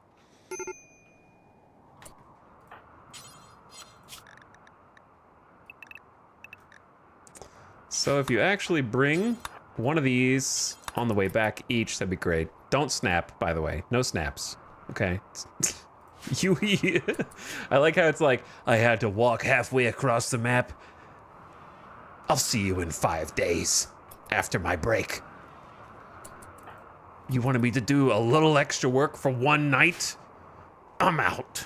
So if you actually bring one of these on the way back each, that'd be great. Don't snap, by the way. No snaps, okay? I like how it's like, I had to walk halfway across the map. I'll see you in 5 days after my break. You wanted me to do a little extra work for one night? I'm out.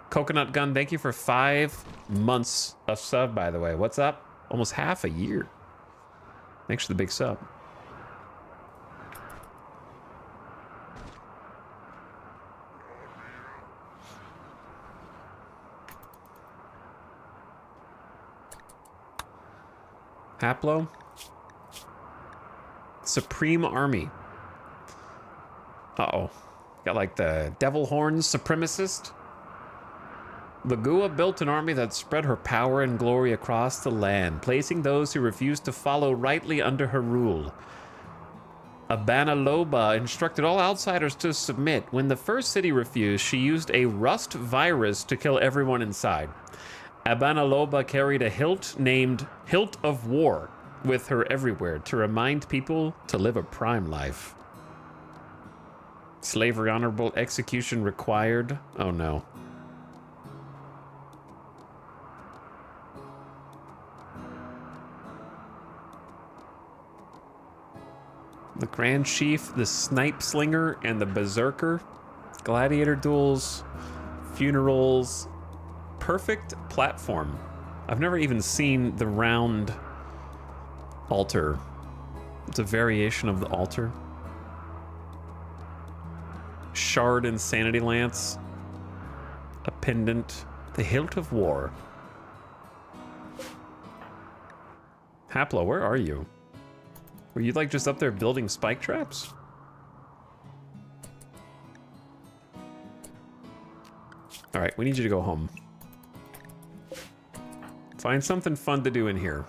Coconut Gun, thank you for 5 months of sub, by the way. What's up? Almost half a year. Thanks for the big sub. Haplo. Supreme Army. Uh-oh. Got like the Devil Horns Supremacist. The Gua built an army that spread her power and glory across the land, placing those who refused to follow rightly under her rule. Abanaloba instructed all outsiders to submit. When the first city refused, she used a rust virus to kill everyone inside. Abanaloba carried a hilt named Hilt of War with her everywhere to remind people to live a prime life. Slavery honorable execution required. Oh no. The Grand Chief, the Snipe Slinger, and the Berserker. Gladiator duels, funerals. Perfect platform. I've never even seen the round altar. It's a variation of the altar. Shard Insanity Lance. A pendant. The Hilt of War. Haplo, where are you? Were you like just up there building spike traps? All right, we need you to go home. Find something fun to do in here.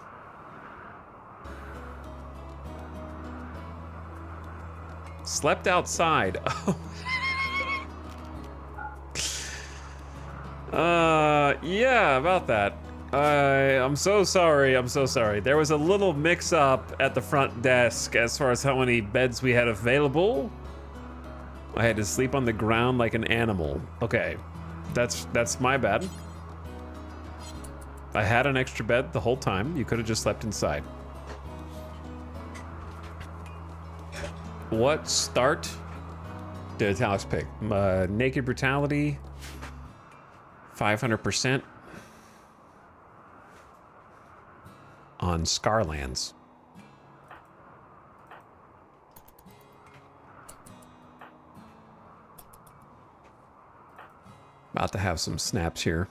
Slept outside. Yeah, about that. I'm so sorry. I'm so sorry. There was a little mix-up at the front desk as far as how many beds we had available. I had to sleep on the ground like an animal. Okay, that's my bad. I had an extra bed the whole time. You could have just slept inside. What start did Alex pick? Naked Brutality, 500%. On Scarlands. About to have some snaps here.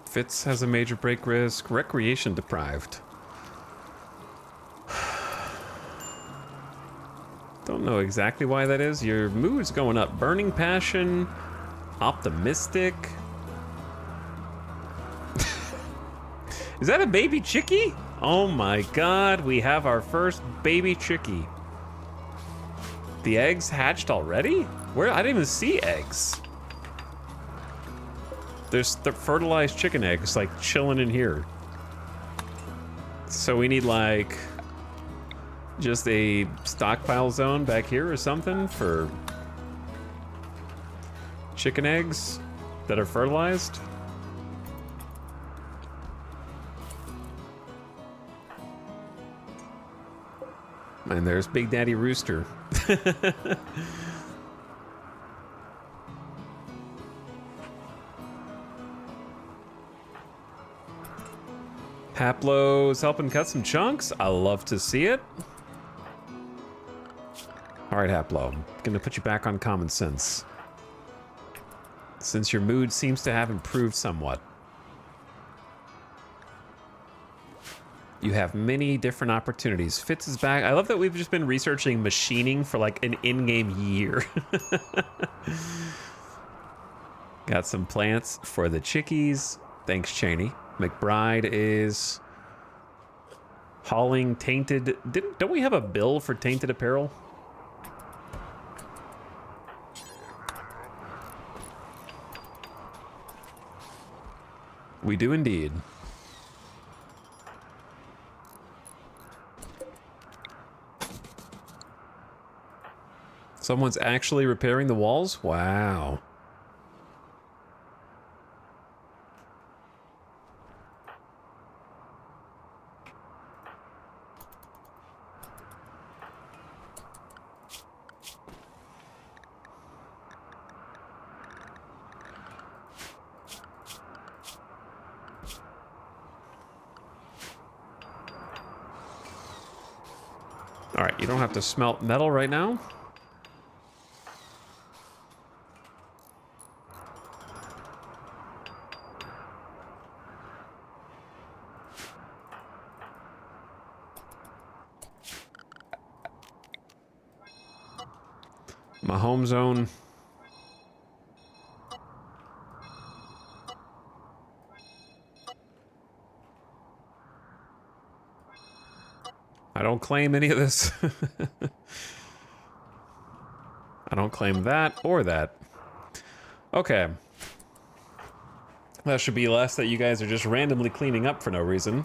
Fitz has a major break risk. Recreation deprived. Don't know exactly why that is. Your mood's going up. Burning passion, optimistic. Is that a baby chickie? Oh my god, we have our first baby chickie. The eggs hatched already? Where? I didn't even see eggs. There's the fertilized chicken eggs like chilling in here. So we need like just a stockpile zone back here or something for chicken eggs that are fertilized. And there's Big Daddy Rooster. Haplo's helping cut some chunks. I love to see it. All right, Haplo, I'm gonna put you back on common sense, since your mood seems to have improved somewhat. You have many different opportunities. Fitz is back. I love that we've just been researching machining for like an in-game year. Got some plants for the chickies. Thanks, Cheney. McBride is hauling tainted. Don't we have a bill for tainted apparel? We do indeed. Someone's actually repairing the walls? Wow. All right, you don't have to smelt metal right now. My home zone. I don't claim any of this. I don't claim that or that. Okay. That should be less that you guys are just randomly cleaning up for no reason.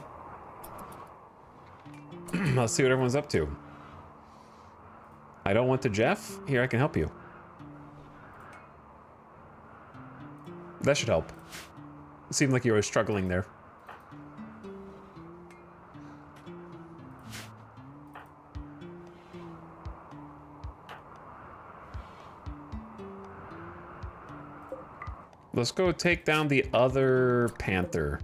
Let's see what everyone's up to. I don't want to Jeff. Here, I can help you. That should help. It seemed like you were struggling there. Let's go take down the other panther.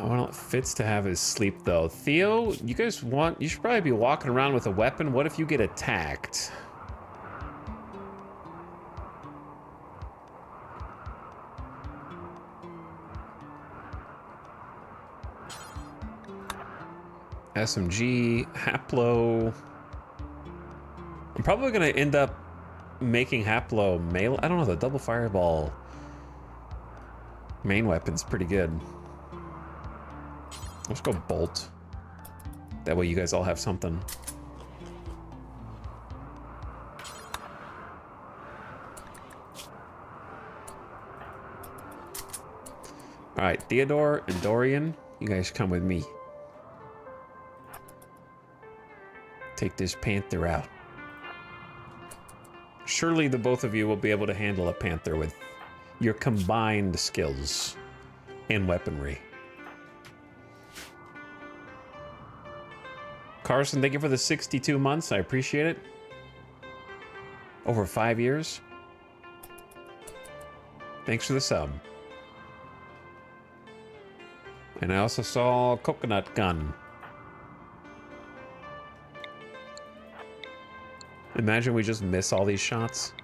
Well, it fits to have his sleep though. Theo, you guys want, you should probably be walking around with a weapon. What if you get attacked? SMG, Haplo. I'm probably gonna end up making Haplo melee. I don't know, the double fireball main weapon's pretty good. Let's go bolt. That way you guys all have something. Alright, Theodore and Dorian, you guys come with me. Take this panther out. Surely the both of you will be able to handle a panther with your combined skills and weaponry. Carson, thank you for the 62 months. I appreciate it. Over 5 years. Thanks for the sub. And I also saw Coconut Gun. Imagine we just miss all these shots.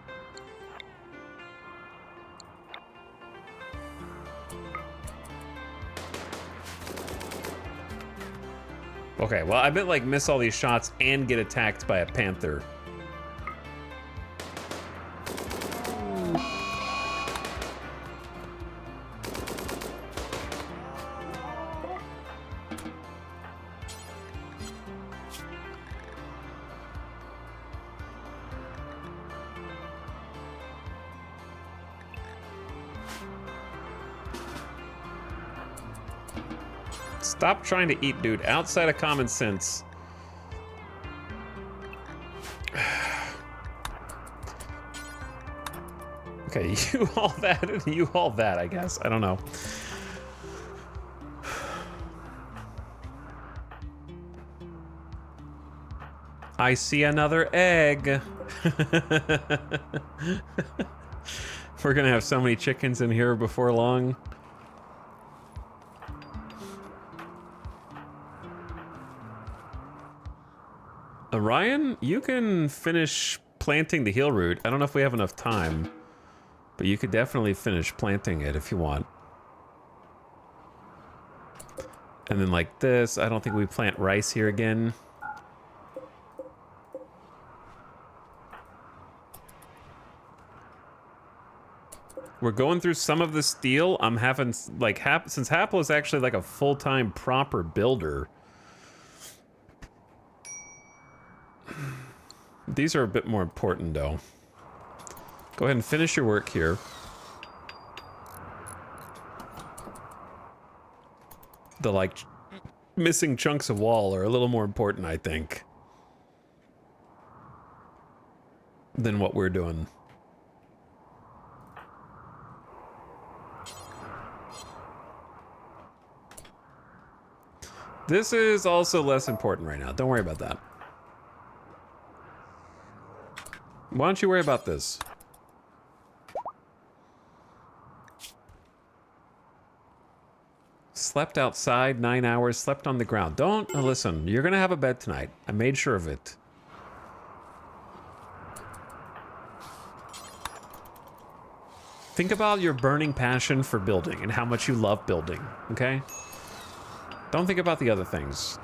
Okay, well, I meant like miss all these shots and get attacked by a panther. Stop trying to eat, dude. Outside of common sense. Okay, you all that and you all that, I guess. I don't know. I see another egg. We're gonna have so many chickens in here before long. Ryan, you can finish planting the heal root. I don't know if we have enough time, but you could definitely finish planting it if you want. And then like this, I don't think we plant rice here again. We're going through some of the steel. I'm having like since Haplo is actually like a full-time proper builder. These are a bit more important, though. Go ahead and finish your work here. The, like, missing chunks of wall are a little more important, I think, than what we're doing. This is also less important right now. Don't worry about that. Why don't you worry about this? Slept outside 9 hours, slept on the ground. Don't, listen, you're gonna have a bed tonight. I made sure of it. Think about your burning passion for building and how much you love building, okay? Don't think about the other things.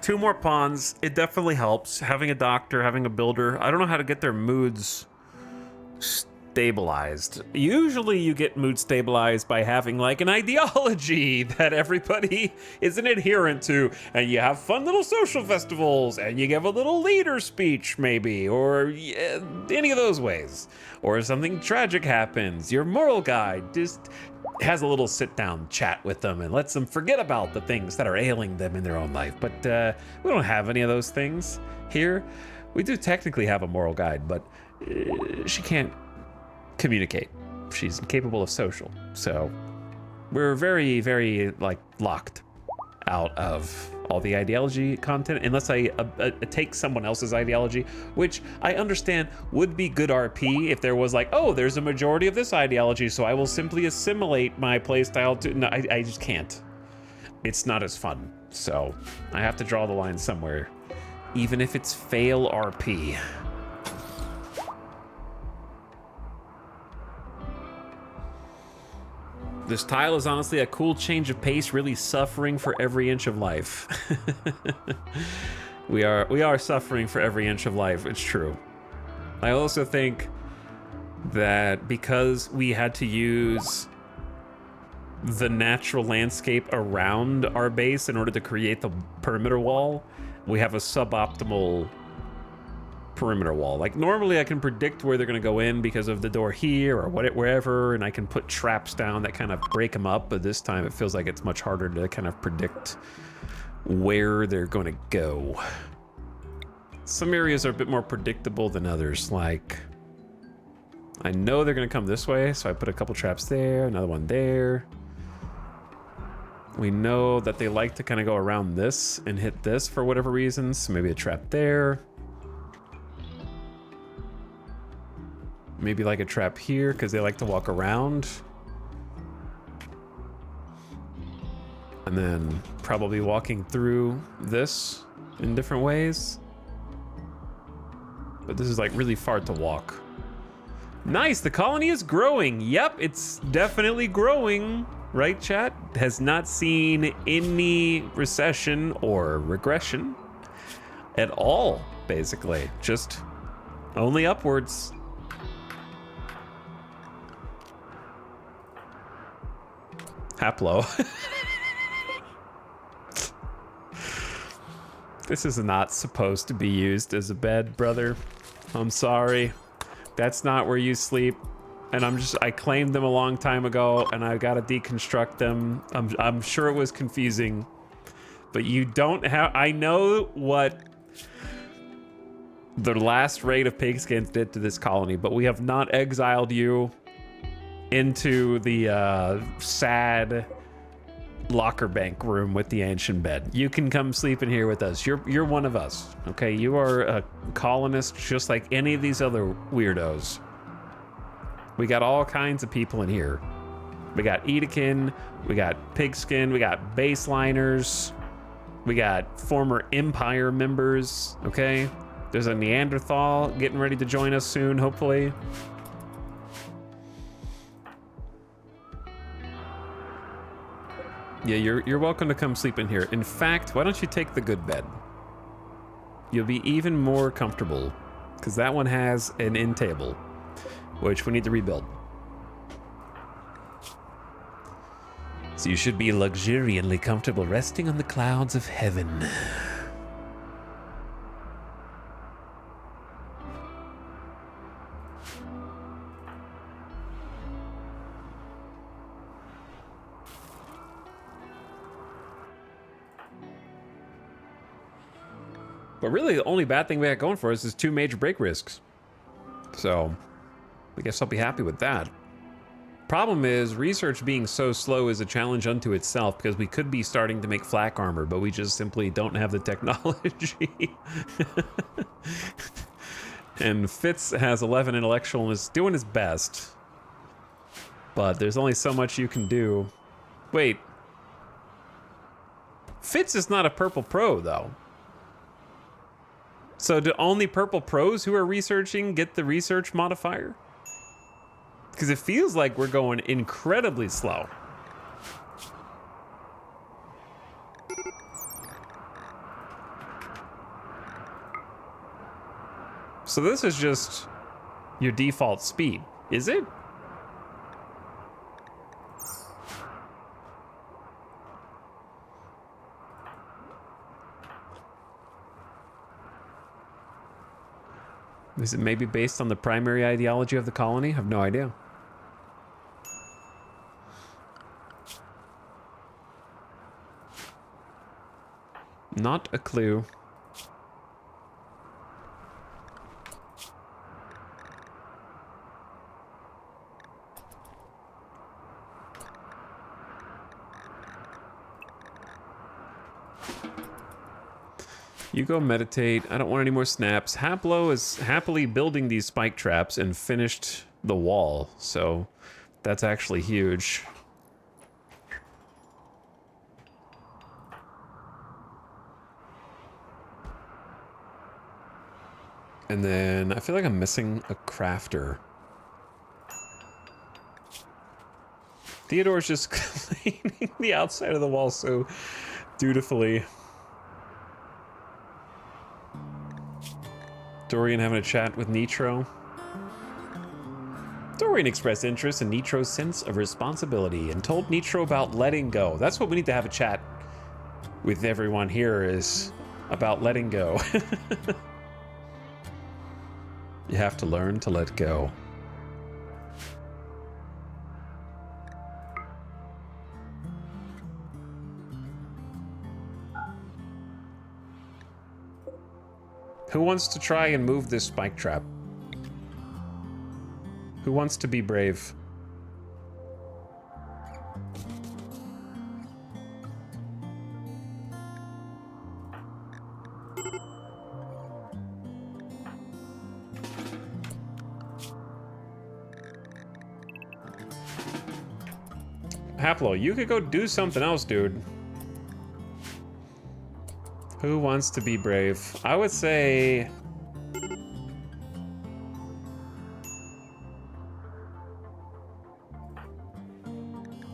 2 more pawns. It definitely helps. Having a doctor, having a builder. I don't know how to get their moods stabilized. Usually you get mood stabilized by having like an ideology that everybody is an adherent to, and you have fun little social festivals, and you give a little leader speech maybe, or any of those ways. Or something tragic happens, your moral guide just has a little sit down chat with them and lets them forget about the things that are ailing them in their own life. But we don't have any of those things here. We do technically have a moral guide, but she can't communicate. She's incapable of social. So we're very, very like locked out of all the ideology content unless I take someone else's ideology, which I understand would be good RP if there was like, oh, there's a majority of this ideology, so I will simply assimilate my playstyle to. No, I just can't. It's not as fun. So I have to draw the line somewhere, even if it's fail RP. This tile is honestly a cool change of pace, really suffering for every inch of life. We are suffering for every inch of life, it's true. I also think that because we had to use the natural landscape around our base in order to create the perimeter wall, we have a suboptimal perimeter wall. Like normally I can predict where they're going to go in because of the door here or wherever, and I can put traps down that kind of break them up, but this time it feels like it's much harder to kind of predict where they're going to go. Some areas are a bit more predictable than others. Like I know they're going to come this way, so I put a couple traps there, another one there. We know that they like to kind of go around this and hit this for whatever reason, so maybe a trap there. Maybe like a trap here because they like to walk around. And then probably walking through this in different ways. But this is like really far to walk. Nice, the colony is growing. Yep, it's definitely growing. Right, chat? Has not seen any recession or regression at all, basically. Just only upwards. Haplo. This is not supposed to be used as a bed, brother. I'm sorry. That's not where you sleep. And I claimed them a long time ago, and I gotta deconstruct them. I'm sure it was confusing, but you don't have. I know what the last raid of pigskins did to this colony, but we have not exiled you into the sad locker bank room with the ancient bed. You can come sleep in here with us. You're one of us, okay? You are a colonist just like any of these other weirdos. We got all kinds of people in here. We got Edekin, we got Pigskin, we got baseliners, we got former Empire members, okay? There's a Neanderthal getting ready to join us soon, hopefully. Yeah, you're welcome to come sleep in here. In fact, why don't you take the good bed? You'll be even more comfortable, because that one has an end table, which we need to rebuild. So you should be luxuriantly comfortable resting on the clouds of heaven. But really, the only bad thing we got going for us is 2 major break risks. So I guess I'll be happy with that. Problem is, research being so slow is a challenge unto itself, because we could be starting to make flak armor, but we just simply don't have the technology. And Fitz has 11 intellectual and is doing his best. But there's only so much you can do. Wait. Fitz is not a purple pro, though. So do only purple pros who are researching get the research modifier? Because it feels like we're going incredibly slow. So this is just your default speed, is it? Is it maybe based on the primary ideology of the colony? I have no idea. Not a clue. You go meditate. I don't want any more snaps. Haplo is happily building these spike traps and finished the wall, so that's actually huge. And then I feel like I'm missing a crafter. Theodore's just cleaning the outside of the wall so dutifully. Dorian having a chat with Nitro. Dorian expressed interest in Nitro's sense of responsibility and told Nitro about letting go. That's what we need to have a chat with everyone here, is about letting go. You have to learn to let go. Who wants to try and move this spike trap? Who wants to be brave? Haplo, you could go do something else, dude. Who wants to be brave? I would say...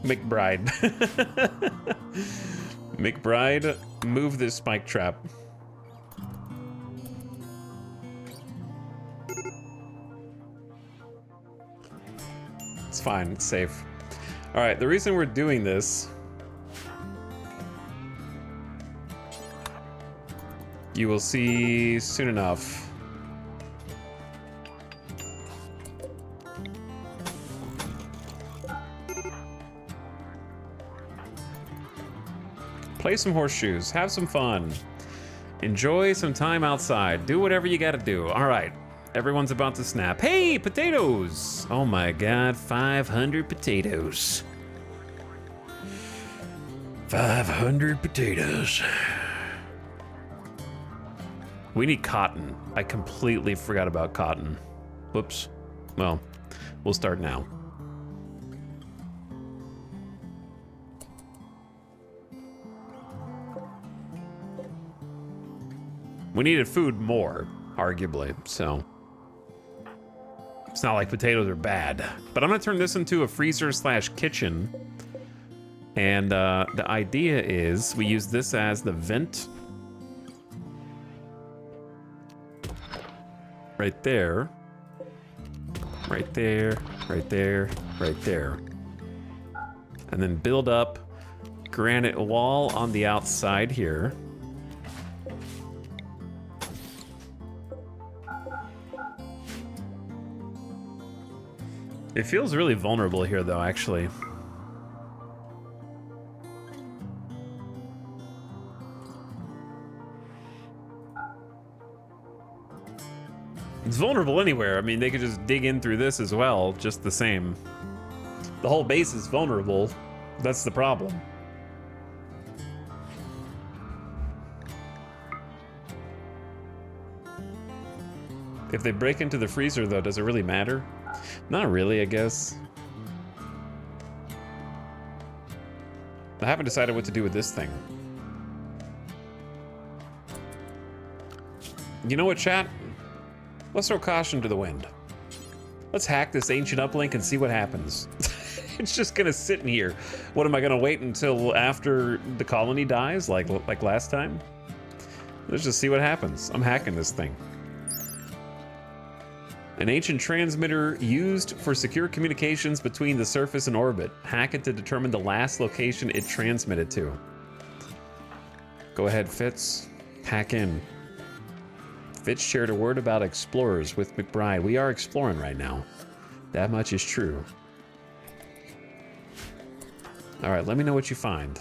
McBride. McBride, move this spike trap. It's fine, it's safe. All right, the reason we're doing this... you will see soon enough. Play some horseshoes, have some fun. Enjoy some time outside. Do whatever you gotta do. All right, everyone's about to snap. Hey, potatoes! Oh my God, 500 potatoes. 500 potatoes. We need cotton. I completely forgot about cotton. Whoops. Well, we'll start now. We needed food more, arguably, so. It's not like potatoes are bad. But I'm gonna turn this into a freezer/kitchen. And the idea is we use this as the vent. Right there, right there, right there, right there. And then build up granite wall on the outside here. It feels really vulnerable here though, actually. It's vulnerable anywhere. I mean, they could just dig in through this as well, just the same. The whole base is vulnerable. That's the problem. If they break into the freezer, though, does it really matter? Not really, I guess. I haven't decided what to do with this thing. You know what, chat? Let's throw caution to the wind. Let's hack this ancient uplink and see what happens. It's just gonna sit in here. What, am I gonna wait until after the colony dies, like last time? Let's just see what happens. I'm hacking this thing. An ancient transmitter used for secure communications between the surface and orbit. Hack it to determine the last location it transmitted to. Go ahead, Fitz. Hack in. Fitz shared a word about explorers with McBride. We are exploring right now. That much is true. All right, let me know what you find.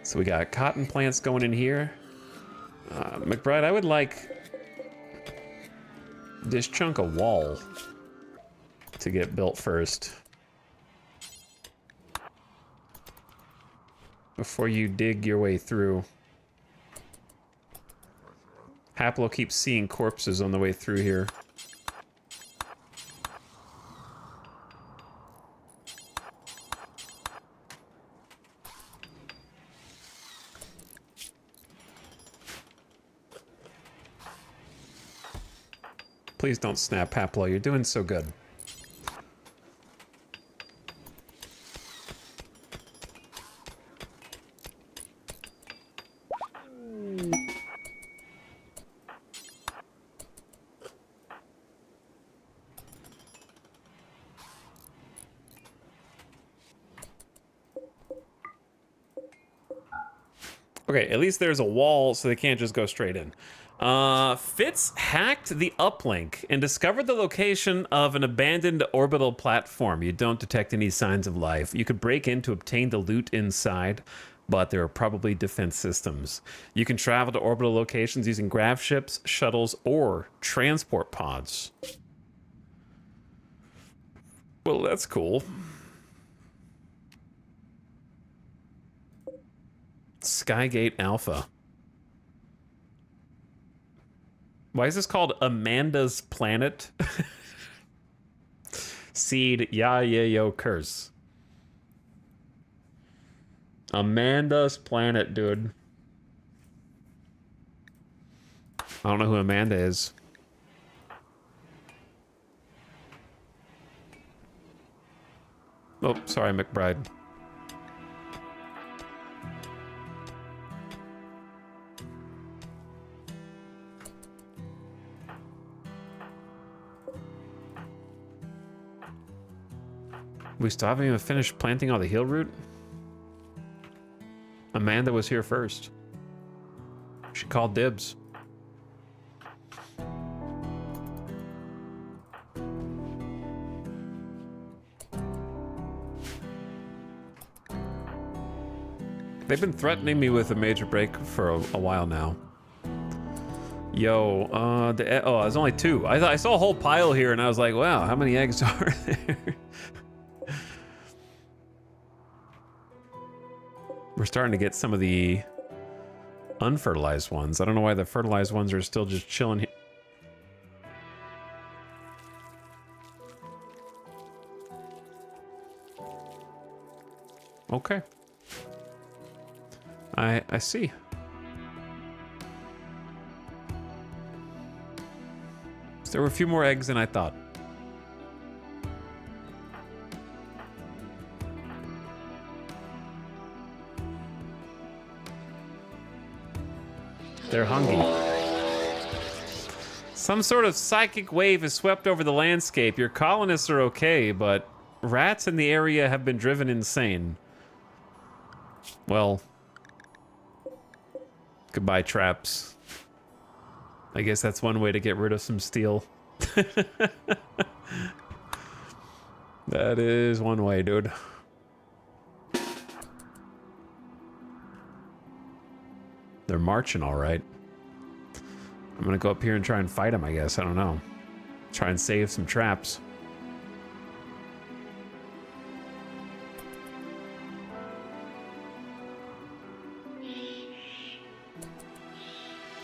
So we got cotton plants going in here. McBride, I would like this chunk of wall to get built first. Before you dig your way through. Haplo keeps seeing corpses on the way through here. Please don't snap, Haplo. You're doing so good. Okay, at least there's a wall so they can't just go straight in. Fitz hacked the uplink and discovered the location of an abandoned orbital platform. You don't detect any signs of life. You could break in to obtain the loot inside, but there are probably defense systems. You can travel to orbital locations using grav ships, shuttles, or transport pods. Well, that's cool. Skygate Alpha. Why is this called Amanda's Planet? Seed yo curse. Amanda's Planet, dude. I don't know who Amanda is. Oh, sorry, McBride. We still haven't even finished planting all the heal root? Amanda was here first. She called dibs. They've been threatening me with a major break for a while now. Yo, oh, there's only 2. I saw a whole pile here and I was like, wow, how many eggs are there? We're starting to get some of the unfertilized ones. I don't know why the fertilized ones are still just chilling here. Okay. I see. So there were a few more eggs than I thought. They're hungry. Some sort of psychic wave has swept over the landscape. Your colonists are okay, but rats in the area have been driven insane. Well, goodbye, traps. I guess that's one way to get rid of some steel. That is one way, dude. They're marching all right. I'm gonna go up here and try and fight them, I guess. I don't know. Try and save some traps.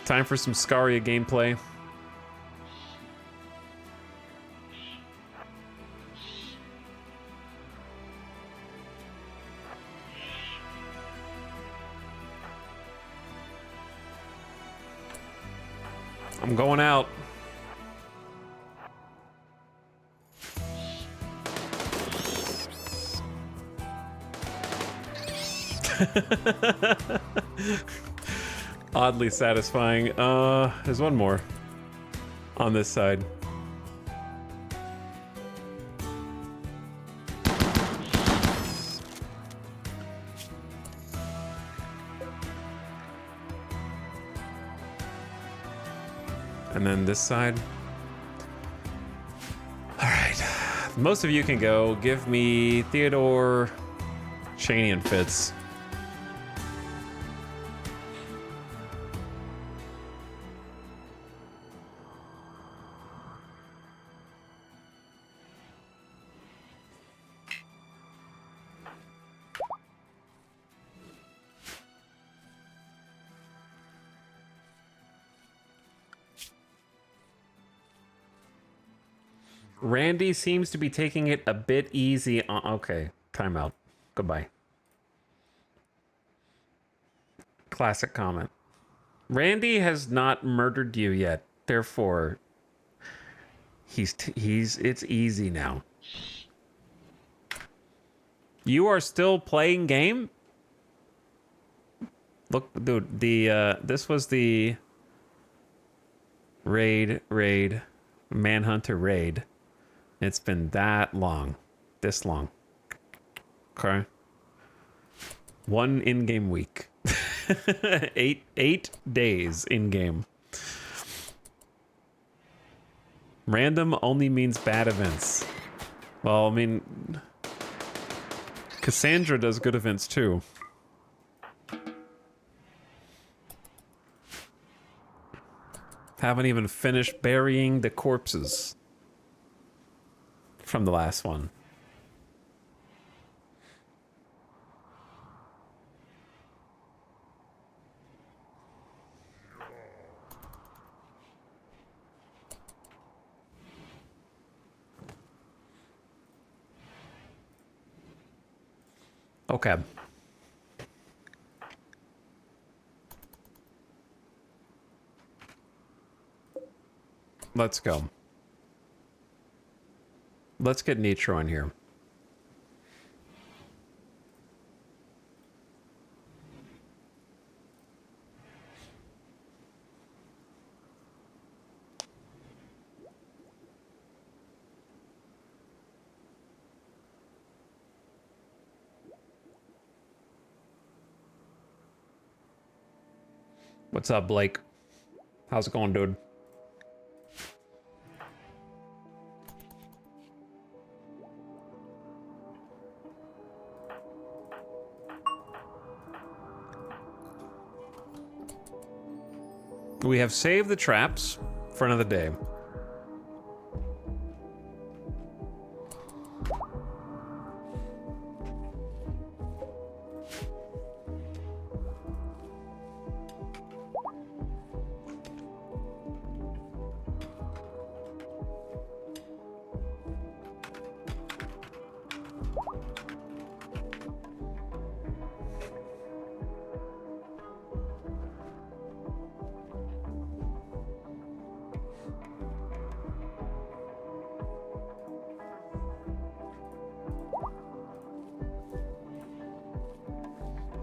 Time for some Scaria gameplay. I'm going out. Oddly satisfying. There's one more on this side. And then this side. All right. Most of you can go. Give me Theodore, Cheney, and Fitz. Randy seems to be taking it a bit easy on... Okay, timeout. Goodbye. Classic comment. Randy has not murdered you yet. Therefore, it's easy now. You are still playing game? Look, dude, this was the raid, Manhunter raid. It's been that long. This long. Okay. 1 in-game week. 8 days in-game. Random only means bad events. Well, I mean... Cassandra does good events too. Haven't even finished burying the corpses from the last one. Okay. Let's go. Let's get Nitro in here. What's up, Blake? How's it going, dude? We have saved the traps for another day.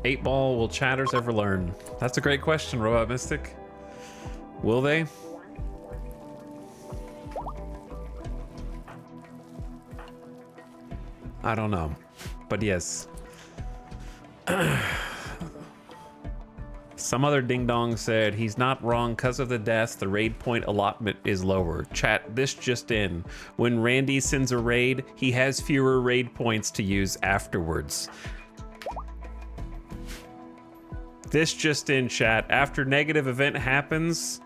Eight ball, will chatters ever learn? That's a great question, Robot Mystic. Will they? I don't know, but yes. Some other ding dong said he's not wrong. Because of the deaths, the raid point allotment is lower. Chat, this just in. When Randy sends a raid, he has fewer raid points to use afterwards. This just in, chat. After negative event happens,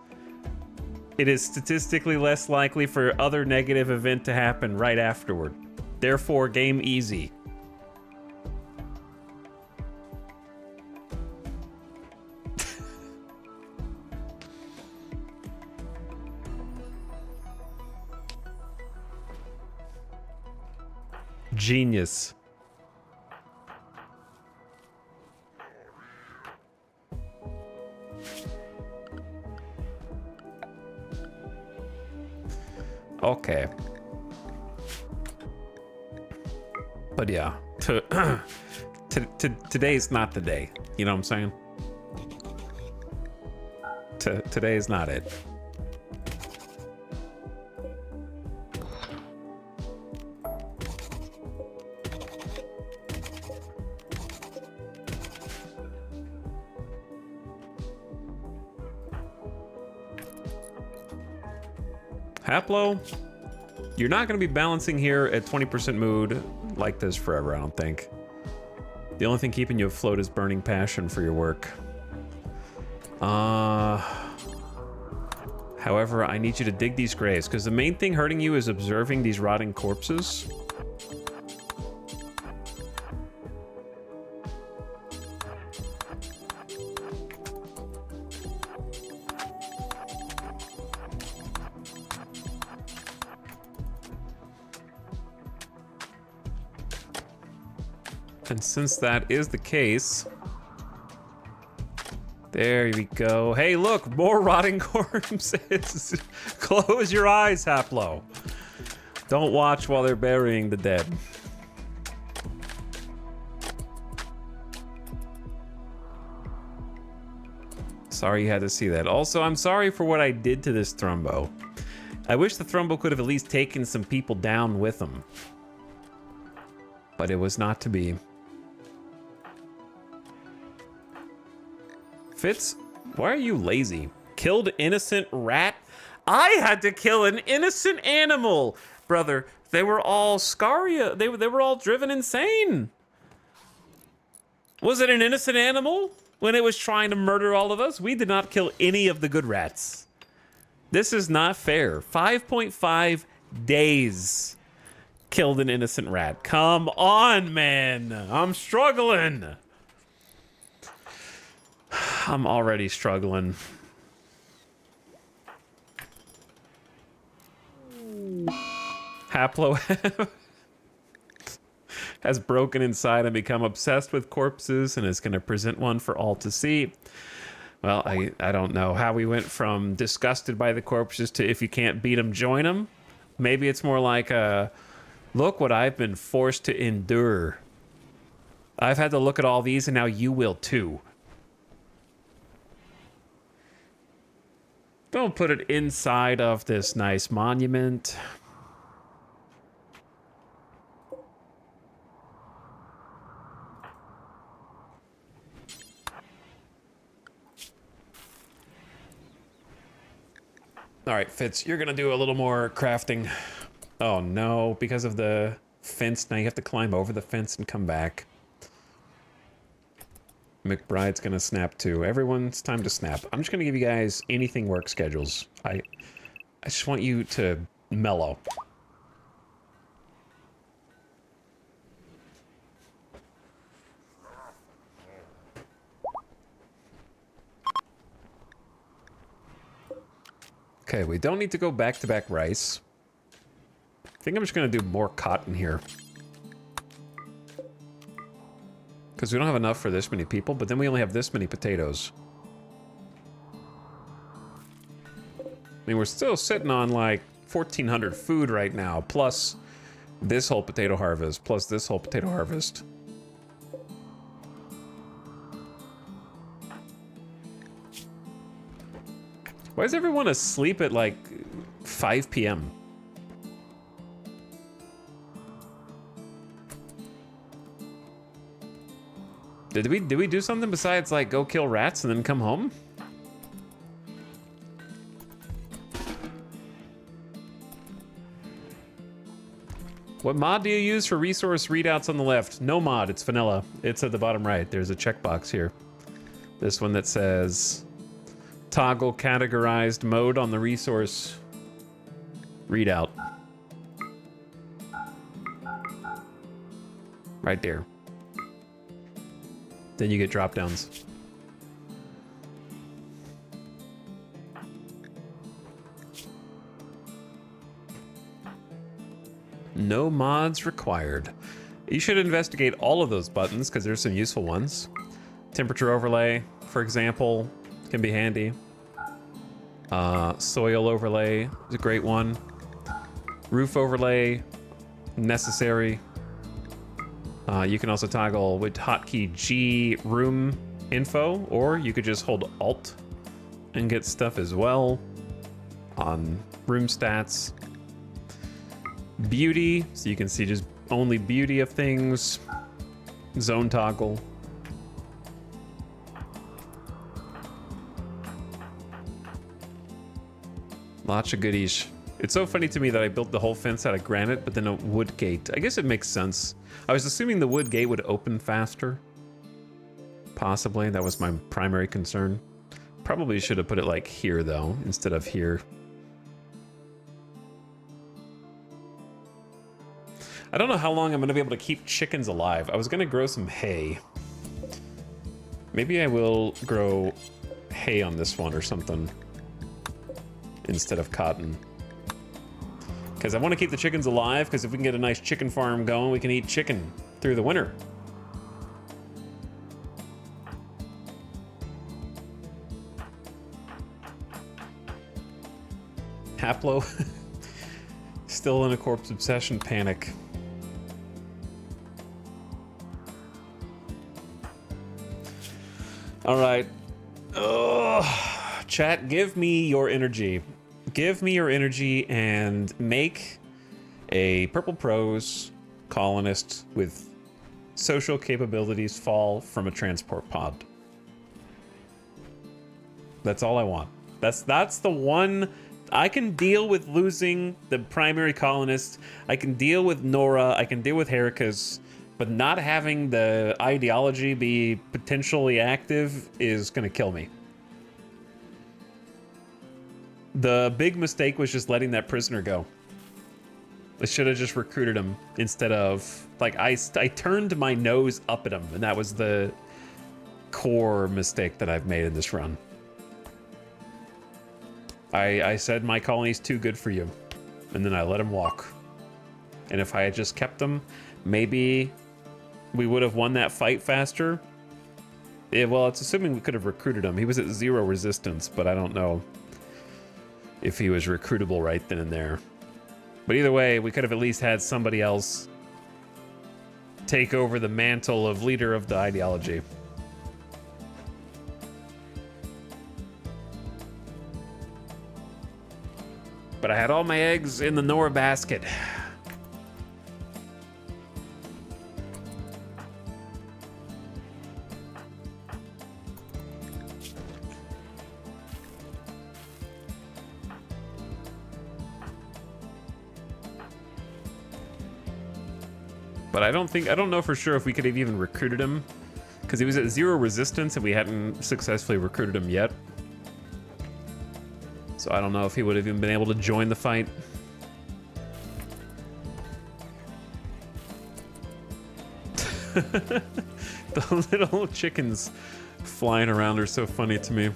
it is statistically less likely for other negative event to happen right afterward. Therefore, game easy. Genius. Okay. But yeah, today's not the day. You know what I'm saying? Today is not it. Haplo, you're not going to be balancing here at 20% mood like this forever, I don't think. The only thing keeping you afloat is burning passion for your work. However, I need you to dig these graves, because the main thing hurting you is observing these rotting corpses. And since that is the case, there we go. Hey, look, more rotting corpses. Close your eyes, Haplo. Don't watch while they're burying the dead. Sorry you had to see that. Also, I'm sorry for what I did to this Thrumbo. I wish the Thrumbo could have at least taken some people down with him. But it was not to be. Fitz, why are you lazy? Killed innocent rat? I had to kill an innocent animal! Brother, they were all scaria. They were all driven insane. Was it an innocent animal when it was trying to murder all of us? We did not kill any of the good rats. This is not fair. 5.5 days killed an innocent rat. Come on, man. I'm struggling. I'm already struggling. Haplo has broken inside and become obsessed with corpses and is going to present one for all to see. Well, I don't know how we went from disgusted by the corpses to if you can't beat them, join them. Maybe it's more like, look what I've been forced to endure. I've had to look at all these and now you will too. Don't put it inside of this nice monument. All right, Fitz, you're gonna do a little more crafting. Oh no, because of the fence, now you have to climb over the fence and come back. McBride's gonna snap too. Everyone's time to snap. I'm just gonna give you guys anything work schedules. I just want you to mellow. Okay, we don't need to go back-to-back rice. I think I'm just gonna do more cotton here. Because we don't have enough for this many people, but then we only have this many potatoes. I mean, we're still sitting on like 1,400 food right now, plus this whole potato harvest, plus this whole potato harvest. Why is everyone asleep at like 5 p.m.? Did we do something besides like go kill rats and then come home? What mod do you use for resource readouts on the left? No mod, it's vanilla. It's at the bottom right. There's a checkbox here. This one that says toggle categorized mode on the resource readout. Right there. Then you get drop downs. No mods required. You should investigate all of those buttons because there's some useful ones. Temperature overlay, for example, can be handy. Soil overlay is a great one. Roof overlay, necessary. You can also toggle with hotkey G room info, or you could just hold Alt and get stuff as well on room stats. Beauty, so you can see just only beauty of things. Zone toggle. Lots of goodies. It's so funny to me that I built the whole fence out of granite, but then a wood gate. I guess it makes sense. I was assuming the wood gate would open faster. Possibly, that was my primary concern. Probably should have put it like here though, instead of here. I don't know how long I'm gonna be able to keep chickens alive. I was gonna grow some hay. Maybe I will grow hay on this one or something instead of cotton. Because I want to keep the chickens alive, because if we can get a nice chicken farm going, we can eat chicken through the winter. Haplo. Still in a corpse obsession panic. All right. Ugh. Chat, give me your energy. Give me your energy and make a Purple Prose colonist with social capabilities fall from a transport pod. That's all I want. That's the one. I can deal with losing the primary colonist. I can deal with Nora. I can deal with Heracus. But not having the ideology be potentially active is going to kill me. The big mistake was just letting that prisoner go. I should have just recruited him instead of... Like, I turned my nose up at him, and that was the core mistake that I've made in this run. I said my colony's too good for you, and then I let him walk. And if I had just kept him, maybe we would have won that fight faster. Yeah, well, it's assuming we could have recruited him. He was at 0 resistance, but I don't know if he was recruitable right then and there. But either way, we could have at least had somebody else take over the mantle of leader of the ideology. But I had all my eggs in the Nora basket. But I don't know for sure if we could have even recruited him, because he was at 0 resistance and we hadn't successfully recruited him yet. So I don't know if he would have even been able to join the fight. The little chickens flying around are so funny to me.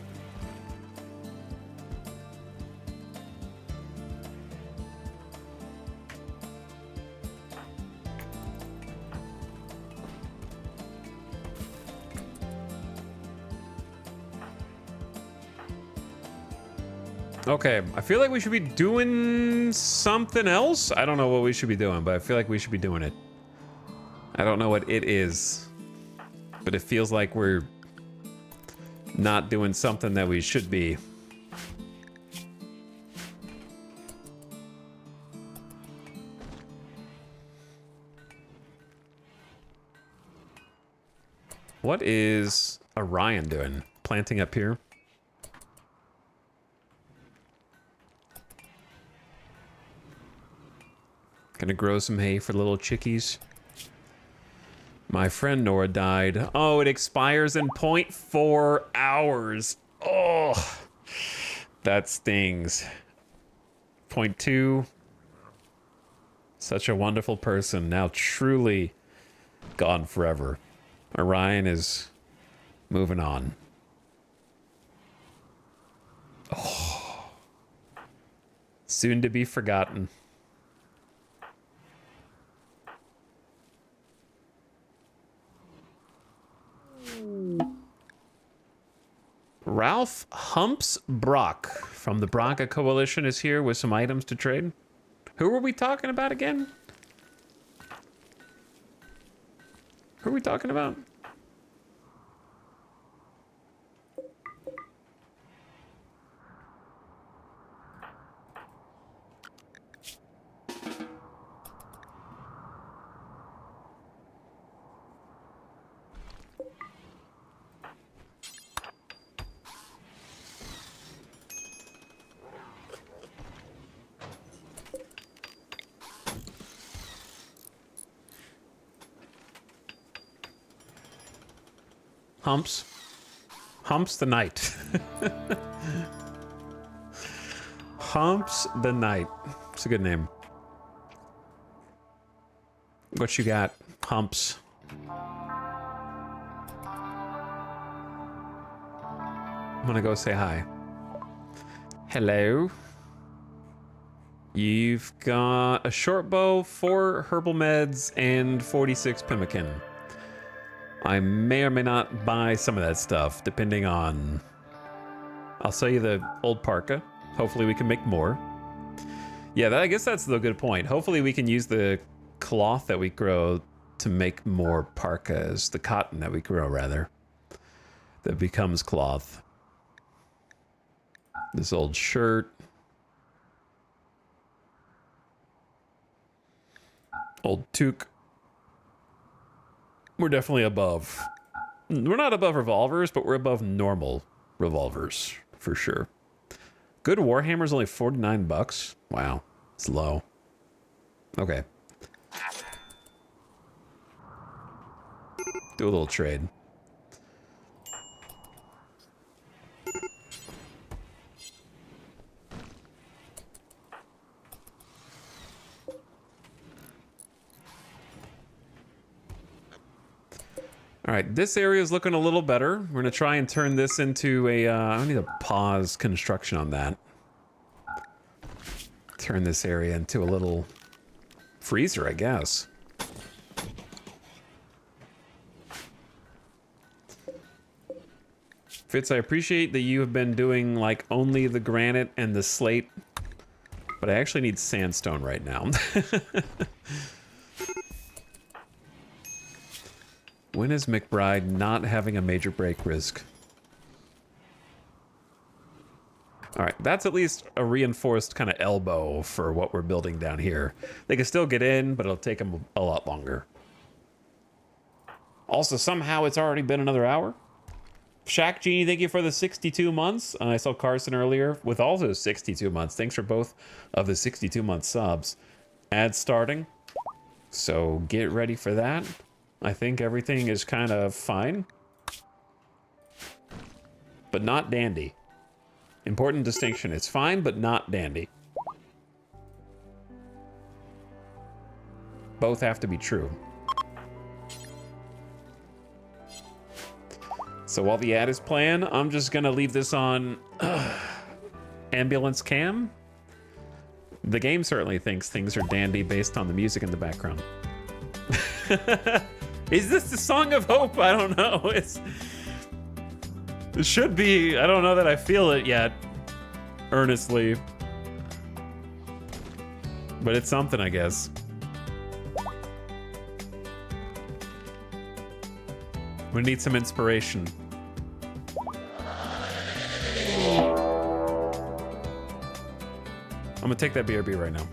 Okay, I feel like we should be doing something else. I don't know what we should be doing, but I feel like we should be doing it. I don't know what it is, but it feels like we're not doing something that we should be. What is Orion doing? Planting up here? Gonna grow some hay for the little chickies. My friend Nora died. Oh, it expires in 0.4 hours. Oh, that stings. 0.2. Such a wonderful person. Now truly gone forever. Orion is moving on. Oh. Soon to be forgotten. Ralph Humps Brock from the Braga Coalition is here with some items to trade. Who were we talking about again? Who are we talking about? Humps. Humps the Night. Humps the Night. It's a good name. What you got, Humps? I'm gonna go say hi. Hello. You've got a short bow, 4 herbal meds, and 46 pemmican. I may or may not buy some of that stuff, depending on... I'll sell you the old parka. Hopefully we can make more. Yeah, I guess that's the good point. Hopefully we can use the cloth that we grow to make more parkas. The cotton that we grow, rather. That becomes cloth. This old shirt. Old toque. We're definitely above. We're not above revolvers, but we're above normal revolvers, for sure. Good Warhammer's only 49 bucks. Wow, it's low. Okay. Do a little trade. All right, this area is looking a little better. We're gonna try and turn this into a, I need to pause construction on that. Turn this area into a little freezer, I guess. Fitz, I appreciate that you have been doing like only the granite and the slate, but I actually need sandstone right now. When is McBride not having a major break risk? All right, that's at least a reinforced kind of elbow for what we're building down here. They can still get in, but it'll take them a lot longer. Also, somehow it's already been another hour. Shaq Genie, thank you for the 62 months. I saw Carson earlier with also 62 months. Thanks for both of the 62-month subs. Ads starting, so get ready for that. I think everything is kind of fine, but not dandy. Important distinction. It's fine, but not dandy. Both have to be true. So while the ad is playing, I'm just gonna leave this on ambulance cam. The game certainly thinks things are dandy based on the music in the background. Is this the Song of Hope? I don't know. It should be. I don't know that I feel it yet, earnestly. But it's something, I guess. We need some inspiration. I'm gonna take that BRB right now.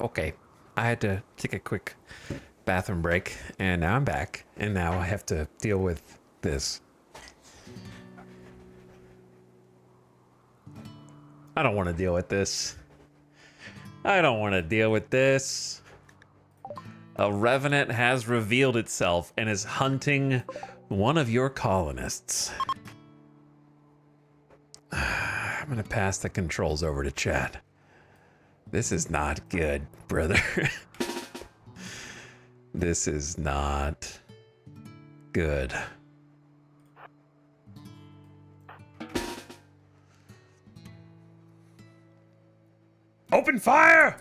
Okay. I had to take a quick bathroom break, and now I'm back, and now I have to deal with this. I don't want to deal with this. I don't want to deal with this. A revenant has revealed itself and is hunting one of your colonists. I'm gonna pass the controls over to Chad. This is not good, brother. This is not good. Open fire!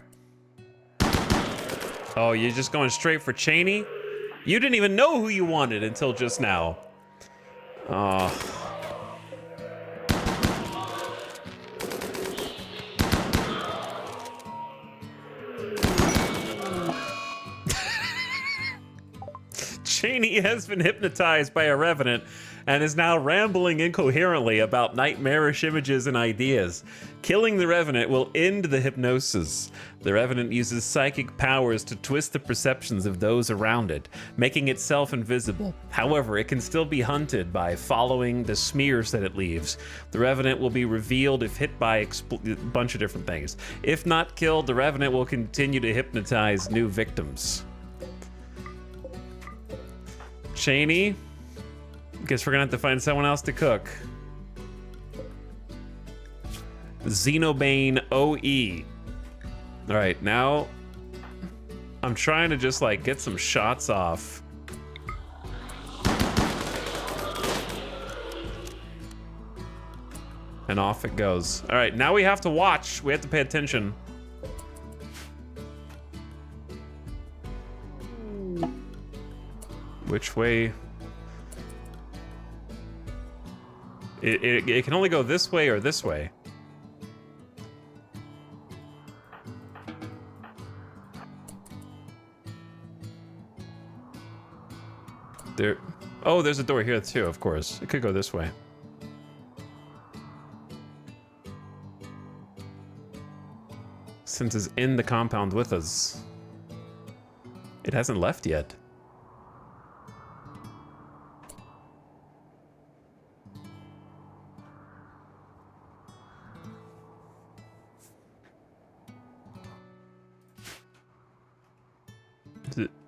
Oh, you're just going straight for Cheney? You didn't even know who you wanted until just now. Oh. Cheney has been hypnotized by a revenant and is now rambling incoherently about nightmarish images and ideas. Killing the revenant will end the hypnosis. The revenant uses psychic powers to twist the perceptions of those around it, making itself invisible. However, it can still be hunted by following the smears that it leaves. The revenant will be revealed if hit by a bunch of different things. If not killed, the revenant will continue to hypnotize new victims. Cheney, guess we're gonna have to find someone else to cook. Xenobane OE. All right, now I'm trying to just like get some shots off. And off it goes. All right, now we have to watch. We have to pay attention. Which way? It can only go this way or this way. There. Oh, there's a door here too, of course. It could go this way. Since it's in the compound with us. It hasn't left yet.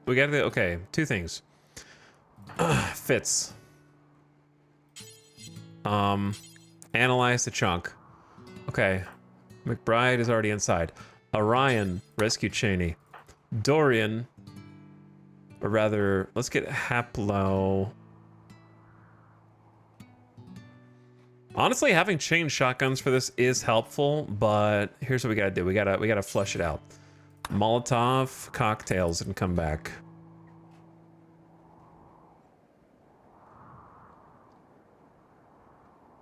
We gotta, okay, two things. Fitz. Analyze the chunk. Okay. McBride is already inside. Orion, rescue Cheney. Dorian, or rather, let's get Haplo. Honestly, having chain shotguns for this is helpful, but here's what we gotta do. We gotta flush it out. Molotov cocktails and come back.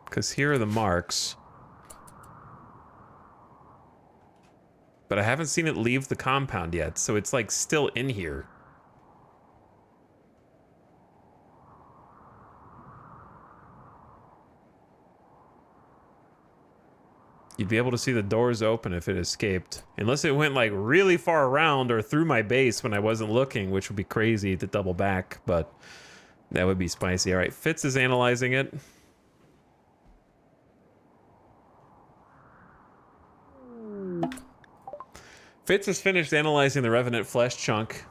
Because here are the marks. But I haven't seen it leave the compound yet, so it's like still in here. You'd be able to see the doors open if it escaped. Unless it went like really far around or through my base when I wasn't looking, which would be crazy to double back, but that would be spicy. All right, Fitz is analyzing it. Fitz has finished analyzing the revenant flesh chunk.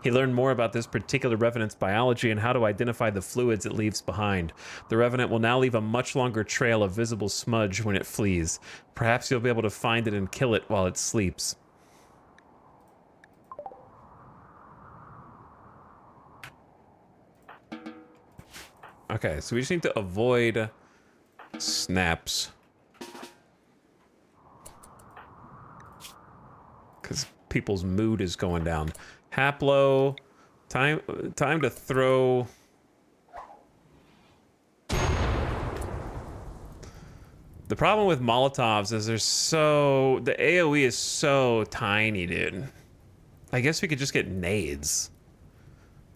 He learned more about this particular revenant's biology and how to identify the fluids it leaves behind. The revenant will now leave a much longer trail of visible smudge when it flees. Perhaps you'll be able to find it and kill it while it sleeps. Okay, so we just need to avoid snaps. Because people's mood is going down. Haplo, time to throw. The problem with Molotovs is the AoE is so tiny, dude. I guess we could just get nades.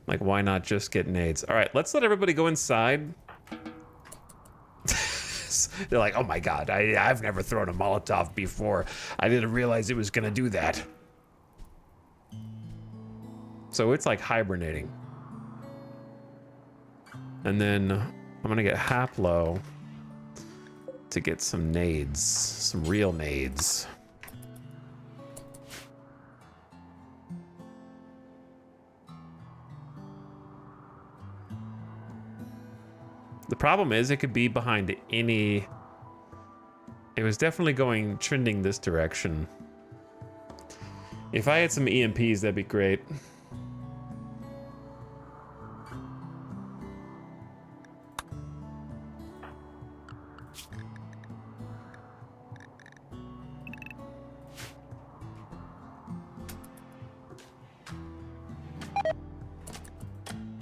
Like, why not just get nades? All right, let's let everybody go inside. They're like, oh my God, I've never thrown a Molotov before. I didn't realize it was gonna do that. So it's like hibernating. And then I'm gonna get Haplo to get some nades, some real nades. The problem is it could be behind any... It was definitely trending this direction. If I had some EMPs, that'd be great.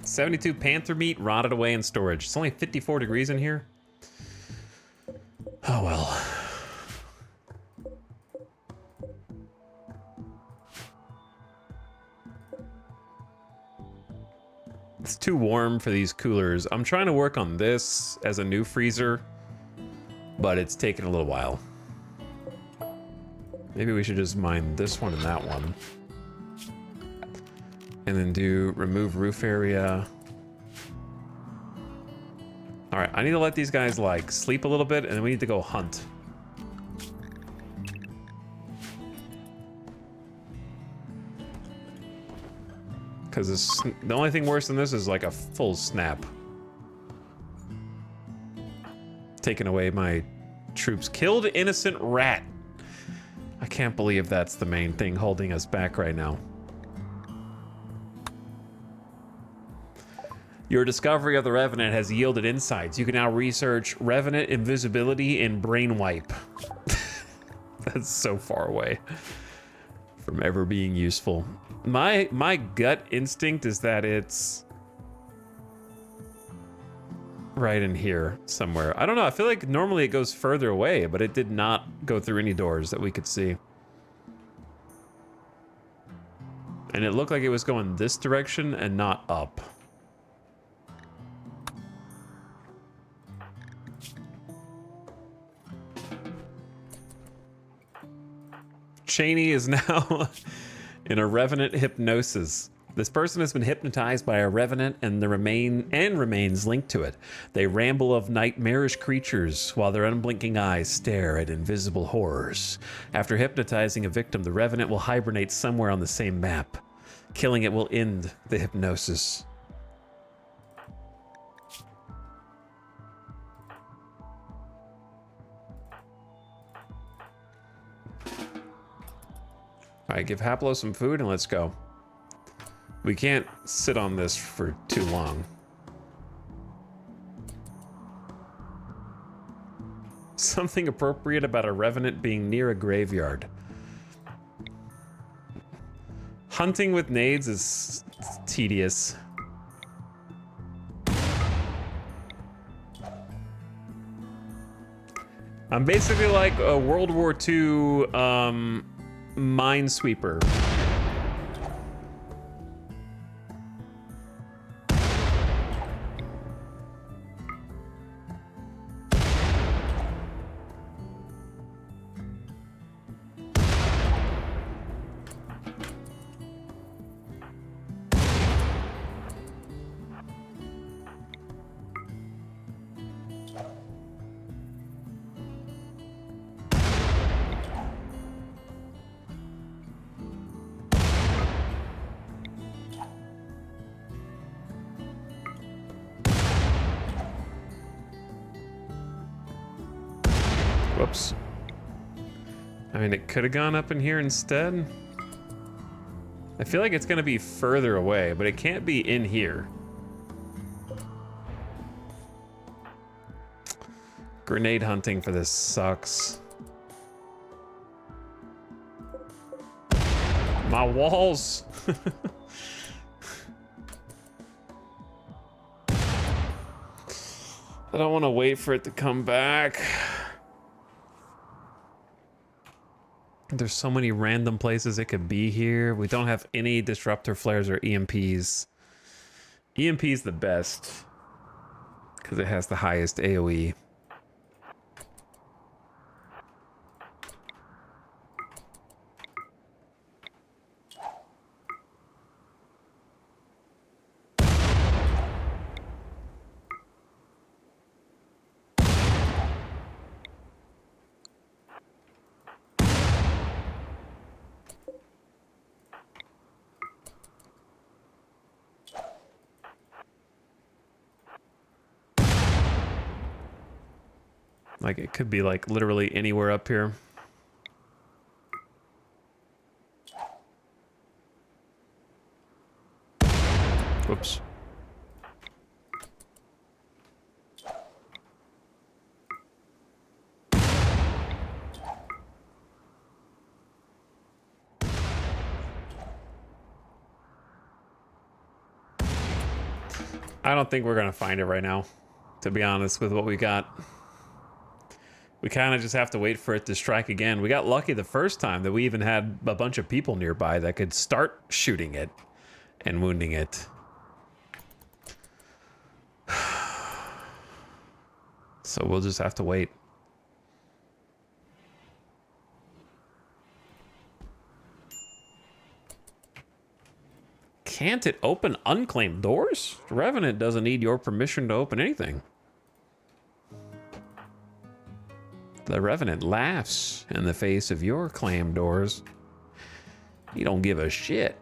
$72 panther meat rotted away in storage. It's only 54 degrees in here. Oh well. It's too warm for these coolers. I'm trying to work on this as a new freezer, but it's taking a little while. Maybe we should just mine this one and that one. And then do remove roof area. All right, I need to let these guys like sleep a little bit, and then we need to go hunt. Because the only thing worse than this is like a full snap. Taking away my troops. Killed innocent rat. I can't believe that's the main thing holding us back right now. Your discovery of the Revenant has yielded insights. You can now research Revenant invisibility and brain wipe. That's so far away from ever being useful. My gut instinct is that it's right in here somewhere. I don't know. I feel like normally it goes further away, but it did not go through any doors that we could see. And it looked like it was going this direction and not up. Cheney is now in a Revenant hypnosis. This person has been hypnotized by a Revenant and remains linked to it. They ramble of nightmarish creatures while their unblinking eyes stare at invisible horrors. After hypnotizing a victim, the Revenant will hibernate somewhere on the same map. Killing it will end the hypnosis. All right, give Haplo some food and let's go. We can't sit on this for too long. Something appropriate about a Revenant being near a graveyard. Hunting with nades is tedious. I'm basically like a World War II minesweeper. Whoops. I mean, it could have gone up in here instead. I feel like it's gonna be further away, but it can't be in here. Grenade hunting for this sucks. My walls! I don't want to wait for it to come back. There's so many random places it could be here. We don't have any disruptor flares or EMPs. EMP's the best because it has the highest AoE. Like, it could be, like, literally anywhere up here. Whoops. I don't think we're gonna find it right now, to be honest with what we got. We kind of just have to wait for it to strike again. We got lucky the first time that we even had a bunch of people nearby that could start shooting it and wounding it. So we'll just have to wait. Can't it open unclaimed doors? Revenant doesn't need your permission to open anything. The Revenant laughs in the face of your claimed doors. He don't give a shit.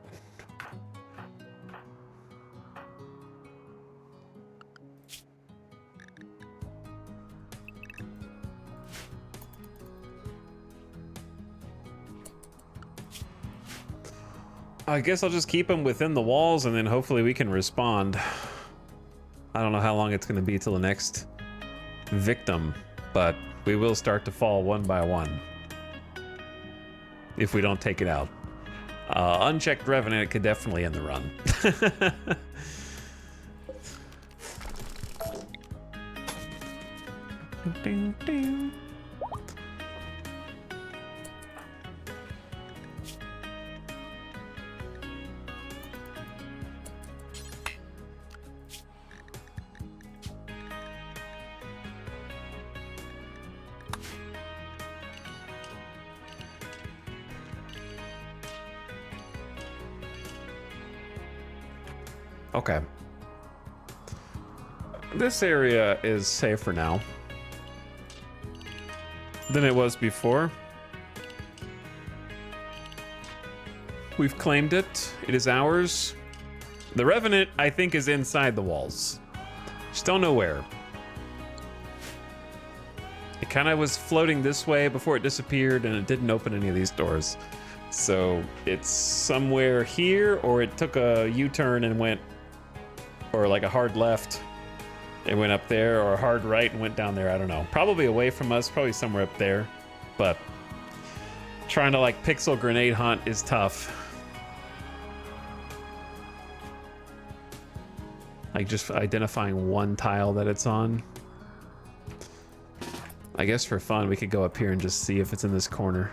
I guess I'll just keep him within the walls and then hopefully we can respond. I don't know how long it's going to be till the next victim, but we will start to fall one by one if we don't take it out. Unchecked Revenant could definitely end the run. Ding, ding. Okay. This area is safer now than it was before. We've claimed it. It is ours. The Revenant, I think, is inside the walls. Just don't know where. It kind of was floating this way before it disappeared, and it didn't open any of these doors. So it's somewhere here, or it took a U-turn and went, or like a hard left and went up there, or a hard right and went down there. I don't know. Probably away from us, probably somewhere up there. But trying to like pixel grenade hunt is tough. Like just identifying one tile that it's on. I guess for fun, we could go up here and just see if it's in this corner.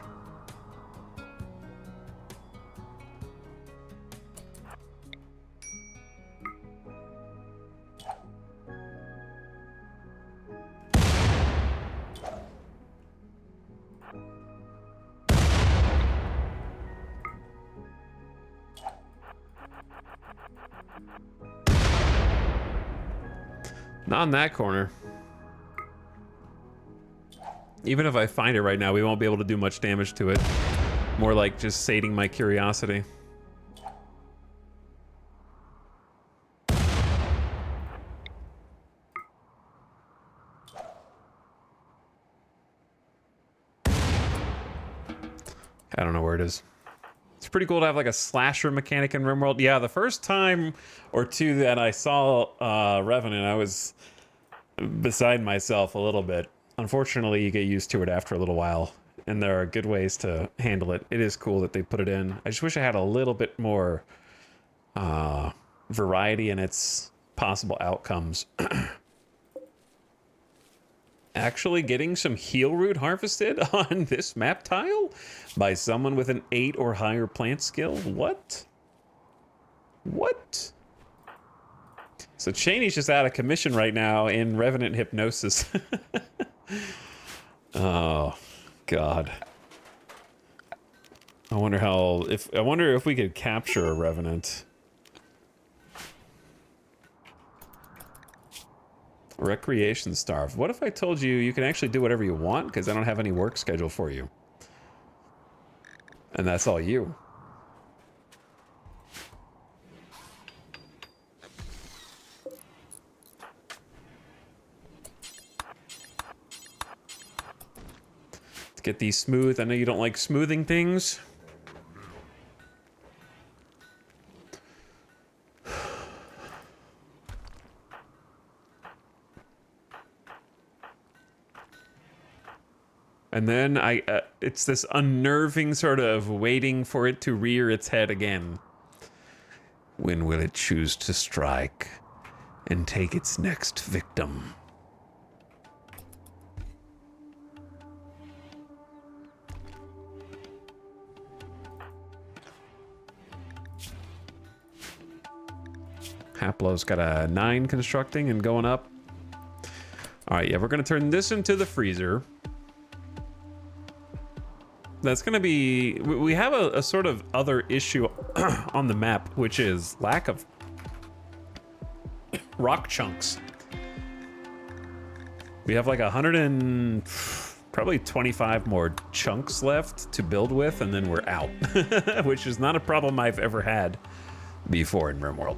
Not in that corner. Even if I find it right now, we won't be able to do much damage to it. More like just sating my curiosity. I don't know where it is. It's pretty cool to have like a slasher mechanic in RimWorld. Yeah, the first time or two that I saw Revenant, I was beside myself a little bit. Unfortunately, you get used to it after a little while, and there are good ways to handle it. It is cool that they put it in. I just wish I had a little bit more variety in its possible outcomes. Actually getting some heal root harvested on this map tile by someone with an 8 or higher plant skill? What? What? So Cheney's just out of commission right now in Revenant Hypnosis. Oh, God. I wonder if we could capture a Revenant. Recreation starved. What if I told you you can actually do whatever you want because I don't have any work schedule for you? And that's all you. Get these smooth. I know you don't like smoothing things. And then it's this unnerving sort of waiting for it to rear its head again. When will it choose to strike and take its next victim? Haplo's got a 9 constructing and going up. All right, yeah, we're going to turn this into the freezer. That's going to be... We have a sort of other issue on the map, which is lack of rock chunks. We have like 100 and probably 25 more chunks left to build with, and then we're out. Which is not a problem I've ever had before in RimWorld.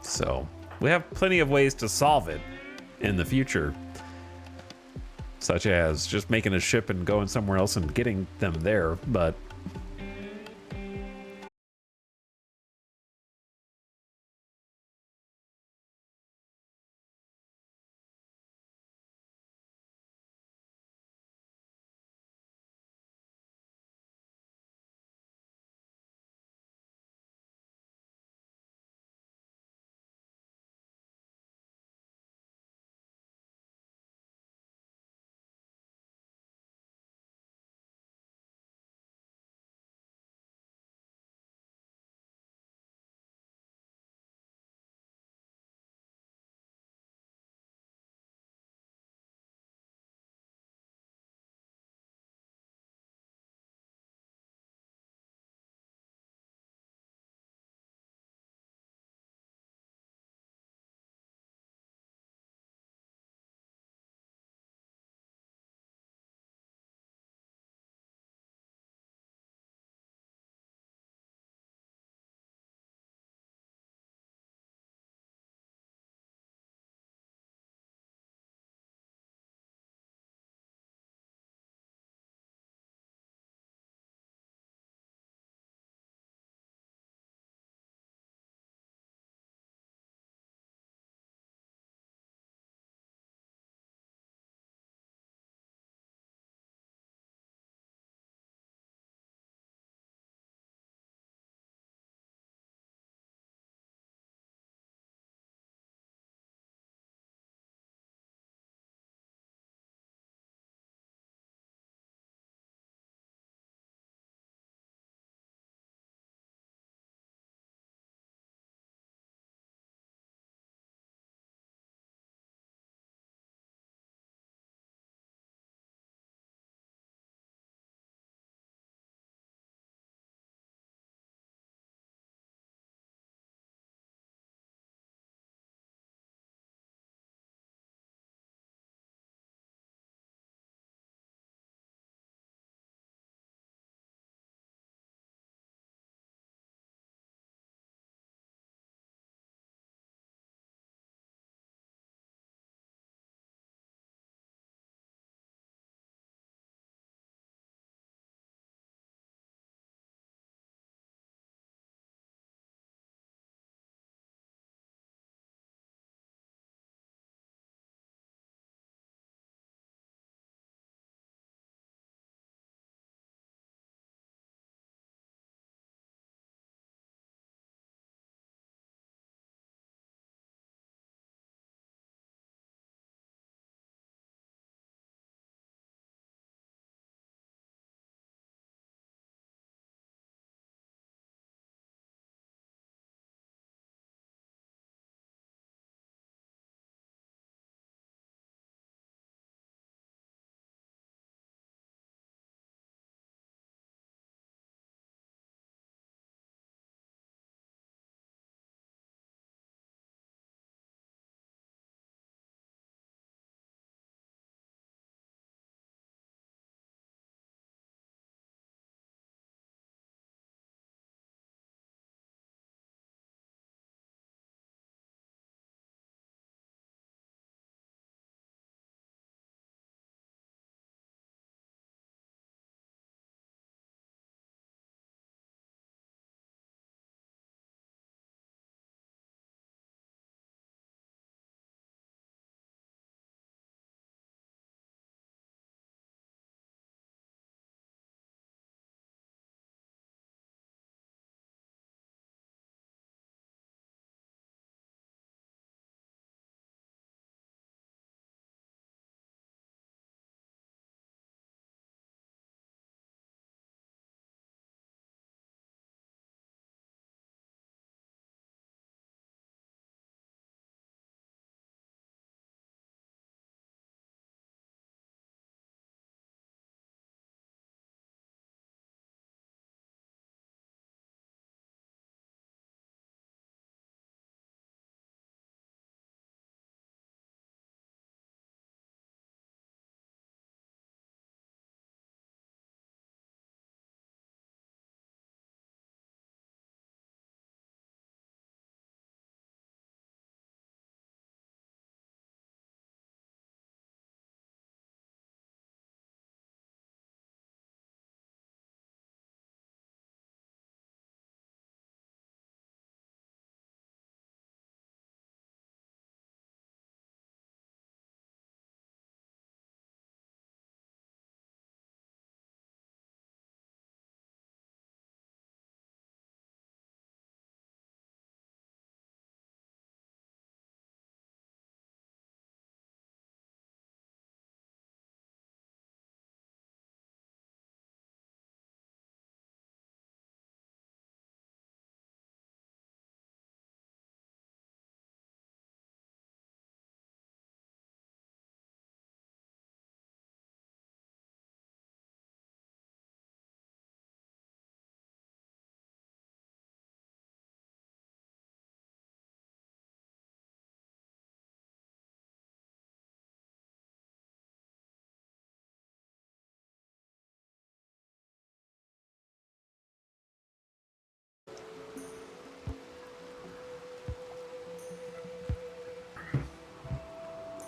So we have plenty of ways to solve it in the future. Such as just making a ship and going somewhere else and getting them there, but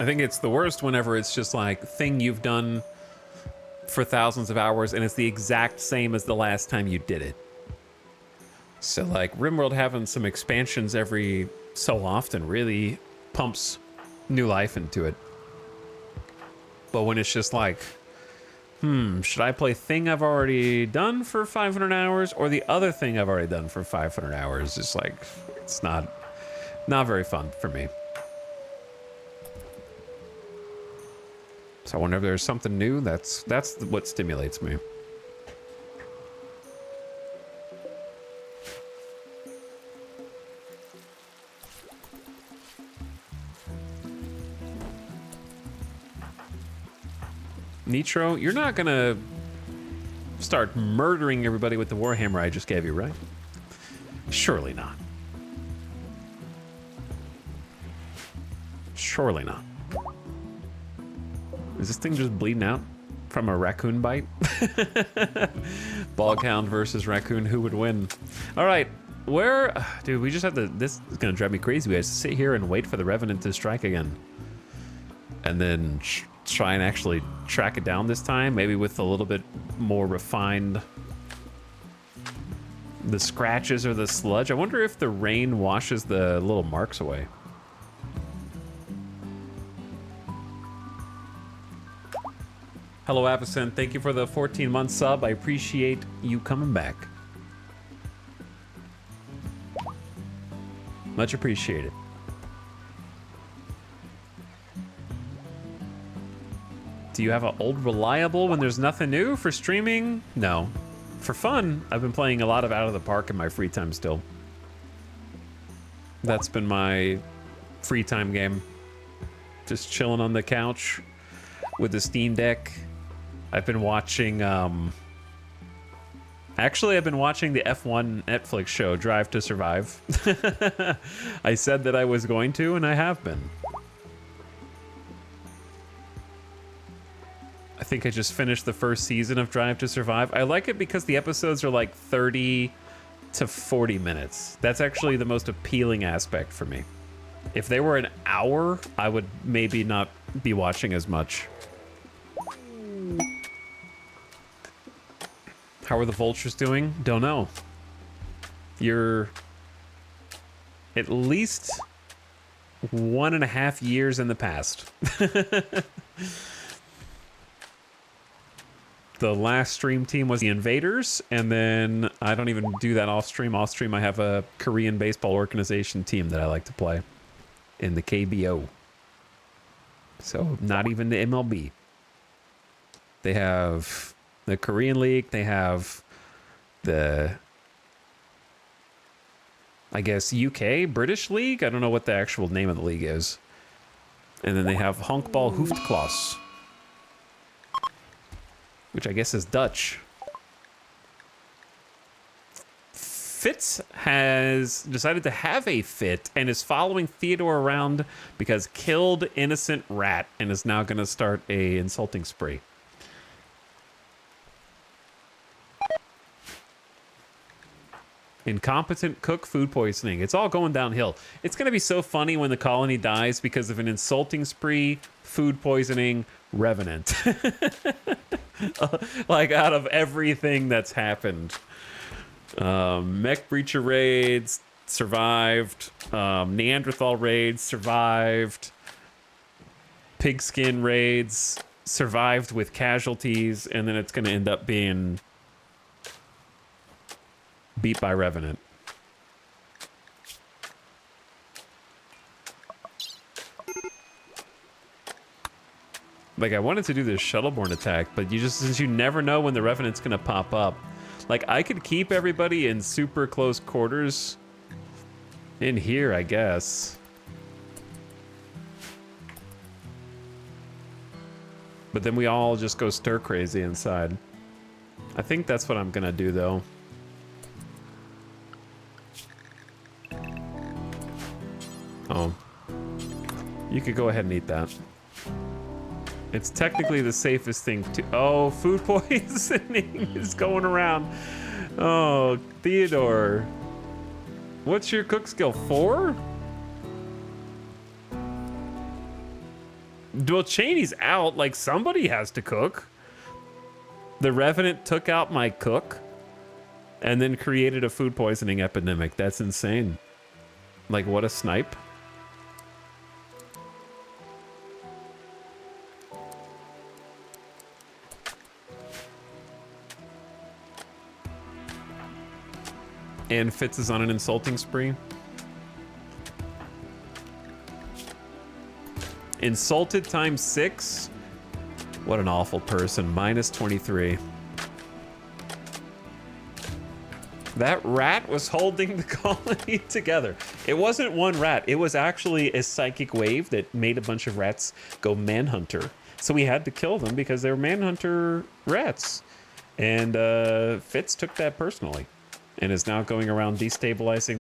I think it's the worst whenever it's just like thing you've done for thousands of hours and it's the exact same as the last time you did it. So like RimWorld having some expansions every so often really pumps new life into it. But when it's just like, should I play thing I've already done for 500 hours or the other thing I've already done for 500 hours? It's like, it's not very fun for me. So whenever there's something new, that's what stimulates me. Nitro, you're not gonna start murdering everybody with the Warhammer I just gave you, right? Surely not. Surely not. Is this thing just bleeding out from a raccoon bite? Boghound versus raccoon, who would win? All right, where, dude, we just have to, this is gonna drive me crazy. We have to sit here and wait for the Revenant to strike again. And then try and actually track it down this time, maybe with a little bit more refined the scratches or the sludge. I wonder if the rain washes the little marks away. Hello Avicent, thank you for the 14-month sub. I appreciate you coming back. Much appreciated. Do you have an old reliable when there's nothing new for streaming? No. For fun, I've been playing a lot of Out of the Park in my free time still. That's been my free time game. Just chilling on the couch with the Steam Deck. I've been watching, actually I've been watching the F1 Netflix show, Drive to Survive. I said that I was going to, and I have been. I think I just finished the first season of Drive to Survive. I like it because the episodes are like 30 to 40 minutes. That's actually the most appealing aspect for me. If they were an hour, I would maybe not be watching as much. How are the vultures doing? Don't know. You're at least 1.5 years in the past. The last stream team was the Invaders, and then I don't even do that off stream. Off stream, I have a Korean baseball organization team that I like to play in the KBO. So not even the MLB. They have the Korean League. They have the, I guess, UK, British League. I don't know what the actual name of the league is. And then they have Honkbal Hoofdklasse, which I guess is Dutch. Fitz has decided to have a fit and is following Theodore around because killed innocent rat and is now going to start a insulting spree. Incompetent cook, food poisoning. It's all going downhill. It's going to be so funny when the colony dies because of an insulting spree, food poisoning, revenant. Like out of everything that's happened. Mech breacher raids survived. Neanderthal raids survived. Pigskin raids survived with casualties, and then it's going to end up being beat by revenant. Like, I wanted to do this shuttleborne attack, but since you never know when the revenant's gonna pop up. Like, I could keep everybody in super close quarters in here, I guess. But then we all just go stir crazy inside. I think that's what I'm gonna do, though. Oh. You could go ahead and eat that. It's technically the safest thing to... Oh, food poisoning is going around. Oh, Theodore. What's your cook skill? 4? Well, Cheney's out. Like, somebody has to cook. The Revenant took out my cook and then created a food poisoning epidemic. That's insane. Like, what a snipe. And Fitz is on an insulting spree. Insulted times 6? What an awful person. Minus 23. That rat was holding the colony together. It wasn't one rat. It was actually a psychic wave that made a bunch of rats go manhunter. So we had to kill them because they were manhunter rats. And Fitz took that personally and is now going around destabilizing.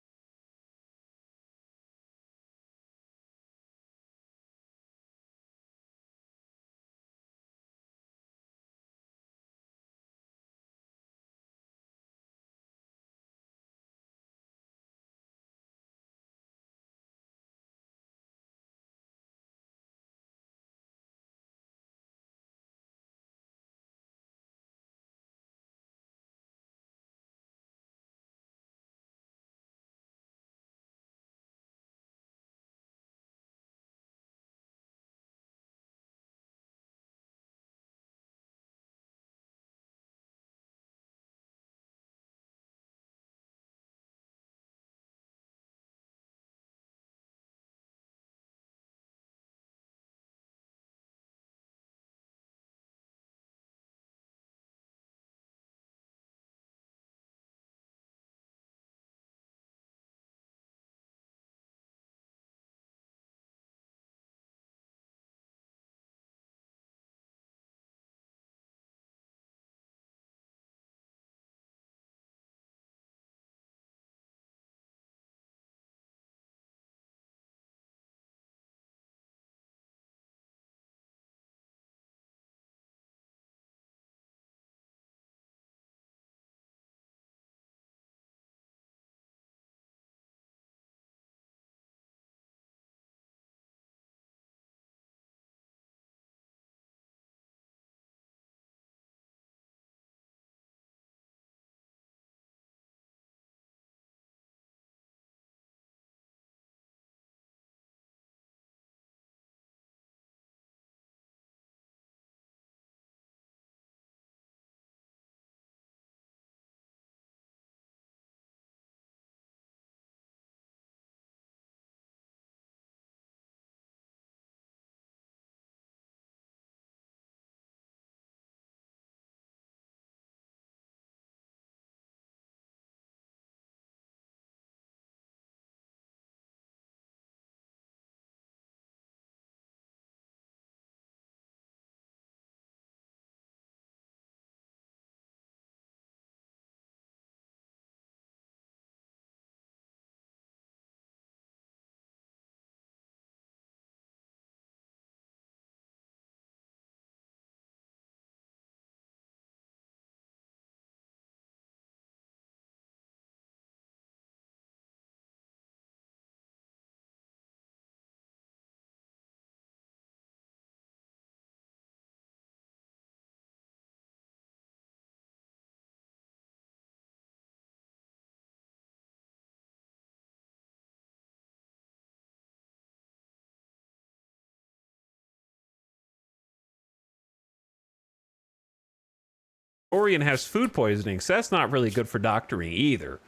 Orion has food poisoning, so that's not really good for doctoring either.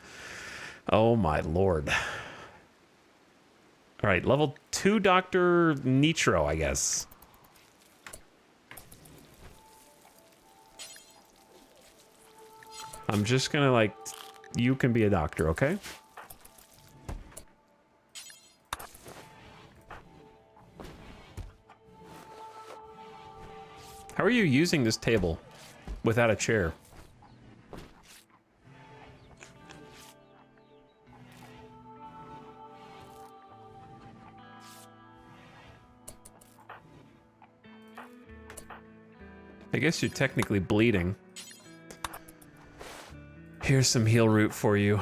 Oh my lord. All right, level 2 Dr. Nitro, I guess. I'm just gonna like, you can be a doctor, okay? How are you using this table without a chair? I guess you're technically bleeding. Here's some heal root for you.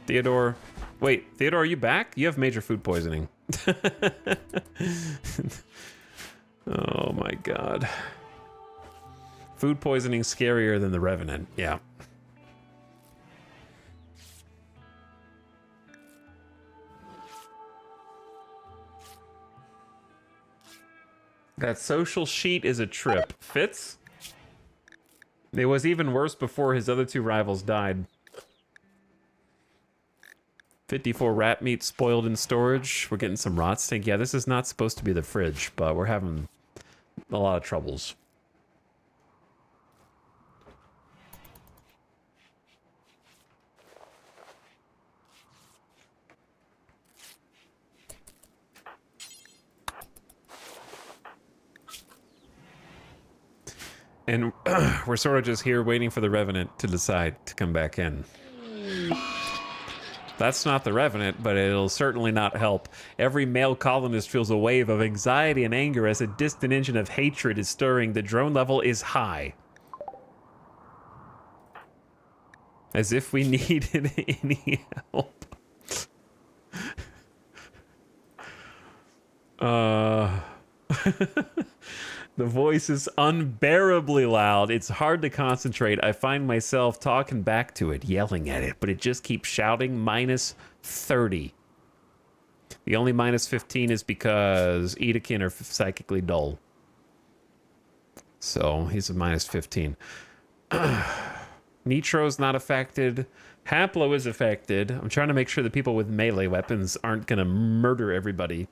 Theodore. Wait, Theodore, are you back? You have major food poisoning. Oh my god. Food poisoning scarier than the Revenant. Yeah. That social sheet is a trip. Fitz? It was even worse before his other two rivals died. 54 rat meat spoiled in storage. We're getting some rot stink. Yeah, this is not supposed to be the fridge, but we're having a lot of troubles. And we're sort of just here waiting for the Revenant to decide to come back in. That's not the Revenant, but it'll certainly not help. Every male colonist feels a wave of anxiety and anger as a distant engine of hatred is stirring. The drone level is high. As if we needed any help. The voice is unbearably loud. It's hard to concentrate. I find myself talking back to it, yelling at it, but it just keeps shouting -30. The only -15 is because Edekin are psychically dull. So he's a -15. Nitro's not affected. Haplo is affected. I'm trying to make sure the people with melee weapons aren't going to murder everybody.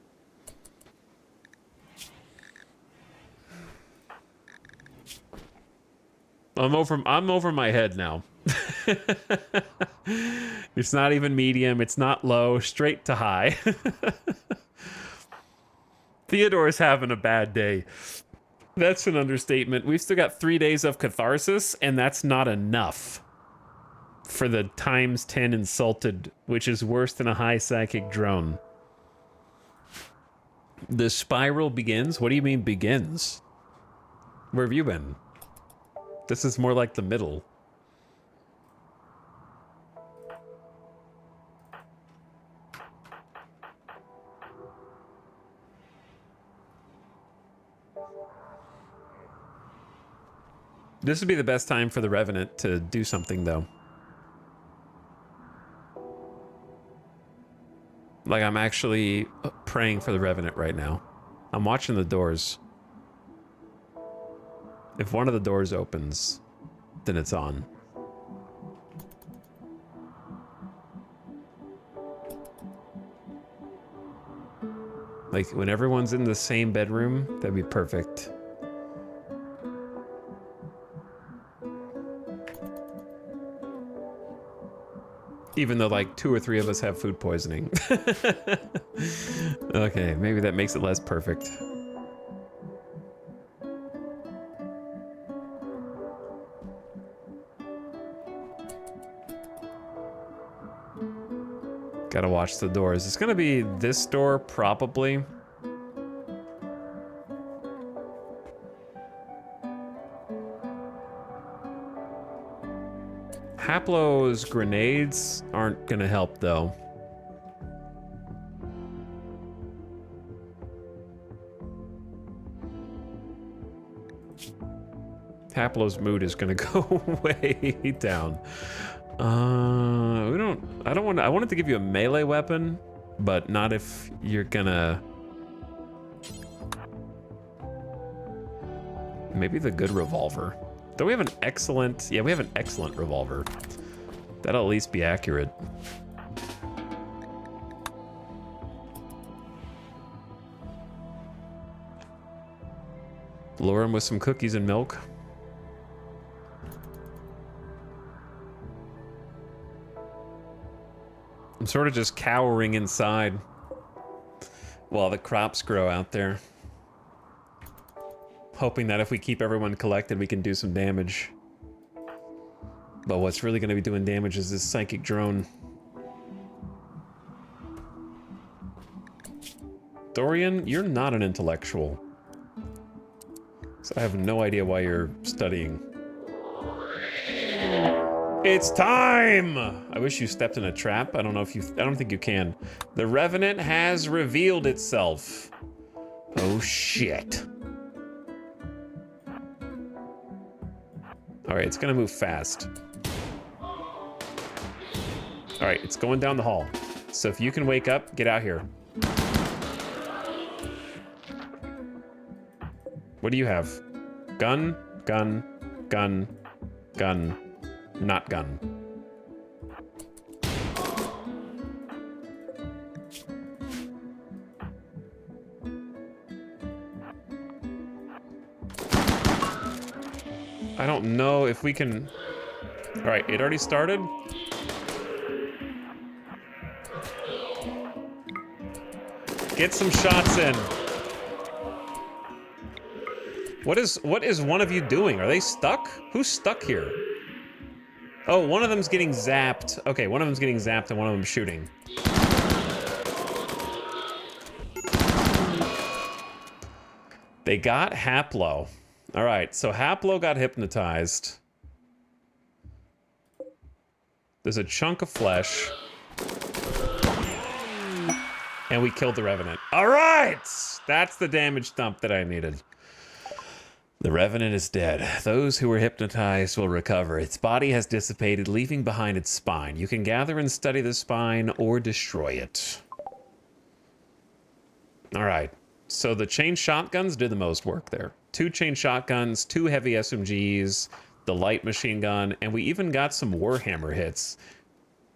I'm over my head now. It's not even medium, it's not low, straight to high. Theodore's having a bad day. That's an understatement. We've still got 3 days of catharsis, and that's not enough for the ×10 insulted, which is worse than a high psychic drone. The spiral begins? What do you mean begins? Where have you been? This is more like the middle. This would be the best time for the Revenant to do something, though. Like, I'm actually praying for the Revenant right now. I'm watching the doors. If one of the doors opens, then it's on. Like, when everyone's in the same bedroom, that'd be perfect. Even though, like, 2 or 3 of us have food poisoning. Okay, maybe that makes it less perfect. Gotta watch the doors. It's gonna be this door, probably. Haplo's grenades aren't gonna help, though. Haplo's mood is gonna go way down. I wanted to give you a melee weapon, but not if you're gonna... Maybe the good revolver. Though we have an excellent... Yeah, we have an excellent revolver. That'll at least be accurate. Lure him with some cookies and milk. I'm sort of just cowering inside while the crops grow out there. Hoping that if we keep everyone collected, we can do some damage. But what's really going to be doing damage is this psychic drone. Dorian, you're not an intellectual. So I have no idea why you're studying. It's time! I wish you stepped in a trap. I don't know if you... I don't think you can. The Revenant has revealed itself. Oh, shit. All right, it's gonna move fast. All right, it's going down the hall. So if you can wake up, get out here. What do you have? Gun, gun, gun, gun, not gun. I don't know if we can... All right, it already started. Get some shots in. What is one of you doing? Are they stuck? Who's stuck here? Oh, one of them's getting zapped. Okay, one of them's getting zapped and one of them's shooting. They got Haplo. All right, so Haplo got hypnotized. There's a chunk of flesh. And we killed the Revenant. All right! That's the damage dump that I needed. The Revenant is dead. Those who were hypnotized will recover. Its body has dissipated, leaving behind its spine. You can gather and study the spine or destroy it. All right. So the chain shotguns did the most work there. 2 chain shotguns, 2 heavy SMGs, the light machine gun, and we even got some Warhammer hits.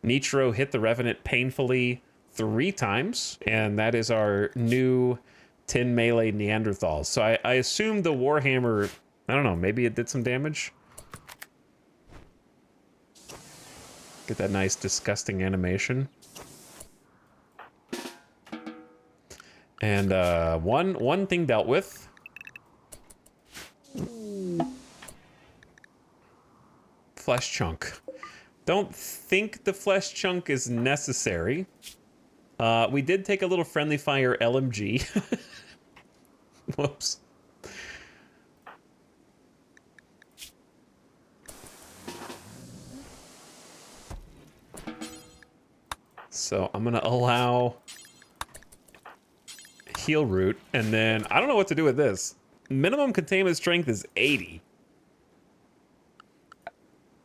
Nitro hit the Revenant painfully 3 times, and that is our new 10 melee Neanderthals. So I assume the Warhammer, I don't know, maybe it did some damage. Get that nice disgusting animation. And one thing dealt with. Flesh chunk. Don't think the flesh chunk is necessary. We did take a little friendly fire LMG. Whoops. So I'm gonna allow heal root, and then I don't know what to do with this. Minimum containment strength is 80.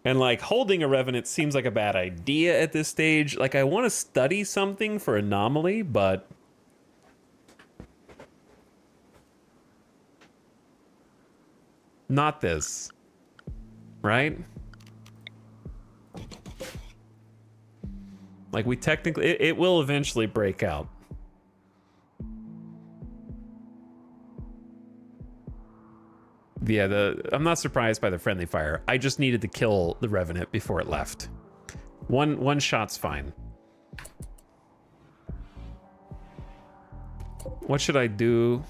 And like holding a Revenant seems like a bad idea at this stage. Like I want to study something for anomaly, but not this, right? Like we technically, it will eventually break out. Yeah, I'm not surprised by the friendly fire. I just needed to kill the Revenant before it left. One shot's fine. What should I do?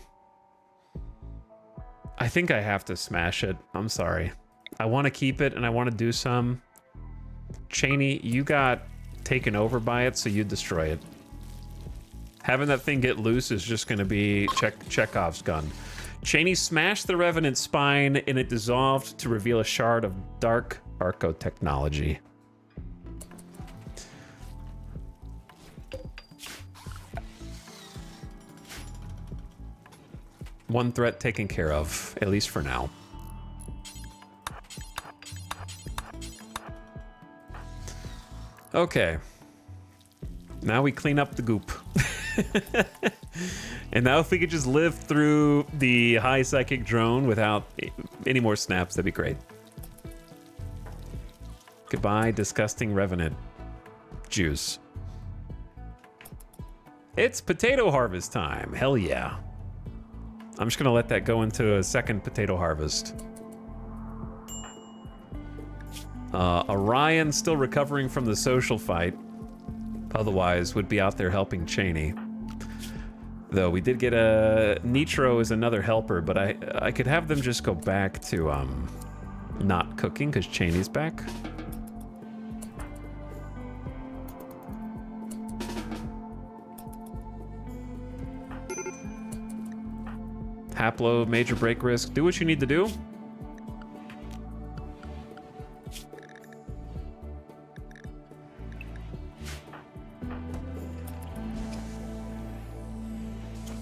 I think I have to smash it. I'm sorry. I want to keep it and I want to do some. Cheney, you got taken over by it, so you destroy it. Having that thing get loose is just going to be Chekhov's gun. Cheney smashed the Revenant's spine and it dissolved to reveal a shard of dark Arco technology. One threat taken care of, at least for now. Okay. Now we clean up the goop. And now if we could just live through the high psychic drone without any more snaps, that'd be great. Goodbye, disgusting Revenant juice. It's potato harvest time. Hell yeah. I'm just gonna let that go into a second potato harvest. Orion still recovering from the social fight. Otherwise would be out there helping Cheney. Though we did get a Nitro as another helper, but I could have them just go back to not cooking because Cheney's back. Haplo, major break risk. Do what you need to do.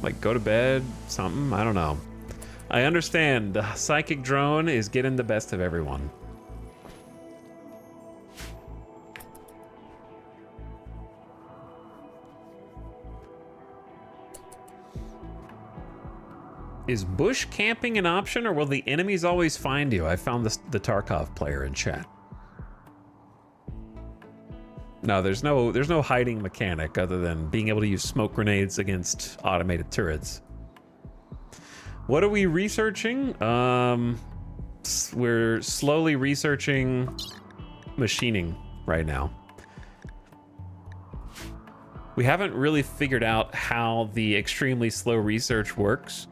Like, go to bed, something? I don't know. I understand. The psychic drone is getting the best of everyone. Is bush camping an option, or will the enemies always find you? I found the Tarkov player in chat. No, there's no hiding mechanic other than being able to use smoke grenades against automated turrets. What are we researching? We're slowly researching machining right now. We haven't really figured out how the extremely slow research works,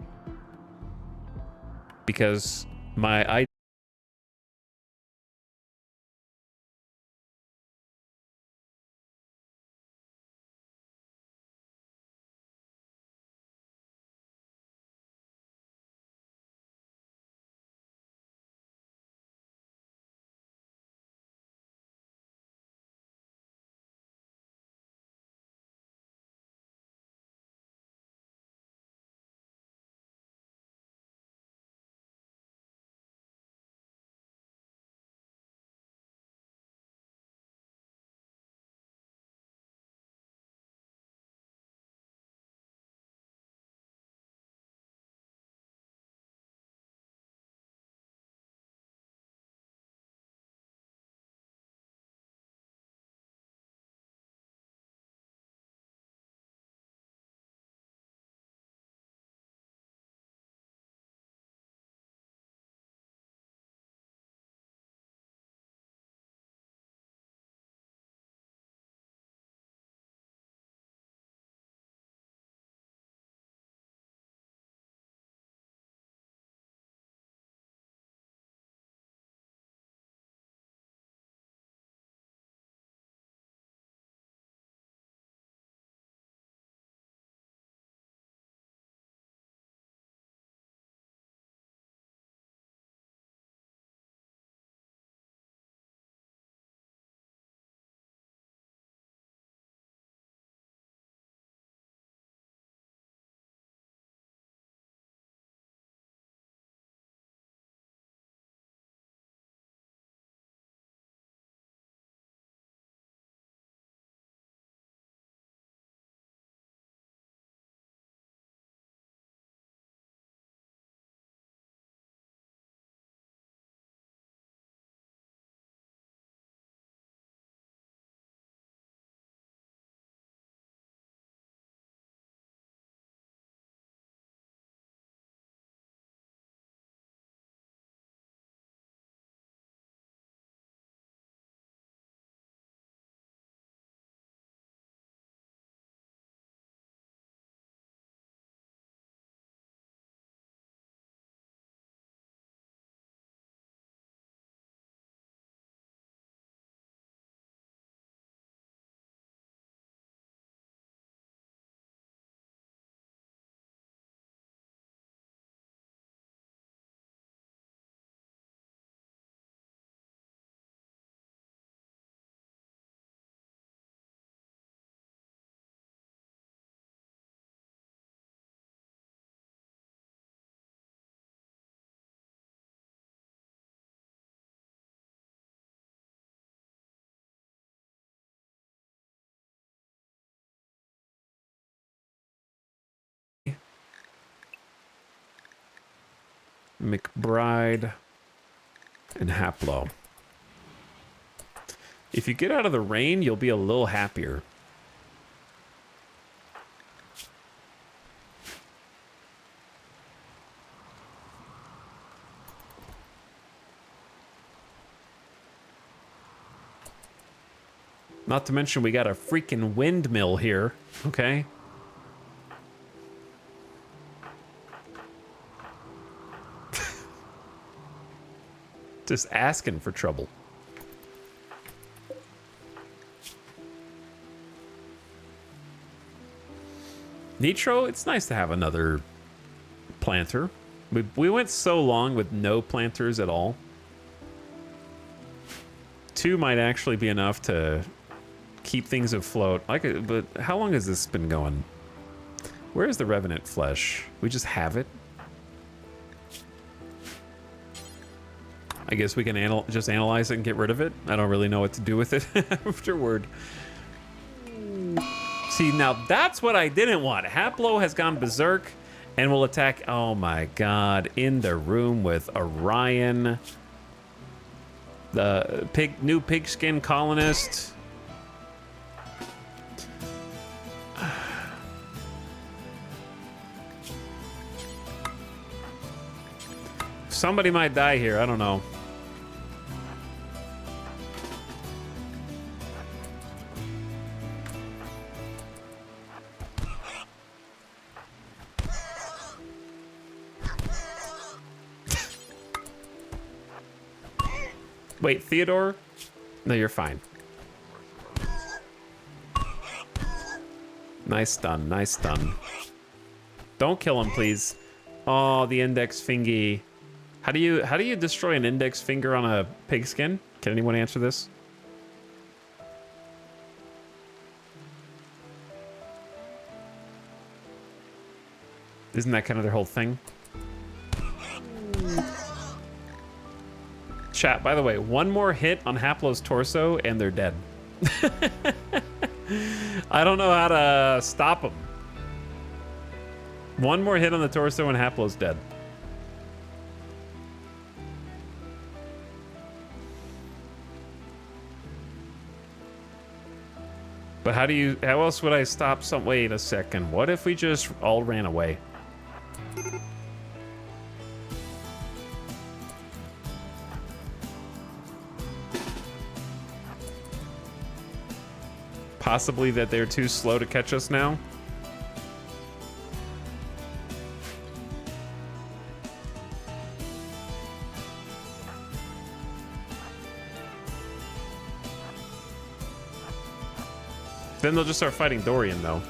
because my idea McBride and Haplo. If you get out of the rain, you'll be a little happier. Not to mention we got a freaking windmill here, okay? Just asking for trouble. Nitro, it's nice to have another planter. We went so long with no planters at all. 2 might actually be enough to keep things afloat. But how long has this been going? Where is the Revenant flesh? We just have it? I guess we can just analyze it and get rid of it. I don't really know what to do with it afterward. See, now that's what I didn't want. Haplo has gone berserk and will attack, oh my god, in the room with Orion. The new pigskin colonist. Somebody might die here, I don't know. Wait, Theodore? No, you're fine. Nice stun, nice stun. Don't kill him, please. Oh, the index fingy. How do you destroy an index finger on a pigskin? Can anyone answer this? Isn't that kind of their whole thing? Chat, by the way, one more hit on Haplo's torso and they're dead. I don't know how to stop them. One more hit on the torso and Haplo's dead. But how else would I stop some? Wait a second. What if we just all ran away? Possibly that they're too slow to catch us now. Then they'll just start fighting Dorian, though.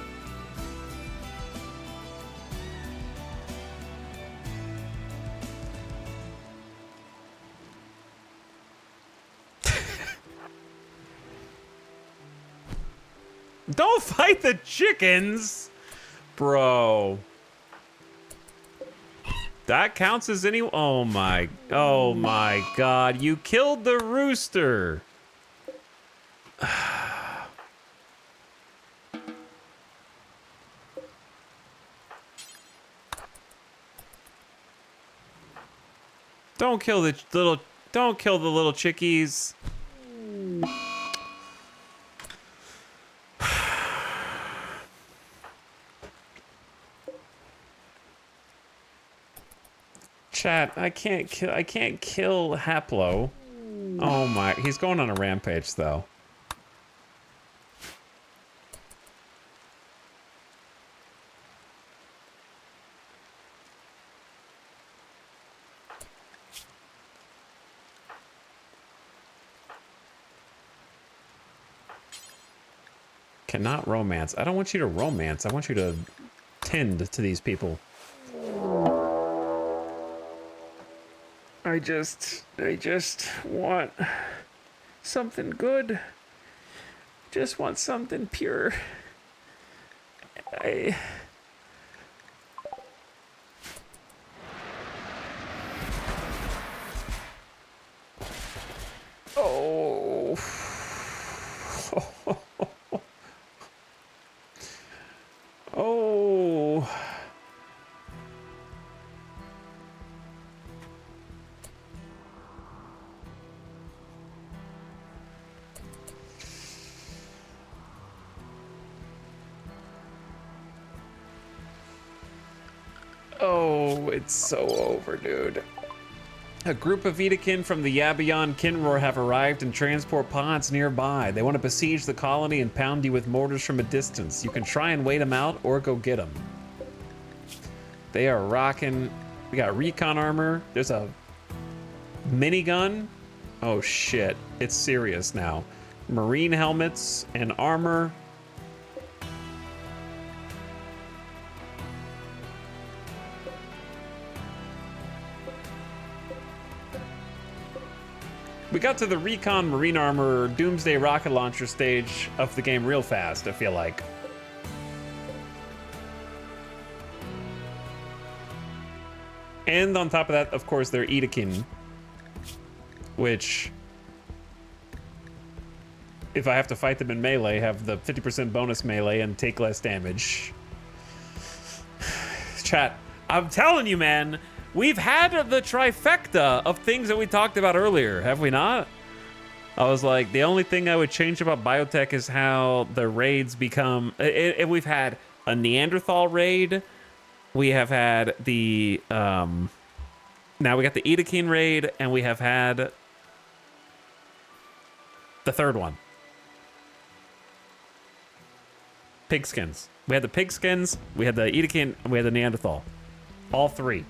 Don't fight the chickens! Bro. That counts as any... Oh my god. You killed the rooster. Don't kill the little chickies. Chat, I can't kill Haplo. Oh my, he's going on a rampage though. Cannot romance. I don't want you to romance. I want you to tend to these people. I just want something good. Just want something pure. Oh. Oh. Oh, it's so over, dude. A group of Vitakin from the Yabion Kinroar have arrived in transport pods nearby. They want to besiege the colony and pound you with mortars from a distance. You can try and wait them out or go get them. They are rocking. We got recon armor. There's a minigun. Oh shit, it's serious now. Marine helmets and armor. We got to the recon, marine armor, doomsday rocket launcher stage of the game real fast, I feel like. And on top of that, of course, they're Edakin, which, if I have to fight them in melee, have the 50% bonus melee and take less damage. Chat, I'm telling you, man, we've had the trifecta of things that we talked about earlier, have we not? I was like, the only thing I would change about biotech is how the raids become. We've had a Neanderthal raid. We have had the now we got the Edakin raid, and we have had the third one. Pigskins. We had the pigskins, we had the Edakin, and we had the Neanderthal. All three.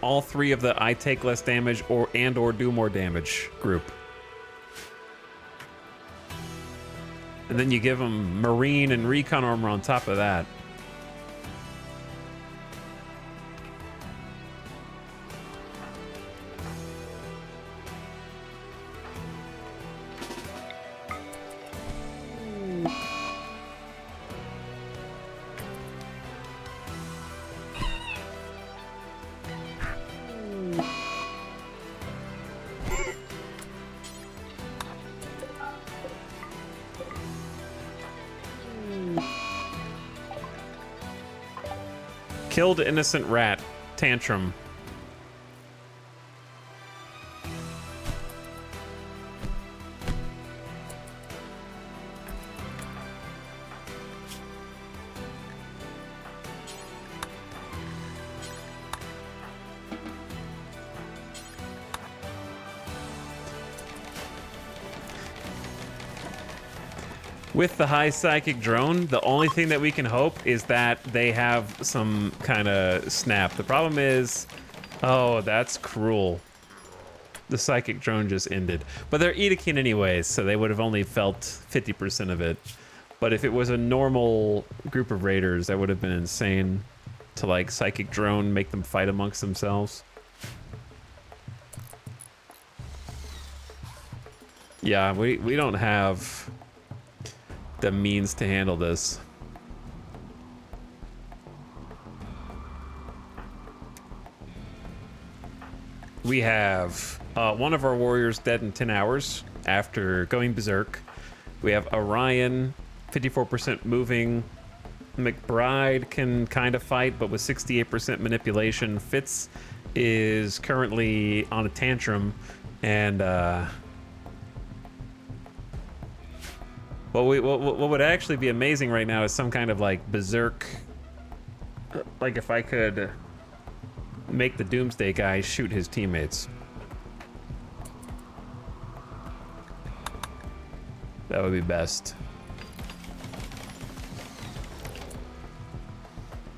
All three of the I take less damage or do more damage group. And then you give them marine and recon armor on top of that. Killed innocent rat. Tantrum. With the high psychic drone, the only thing that we can hope is that they have some kind of snap. The problem is, oh, that's cruel. The psychic drone just ended. But they're Edakin anyways, so they would have only felt 50% of it. But if it was a normal group of raiders, that would have been insane to, like, psychic drone, make them fight amongst themselves. Yeah, we don't have the means to handle this. We have one of our warriors dead in 10 hours after going berserk. We have Orion, 54% moving. McBride can kind of fight, but with 68% manipulation. Fitz is currently on a tantrum, and what would actually be amazing right now is some kind of like berserk, like if I could make the Doomsday guy shoot his teammates. That would be best.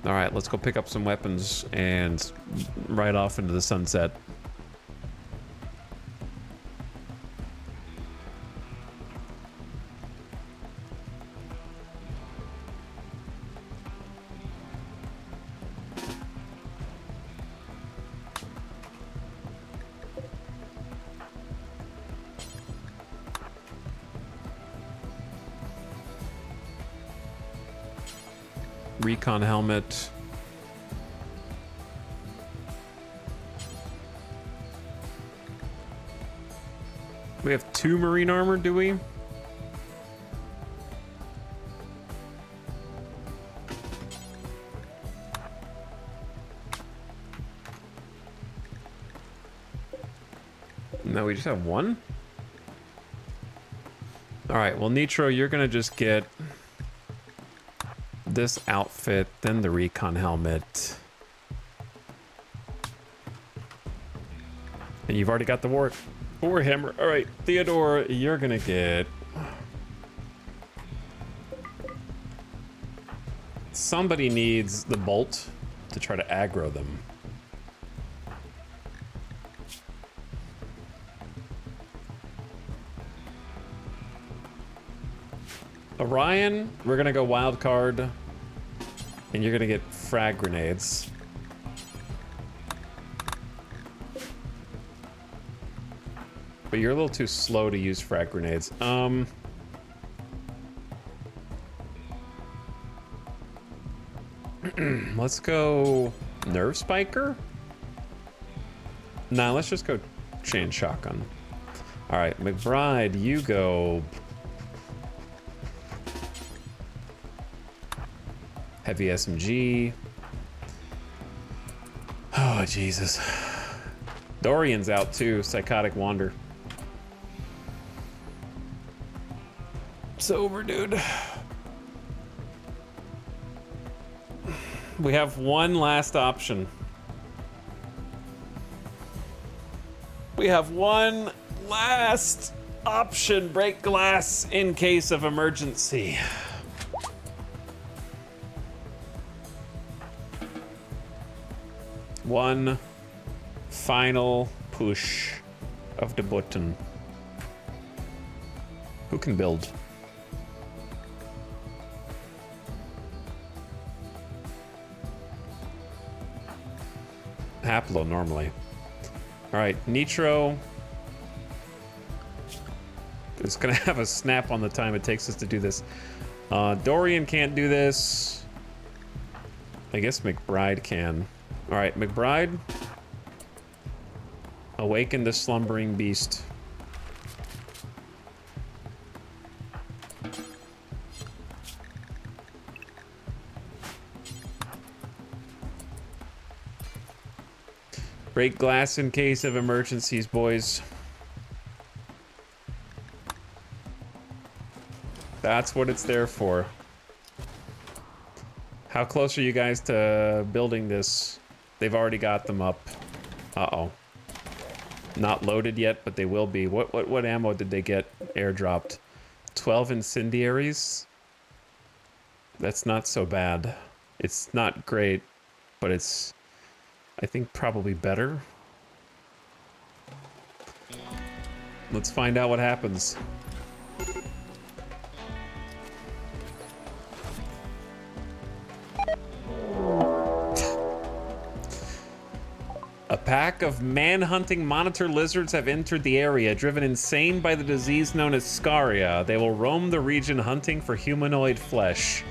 All right, let's go pick up some weapons and ride off into the sunset. Recon helmet. We have 2 marine armor, do we? No, we just have 1? All right, well, Nitro, you're gonna just get this outfit, then the recon helmet. And you've already got the Warhammer. All right, Theodore, you're gonna get... Somebody needs the bolt to try to aggro them. Orion, we're gonna go wild card. And you're gonna get frag grenades. But you're a little too slow to use frag grenades. Let's go Nerve Spiker? Nah, let's just go Chain Shotgun. All right, McBride, you go Heavy SMG. Oh, Jesus. Dorian's out too, Psychotic Wander. It's over, dude. We have one last option. We have one last option. Break glass in case of emergency. One final push of the button. Who can build? Haplo normally. All right, Nitro. It's gonna have a snap on the time it takes us to do this. Dorian can't do this. I guess McBride can. All right, McBride. Awaken the slumbering beast. Break glass in case of emergencies, boys. That's what it's there for. How close are you guys to building this? They've already got them up. Uh-oh. Not loaded yet, but they will be. What ammo did they get airdropped? 12 incendiaries? That's not so bad. It's not great, but it's, I think, probably better. Let's find out what happens. A pack of man-hunting monitor lizards have entered the area, driven insane by the disease known as scaria. They will roam the region hunting for humanoid flesh.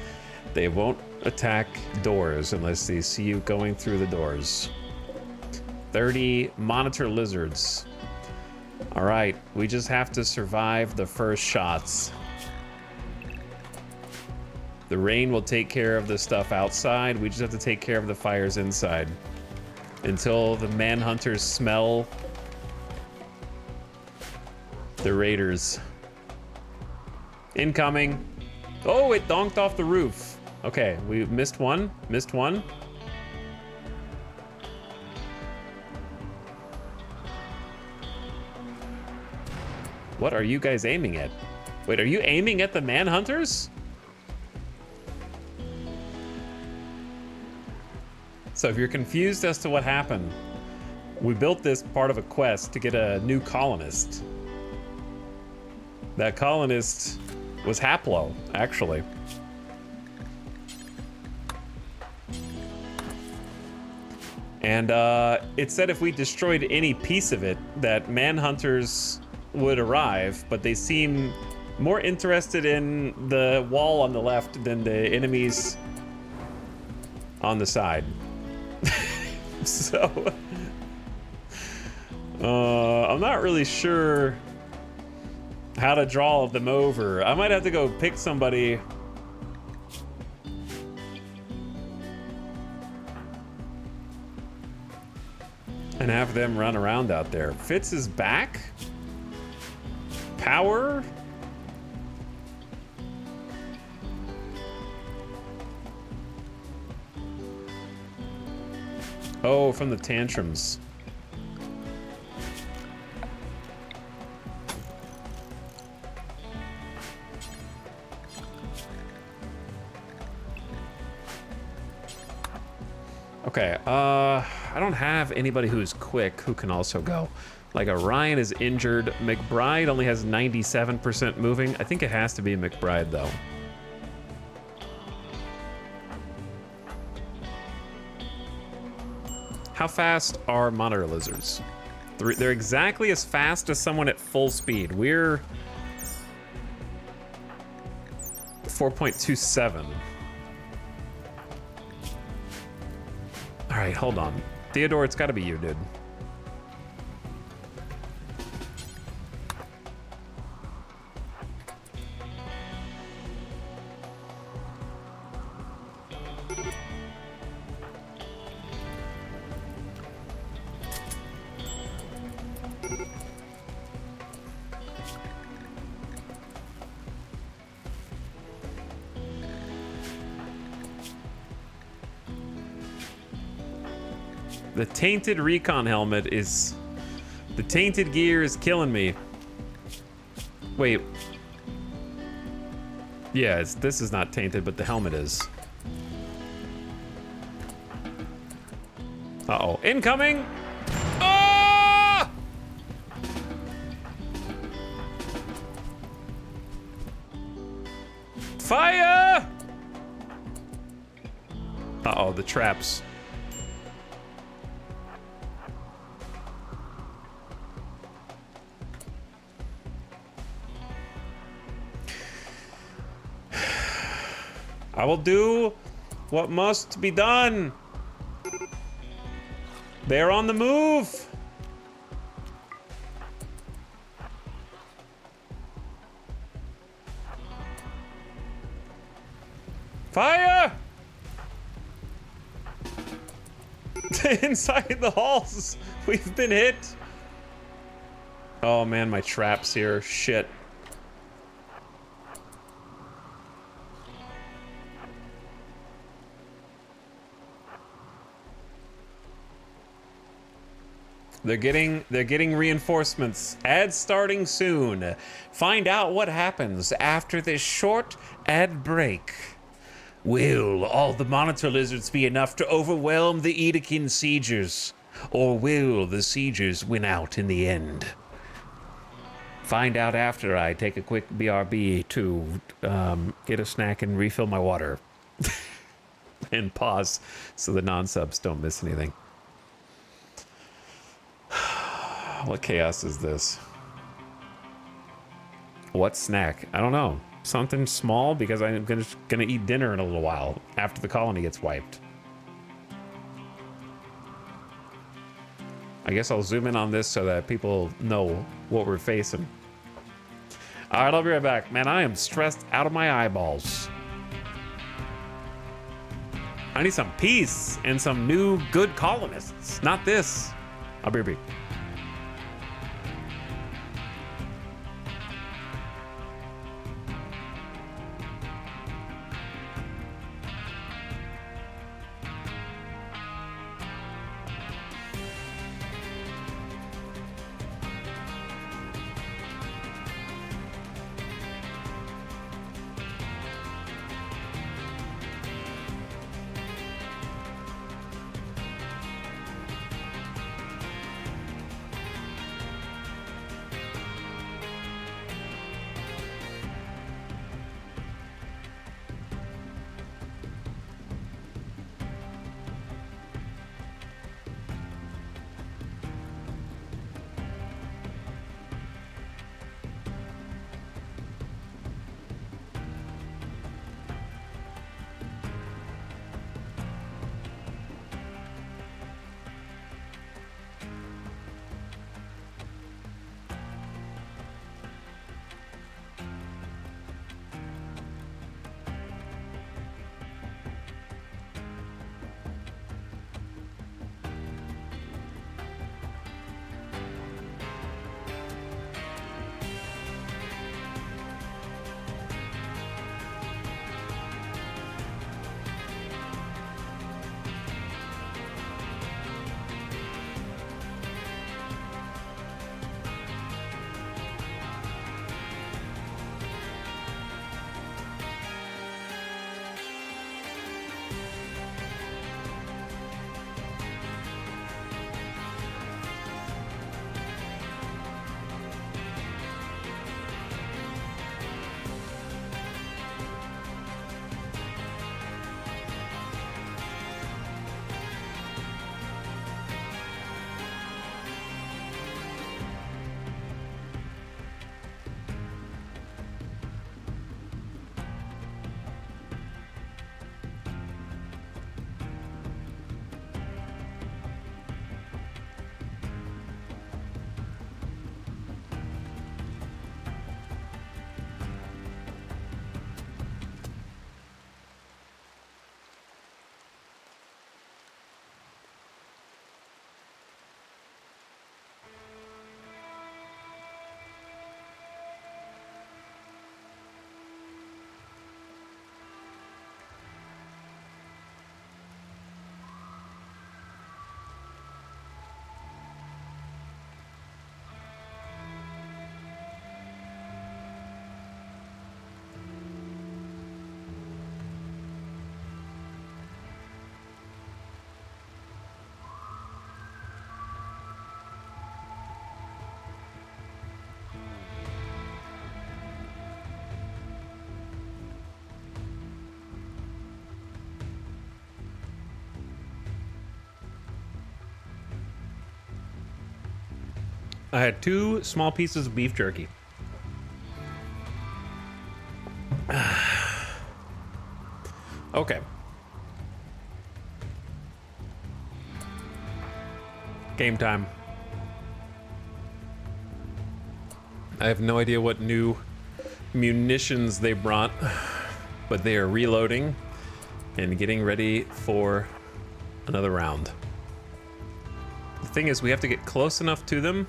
They won't attack doors unless they see you going through the doors. 30 monitor lizards. All right, we just have to survive the first shots. The rain will take care of the stuff outside. We just have to take care of the fires inside. Until the manhunters smell the raiders. Incoming. Oh, it donked off the roof. Okay, we missed one. Missed one. What are you guys aiming at? Wait, are you aiming at the manhunters? So if you're confused as to what happened, we built this part of a quest to get a new colonist. That colonist was Haplo, actually. And it said if we destroyed any piece of it, that manhunters would arrive, but they seem more interested in the wall on the left than the enemies on the side. So, I'm not really sure how to draw them over. I might have to go pick somebody. And have them run around out there. Fitz is back? Power? Oh, from the tantrums. Okay, I don't have anybody who's quick who can also go. Like Orion is injured. McBride only has 97% moving. I think it has to be McBride though. How fast are monitor lizards? They're exactly as fast as someone at full speed. We're 4.27. All right, hold on. Theodore, it's gotta be you, dude. The tainted recon helmet is... The tainted gear is killing me. Wait. Yeah, this is not tainted, but the helmet is. Uh-oh. Incoming! Ah! Fire! Uh-oh, the traps. I will do what must be done. They're on the move. Fire! Inside the halls, we've been hit. Oh man, my trap's here. Shit. They're getting reinforcements. Ad starting soon. Find out what happens after this short ad break. Will all the monitor lizards be enough to overwhelm the Edekin siegers? Or will the siegers win out in the end? Find out after I take a quick BRB to get a snack and refill my water. And pause so the non-subs don't miss anything. What chaos is this? What snack? I don't know. Something small because I'm gonna eat dinner in a little while after the colony gets wiped. I guess I'll zoom in on this so that people know what we're facing. All right, I'll be right back. Man, I am stressed out of my eyeballs. I need some peace and some new good colonists. Not this. I'll be right back. I had 2 small pieces of beef jerky. Okay. Game time. I have no idea what new munitions they brought, but they are reloading and getting ready for another round. The thing is, we have to get close enough to them.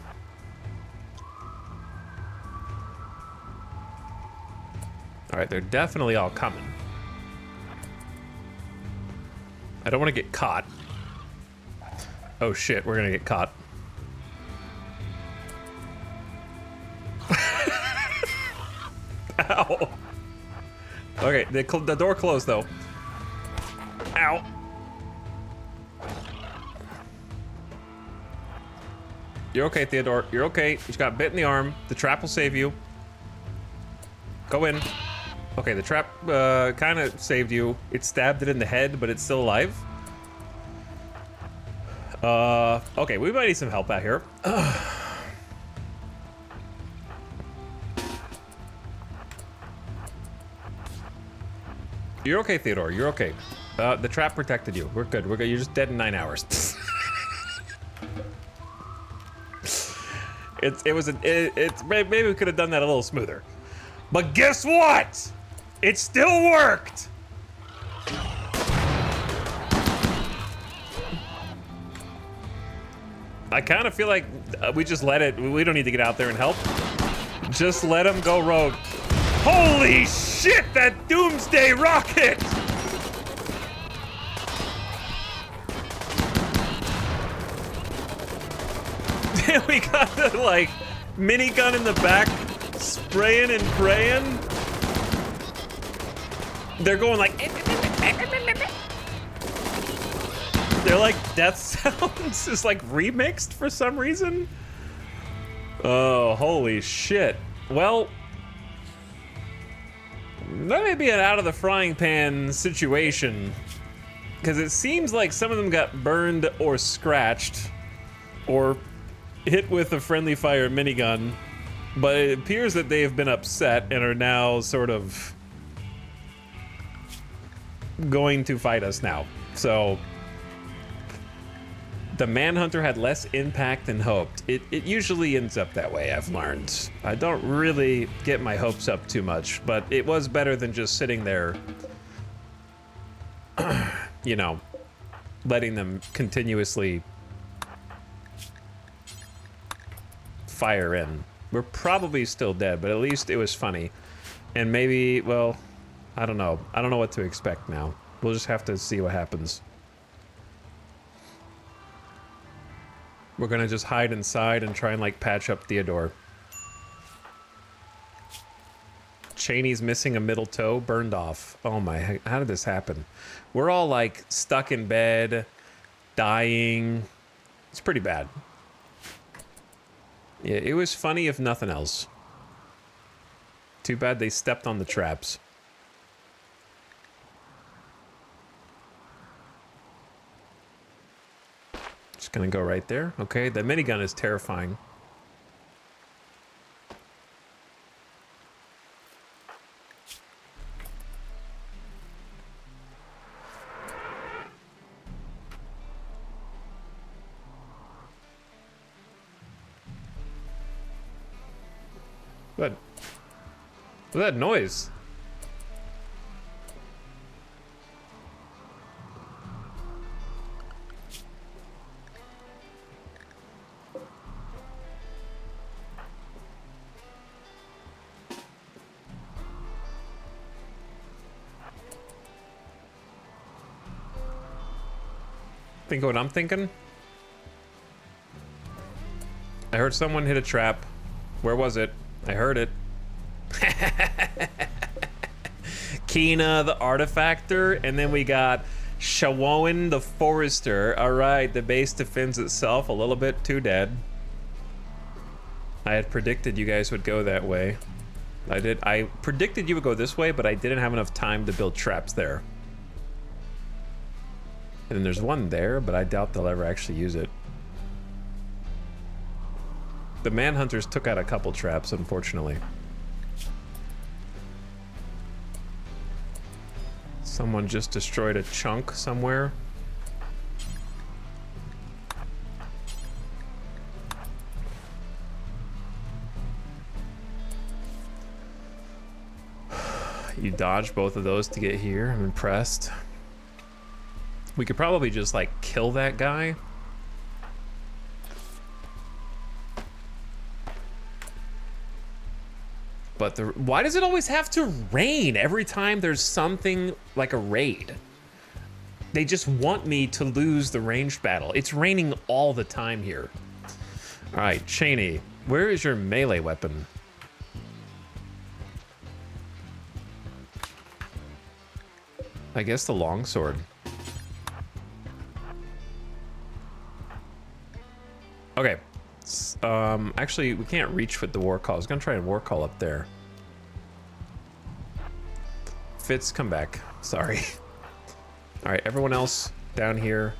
All right, they're definitely all coming. I don't want to get caught. Oh shit, we're gonna get caught. Ow. Okay, the door closed though. Ow. You're okay, Theodore. You're okay. You just got bit in the arm. The trap will save you. Go in. Okay, the trap kind of saved you. It stabbed it in the head, but it's still alive. Okay, we might need some help out here. You're okay, Theodore. You're okay. The trap protected you. We're good. We're good. You're just dead in 9 hours. Maybe we could have done that a little smoother. But guess what? It still worked. I kind of feel like we just let it. We don't need to get out there and help. Just let him go rogue. Holy shit, that doomsday rocket! We got the, like, minigun in the back, spraying and praying. They're going like... They're like death sounds, is like remixed for some reason. Oh, holy shit. Well, that may be an out of the frying pan situation, because it seems like some of them got burned or scratched or hit with a friendly fire minigun, but it appears that they have been upset and are now sort of going to fight us now. So the Manhunter had less impact than hoped. It usually ends up that way, I've learned. I don't really get my hopes up too much, but it was better than just sitting there, you know, letting them continuously fire in. We're probably still dead, but at least it was funny. And maybe, well, I don't know. I don't know what to expect now. We'll just have to see what happens. We're gonna just hide inside and try and like patch up Theodore. Cheney's missing a middle toe, burned off. Oh my, how did this happen? We're all like stuck in bed, dying. It's pretty bad. Yeah, it was funny if nothing else. Too bad they stepped on the traps. Just gonna go right there. Okay, the minigun is terrifying. What? What's that noise? Think what I'm thinking? I heard someone hit a trap. Where was it? I heard it. Kina the Artifactor, and then we got Shawoan the Forester. All right, the base defends itself a little bit too dead. I had predicted you guys would go that way. I predicted you would go this way, but I didn't have enough time to build traps there. And then there's one there, but I doubt they'll ever actually use it. The manhunters took out a couple traps, unfortunately. Someone just destroyed a chunk somewhere. You dodged both of those to get here. I'm impressed. We could probably just like kill that guy. But why does it always have to rain every time there's something like a raid? They just want me to lose the ranged battle. It's raining all the time here. All right, Cheney, where is your melee weapon? I guess the longsword. Okay. Actually, we can't reach with the war call. I was gonna try a war call up there. Fitz, come back. Sorry. All right, everyone else down here.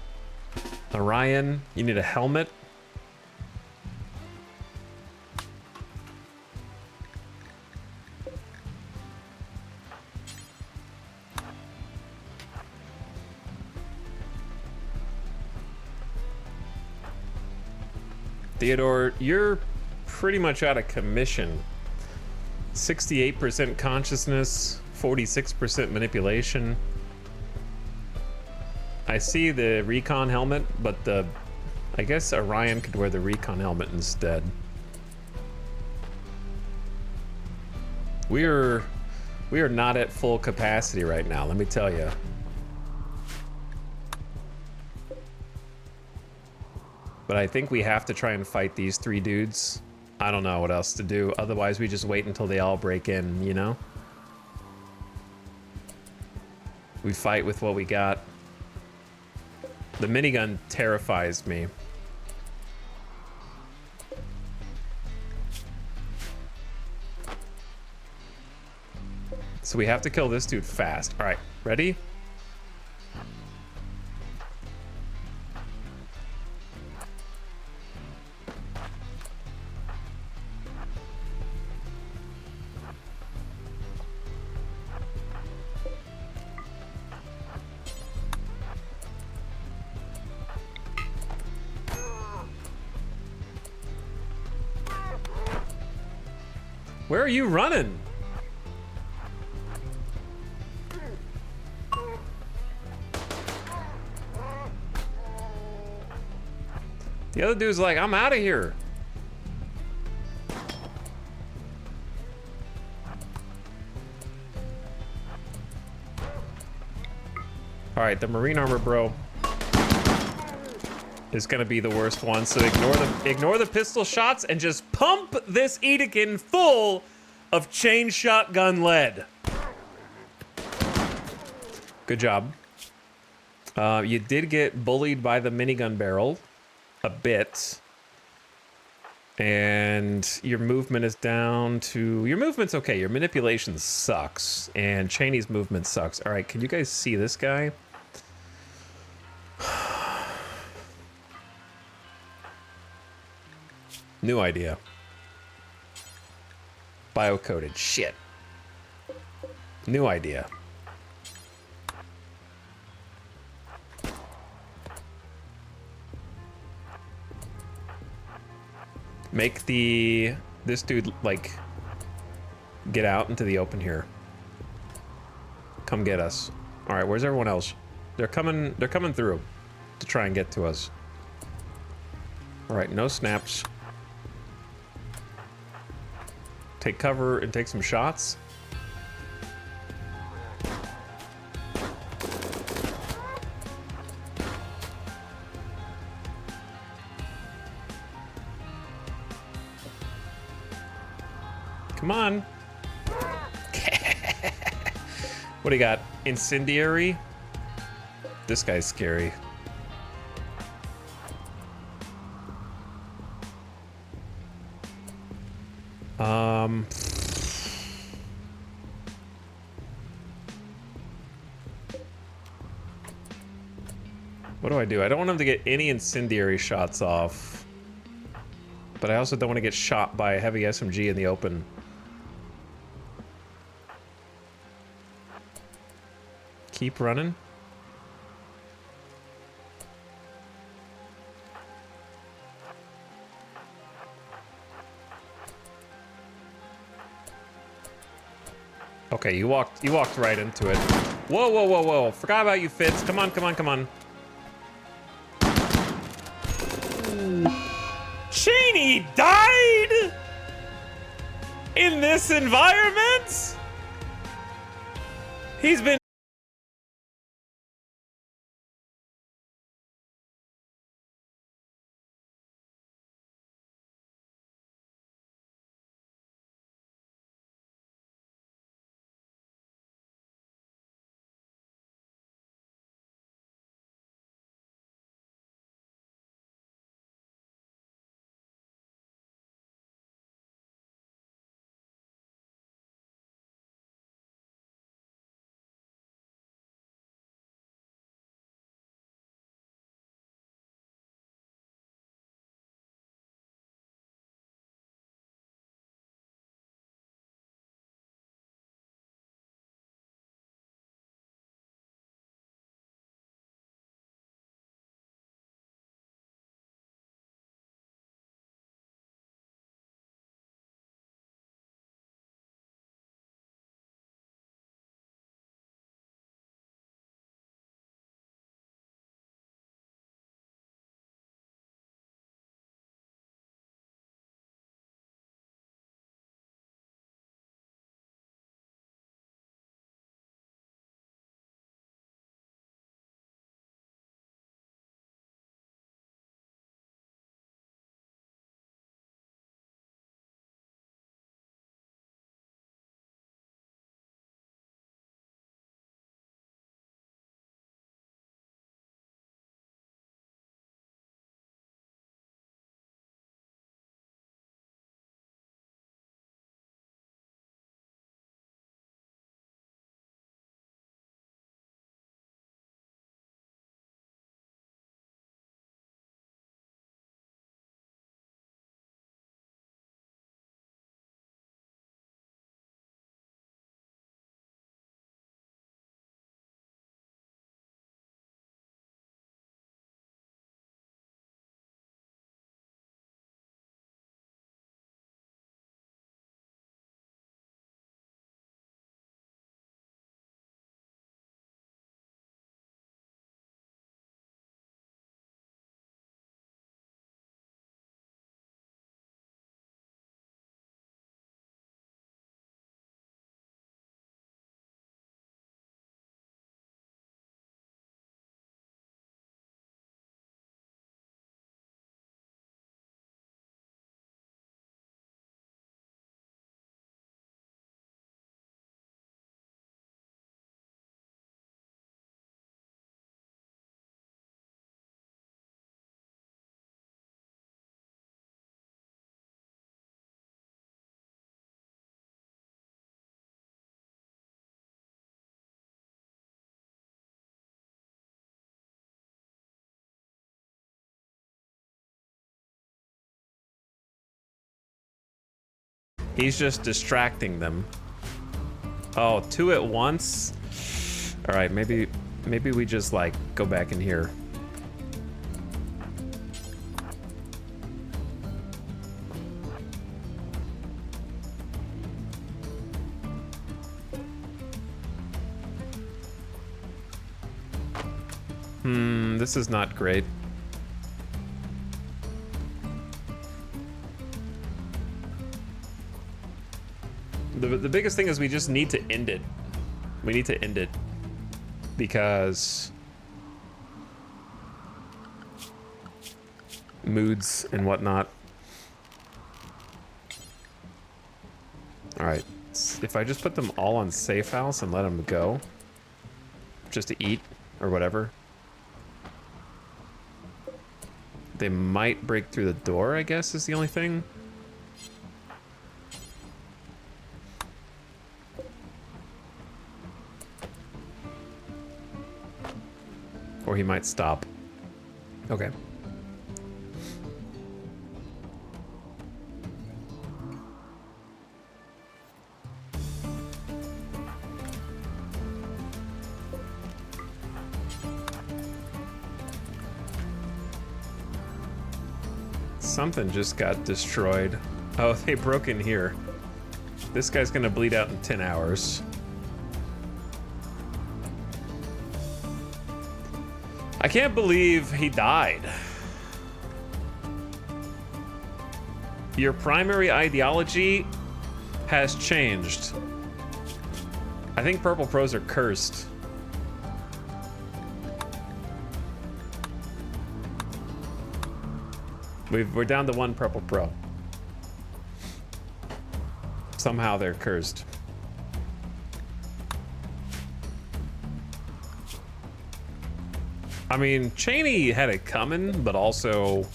Orion, you need a helmet. Theodore, you're pretty much out of commission. 68% consciousness, 46% manipulation. I see the recon helmet, but I guess Orion could wear the recon helmet instead. We are not at full capacity right now, let me tell you. But I think we have to try and fight these three dudes. I don't know what else to do. Otherwise, we just wait until they all break in, you know? We fight with what we got. The minigun terrifies me. So we have to kill this dude fast. All right, ready? Where are you running? The other dude's like, I'm out of here. All right, the marine armor bro is gonna be the worst one, so ignore the pistol shots and just pump this Edekin full of chain shotgun lead. Good job. You did get bullied by the minigun barrel a bit, and your movement is down to, your movement's okay, your manipulation sucks, and Cheney's movement sucks. All right, can you guys see this guy? New idea. Biocoded. Shit. New idea. Make this dude like get out into the open here. Come get us. All right, where's everyone else? They're coming through to try and get to us. All right, no snaps. Take cover and take some shots. Come on. What do you got? Incendiary? This guy's scary. What do? I don't want him to get any incendiary shots off. But I also don't want to get shot by a heavy SMG in the open. Keep running. Okay, you walked right into it. Whoa, whoa, whoa, whoa. Forgot about you, Fitz. Come on, come on, come on. Cheney died in this environment? He's been He's just distracting them. Oh, two at once? All right, maybe we just like go back in here. This is not great. The biggest thing is we just need to end it. We need to end it because moods and whatnot. All right, if I just put them all on safe house and let them go, just to eat or whatever, they might break through the door, I guess, is the only thing. Or he might stop. Okay. Something just got destroyed. Oh, they broke in here. This guy's gonna bleed out in 10 hours. I can't believe he died. Your primary ideology has changed. I think purple pros are cursed. We're down to 1 purple pro. Somehow they're cursed. I mean, Cheney had it coming, but also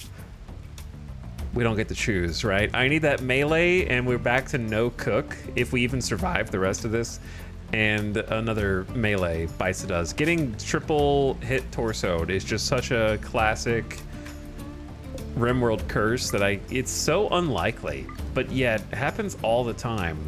we don't get to choose, right? I need that melee, and we're back to no cook if we even survive the rest of this. And another melee bites at us. Getting triple hit torsoed is just such a classic RimWorld curse that it's so unlikely, but yet happens all the time.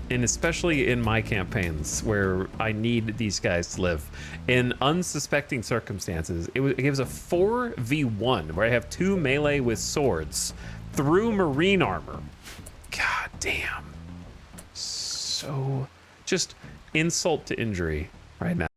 And especially in my campaigns where I need these guys to live. In unsuspecting circumstances, it gives a 4v1 where I have 2 melee with swords through marine armor. God damn. So just insult to injury right now.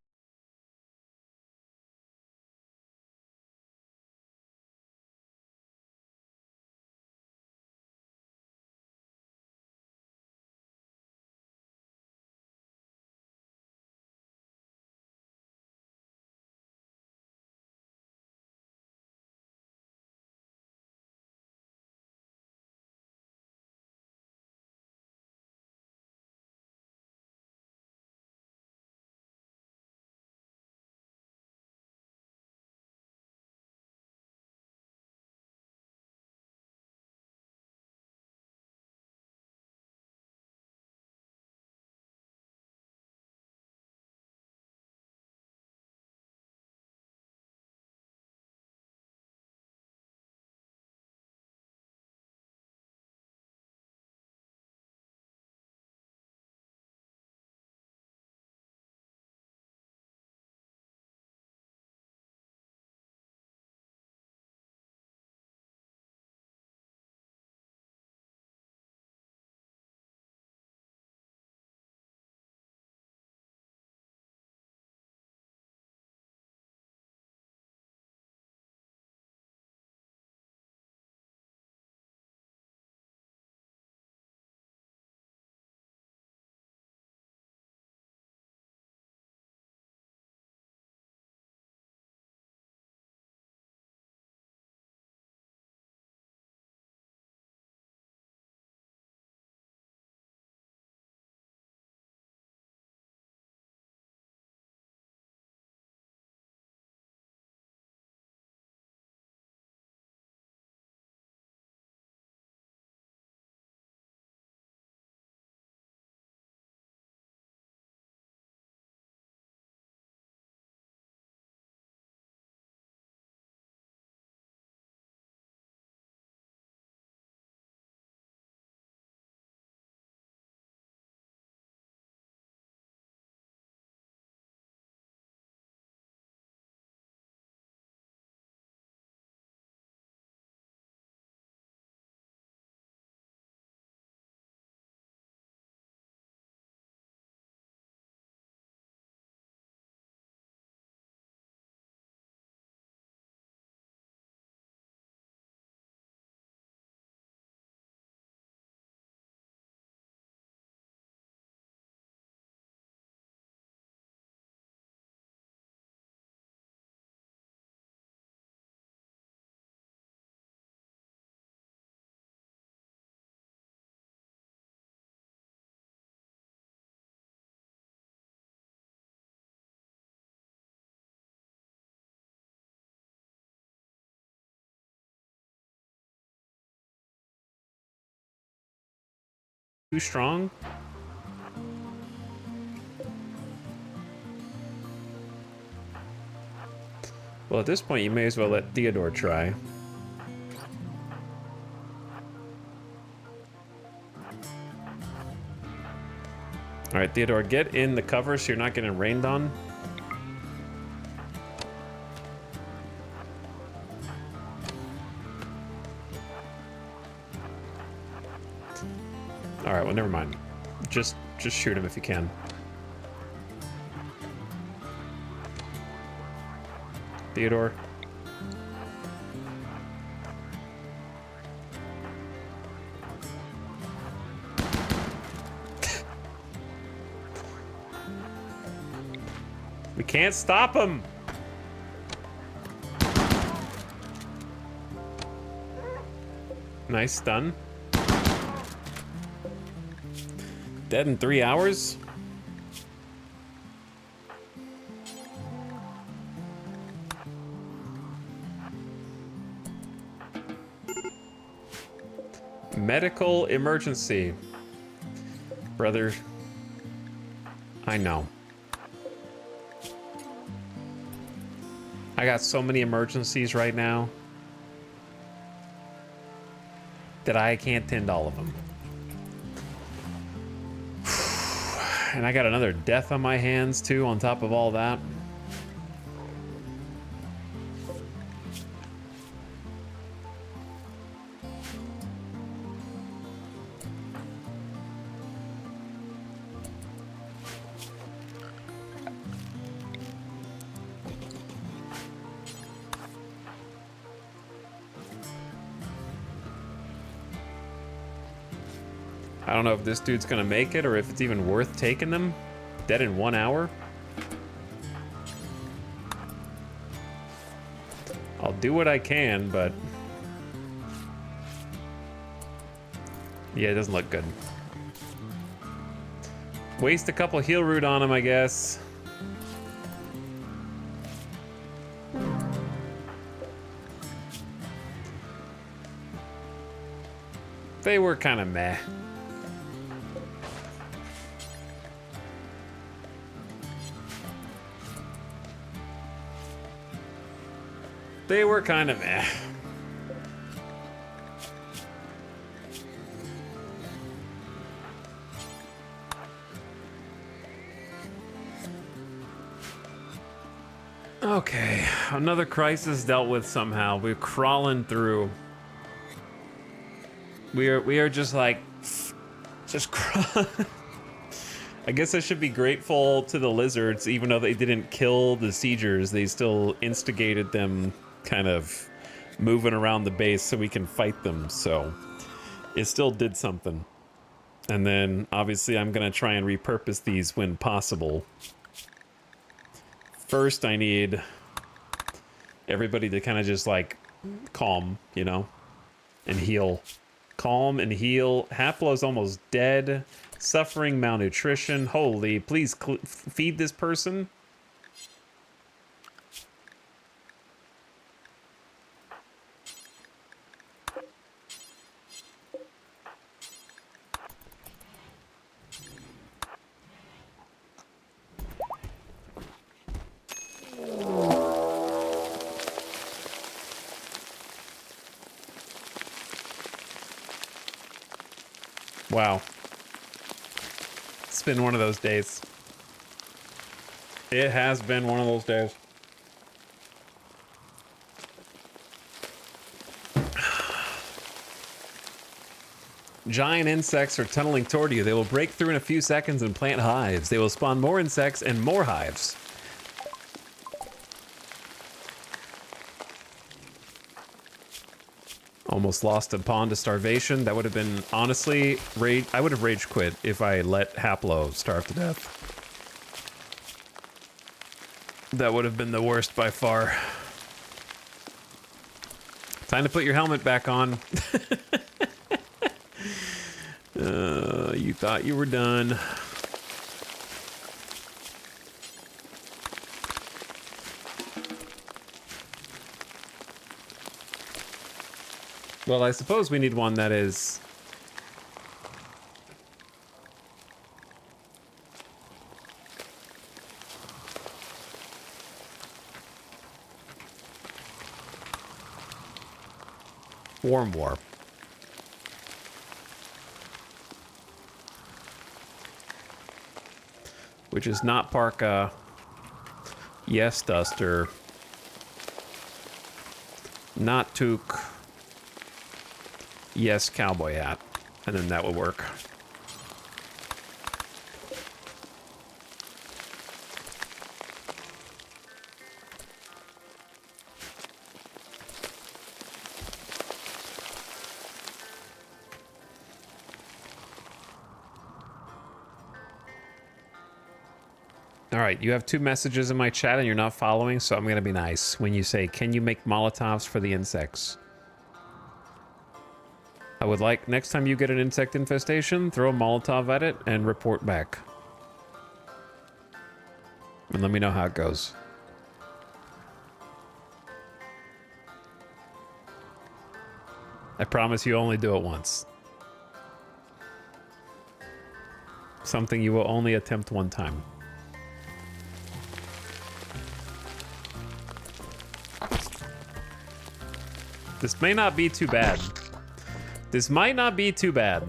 Too strong? Well, at this point, you may as well let Theodore try. All right, Theodore, get in the cover so you're not getting rained on. All right, well, never mind. Just shoot him if you can. Theodore. We can't stop him. Nice stun. Dead in 3 hours? Medical emergency. Brother, I know. I got so many emergencies right now that I can't tend to all of them. And I got another death on my hands too, on top of all that. I don't know if this dude's gonna make it or if it's even worth taking them. Dead in 1 hour. I'll do what I can, but yeah, it doesn't look good. Waste a couple heal root on him, I guess. They were kind of meh. They were kind of meh. Okay, another crisis dealt with somehow. We're crawling through. We are just like, just crawl. I guess I should be grateful to the lizards, even though they didn't kill the siegers. They still instigated them kind of moving around the base so we can fight them. So it still did something. And then obviously I'm gonna try and repurpose these when possible. First I need everybody to kind of just like calm, you know, and heal. Calm and heal. Haplow's almost dead. Suffering malnutrition. Holy, please feed this person. Wow. It's been one of those days. It has been one of those days. Giant insects are tunneling toward you. They will break through in a few seconds and plant hives. They will spawn more insects and more hives. Almost lost a pawn to starvation. That would have been, honestly, I would have rage quit if I let Haplo starve to death. That would have been the worst by far. Time to put your helmet back on. You thought you were done. Well, I suppose we need one that is... Warm Warp. Which is not Parka. Yes, Duster. Not Toque. Yes, Cowboy Hat. And then that will work. All right, you have 2 messages in my chat and you're not following, so I'm going to be nice when you say, can you make Molotovs for the insects? I would like, next time you get an insect infestation, throw a Molotov at it and report back. And let me know how it goes. I promise you only do it once. Something you will only attempt one time. This may not be too bad. This might not be too bad.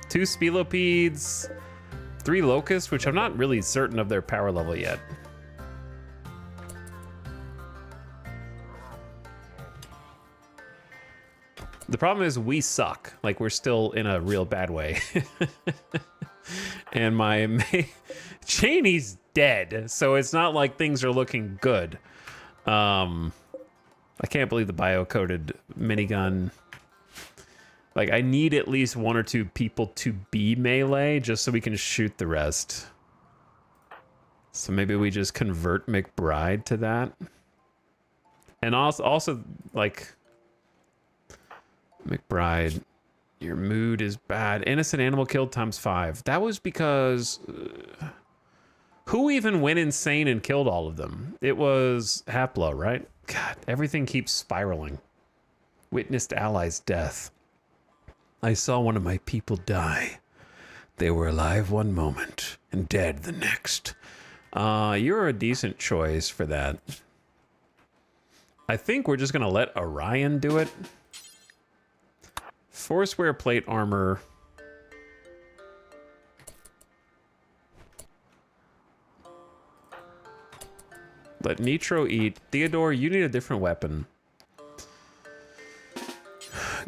2 Spilopedes, 3 Locusts, which I'm not really certain of their power level yet. The problem is we suck. Like, we're still in a real bad way. And my Cheney's dead, so it's not like things are looking good. I can't believe the bio-coded minigun. Like, I need at least 1 or 2 people to be melee just so we can shoot the rest. So maybe we just convert McBride to that. And also like, McBride, your mood is bad. Innocent animal killed ×5. That was because... who even went insane and killed all of them? It was Haplo, right? God, everything keeps spiraling. Witnessed ally's death. I saw one of my people die. They were alive one moment and dead the next. You're a decent choice for that. I think we're just gonna let Orion do it. 4 square plate armor. Let Nitro eat. Theodore, you need a different weapon.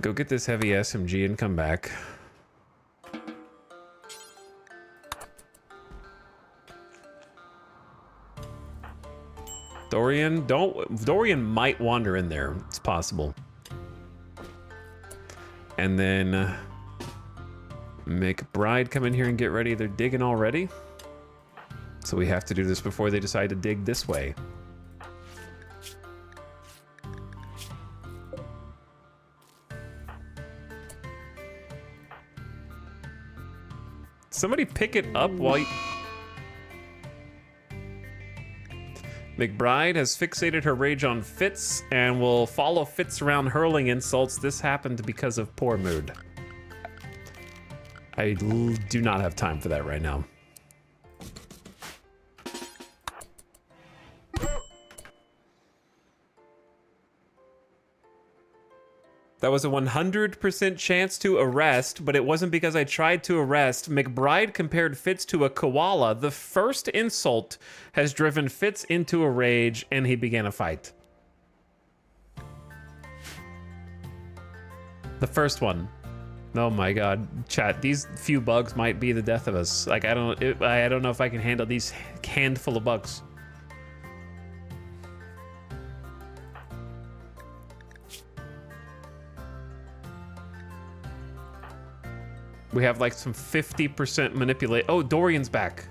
Go get this heavy SMG and come back. Dorian, Dorian might wander in there. It's possible. And then McBride come in here and get ready. They're digging already. So we have to do this before they decide to dig this way. Somebody pick it up while you... McBride has fixated her rage on Fitz and will follow Fitz around hurling insults. This happened because of poor mood. I do not have time for that right now. That was a 100% chance to arrest, but it wasn't because I tried to arrest. McBride compared Fitz to a koala. The first insult has driven Fitz into a rage, and he began a fight. The first one. Oh my god, chat, these few bugs might be the death of us. Like, I don't know if I can handle these handful of bugs. We have like some 50% manipulate. Oh, Dorian's back.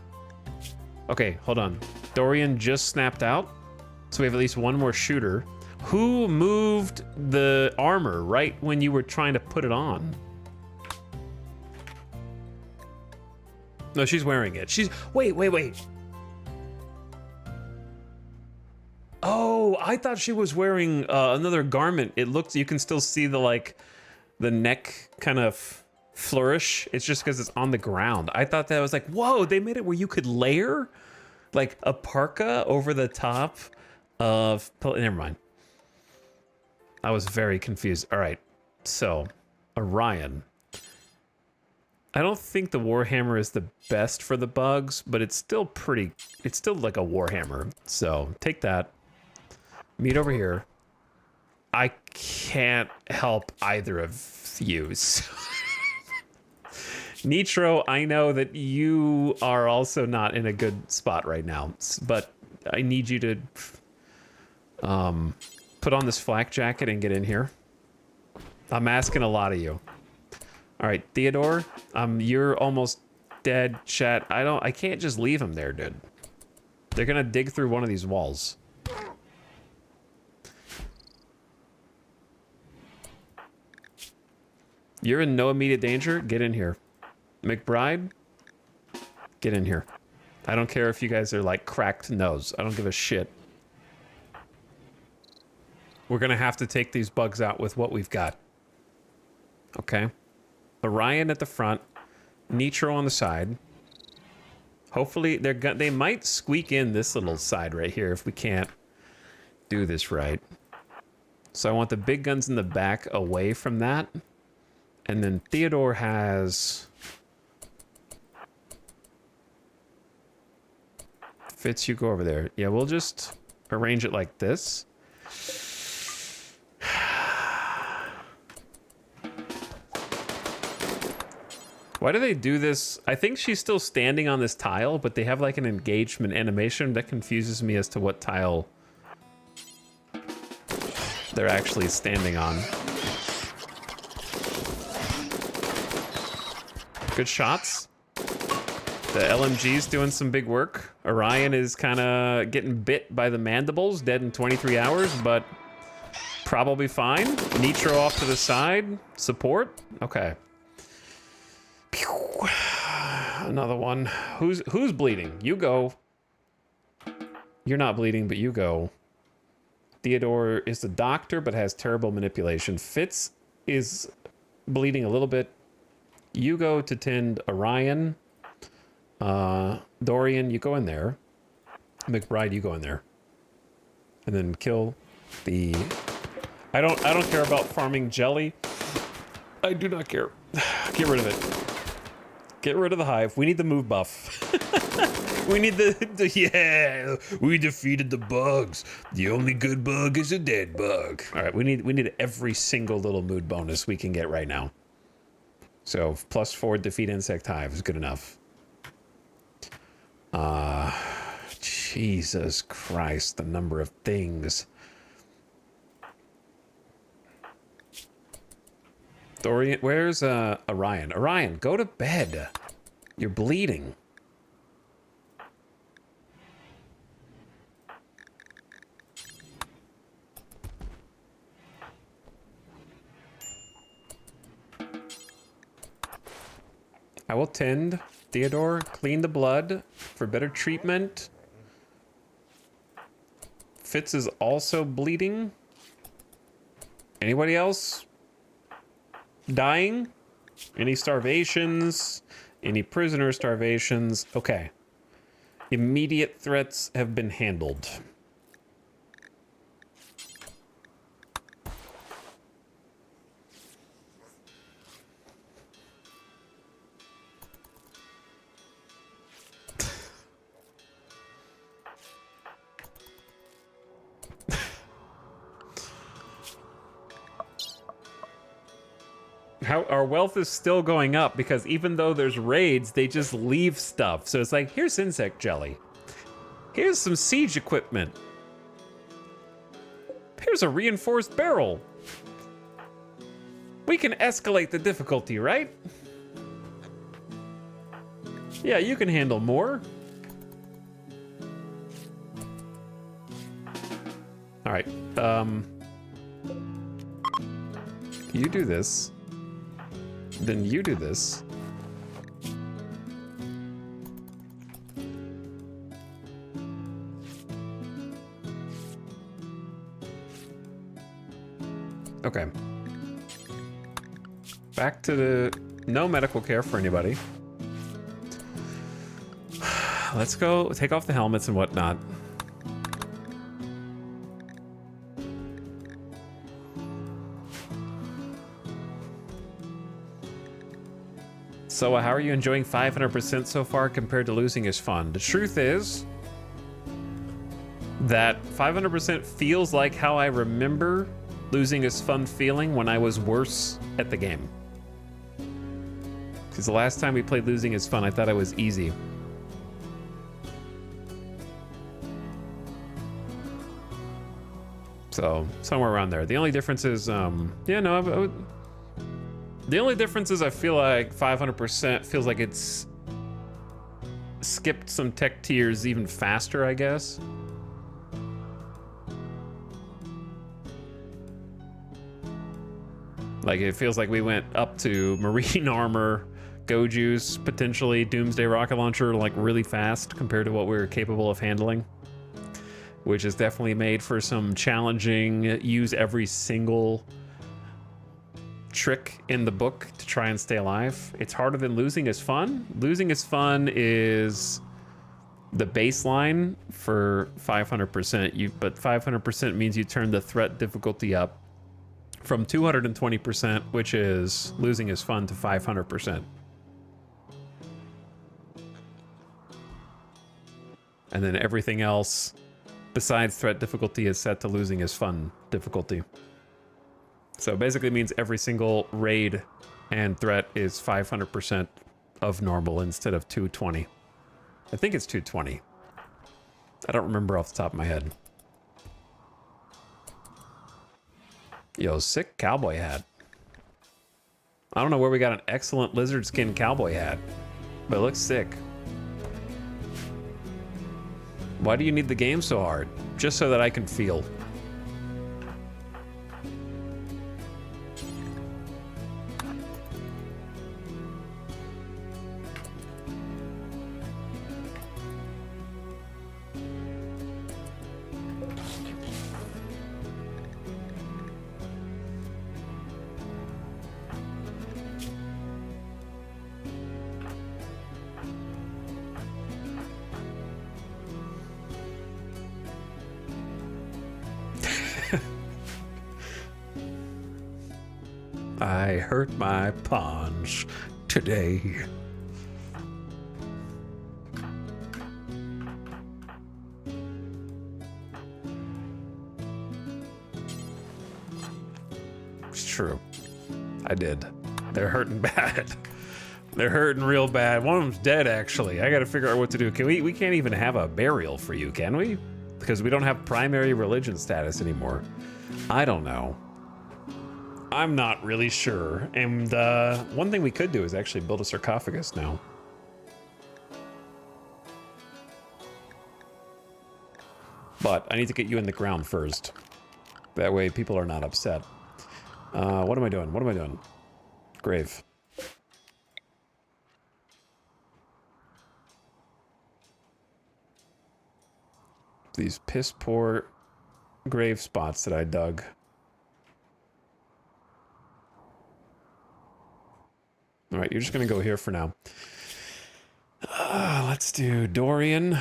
Okay, hold on. Dorian just snapped out. So we have at least one more shooter. Who moved the armor right when you were trying to put it on? No, she's wearing it. Wait. Oh, I thought she was wearing another garment. It looks, you can still see the neck kind of flourish. It's just because it's on the ground. I thought that was like, whoa, they made it where you could layer like a parka over the top of, never mind. I was very confused. All right, so Orion. I don't think the Warhammer is the best for the bugs, but it's still it's still like a Warhammer. So take that. Meet over here. I can't help either of you. Nitro, I know that you are also not in a good spot right now, but I need you to put on this flak jacket and get in here. I'm asking a lot of you. All right, Theodore, you're almost dead, chat. I can't just leave him there, dude. They're gonna dig through one of these walls. You're in no immediate danger. Get in here. McBride, get in here. I don't care if you guys are like cracked nose. I don't give a shit. We're gonna have to take these bugs out with what we've got. Okay. Orion at the front. Nitro on the side. Hopefully they might squeak in this little side right here if we can't do this right. So I want the big guns in the back away from that. And then Theodore has... Fitz, you go over there. Yeah, we'll just arrange it like this. Why do they do this? I think she's still standing on this tile, but they have like an engagement animation that confuses me as to what tile they're actually standing on. Good shots. The LMG's doing some big work. Orion is kind of getting bit by the mandibles, dead in 23 hours, but probably fine. Nitro off to the side. Support. Okay. Pew. Another one. Who's bleeding? You go. You're not bleeding, but you go. Theodore is the doctor, but has terrible manipulation. Fitz is bleeding a little bit. You go to tend Orion. Dorian, you go in there. McBride, you go in there. And then kill the... I don't care about farming jelly. I do not care. Get rid of it. Get rid of the hive. We need the move buff. We need the yeah. We defeated the bugs. The only good bug is a dead bug. All right, we need every single little mood bonus we can get right now. So +4 defeat insect hive is good enough. Jesus Christ, the number of things. Dorian, where's Orion? Orion, go to bed. You're bleeding. I will tend. Theodore, clean the blood for better treatment. Fitz is also bleeding. Anybody else dying? Any starvations? Any prisoner starvations? Okay. Immediate threats have been handled. How our wealth is still going up because even though there's raids, they just leave stuff. So it's like, here's insect jelly. Here's some siege equipment. Here's a reinforced barrel. We can escalate the difficulty, right? Yeah, you can handle more. All right. You do this. Then you do this. Okay. Back to the no medical care for anybody. Let's go take off the helmets and whatnot. So how are you enjoying 500% so far compared to losing is fun? The truth is that 500% feels like how I remember losing is fun feeling when I was worse at the game. Because the last time we played Losing is Fun, I thought it was easy. So, somewhere around there. The only difference is, yeah, no, the only difference is I feel like 500% feels like it's skipped some tech tiers even faster, I guess. Like, it feels like we went up to Marine Armor, Go Juice, potentially Doomsday Rocket Launcher, like, really fast compared to what we were capable of handling. Which is definitely made for some challenging, use every single trick in the book to try and stay alive. It's harder than Losing is Fun. Losing is Fun is the baseline for 500%. But 500% means you turn the threat difficulty up from 220%, which is Losing is Fun, to 500%. And then everything else besides threat difficulty is set to Losing is Fun difficulty. So basically means every single raid and threat is 500% of normal instead of 220. I think it's 220. I don't remember off the top of my head. Yo, sick cowboy hat. I don't know where we got an excellent lizard skin cowboy hat, but it looks sick. Why do you need the game so hard? Just so that I can feel. I hurt my paunch today. It's true. I did. They're hurting bad. They're hurting real bad. One of them's dead, actually. I gotta figure out what to do. Can we can't even have a burial for you, can we? Because we don't have primary religion status anymore. I don't know. I'm not really sure. And one thing we could do is actually build a sarcophagus now. But I need to get you in the ground first. That way people are not upset. What am I doing? What am I doing? Grave. These piss poor grave spots that I dug. All right, you're just going to go here for now. Let's do Dorian.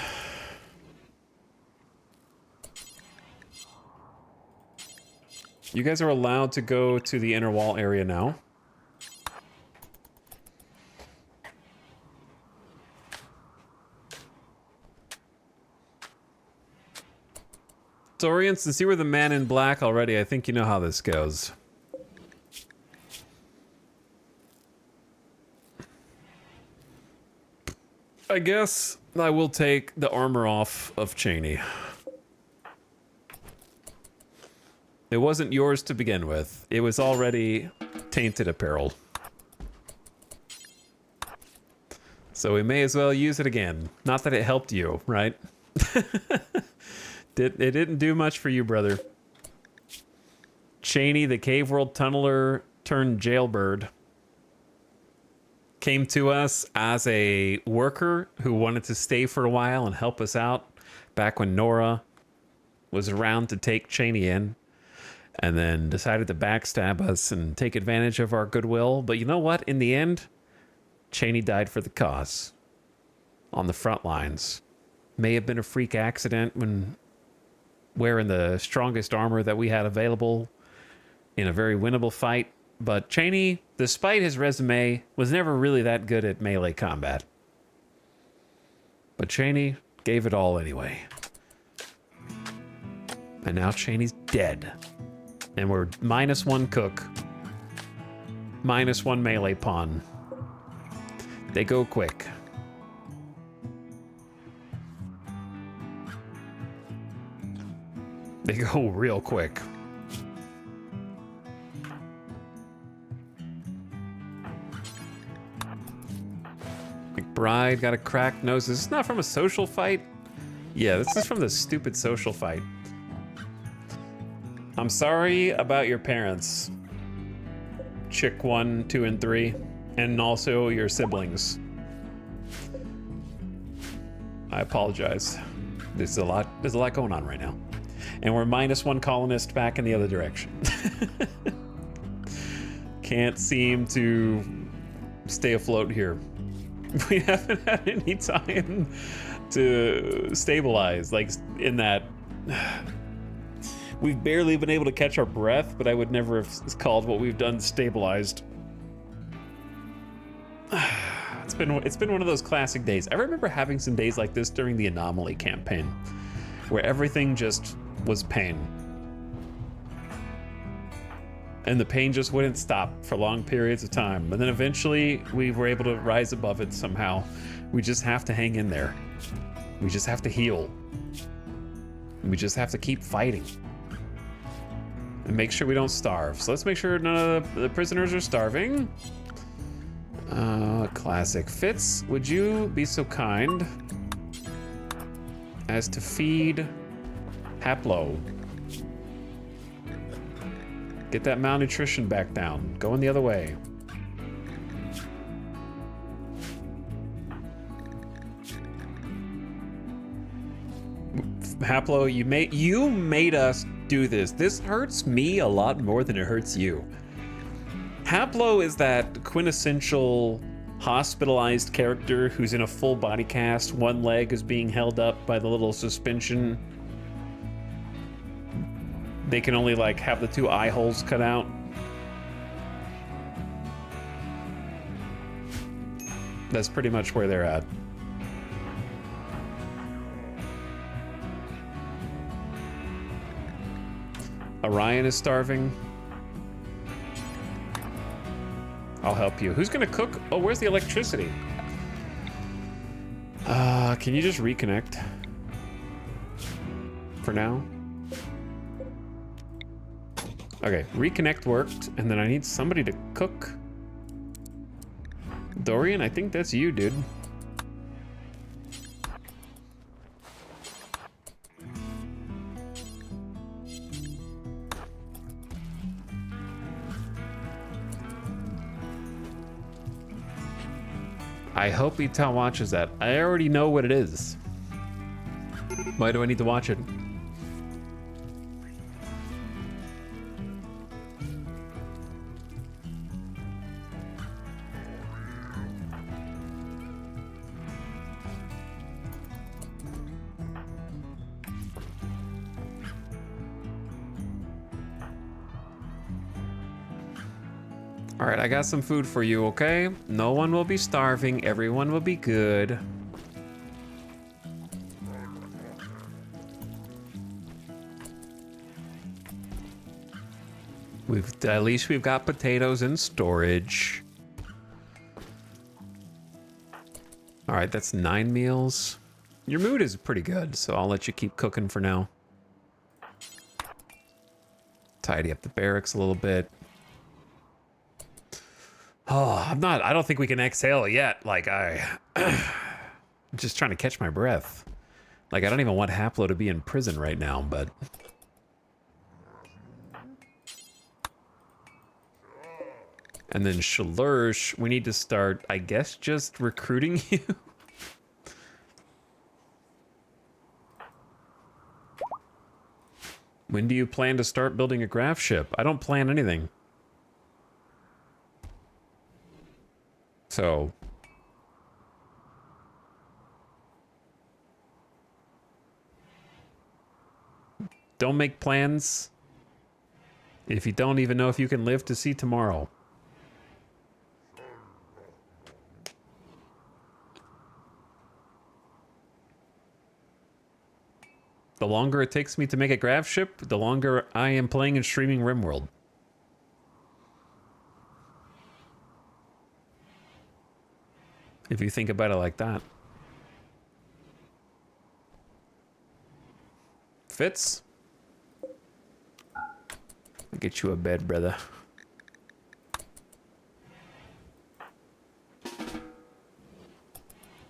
You guys are allowed to go to the inner wall area now. Dorian, since you were the man in black already, I think you know how this goes. I guess I will take the armor off of Cheney. It wasn't yours to begin with. It was already tainted apparel. So we may as well use it again. Not that it helped you, right? It didn't do much for you, brother. Cheney, the Cave World Tunneler turned jailbird, came to us as a worker who wanted to stay for a while and help us out back when Nora was around to take Cheney in, and then decided to backstab us and take advantage of our goodwill. But you know what? In the end, Cheney died for the cause on the front lines. May have been a freak accident when wearing the strongest armor that we had available in a very winnable fight. But Cheney, despite his resume, was never really that good at melee combat. But Cheney gave it all anyway. And now Cheney's dead. And we're -1 cook, -1 melee pawn. They go quick. They go real quick. McBride got a cracked nose. This is not from a social fight? Yeah, this is from the stupid social fight. I'm sorry about your parents. Chick 1, 2, and 3. And also your siblings. I apologize. There's a lot going on right now. And we're -1 colonist back in the other direction. Can't seem to stay afloat here. We haven't had any time to stabilize, like in that we've barely been able to catch our breath, but I would never have called what we've done stabilized. It's been one of those classic days. I remember having some days like this during the Anomaly campaign, where everything just was pain. And the pain just wouldn't stop for long periods of time. But then eventually we were able to rise above it somehow. We just have to hang in there. We just have to heal. We just have to keep fighting. And make sure we don't starve. So let's make sure none of the prisoners are starving. Classic. Fitz, would you be so kind as to feed Haplo? Get that malnutrition back down. Going the other way. Haplo, you made us do this. This hurts me a lot more than it hurts you. Haplo is that quintessential hospitalized character who's in a full body cast. One leg is being held up by the little suspension. They can only like have the 2 eye holes cut out. That's pretty much where they're at. Orion is starving. I'll help you. Who's gonna cook? Oh, where's the electricity? Can you just reconnect? For now? Okay, reconnect worked, and then I need somebody to cook. Dorian, I think that's you, dude. I hope Ital watches that. I already know what it is. Why do I need to watch it? All right, I got some food for you, okay? No one will be starving. Everyone will be good. At least we've got potatoes in storage. All right, that's 9 meals. Your mood is pretty good, so I'll let you keep cooking for now. Tidy up the barracks a little bit. Oh, I don't think we can exhale yet. Like, I'm just trying to catch my breath. Like, I don't even want Haplo to be in prison right now, but. And then Shalursh, we need to start, I guess, just recruiting you. When do you plan to start building a graph ship? I don't plan anything. So, don't make plans if you don't even know if you can live to see tomorrow. The longer it takes me to make a graph ship, the longer I am playing and streaming RimWorld. if you think about it like that. Fitz? I'll get you a bed, brother.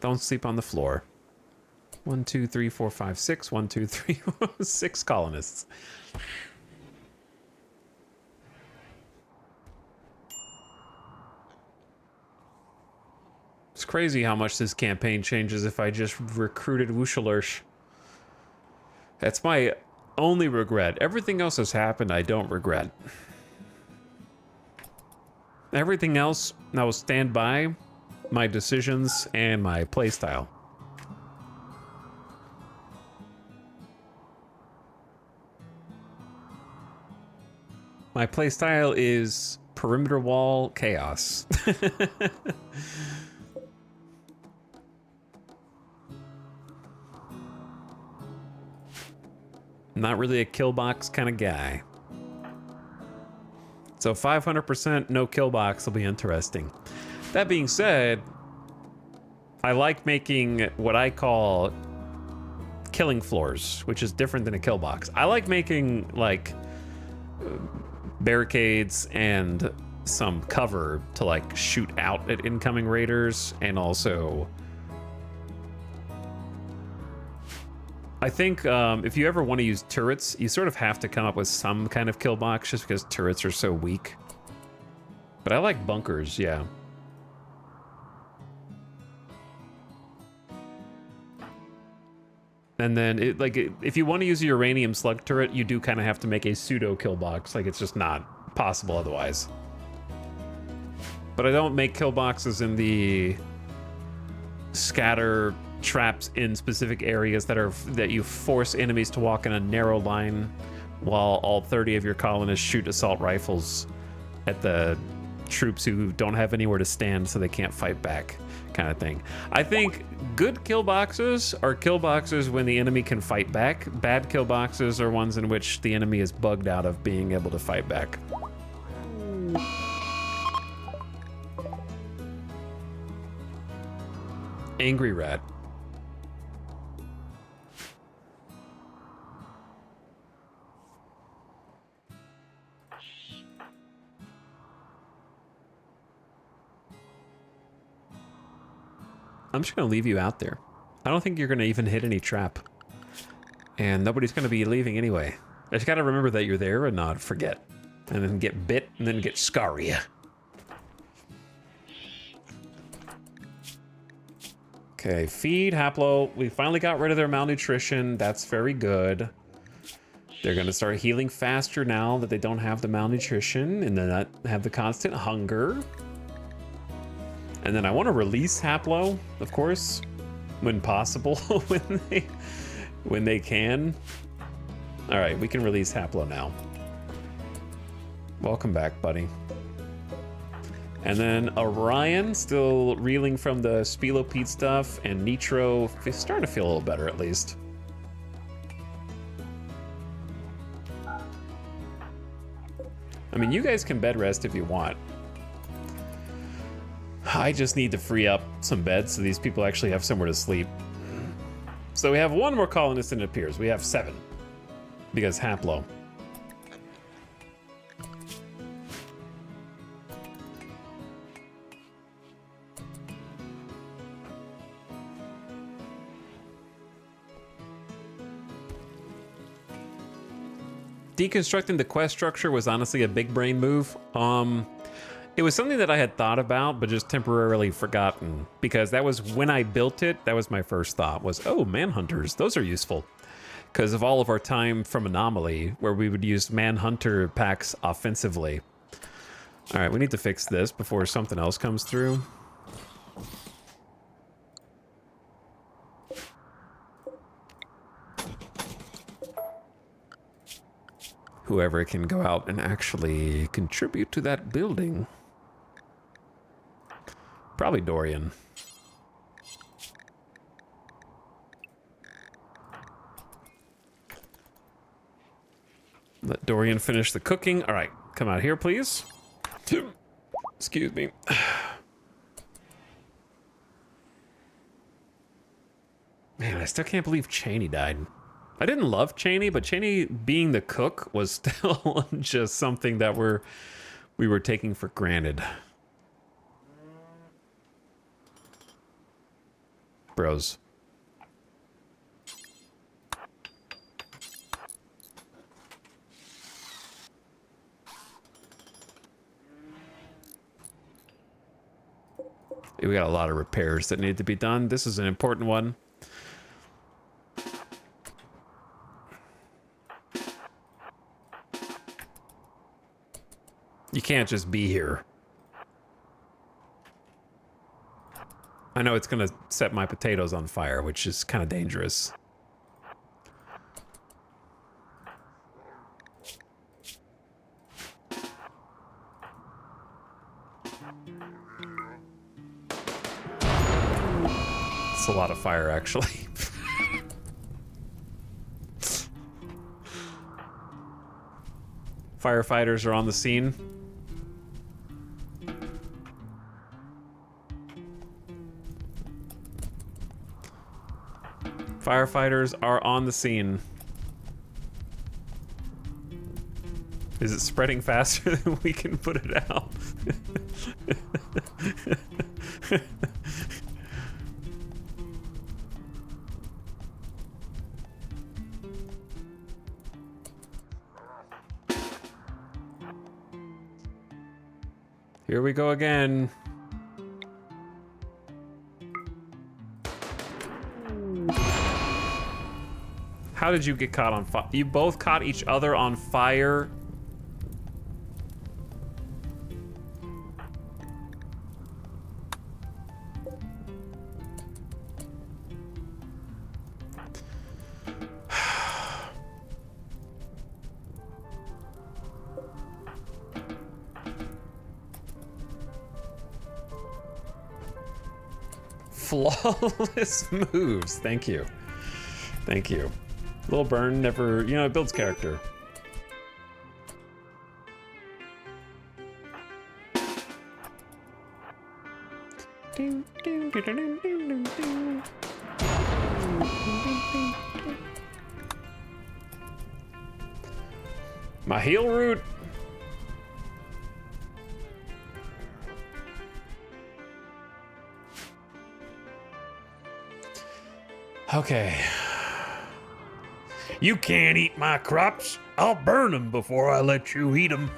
Don't sleep on the floor. 1, 2, 3, 4, 5, 6. 1, 2, 3, 6 colonists. It's crazy how much this campaign changes if I just recruited Wushalursh. That's my only regret. Everything else has happened, I don't regret. Everything else, I will stand by my decisions and my playstyle. My playstyle is perimeter wall chaos. Not really a kill box kind of guy. So 500% no kill box will be interesting. That being said, I like making what I call killing floors, which is different than a kill box. I like making like barricades and some cover to like shoot out at incoming raiders, and also I think if you ever want to use turrets, you sort of have to come up with some kind of kill box just because turrets are so weak. But I like bunkers, yeah. And then, if you want to use a uranium slug turret, you do kind of have to make a pseudo kill box. Like, it's just not possible otherwise. But I don't make kill boxes in the scatter traps in specific areas that you force enemies to walk in a narrow line while all 30 of your colonists shoot assault rifles at the troops who don't have anywhere to stand so they can't fight back, kind of thing. I think good kill boxes are kill boxes when the enemy can fight back. Bad kill boxes are ones in which the enemy is bugged out of being able to fight back. Angry rat. I'm just gonna leave you out there. I don't think you're gonna even hit any trap. And nobody's gonna be leaving anyway. I just gotta remember that you're there and not forget. And then get bit and then get scaria. Okay, feed, Haplo. We finally got rid of their malnutrition. That's very good. They're gonna start healing faster now that they don't have the malnutrition and then not have the constant hunger. And then I want to release Haplo, of course, when possible, when they can. All right, we can release Haplo now. Welcome back, buddy. And then Orion, still reeling from the Spelopede stuff, and Nitro starting to feel a little better at least. I mean, you guys can bed rest if you want. I just need to free up some beds so these people actually have somewhere to sleep. So we have one more colonist than it appears. We have 7. Because Haplo. Deconstructing the quest structure was honestly a big brain move. It was something that I had thought about, but just temporarily forgotten, because that was when I built it. That was my first thought was, oh, manhunters, those are useful. Because of all of our time from Anomaly, where we would use manhunter packs offensively. All right, we need to fix this before something else comes through. Whoever can go out and actually contribute to that building. Probably Dorian. Let Dorian finish the cooking. All right, come out here, please. Excuse me. Man, I still can't believe Cheney died. I didn't love Cheney, but Cheney being the cook was still just something that we were taking for granted. Bros. We got a lot of repairs that need to be done. This is an important one. You can't just be here. I know it's gonna set my potatoes on fire, which is kind of dangerous. It's a lot of fire, actually. Firefighters are on the scene. Firefighters are on the scene. Is it spreading faster than we can put it out? Here we go again. How did you get caught on fire? You both caught each other on fire. Flawless moves. Thank you. Thank you. Little burn never, you know, it builds character. My heel root. Okay. You can't eat my crops. I'll burn them before I let you eat them.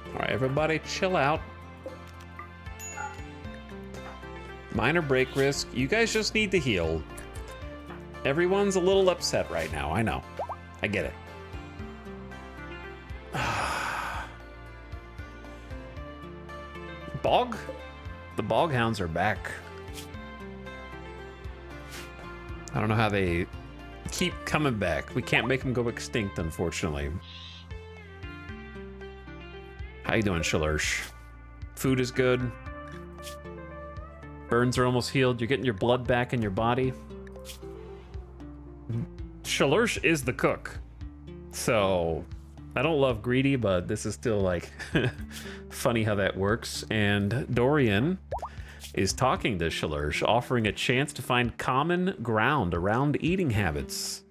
All right, everybody chill out. Minor break risk. You guys just need to heal. Everyone's a little upset right now. I know. I get it. Bog? The bog hounds are back. I don't know how they keep coming back. We can't make them go extinct, unfortunately. How you doing, Shalursh? Food is good. Burns are almost healed. You're getting your blood back in your body. Shalursh is the cook. So, I don't love greedy, but this is still like funny how that works. And Dorian is talking to Shalursh, offering a chance to find common ground around eating habits.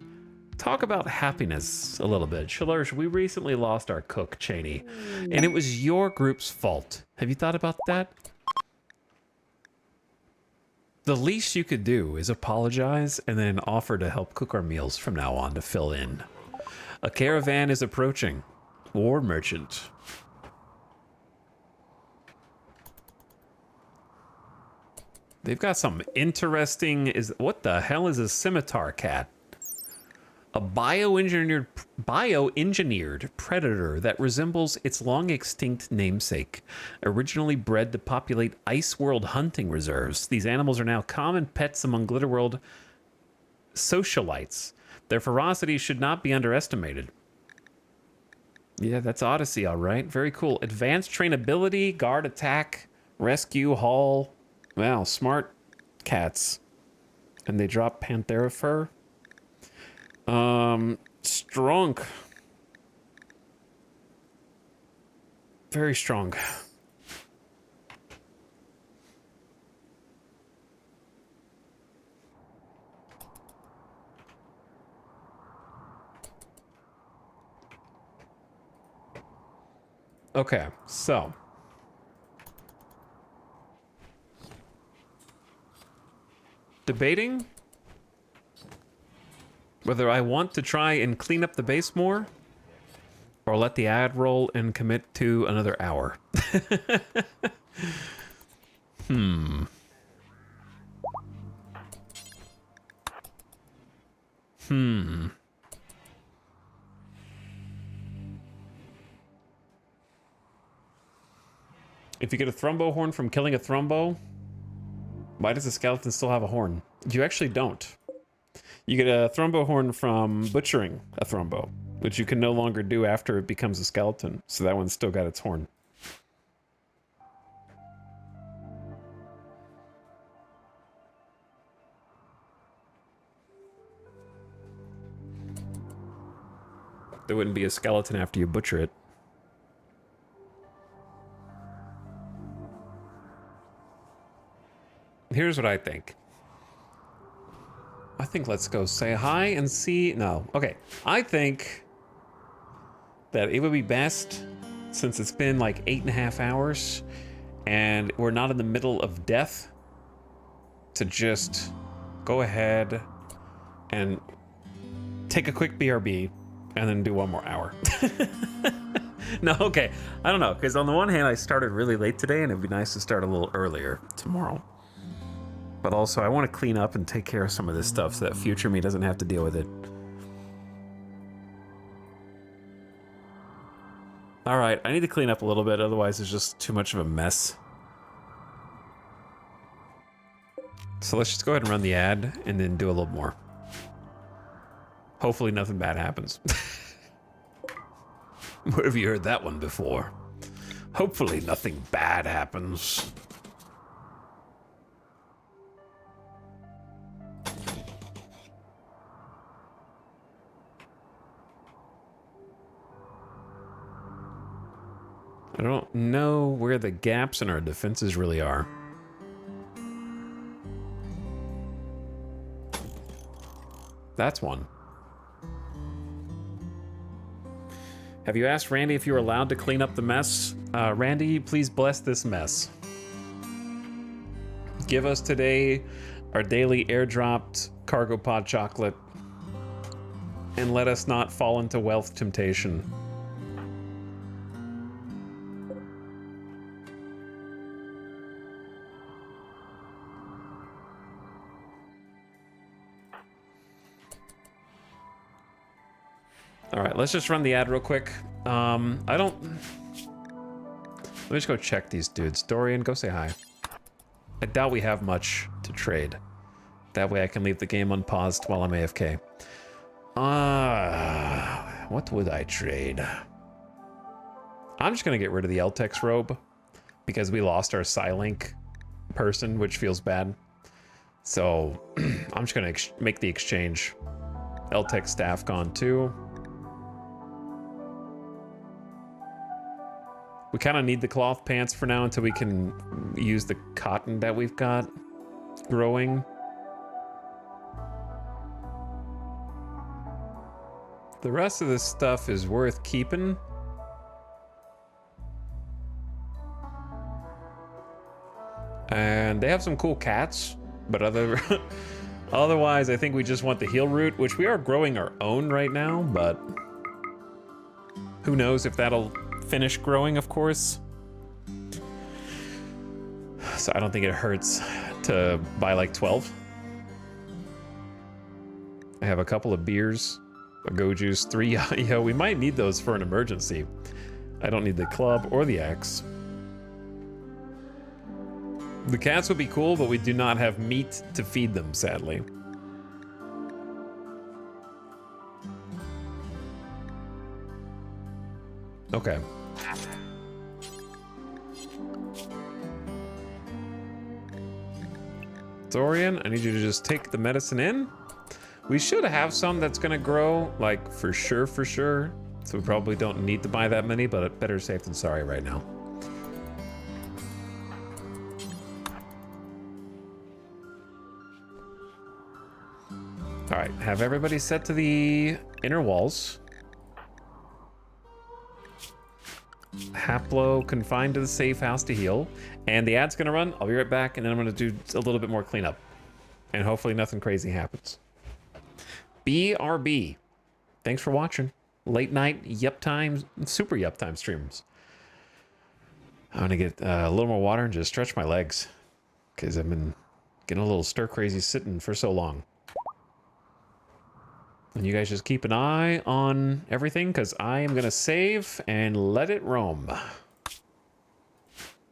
Talk about happiness a little bit. Shalursh, we recently lost our cook, Cheney, and it was your group's fault. Have you thought about that? The least you could do is apologize and then offer to help cook our meals from now on to fill in. A caravan is approaching. War merchant. They've got some interesting... What the hell is a scimitar cat? A bioengineered predator that resembles its long extinct namesake. Originally bred to populate Ice World hunting reserves, these animals are now common pets among Glitterworld socialites. Their ferocity should not be underestimated. Yeah, that's Odyssey, all right. Very cool. Advanced trainability, guard attack, rescue, haul. Wow, smart cats. And they drop Panthera fur. Strunk. Very strong. Okay, so. Debating whether I want to try and clean up the base more or let the ad roll and commit to another hour. If you get a thrombo horn from killing a thrombo, why does the skeleton still have a horn? You actually don't. You get a thrombo horn from butchering a thrombo, which you can no longer do after it becomes a skeleton. So that one's still got its horn. There wouldn't be a skeleton after you butcher it. Here's what I think. I think let's go say hi and see. No. Okay. I think that it would be best, since it's been like 8.5 hours and we're not in the middle of death, to just go ahead and take a quick BRB and then do one more hour. No, okay. I don't know, because on the one hand, I started really late today and it'd be nice to start a little earlier tomorrow. But also, I want to clean up and take care of some of this stuff so that future me doesn't have to deal with it. All right, I need to clean up a little bit, otherwise it's just too much of a mess. So let's just go ahead and run the ad and then do a little more. Hopefully nothing bad happens. Where have you heard that one before? Hopefully nothing bad happens. I don't know where the gaps in our defenses really are. That's one. Have you asked Randy if you were allowed to clean up the mess? Randy, please bless this mess. Give us today our daily airdropped cargo pod chocolate, and let us not fall into wealth temptation. All right, let's just run the ad real quick. Let me just go check these dudes. Dorian, go say hi. I doubt we have much to trade. That way I can leave the game unpaused while I'm AFK. What would I trade? I'm just gonna get rid of the Eltex robe because we lost our Psylink person, which feels bad. So I'm just gonna make the exchange. Eltex staff gone too. We kind of need the cloth pants for now until we can use the cotton that we've got growing. The rest of this stuff is worth keeping. And they have some cool cats, but otherwise I think we just want the heal root, which we are growing our own right now, but who knows if that'll finish growing, of course. So I don't think it hurts to buy like 12. I have a couple of beers, a go juice, 3 yo. We might need those for an emergency. I don't need the club or the axe. The cats would be cool, but we do not have meat to feed them, sadly. Okay. Dorian, I need you to just take the medicine in. We should have some that's gonna grow, like, for sure, So we probably don't need to buy that many, but better safe than sorry right now. All right, have everybody set to the inner walls. Haplo confined to the safe house to heal. And the ad's gonna run. I'll be right back, and then I'm gonna do a little bit more cleanup. And hopefully nothing crazy happens. BRB. Thanks for watching. Late night yup time, super yup time streams. I'm gonna get a little more water and just stretch my legs. Because I've been getting a little stir crazy sitting for so long. And you guys just keep an eye on everything, because I am going to save and let it roam.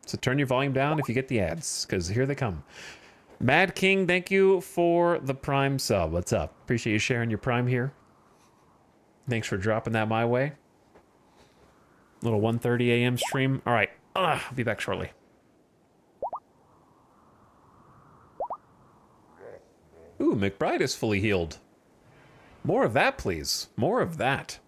So turn your volume down if you get the ads, because here they come. Mad King, thank you for the Prime sub. What's up? Appreciate you sharing your Prime here. Thanks for dropping that my way. Little 1:30 a.m. stream. All right, I'll be back shortly. Ooh, McBride is fully healed. More of that, please. More of that.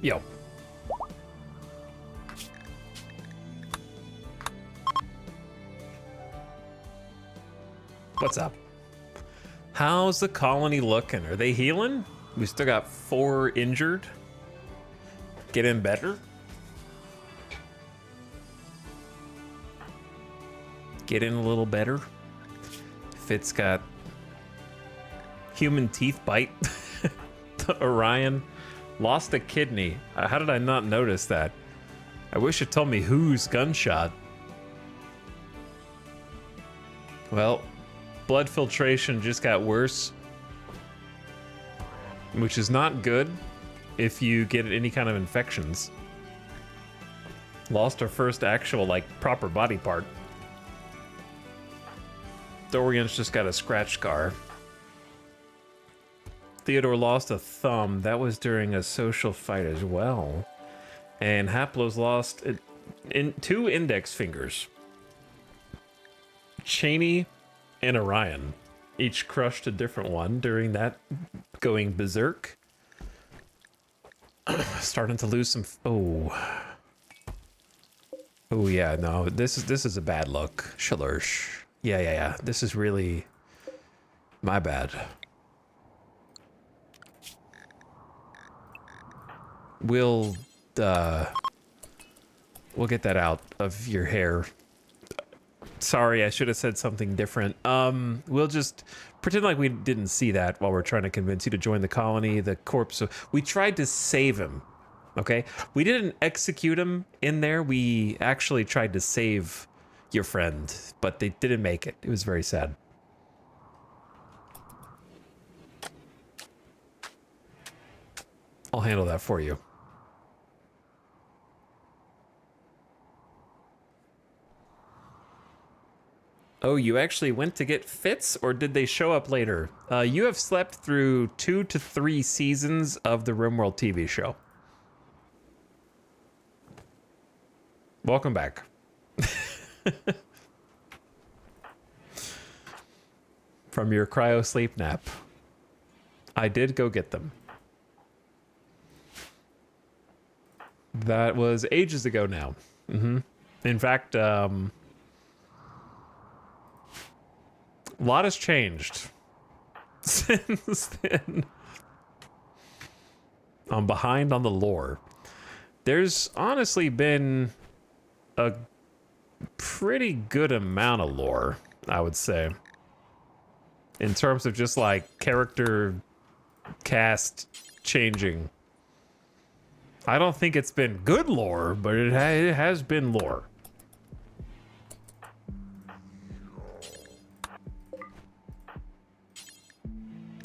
Yo. What's up? How's the colony looking? Are they healing? We still got 4 injured. Getting better? Getting a little better? Fitz got human teeth bite. Orion lost a kidney. How did I not notice that? I wish it told me whose gunshot. Well, blood filtration just got worse, which is not good if you get any kind of infections. Lost our first actual, like, proper body part. Dorian's just got a scratch scar. Theodore lost a thumb. That was during a social fight as well. And Haplo's lost 2 index fingers. Cheney and Orion each crushed a different one during that going berserk. Starting to lose some. Oh yeah, no, this is a bad look. Shalursh. Yeah. This is really my bad. We'll get that out of your hair. Sorry, I should have said something different. We'll just pretend like we didn't see that while we're trying to convince you to join the colony. The corpse. We tried to save him. Okay, we didn't execute him in there. We actually tried to save your friend, but they didn't make it. It was very sad. I'll handle that for you. Oh, you actually went to get Fitz, or did they show up later? You have slept through 2 to 3 seasons of the RimWorld TV show. Welcome back. From your cryo sleep nap. I did go get them. That was ages ago now. In fact, a lot has changed since then. I'm behind on the lore. There's honestly been a pretty good amount of lore, I would say. In terms of just like character cast changing. I don't think it's been good lore, but it has been lore.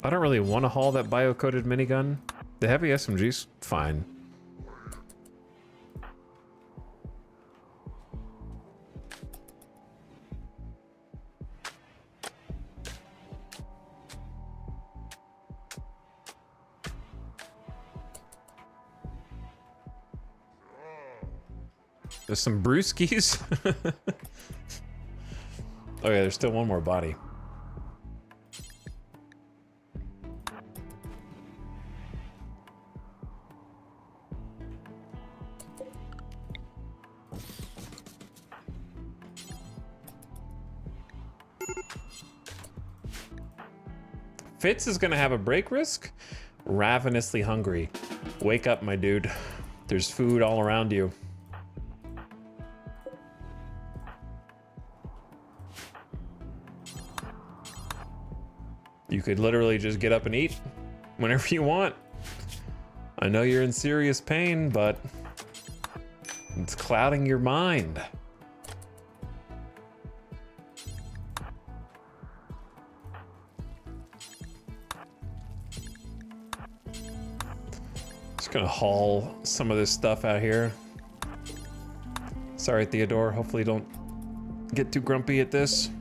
I don't really want to haul that bio-coated minigun. The heavy SMG's fine. There's some brewskis. Oh yeah, there's still one more body. Fitz is gonna have a break risk? Ravenously hungry. Wake up, my dude. There's food all around you. You could literally just get up and eat whenever you want. I know you're in serious pain, but it's clouding your mind. Just gonna haul some of this stuff out here. Sorry, Theodore. Hopefully you don't get too grumpy at this.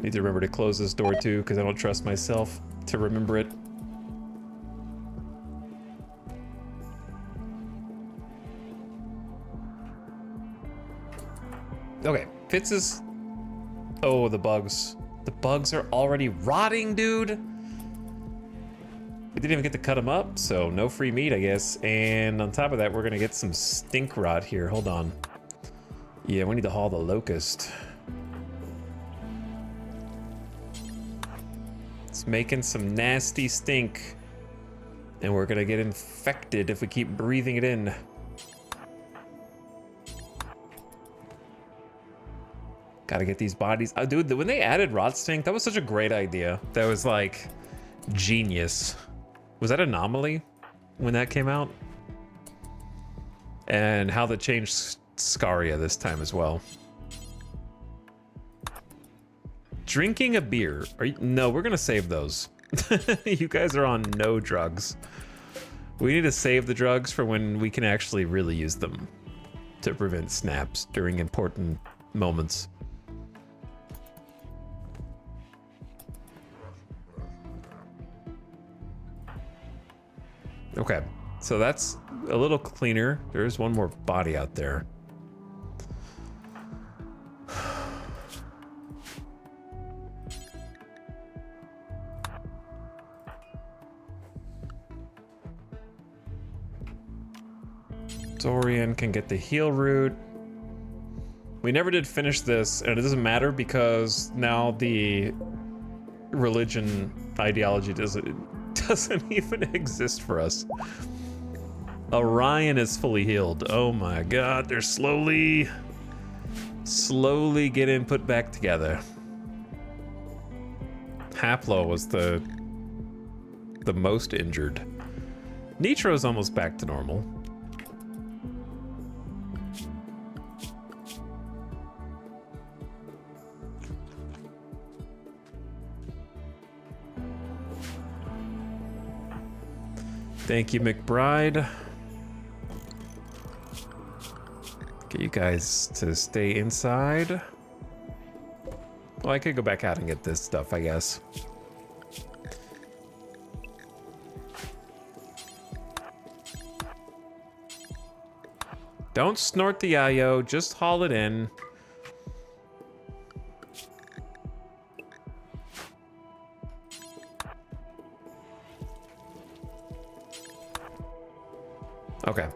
Need to remember to close this door too, because I don't trust myself to remember it. Okay, Fitz is... Oh, the bugs. The bugs are already rotting, dude. We didn't even get to cut them up, so no free meat, I guess. And on top of that, we're gonna get some stink rot here. Hold on. Yeah, we need to haul the locust. It's making some nasty stink. And we're gonna get infected if we keep breathing it in. Gotta get these bodies. Oh, dude, when they added rot stink, that was such a great idea. That was like genius. Was that Anomaly when that came out? And how they changed Scaria this time as well. Drinking a beer. Are you, no, we're gonna save those. You guys are on no drugs. We need to save the drugs for when we can actually really use them to prevent snaps during important moments. Okay, so that's a little cleaner. There's one more body out there. Dorian can get the heal root. We never did finish this, and it doesn't matter because now the religion ideology doesn't even exist for us. Orion is fully healed. Oh my god, they're slowly getting put back together. Haplo was the most injured. Nitro's almost back to normal. Thank you, McBride. Get you guys to stay inside. Well, I could go back out and get this stuff, I guess. Don't snort the IO, just haul it in. Okay.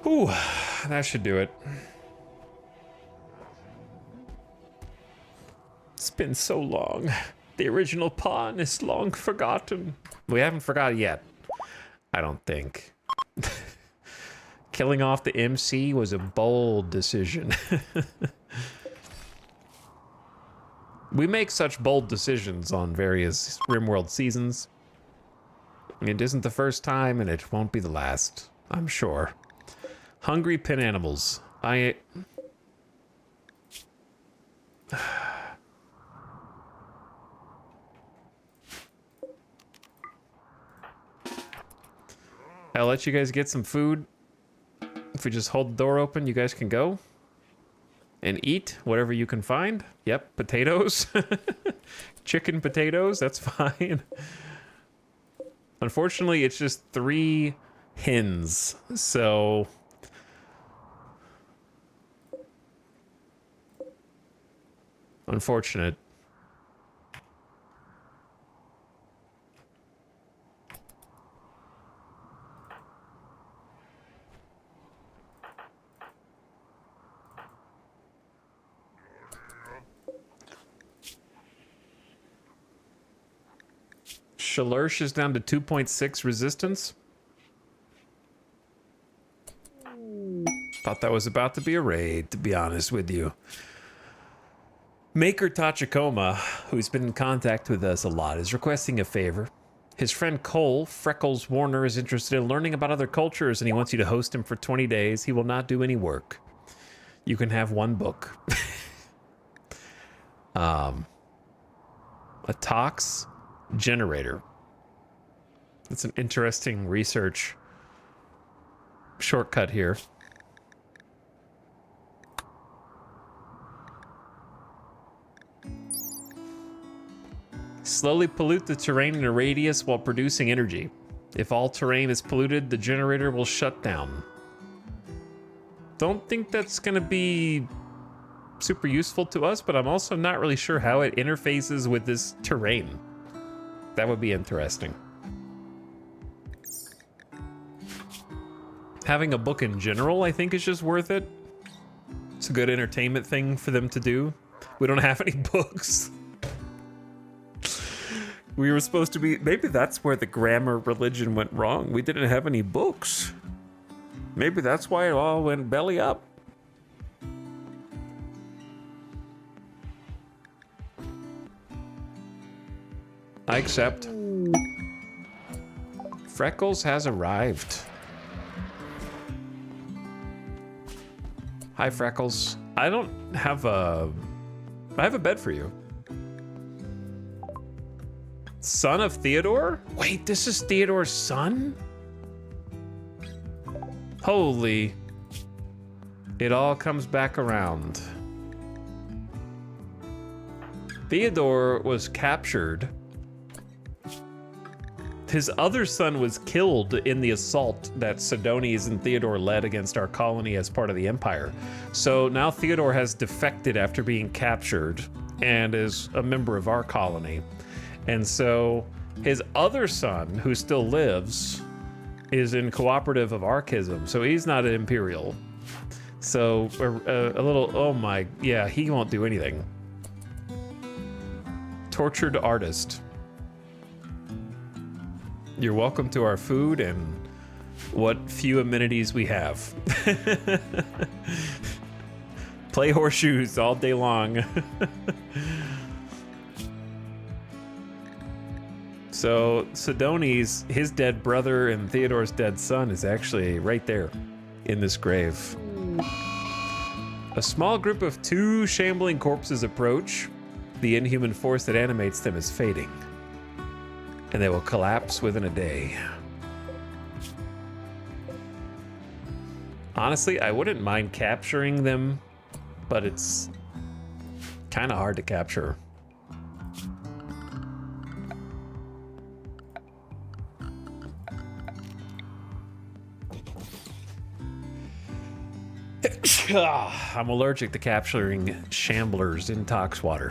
Ooh, that should do it. It's been so long. The original pawn is long forgotten. We haven't forgotten yet, I don't think. Killing off the MC was a bold decision. We make such bold decisions on various RimWorld seasons. It isn't the first time, and it won't be the last, I'm sure. Hungry pin animals. Hell, I'll let you guys get some food. If we just hold the door open, you guys can go and eat whatever you can find. Yep, potatoes. Chicken potatoes, that's fine. Unfortunately, it's just 3 hens, so... Unfortunate. Shalursh is down to 2.6 resistance. Thought that was about to be a raid, to be honest with you. Maker Tachikoma, who's been in contact with us a lot, is requesting a favor. His friend Cole, Freckles Warner, is interested in learning about other cultures and he wants you to host him for 20 days. He will not do any work. You can have 1 book. A tox generator. That's an interesting research shortcut here. Slowly pollute the terrain in a radius while producing energy. If all terrain is polluted, the generator will shut down. Don't think that's gonna be super useful to us, but I'm also not really sure how it interfaces with this terrain. That would be interesting. Having a book in general, I think, is just worth it. It's a good entertainment thing for them to do. We don't have any books. We were supposed to be... Maybe that's where the grammar religion went wrong. We didn't have any books. Maybe that's why it all went belly up. I accept. Freckles has arrived. Hi, Freckles. I don't have a... I have a bed for you. Son of Theodore? Wait, this is Theodore's son? Holy. It all comes back around. Theodore was captured. His other son was killed in the assault that Sidonius and Theodore led against our colony as part of the Empire. So now Theodore has defected after being captured and is a member of our colony. And so his other son, who still lives, is in cooperative of Archism, so he's not an Imperial. So a little, oh my, yeah, he won't do anything. Tortured artist. You're welcome to our food and what few amenities we have. Play horseshoes all day long. So Sidonius, his dead brother and Theodore's dead son is actually right there in this grave. A small group of 2 shambling corpses approach. The inhuman force that animates them is fading, and they will collapse within a day. Honestly, I wouldn't mind capturing them, but it's kind of hard to capture. I'm allergic to capturing shamblers in Tox water.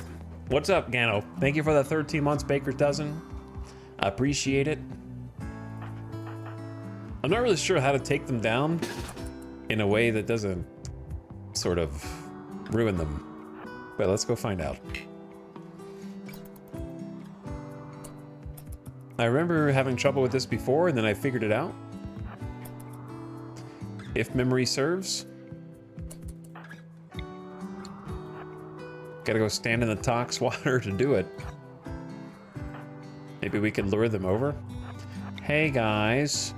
What's up, Gano? Thank you for the 13 months, Baker's Dozen. I appreciate it. I'm not really sure how to take them down in a way that doesn't sort of ruin them. But let's go find out. I remember having trouble with this before, and then I figured it out. If memory serves. Gotta go stand in the Tox water to do it. Maybe we could lure them over. Hey, guys.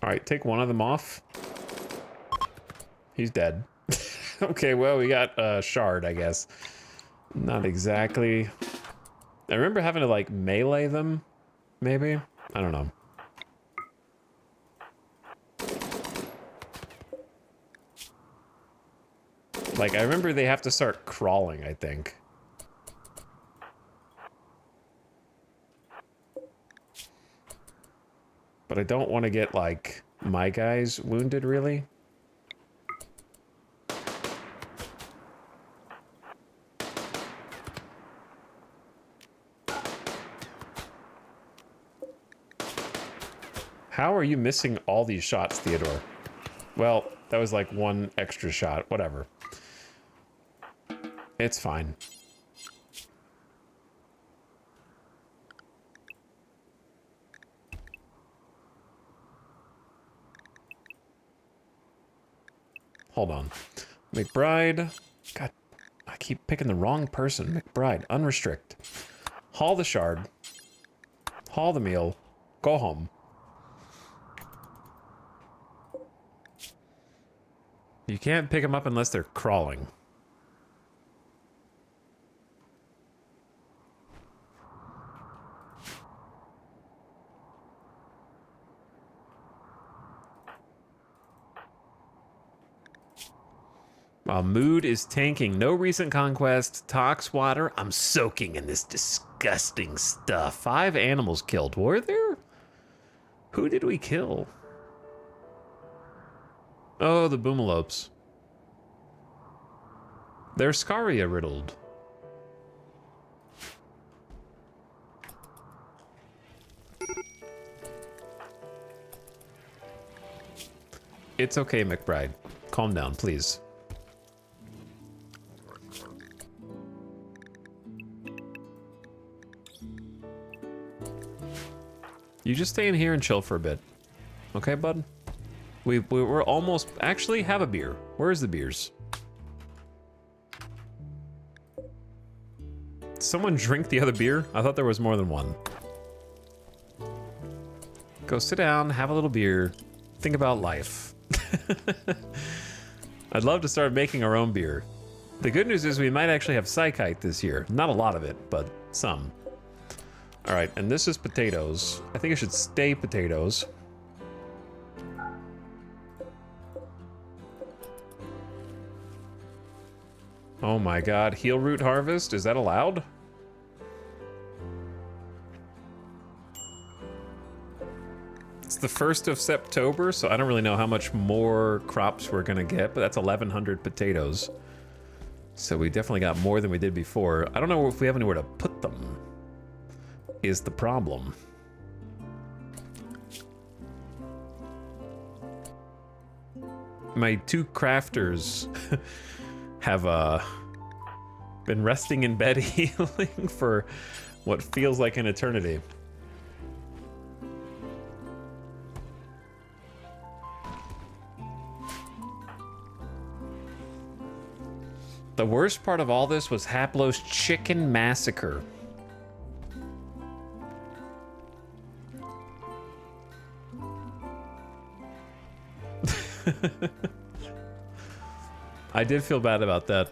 All right, take one of them off. He's dead. Okay, well, we got a shard, I guess. Not exactly. I remember having to, like, melee them, maybe? I don't know. Like, I remember they have to start crawling, I think. But I don't want to get, like, my guys wounded, really. How are you missing all these shots, Theodore? Well, that was like one extra shot. Whatever. It's fine. Hold on. McBride. God, I keep picking the wrong person. McBride. Unrestrict. Haul the shard. Haul the meal. Go home. You can't pick them up unless they're crawling. Mood is tanking. No recent conquest. Tox water. I'm soaking in this disgusting stuff. 5 animals killed. Were there? Who did we kill? Oh, the boomalopes. They're scaria riddled. It's okay, McBride. Calm down, please. You just stay in here and chill for a bit. Okay, bud? We're almost... Actually, have a beer. Where's the beers? Did someone drink the other beer? I thought there was more than one. Go sit down, have a little beer, think about life. I'd love to start making our own beer. The good news is we might actually have Psychite this year. Not a lot of it, but some. All right, and this is potatoes. I think it should stay potatoes. Oh my god, heel root harvest? Is that allowed? It's the 1st of September, so I don't really know how much more crops we're gonna get, but that's 1,100 potatoes. So we definitely got more than we did before. I don't know if we have anywhere to put them, is the problem. My 2 crafters have been resting in bed healing for what feels like an eternity. The worst part of all this was Haplo's chicken massacre. I did feel bad about that.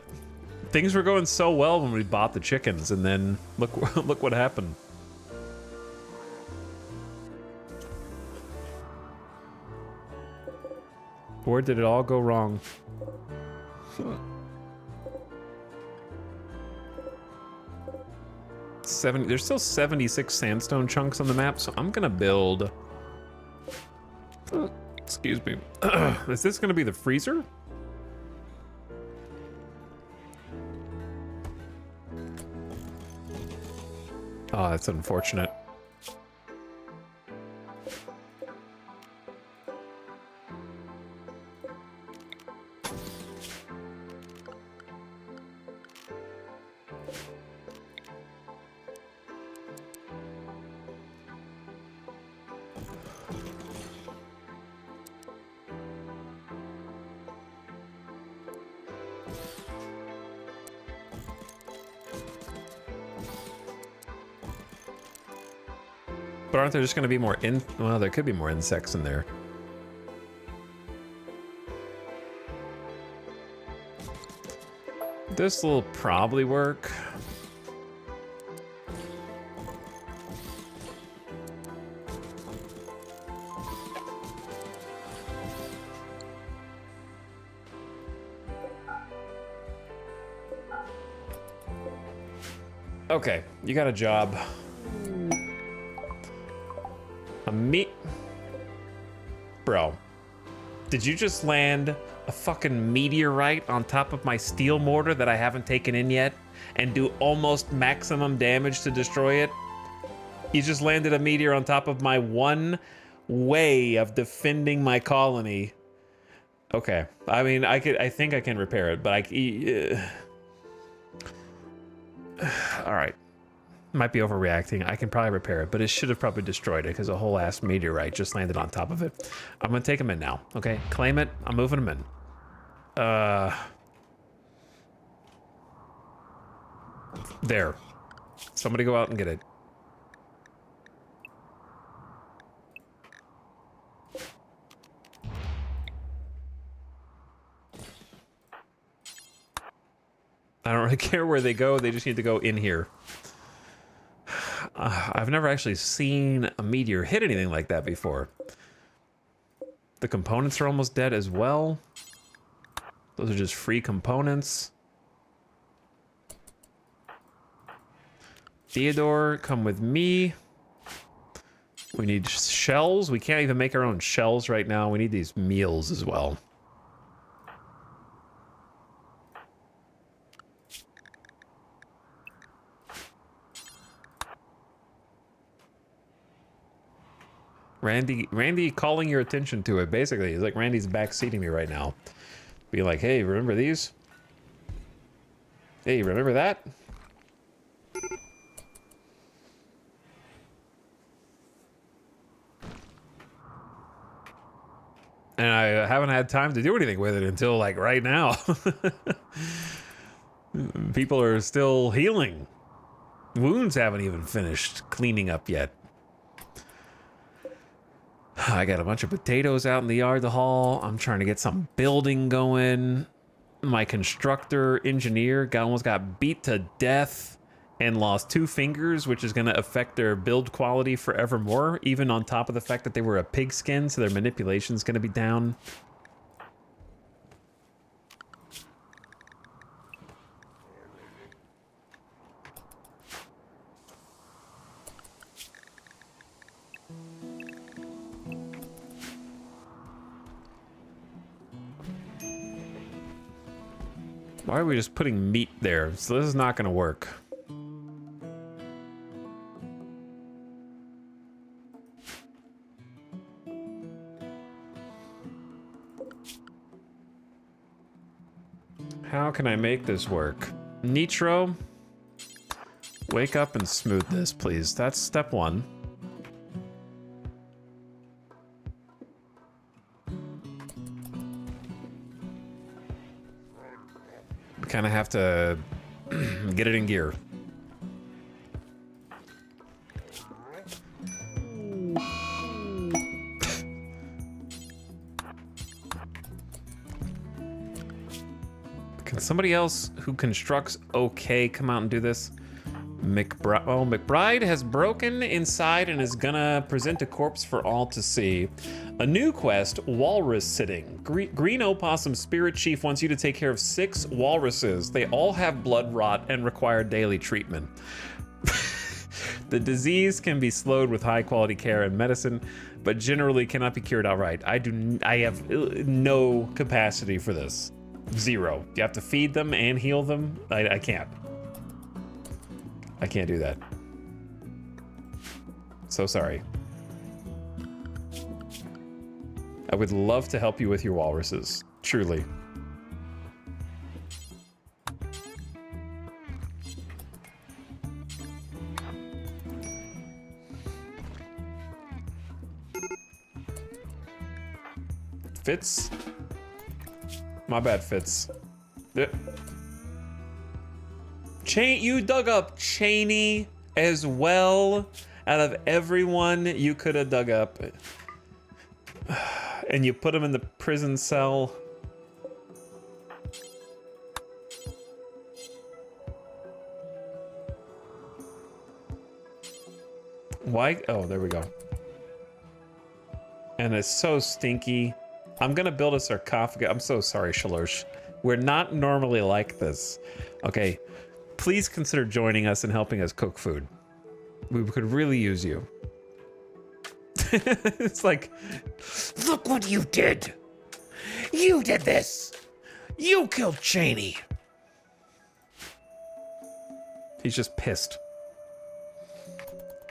Things were going so well when we bought the chickens, and then look, look what happened. Where did it all go wrong? There's still 76 sandstone chunks on the map, so I'm gonna build... excuse me. Is this gonna be the freezer? Oh, that's unfortunate. But aren't there just going to be more well, there could be more insects in there. This will probably work. Okay, you got a job. Bro, did you just land a fucking meteorite on top of my steel mortar that I haven't taken in yet and do almost maximum damage to destroy it? You just landed a meteor on top of my one way of defending my colony. Okay, I mean, I think I can repair it, but all right. Might be overreacting. I can probably repair it, but it should have probably destroyed it because a whole ass meteorite just landed on top of it. I'm gonna take him in now. Okay, claim it. I'm moving him in. There. Somebody go out and get it. I don't really care where they go. They just need to go in here. I've never actually seen a meteor hit anything like that before. The components are almost dead as well. Those are just free components. Theodore, come with me. We need shells. We can't even make our own shells right now. We need these meals as well. Randy calling your attention to it, basically. It's like Randy's backseating me right now. Being like, hey, remember these? Hey, remember that? And I haven't had time to do anything with it until like right now. People are still healing. Wounds haven't even finished cleaning up yet. I got a bunch of potatoes out in the yard to haul. I'm trying to get some building going. My constructor engineer almost got beat to death and lost 2 fingers, which is going to affect their build quality forevermore, even on top of the fact that they were a pigskin, so their manipulation is going to be down. Why are we just putting meat there? So this is not going to work. How can I make this work? Nitro, wake up and smooth this, please. That's step 1. Kind of have to get it in gear. Can somebody else who constructs okay come out and do this? McBride has broken inside and is gonna present a corpse for all to see. A new quest, walrus sitting. Green Opossum Spirit Chief wants you to take care of 6 walruses. They all have blood rot and require daily treatment. The disease can be slowed with high quality care and medicine, but generally cannot be cured outright. I have no capacity for this. 0. You have to feed them and heal them. I can't. I can't do that. So sorry. I would love to help you with your walruses. Truly. Fitz? My bad, Fitz. You dug up Cheney as well out of everyone you could have dug up. And you put him in the prison cell. Why? Oh, there we go. And it's so stinky. I'm gonna build a sarcophagus. I'm so sorry, Shalosh. We're not normally like this. Okay, please consider joining us and helping us cook food. We could really use you. It's like, look what you did. You did this. You killed Cheney. He's just pissed.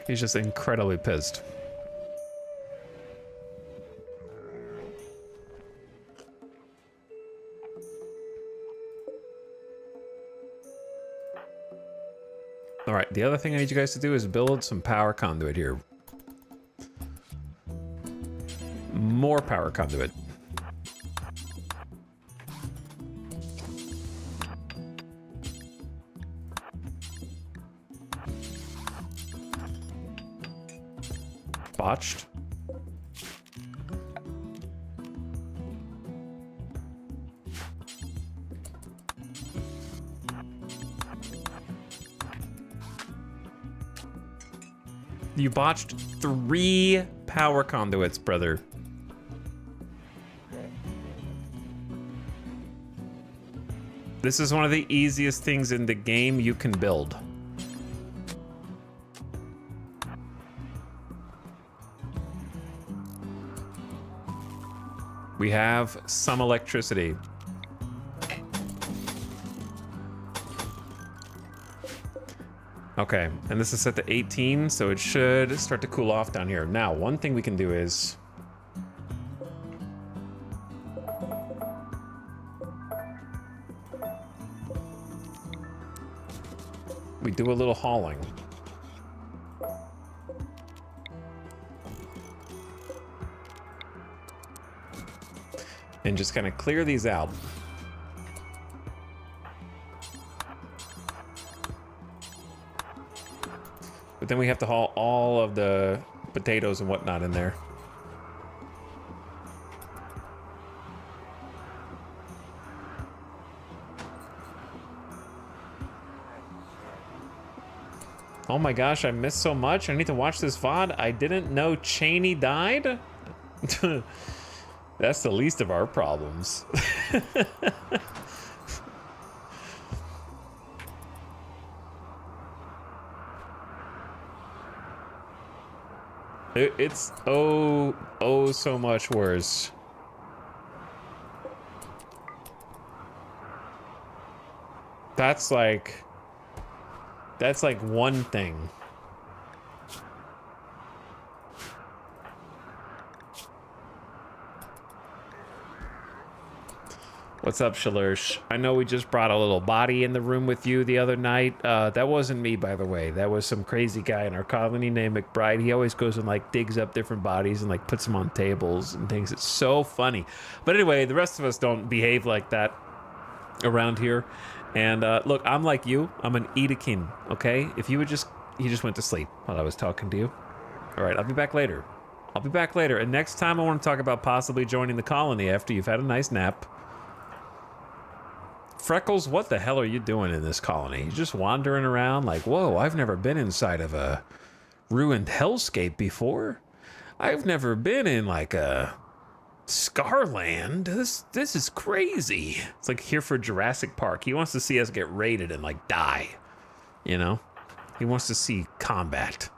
He's just incredibly pissed. All right, the other thing I need you guys to do is build some power conduit here. More power conduit. Botched. You botched 3 power conduits, brother. This is one of the easiest things in the game you can build. We have some electricity. Okay, and this is set to 18, so it should start to cool off down here. Now, one thing we can do is... we do a little hauling. And just kind of clear these out. But then we have to haul all of the potatoes and whatnot in there. Oh my gosh, I missed so much. I need to watch this VOD. I didn't know Cheney died. That's the least of our problems. It's oh so much worse. That's like one thing. What's up, Shalursh? I know we just brought a little body in the room with you the other night. That wasn't me, by the way. That was some crazy guy in our colony named McBride. He always goes and like digs up different bodies and like puts them on tables and things. It's so funny. But anyway, the rest of us don't behave like that around here. And look, I'm like you. I'm an Edekin, okay? If you would just... he just went to sleep while I was talking to you. All right, I'll be back later. I'll be back later. And next time I want to talk about possibly joining the colony after you've had a nice nap. Freckles, what the hell are you doing in this colony? You're just wandering around like, whoa, I've never been inside of a ruined hellscape before. I've never been in like a Scarland. This is crazy. It's like here for Jurassic Park. He wants to see us get raided and like die, you know? He wants to see combat.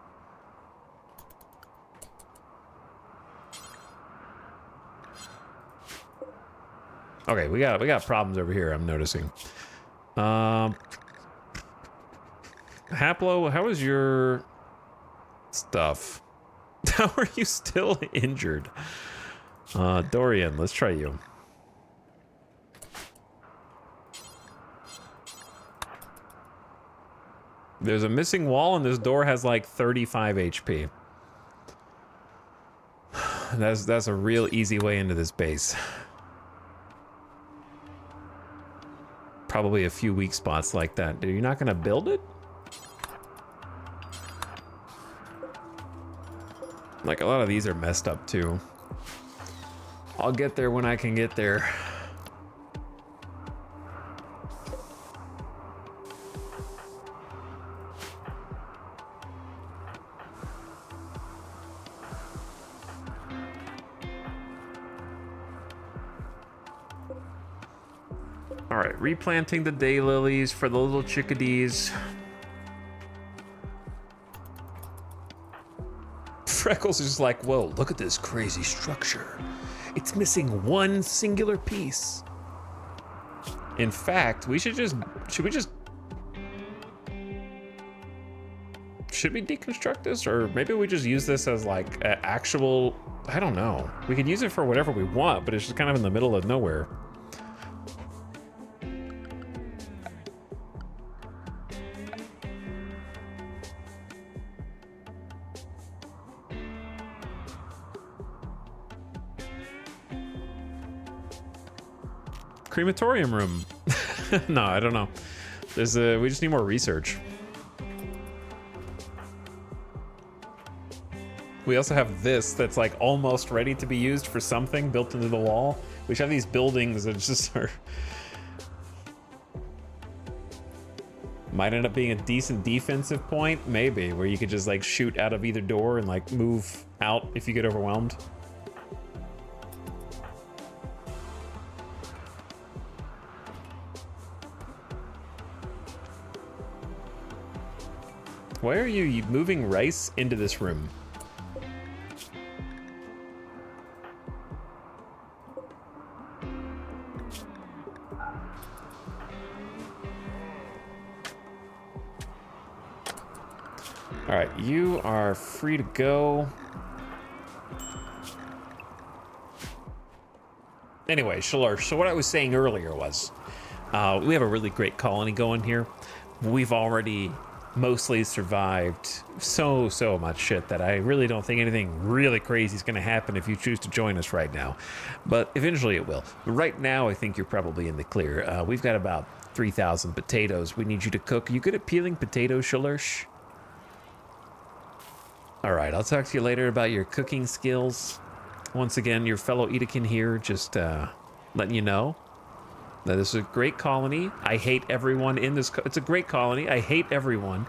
Okay, we got problems over here, I'm noticing. Haplo, how is your stuff? How are you still injured? Dorian, let's try you. There's a missing wall and this door has like 35 HP. That's a real easy way into this base. Probably a few weak spots like that. Dude, you're not gonna build it? Like a lot of these are messed up too. I'll get there when I can get there. All right, replanting the daylilies for the little chickadees. Freckles is just like, whoa, look at this crazy structure. It's missing one singular piece. In fact, should we deconstruct this? Or maybe we just use this as like an actual, I don't know. We could use it for whatever we want, but it's just kind of in the middle of nowhere. Crematorium room. No, I don't know. We just need more research. We also have this that's like almost ready to be used for something built into the wall. We have these buildings that just are... might end up being a decent defensive point, maybe, where you could just like shoot out of either door and like move out if you get overwhelmed. Why are you moving rice into this room? All right, you are free to go. Anyway, Shalursh, so what I was saying earlier was, we have a really great colony going here. We've already mostly survived so much shit that I really don't think anything really crazy is going to happen if you choose to join us right now. But eventually it will. Right now, I think you're probably in the clear. We've got about 3,000 potatoes we need you to cook. Are you good at peeling potatoes, Shalursh? All right, I'll talk to you later about your cooking skills. Once again, your fellow Edekin here, just letting you know that this is a great colony. I hate everyone in this. It's a great colony. I hate everyone.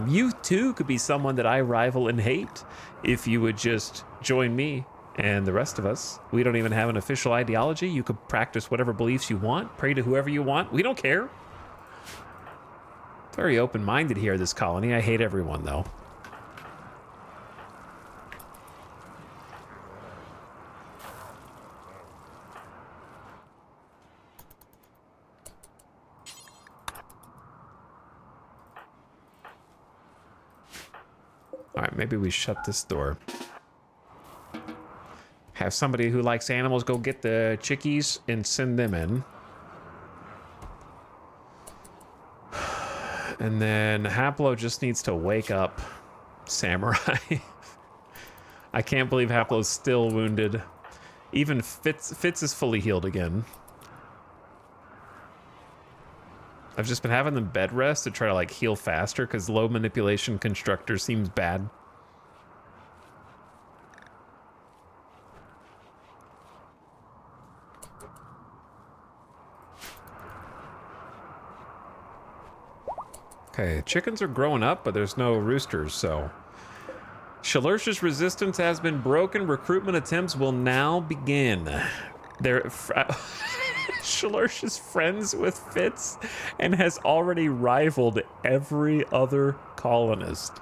You too could be someone that I rival and hate if you would just join me and the rest of us. We don't even have an official ideology. You could practice whatever beliefs you want, pray to whoever you want. We don't care. Very open-minded here, this colony. I hate everyone, though. All right, maybe we shut this door. Have somebody who likes animals go get the chickies and send them in. And then Haplo just needs to wake up Samurai. I can't believe Haplo's still wounded. Even Fitz is fully healed again. I've just been having them bed rest to try to like heal faster because low manipulation constructor seems bad. Okay, chickens are growing up, but there's no roosters, so... Shalursh's resistance has been broken. Recruitment attempts will now begin. Shalursh is friends with Fitz and has already rivaled every other colonist.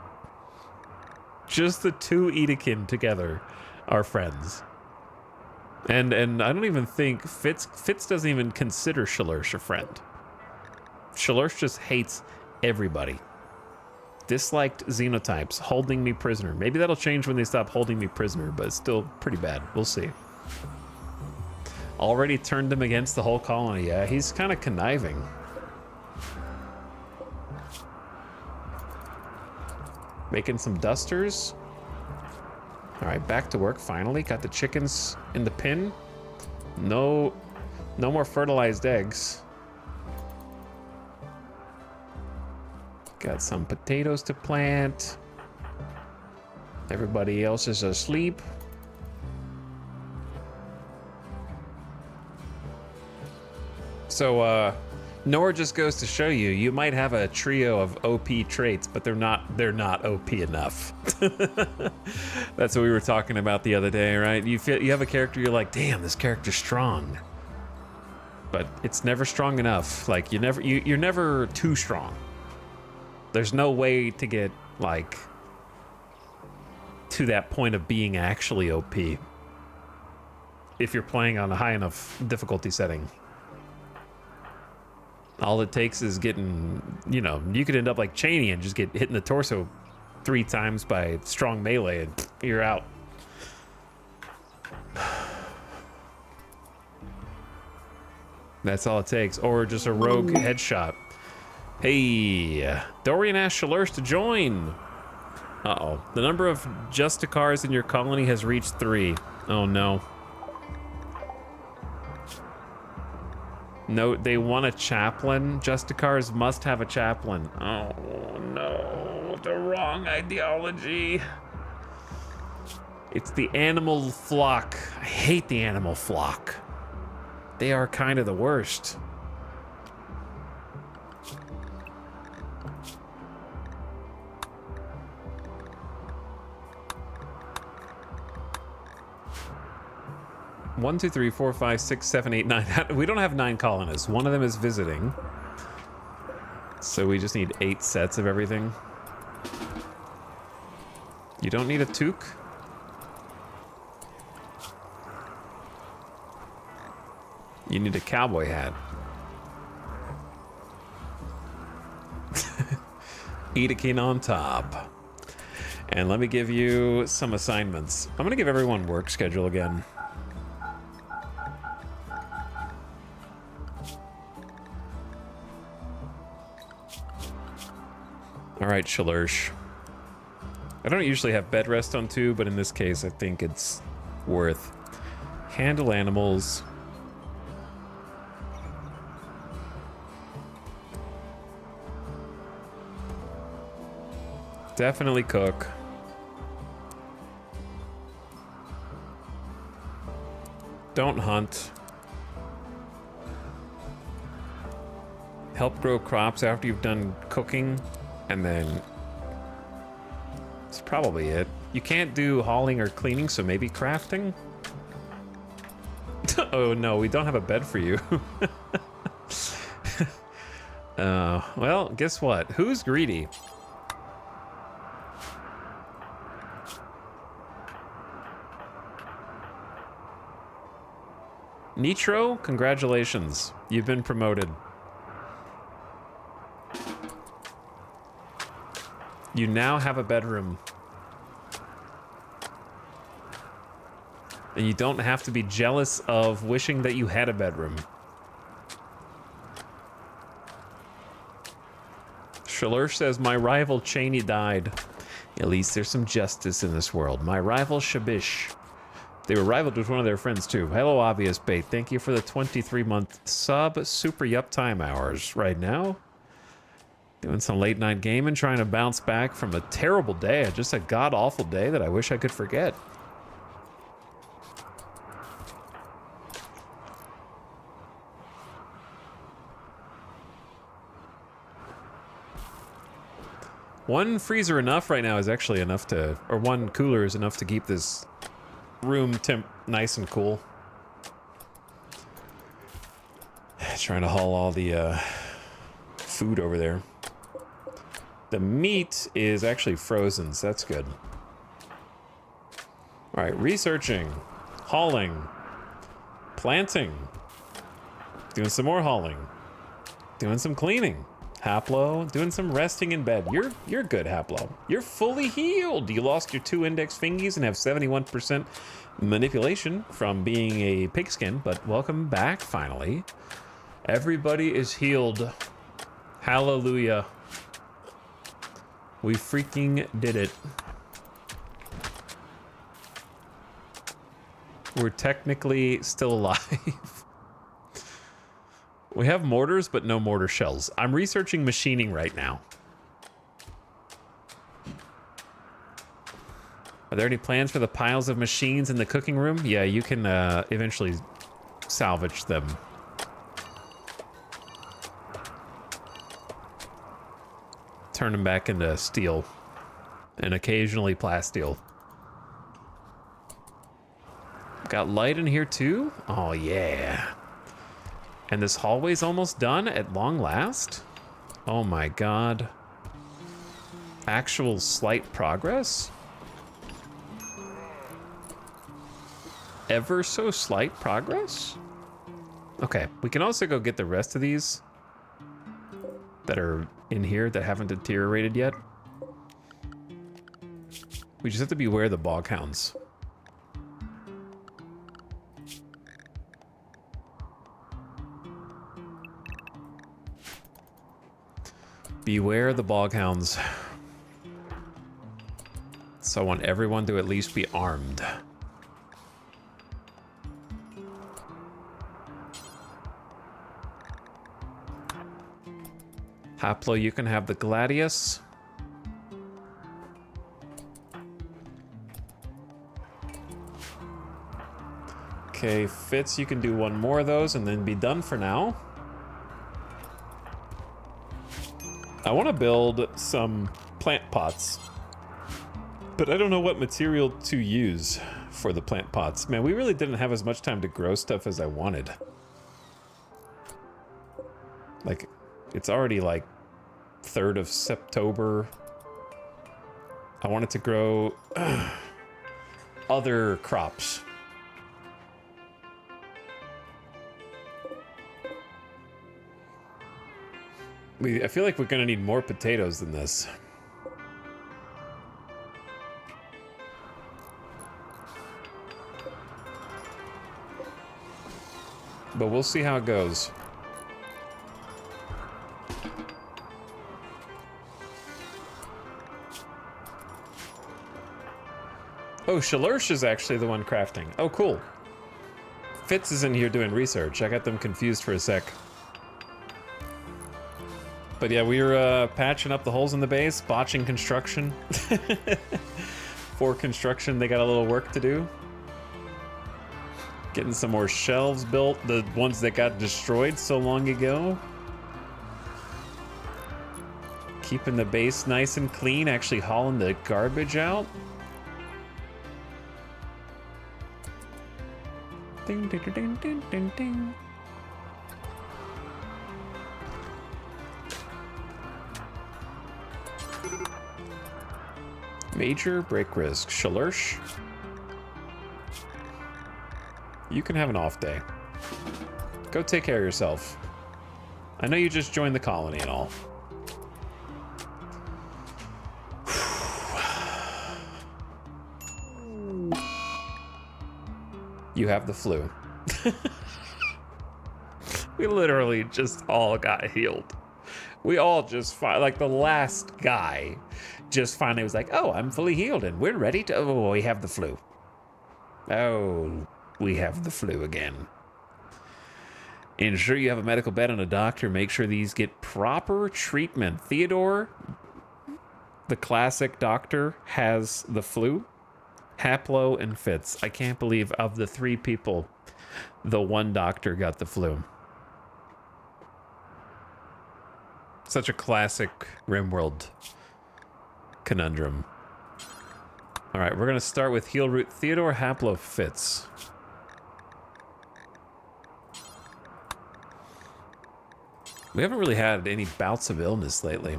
Just the two Edekin together are friends. And I don't even think Fitz doesn't even consider Shalursh a friend. Shalursh just hates everybody. Disliked xenotypes, holding me prisoner. Maybe that'll change when they stop holding me prisoner, but it's still pretty bad. We'll see. Already turned him against the whole colony. Yeah, he's kind of conniving. Making some dusters. All right, back to work finally. Got the chickens in the pen. No more fertilized eggs. Got some potatoes to plant. Everybody else is asleep. So, Nora just goes to show you, you might have a trio of OP traits, but they're not OP enough. That's what we were talking about the other day, right? You have a character, you're like, damn, this character's strong. But it's never strong enough. Like, you're never too strong. There's no way to get, like, to that point of being actually OP if you're playing on a high enough difficulty setting. All it takes is getting, you know, you could end up like Cheney and just get hit in the torso 3 times by strong melee and you're out. That's all it takes. Or just a rogue headshot. Hey, Dorian asked Shalursh to join. Uh-oh. The number of Justicars in your colony has reached 3. Oh, no. No, they want a chaplain. Justicars must have a chaplain. Oh, no. The wrong ideology. It's the animal flock. I hate the animal flock. They are kind of the worst. One, 2, 3, 4, 5, 6, 7, 8, 9. We don't have 9 colonists. One of them is visiting. So we just need 8 sets of everything. You don't need a toque? You need a cowboy hat. Eat a king on top. And let me give you some assignments. I'm gonna give everyone work schedule again. All right, Shalursh. I don't usually have bed rest on 2, but in this case, I think it's worth. Handle animals. Definitely cook. Don't hunt. Help grow crops after you've done cooking, and then that's probably it. You can't do hauling or cleaning, so maybe crafting? Oh no, we don't have a bed for you. Well, guess what? Who's greedy? Nitro, congratulations. You've been promoted. You now have a bedroom. And you don't have to be jealous of wishing that you had a bedroom. Shalursh says, my rival Cheney died. At least there's some justice in this world. My rival Shabish. They were rivaled with one of their friends too. Hello, Obvious Bait. Thank you for the 23-month sub. Super Yup time hours right now. Doing some late night gaming, trying to bounce back from a terrible day. Just a god-awful day that I wish I could forget. One freezer enough right now is actually enough to, or one cooler is enough to keep this room temp nice and cool. Trying to haul all the food over there. The meat is actually frozen, so that's good. All right, researching, hauling, planting, doing some more hauling, doing some cleaning. Haplo, doing some resting in bed. You're good, Haplo. You're fully healed. You lost your 2 index fingies and have 71% manipulation from being a pigskin, but welcome back, finally. Everybody is healed. Hallelujah. We freaking did it. We're technically still alive. We have mortars, but no mortar shells. I'm researching machining right now. Are there any plans for the piles of machines in the cooking room? Yeah, you can eventually salvage them. Turn them back into steel. And occasionally plasteel. Got light in here too? Oh yeah. And this hallway's almost done at long last? Oh my god. Actual slight progress? Ever so slight progress? Okay, we can also go get the rest of these that are in here that haven't deteriorated yet. We just have to beware of the bog hounds. Beware the bog hounds. So I want everyone to at least be armed. Haplo, you can have the Gladius. Okay, Fitz, you can do one more of those and then be done for now. I want to build some plant pots, but I don't know what material to use for the plant pots. Man, we really didn't have as much time to grow stuff as I wanted. Like, it's already like 3rd of September. I want it to grow other crops. I feel like we're gonna need more potatoes than this. But we'll see how it goes. Oh, Shalursh is actually the one crafting. Oh, cool. Fitz is in here doing research. I got them confused for a sec. But yeah, we were patching up the holes in the base, botching construction. For construction, they got a little work to do. Getting some more shelves built, the ones that got destroyed so long ago. Keeping the base nice and clean, actually hauling the garbage out. Ding, ding, ding, ding, ding, ding. Major break risk. Shalursh. You can have an off day. Go take care of yourself. I know you just joined the colony and all. You have the flu. We literally just all got healed. We all just, like the last guy just finally was like, oh, I'm fully healed and we're ready to, oh, we have the flu. Oh, we have the flu again. Ensure you have a medical bed and a doctor. Make sure these get proper treatment. Theodore, the classic doctor, has the flu. Haplo and Fitz. I can't believe of the three people, the one doctor got the flu. Such a classic RimWorld conundrum. All right, we're going to start with heal root Theodore, Haplo, Fitz. We haven't really had any bouts of illness lately.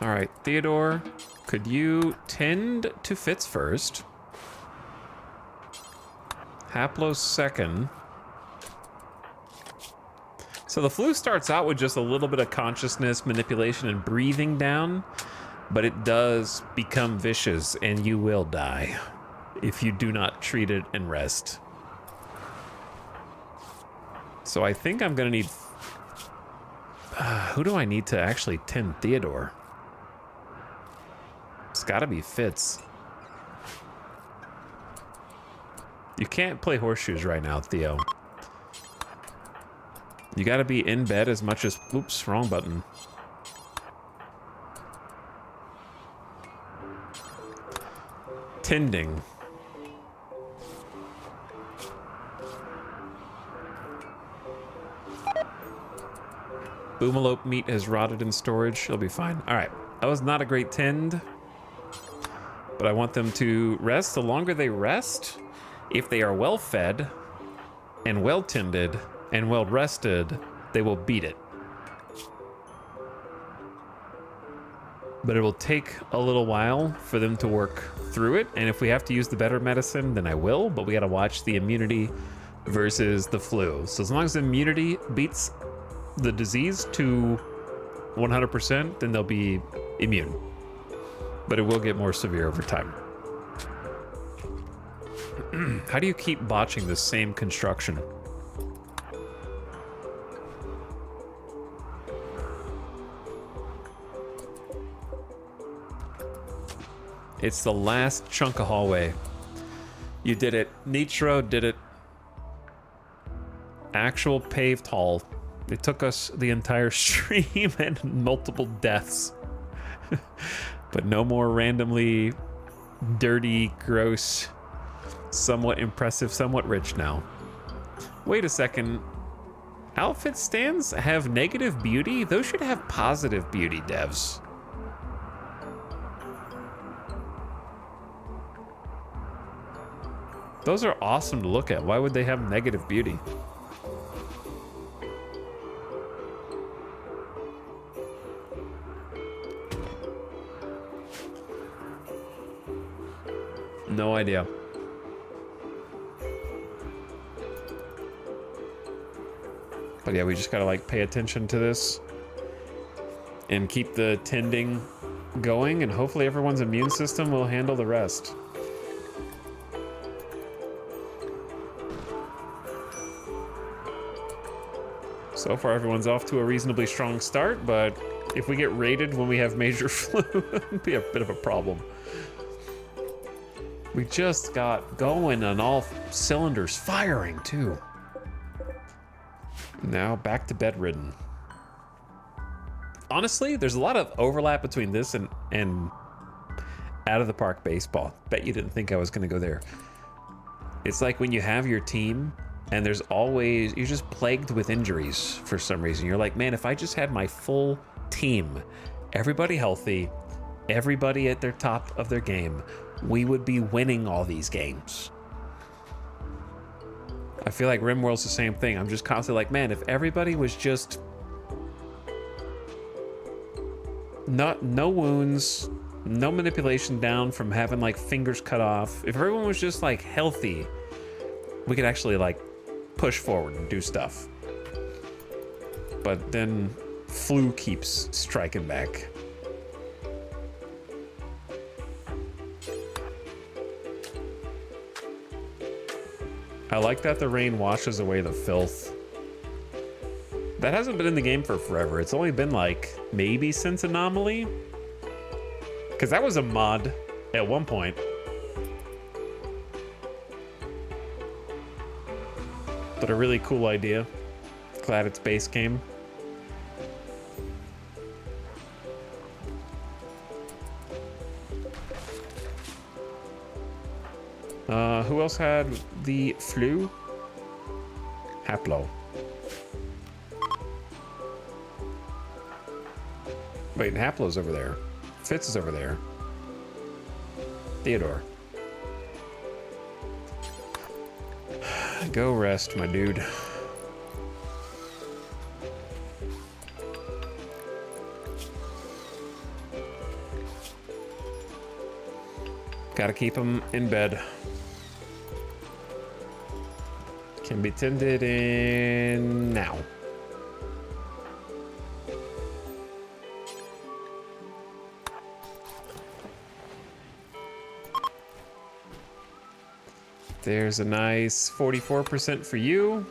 All right, Theodore, could you tend to Fitz first? Haplo second. So the flu starts out with just a little bit of consciousness, manipulation, and breathing down, but it does become vicious, and you will die if you do not treat it and rest. So I think I'm gonna need... who do I need to actually tend Theodore? It's gotta be Fitz. You can't play horseshoes right now, Theo. You gotta be in bed as much as... Oops, wrong button. Tending. Boomalope meat has rotted in storage. It'll be fine. All right. That was not a great tend. But I want them to rest. The longer they rest, if they are well fed and well tended and well rested, they will beat it. But it will take a little while for them to work through it. And if we have to use the better medicine, then I will. But we got to watch the immunity versus the flu. So as long as the immunity beats the disease to 100%, then they'll be immune. But it will get more severe over time. How do you keep botching the same construction? It's the last chunk of hallway. You did it. Nitro did it. Actual paved hall. It took us the entire stream and multiple deaths. But no more randomly dirty, gross, somewhat impressive, somewhat rich now. Wait a second. Outfit stands have negative beauty? Those should have positive beauty, devs. Those are awesome to look at. Why would they have negative beauty? No idea. But yeah, we just gotta like pay attention to this and keep the tending going, and hopefully everyone's immune system will handle the rest. So far, everyone's off to a reasonably strong start, but if we get raided when we have major flu, it'd be a bit of a problem. We just got going on all cylinders firing, too. Now back to bedridden. Honestly, there's a lot of overlap between this and out of the park baseball. Bet you didn't think I was going to go there. It's like when you have your team and there's always, you're just plagued with injuries for some reason. You're like, man, if I just had my full team, everybody healthy, everybody at their top of their game, we would be winning all these games. I feel like RimWorld's the same thing. I'm just constantly like, man, if everybody was just no wounds, no manipulation down from having like fingers cut off. If everyone was just like healthy, we could actually like push forward and do stuff. But then flu keeps striking back. I like that the rain washes away the filth. That hasn't been in the game for forever. It's only been like maybe since Anomaly. Because that was a mod at one point. But a really cool idea. Glad it's base game. Who else had the flu? Haplo. Wait, Haplo's over there. Fitz is over there. Theodore. Go rest, my dude. Gotta keep him in bed. Can be tended in now. There's a nice 44% for you.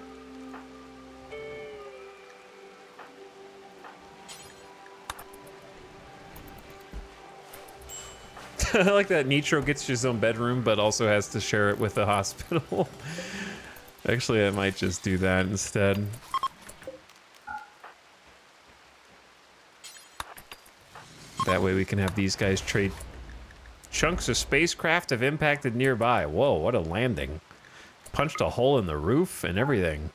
I like that Nitro gets his own bedroom, but also has to share it with the hospital. Actually, I might just do that instead. That way we can have these guys trade. Chunks of spacecraft have impacted nearby. Whoa, what a landing. Punched a hole in the roof and everything.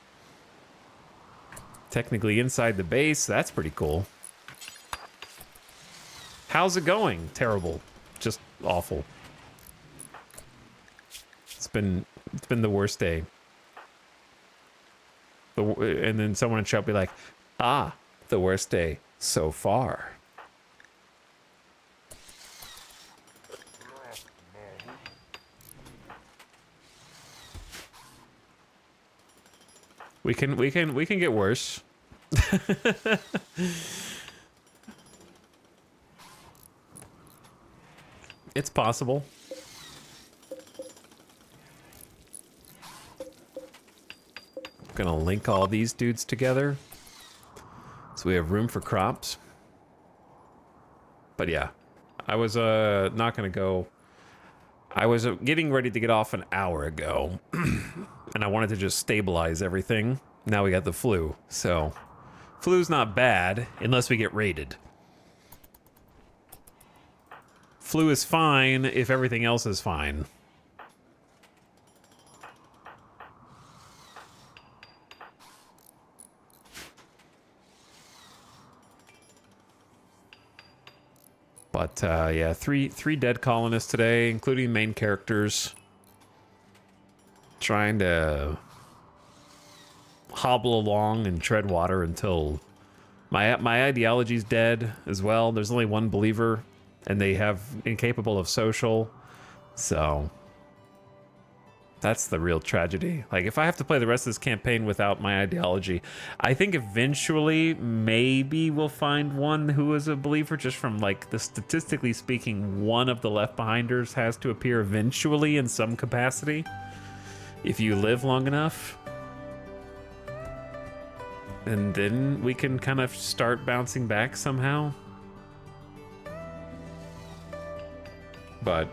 Technically inside the base, that's pretty cool. How's it going? Terrible. Just awful. It's been the worst day. And then someone in chat will be like, ah, the worst day so far. We can get worse. It's possible. Gonna link all these dudes together so we have room for crops. But yeah, I was not gonna go. I was getting ready to get off an hour ago, and I wanted to just stabilize everything. Now we got the flu, so flu's not bad unless we get raided. Flu is fine if everything else is fine. But yeah, three dead colonists today, including main characters. trying to hobble along and tread water until my ideology's dead as well. There's only one believer, and they have incapable of social, so that's the real tragedy. Like, if I have to play the rest of this campaign without my ideology, I think eventually maybe we'll find one who is a believer, just from like the statistically speaking, one of the Left Behinders has to appear eventually in some capacity if you live long enough. And then we can kind of start bouncing back somehow. But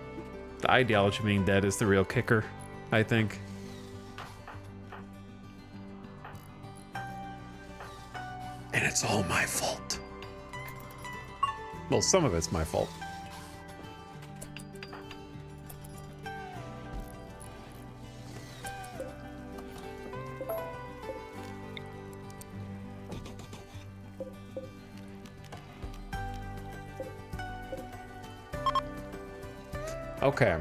the ideology being dead is the real kicker, I think. And it's all my fault. Well, some of it's my fault. Okay.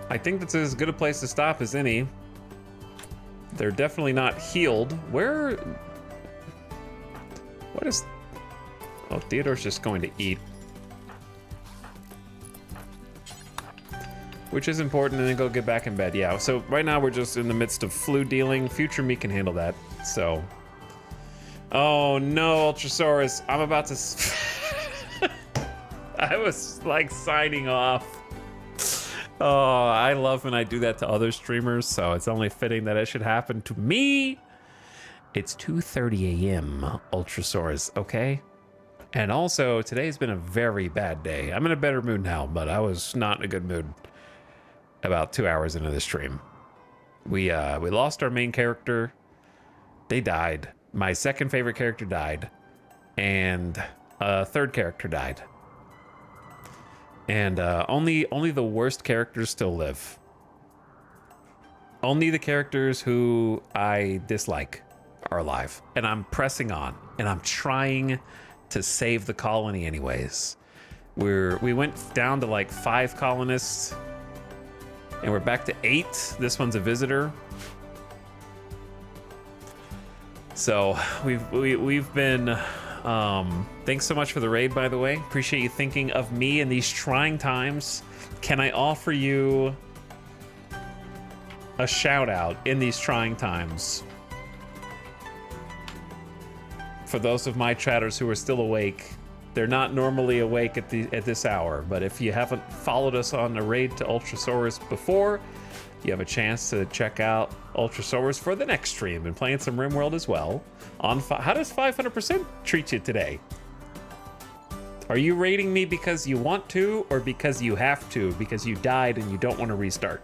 I think that's as good a place to stop as any. They're definitely not healed. Where... What is... Oh, Theodore's just going to eat. Which is important, and then go get back in bed. Yeah, so right now we're just in the midst of flu dealing. Future me can handle that, so... Oh no, Ultrasaurus. I'm about to... I was, like, signing off. Oh, I love when I do that to other streamers, so it's only fitting that it should happen to me. It's 2:30 a.m., Ultrasaurus, okay? And also, today's been a very bad day. I'm in a better mood now, but I was not in a good mood about 2 hours into the stream. We lost our main character. They died. My second favorite character died. And a third character died. And only the worst characters still live. Only the characters who I dislike are alive. And I'm pressing on. And I'm trying to save the colony anyways. We went down to like 5 colonists. And we're back to 8. This one's a visitor. So we've been... thanks so much for the raid, by the way. Appreciate you thinking of me in these trying times. Can I offer you a shout out in these trying times? For those of my chatters who are still awake, they're not normally awake at this hour, but if you haven't followed us on a raid to Ultrasaurus before, you have a chance to check out Ultrasaurus for the next stream and playing some RimWorld as well. How does 500% treat you today? Are you rating me because you want to, or because you have to, because you died and you don't want to restart?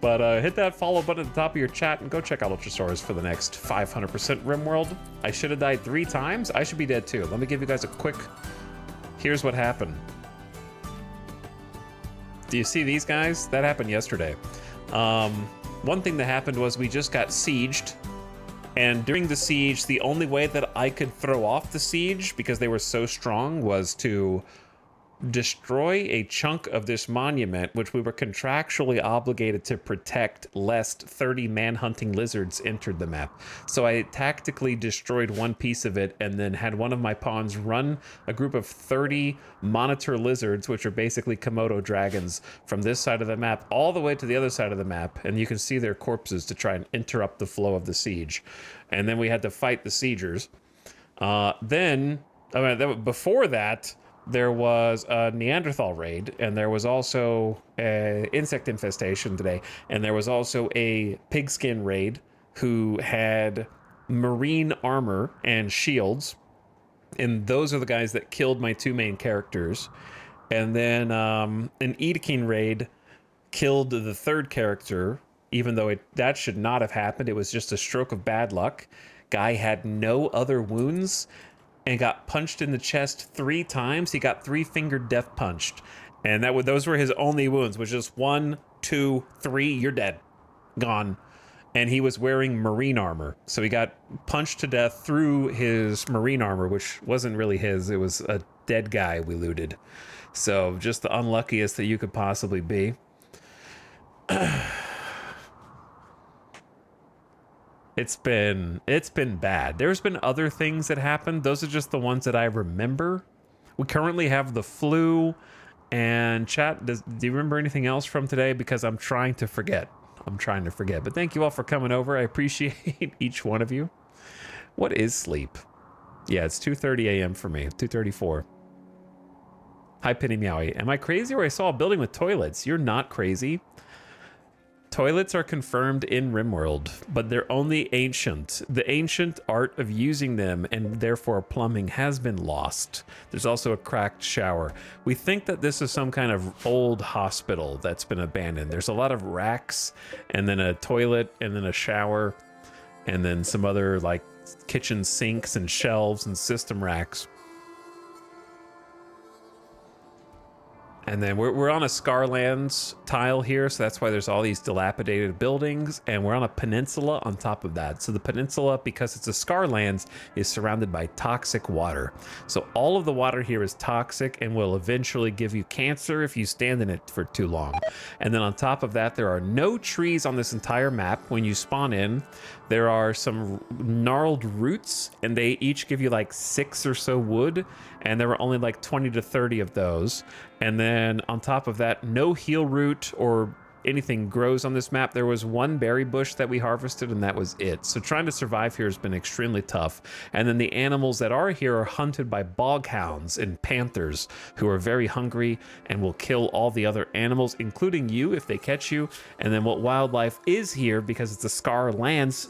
But hit that follow button at the top of your chat and go check out Ultrasaurus for the next 500% RimWorld. I should have died 3 times. I should be dead too. Let me give you guys a quick... Here's what happened. Do you see these guys? That happened yesterday. One thing that happened was we just got sieged. And during the siege, the only way that I could throw off the siege, because they were so strong, was to destroy a chunk of this monument, which we were contractually obligated to protect lest 30 man-hunting lizards entered the map. So I tactically destroyed one piece of it and then had one of my pawns run a group of 30 monitor lizards, which are basically Komodo dragons, from this side of the map all the way to the other side of the map, and you can see their corpses to try and interrupt the flow of the siege. And then we had to fight the siegers. Before that, there was a Neanderthal raid, and there was also an insect infestation today, and there was also a pigskin raid who had marine armor and shields, and those are the guys that killed my 2 main characters. And then an Edekin raid killed the 3rd character, even though that should not have happened. It was just a stroke of bad luck. Guy had no other wounds and got punched in the chest 3 times. He got 3-fingered death punched. And those were his only wounds, was just 1, 2, 3, you're dead. Gone. And he was wearing marine armor. So he got punched to death through his marine armor, which wasn't really his. It was a dead guy we looted. So just the unluckiest that you could possibly be. It's been bad. There's been other things that happened. Those are just the ones that I remember. We currently have the flu. And chat, do you remember anything else from today? Because I'm trying to forget. But thank you all for coming over. I appreciate each one of you. What is sleep? Yeah, it's 2:30 a.m. for me. 2:34. Hi, Penny Meowie. Am I crazy or I saw a building with toilets? You're not crazy. Toilets are confirmed in RimWorld, but they're only ancient. The ancient art of using them and therefore plumbing has been lost. There's also a cracked shower. We think that this is some kind of old hospital that's been abandoned. There's a lot of racks and then a toilet and then a shower and then some other like kitchen sinks and shelves and system racks. And then we're on a Scarlands tile here, so that's why there's all these dilapidated buildings, and we're on a peninsula on top of that. So the peninsula, because it's a Scarlands, is surrounded by toxic water. So all of the water here is toxic and will eventually give you cancer if you stand in it for too long. And then on top of that, there are no trees on this entire map. When you spawn in, there are some gnarled roots, and they each give you like 6 or so wood, and there were only like 20 to 30 of those. And then on top of that, no heal root or anything grows on this map. There was one berry bush that we harvested, and that was it. So trying to survive here has been extremely tough. And then the animals that are here are hunted by bog hounds and panthers who are very hungry and will kill all the other animals, including you if they catch you. And then what wildlife is here, because it's a Scarlands,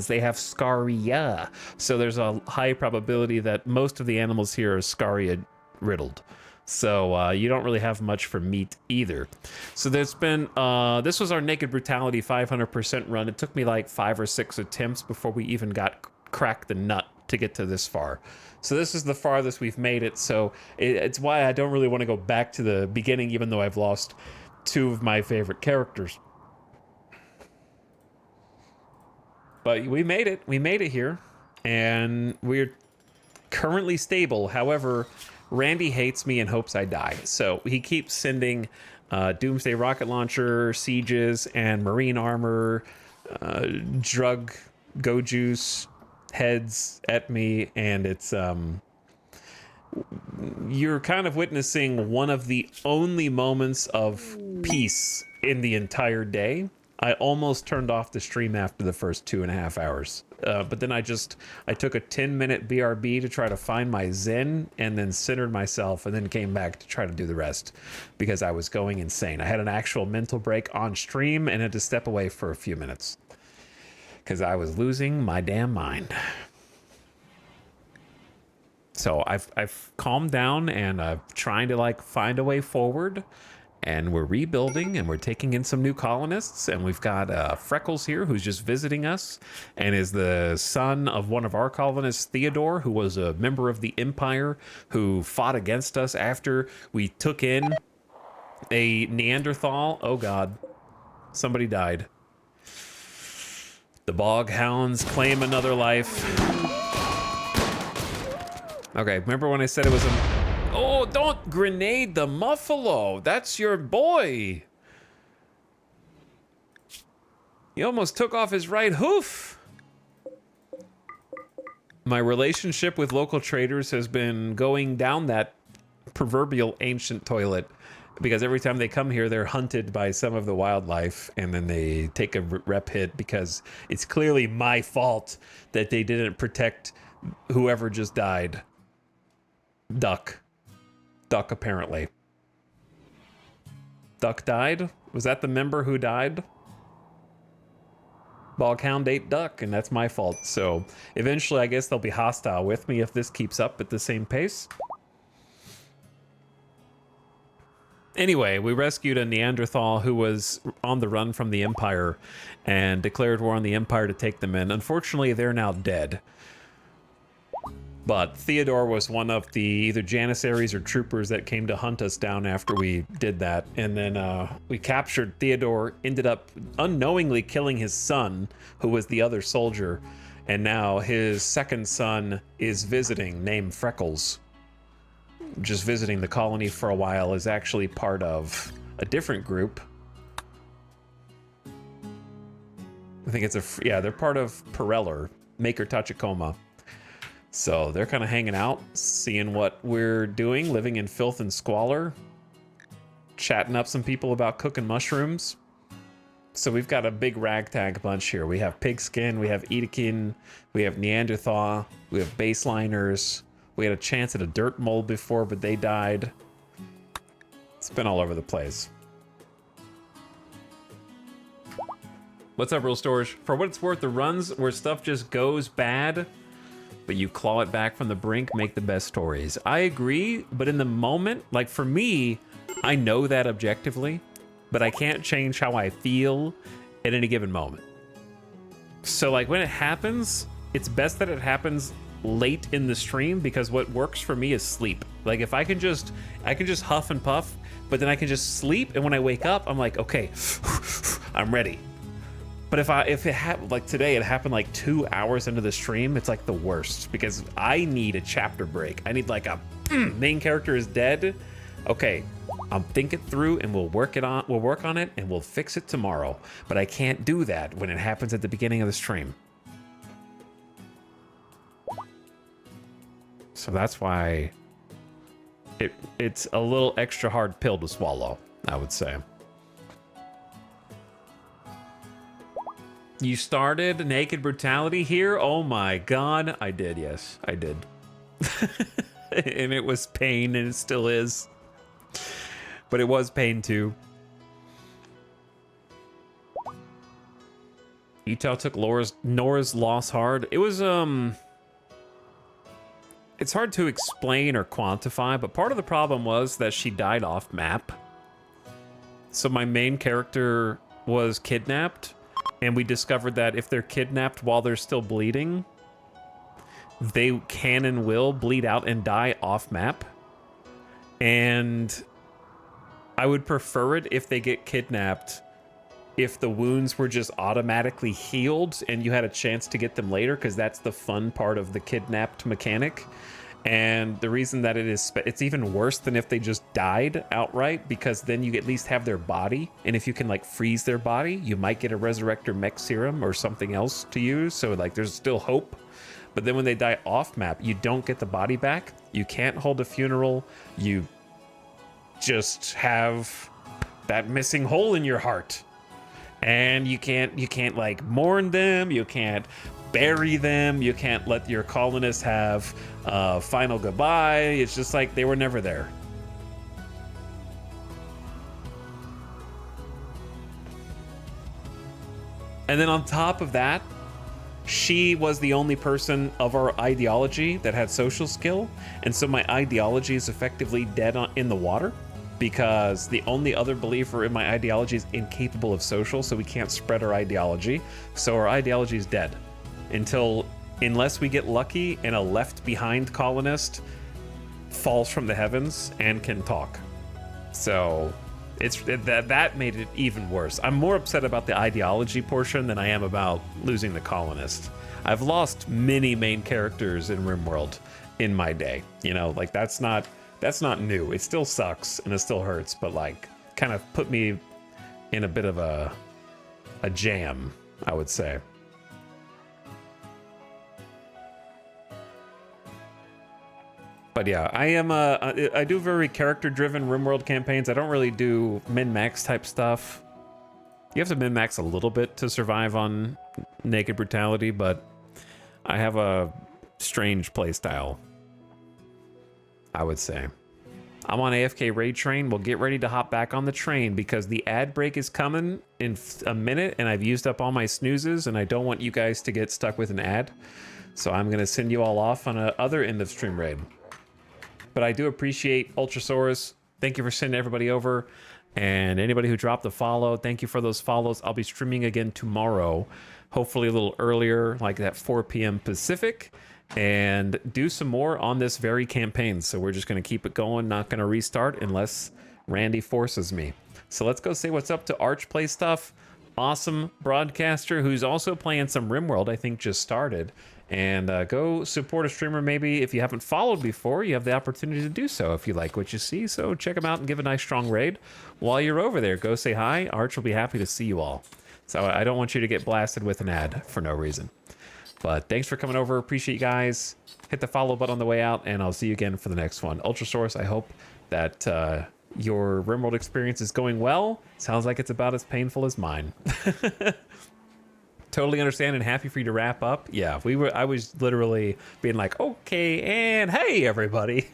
they have Scaria. So there's a high probability that most of the animals here are Scaria riddled. So you don't really have much for meat either. So there's been, this was our Naked Brutality 500% run. It took me like 5 or 6 attempts before we even got cracked the nut to get to this far. So this is the farthest we've made it. So it's why I don't really want to go back to the beginning, even though I've lost 2 of my favorite characters. But we made it. We made it here. And we're currently stable. However, Randy hates me and hopes I die. So he keeps sending Doomsday rocket launcher, sieges, and marine armor, drug, go juice, heads at me. And it's, you're kind of witnessing one of the only moments of peace in the entire day. I almost turned off the stream after the first 2.5 hours. But then I took a 10-minute BRB to try to find my zen and then centered myself and then came back to try to do the rest because I was going insane. I had an actual mental break on stream and had to step away for a few minutes because I was losing my damn mind. So I've calmed down and I'm trying to like find a way forward. And we're rebuilding and we're taking in some new colonists. And we've got Freckles here who's just visiting us and is the son of one of our colonists, Theodore, who was a member of the Empire who fought against us after we took in a Neanderthal. Oh God, somebody died. The bog hounds claim another life. Okay, remember when I said it was a... Oh, don't grenade the Muffalo. That's your boy. He almost took off his right hoof. My relationship with local traders has been going down that proverbial ancient toilet because every time they come here, they're hunted by some of the wildlife and then they take a rep hit because it's clearly my fault that they didn't protect whoever just died. Duck, apparently. Duck died? Was that the member who died? Boghound ate duck, and that's my fault. So eventually, I guess they'll be hostile with me if this keeps up at the same pace. Anyway, we rescued a Neanderthal who was on the run from the Empire and declared war on the Empire to take them in. Unfortunately, they're now dead. But Theodore was one of the either Janissaries or troopers that came to hunt us down after we did that. And then we captured Theodore, ended up unknowingly killing his son, who was the other soldier. And now his second son is visiting, named Freckles. just visiting the colony for a while, is actually part of a different group. I think it's yeah, they're part of Pereller, Maker Tachikoma. So they're kind of hanging out, seeing what we're doing, living in filth and squalor, chatting up some people about cooking mushrooms. So we've got a big ragtag bunch here. We have Pigskin, we have Edekin, we have Neanderthal, we have Baseliners. We had a chance at a dirt mole before, but they died. It's been all over the place. What's up, Real Storage? For what it's worth, the runs where stuff just goes bad, but you claw it back from the brink, make the best stories. I agree, but in the moment, like for me, I know that objectively, but I can't change how I feel at any given moment. So like when it happens, it's best that it happens late in the stream, because what works for me is sleep. Like if I can just huff and puff, but then I can just sleep, and when I wake up, I'm like, okay, I'm ready. But if it happened like today, it happened like 2 hours into the stream, it's like the worst, because I need a chapter break. I need like a main character is dead. Okay, I'll think it through and we'll work on it and we'll fix it tomorrow. But I can't do that when it happens at the beginning of the stream. So that's why it's a little extra hard pill to swallow, I would say. You started Naked Brutality here? Oh my god. I did, yes. I did. And it was pain, and it still is. But it was pain too. Ital took Nora's loss hard. It was, it's hard to explain or quantify, but part of the problem was that she died off map. So my main character was kidnapped. And we discovered that if they're kidnapped while they're still bleeding, they can and will bleed out and die off map. And I would prefer it if they get kidnapped, if the wounds were just automatically healed and you had a chance to get them later, because that's the fun part of the kidnapped mechanic. And the reason that it's even worse than if they just died outright, because then you at least have their body, and if you can like freeze their body, you might get a resurrector mech serum or something else to use, so like there's still hope. But then when they die off map, you don't get the body back, you can't hold a funeral, you just have that missing hole in your heart, and you can't like mourn them, you can't bury them, you can't let your colonists have a final goodbye. It's just like they were never there. And then on top of that, she was the only person of our ideology that had social skill, and so my ideology is effectively dead in the water, because the only other believer in my ideology is incapable of social, so we can't spread our ideology, so our ideology is dead. Unless we get lucky and a left behind colonist falls from the heavens and can talk. So that made it even worse. I'm more upset about the ideology portion than I am about losing the colonist. I've lost many main characters in RimWorld in my day. You know, like that's not new. It still sucks and it still hurts, but like kind of put me in a bit of a jam, I would say. But yeah, I do very character-driven RimWorld campaigns. I don't really do min-max type stuff. You have to min-max a little bit to survive on Naked Brutality, but I have a strange playstyle, I would say. I'm on AFK raid train. Well, get ready to hop back on the train, because the ad break is coming in a minute, and I've used up all my snoozes, and I don't want you guys to get stuck with an ad. So I'm going to send you all off on a other end of stream raid. But I do appreciate Ultrasaurus. Thank you for sending everybody over. And anybody who dropped a follow, thank you for those follows. I'll be streaming again tomorrow, hopefully a little earlier, like at 4 p.m. Pacific, and do some more on this very campaign. So we're just going to keep it going, not going to restart unless Randy forces me. So let's go say what's up to Arch Play Stuff. awesome broadcaster who's also playing some RimWorld, I think just started. And go support a streamer maybe if you haven't followed before. You have the opportunity to do so if you like what you see. So check him out and give a nice strong raid. While you're over there, go say hi. Arch will be happy to see you all. So I don't want you to get blasted with an ad for no reason. But thanks for coming over. Appreciate you guys. Hit the follow button on the way out, and I'll see you again for the next one. Ultrasource, I hope that your RimWorld experience is going well. Sounds like it's about as painful as mine. Totally understand and happy for you to wrap up. Yeah, I was literally being like, okay, and hey, everybody.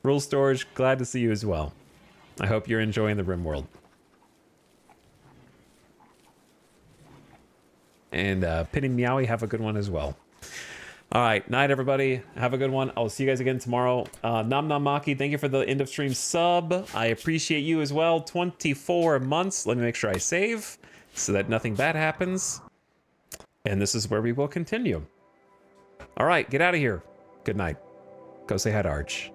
Rule Storage, glad to see you as well. I hope you're enjoying the RimWorld. And Pinning Meowie, have a good one as well. All right, night, everybody. Have a good one. I'll see you guys again tomorrow. Nam Nam Maki, thank you for the end of stream sub. I appreciate you as well. 24 months. Let me make sure I save so that nothing bad happens. And this is where we will continue. All right, get out of here. Good night. Go say hi to Arch.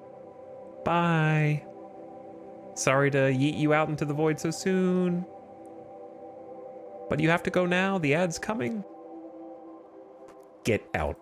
Bye. Sorry to yeet you out into the void so soon. But you have to go now. The ad's coming. Get out.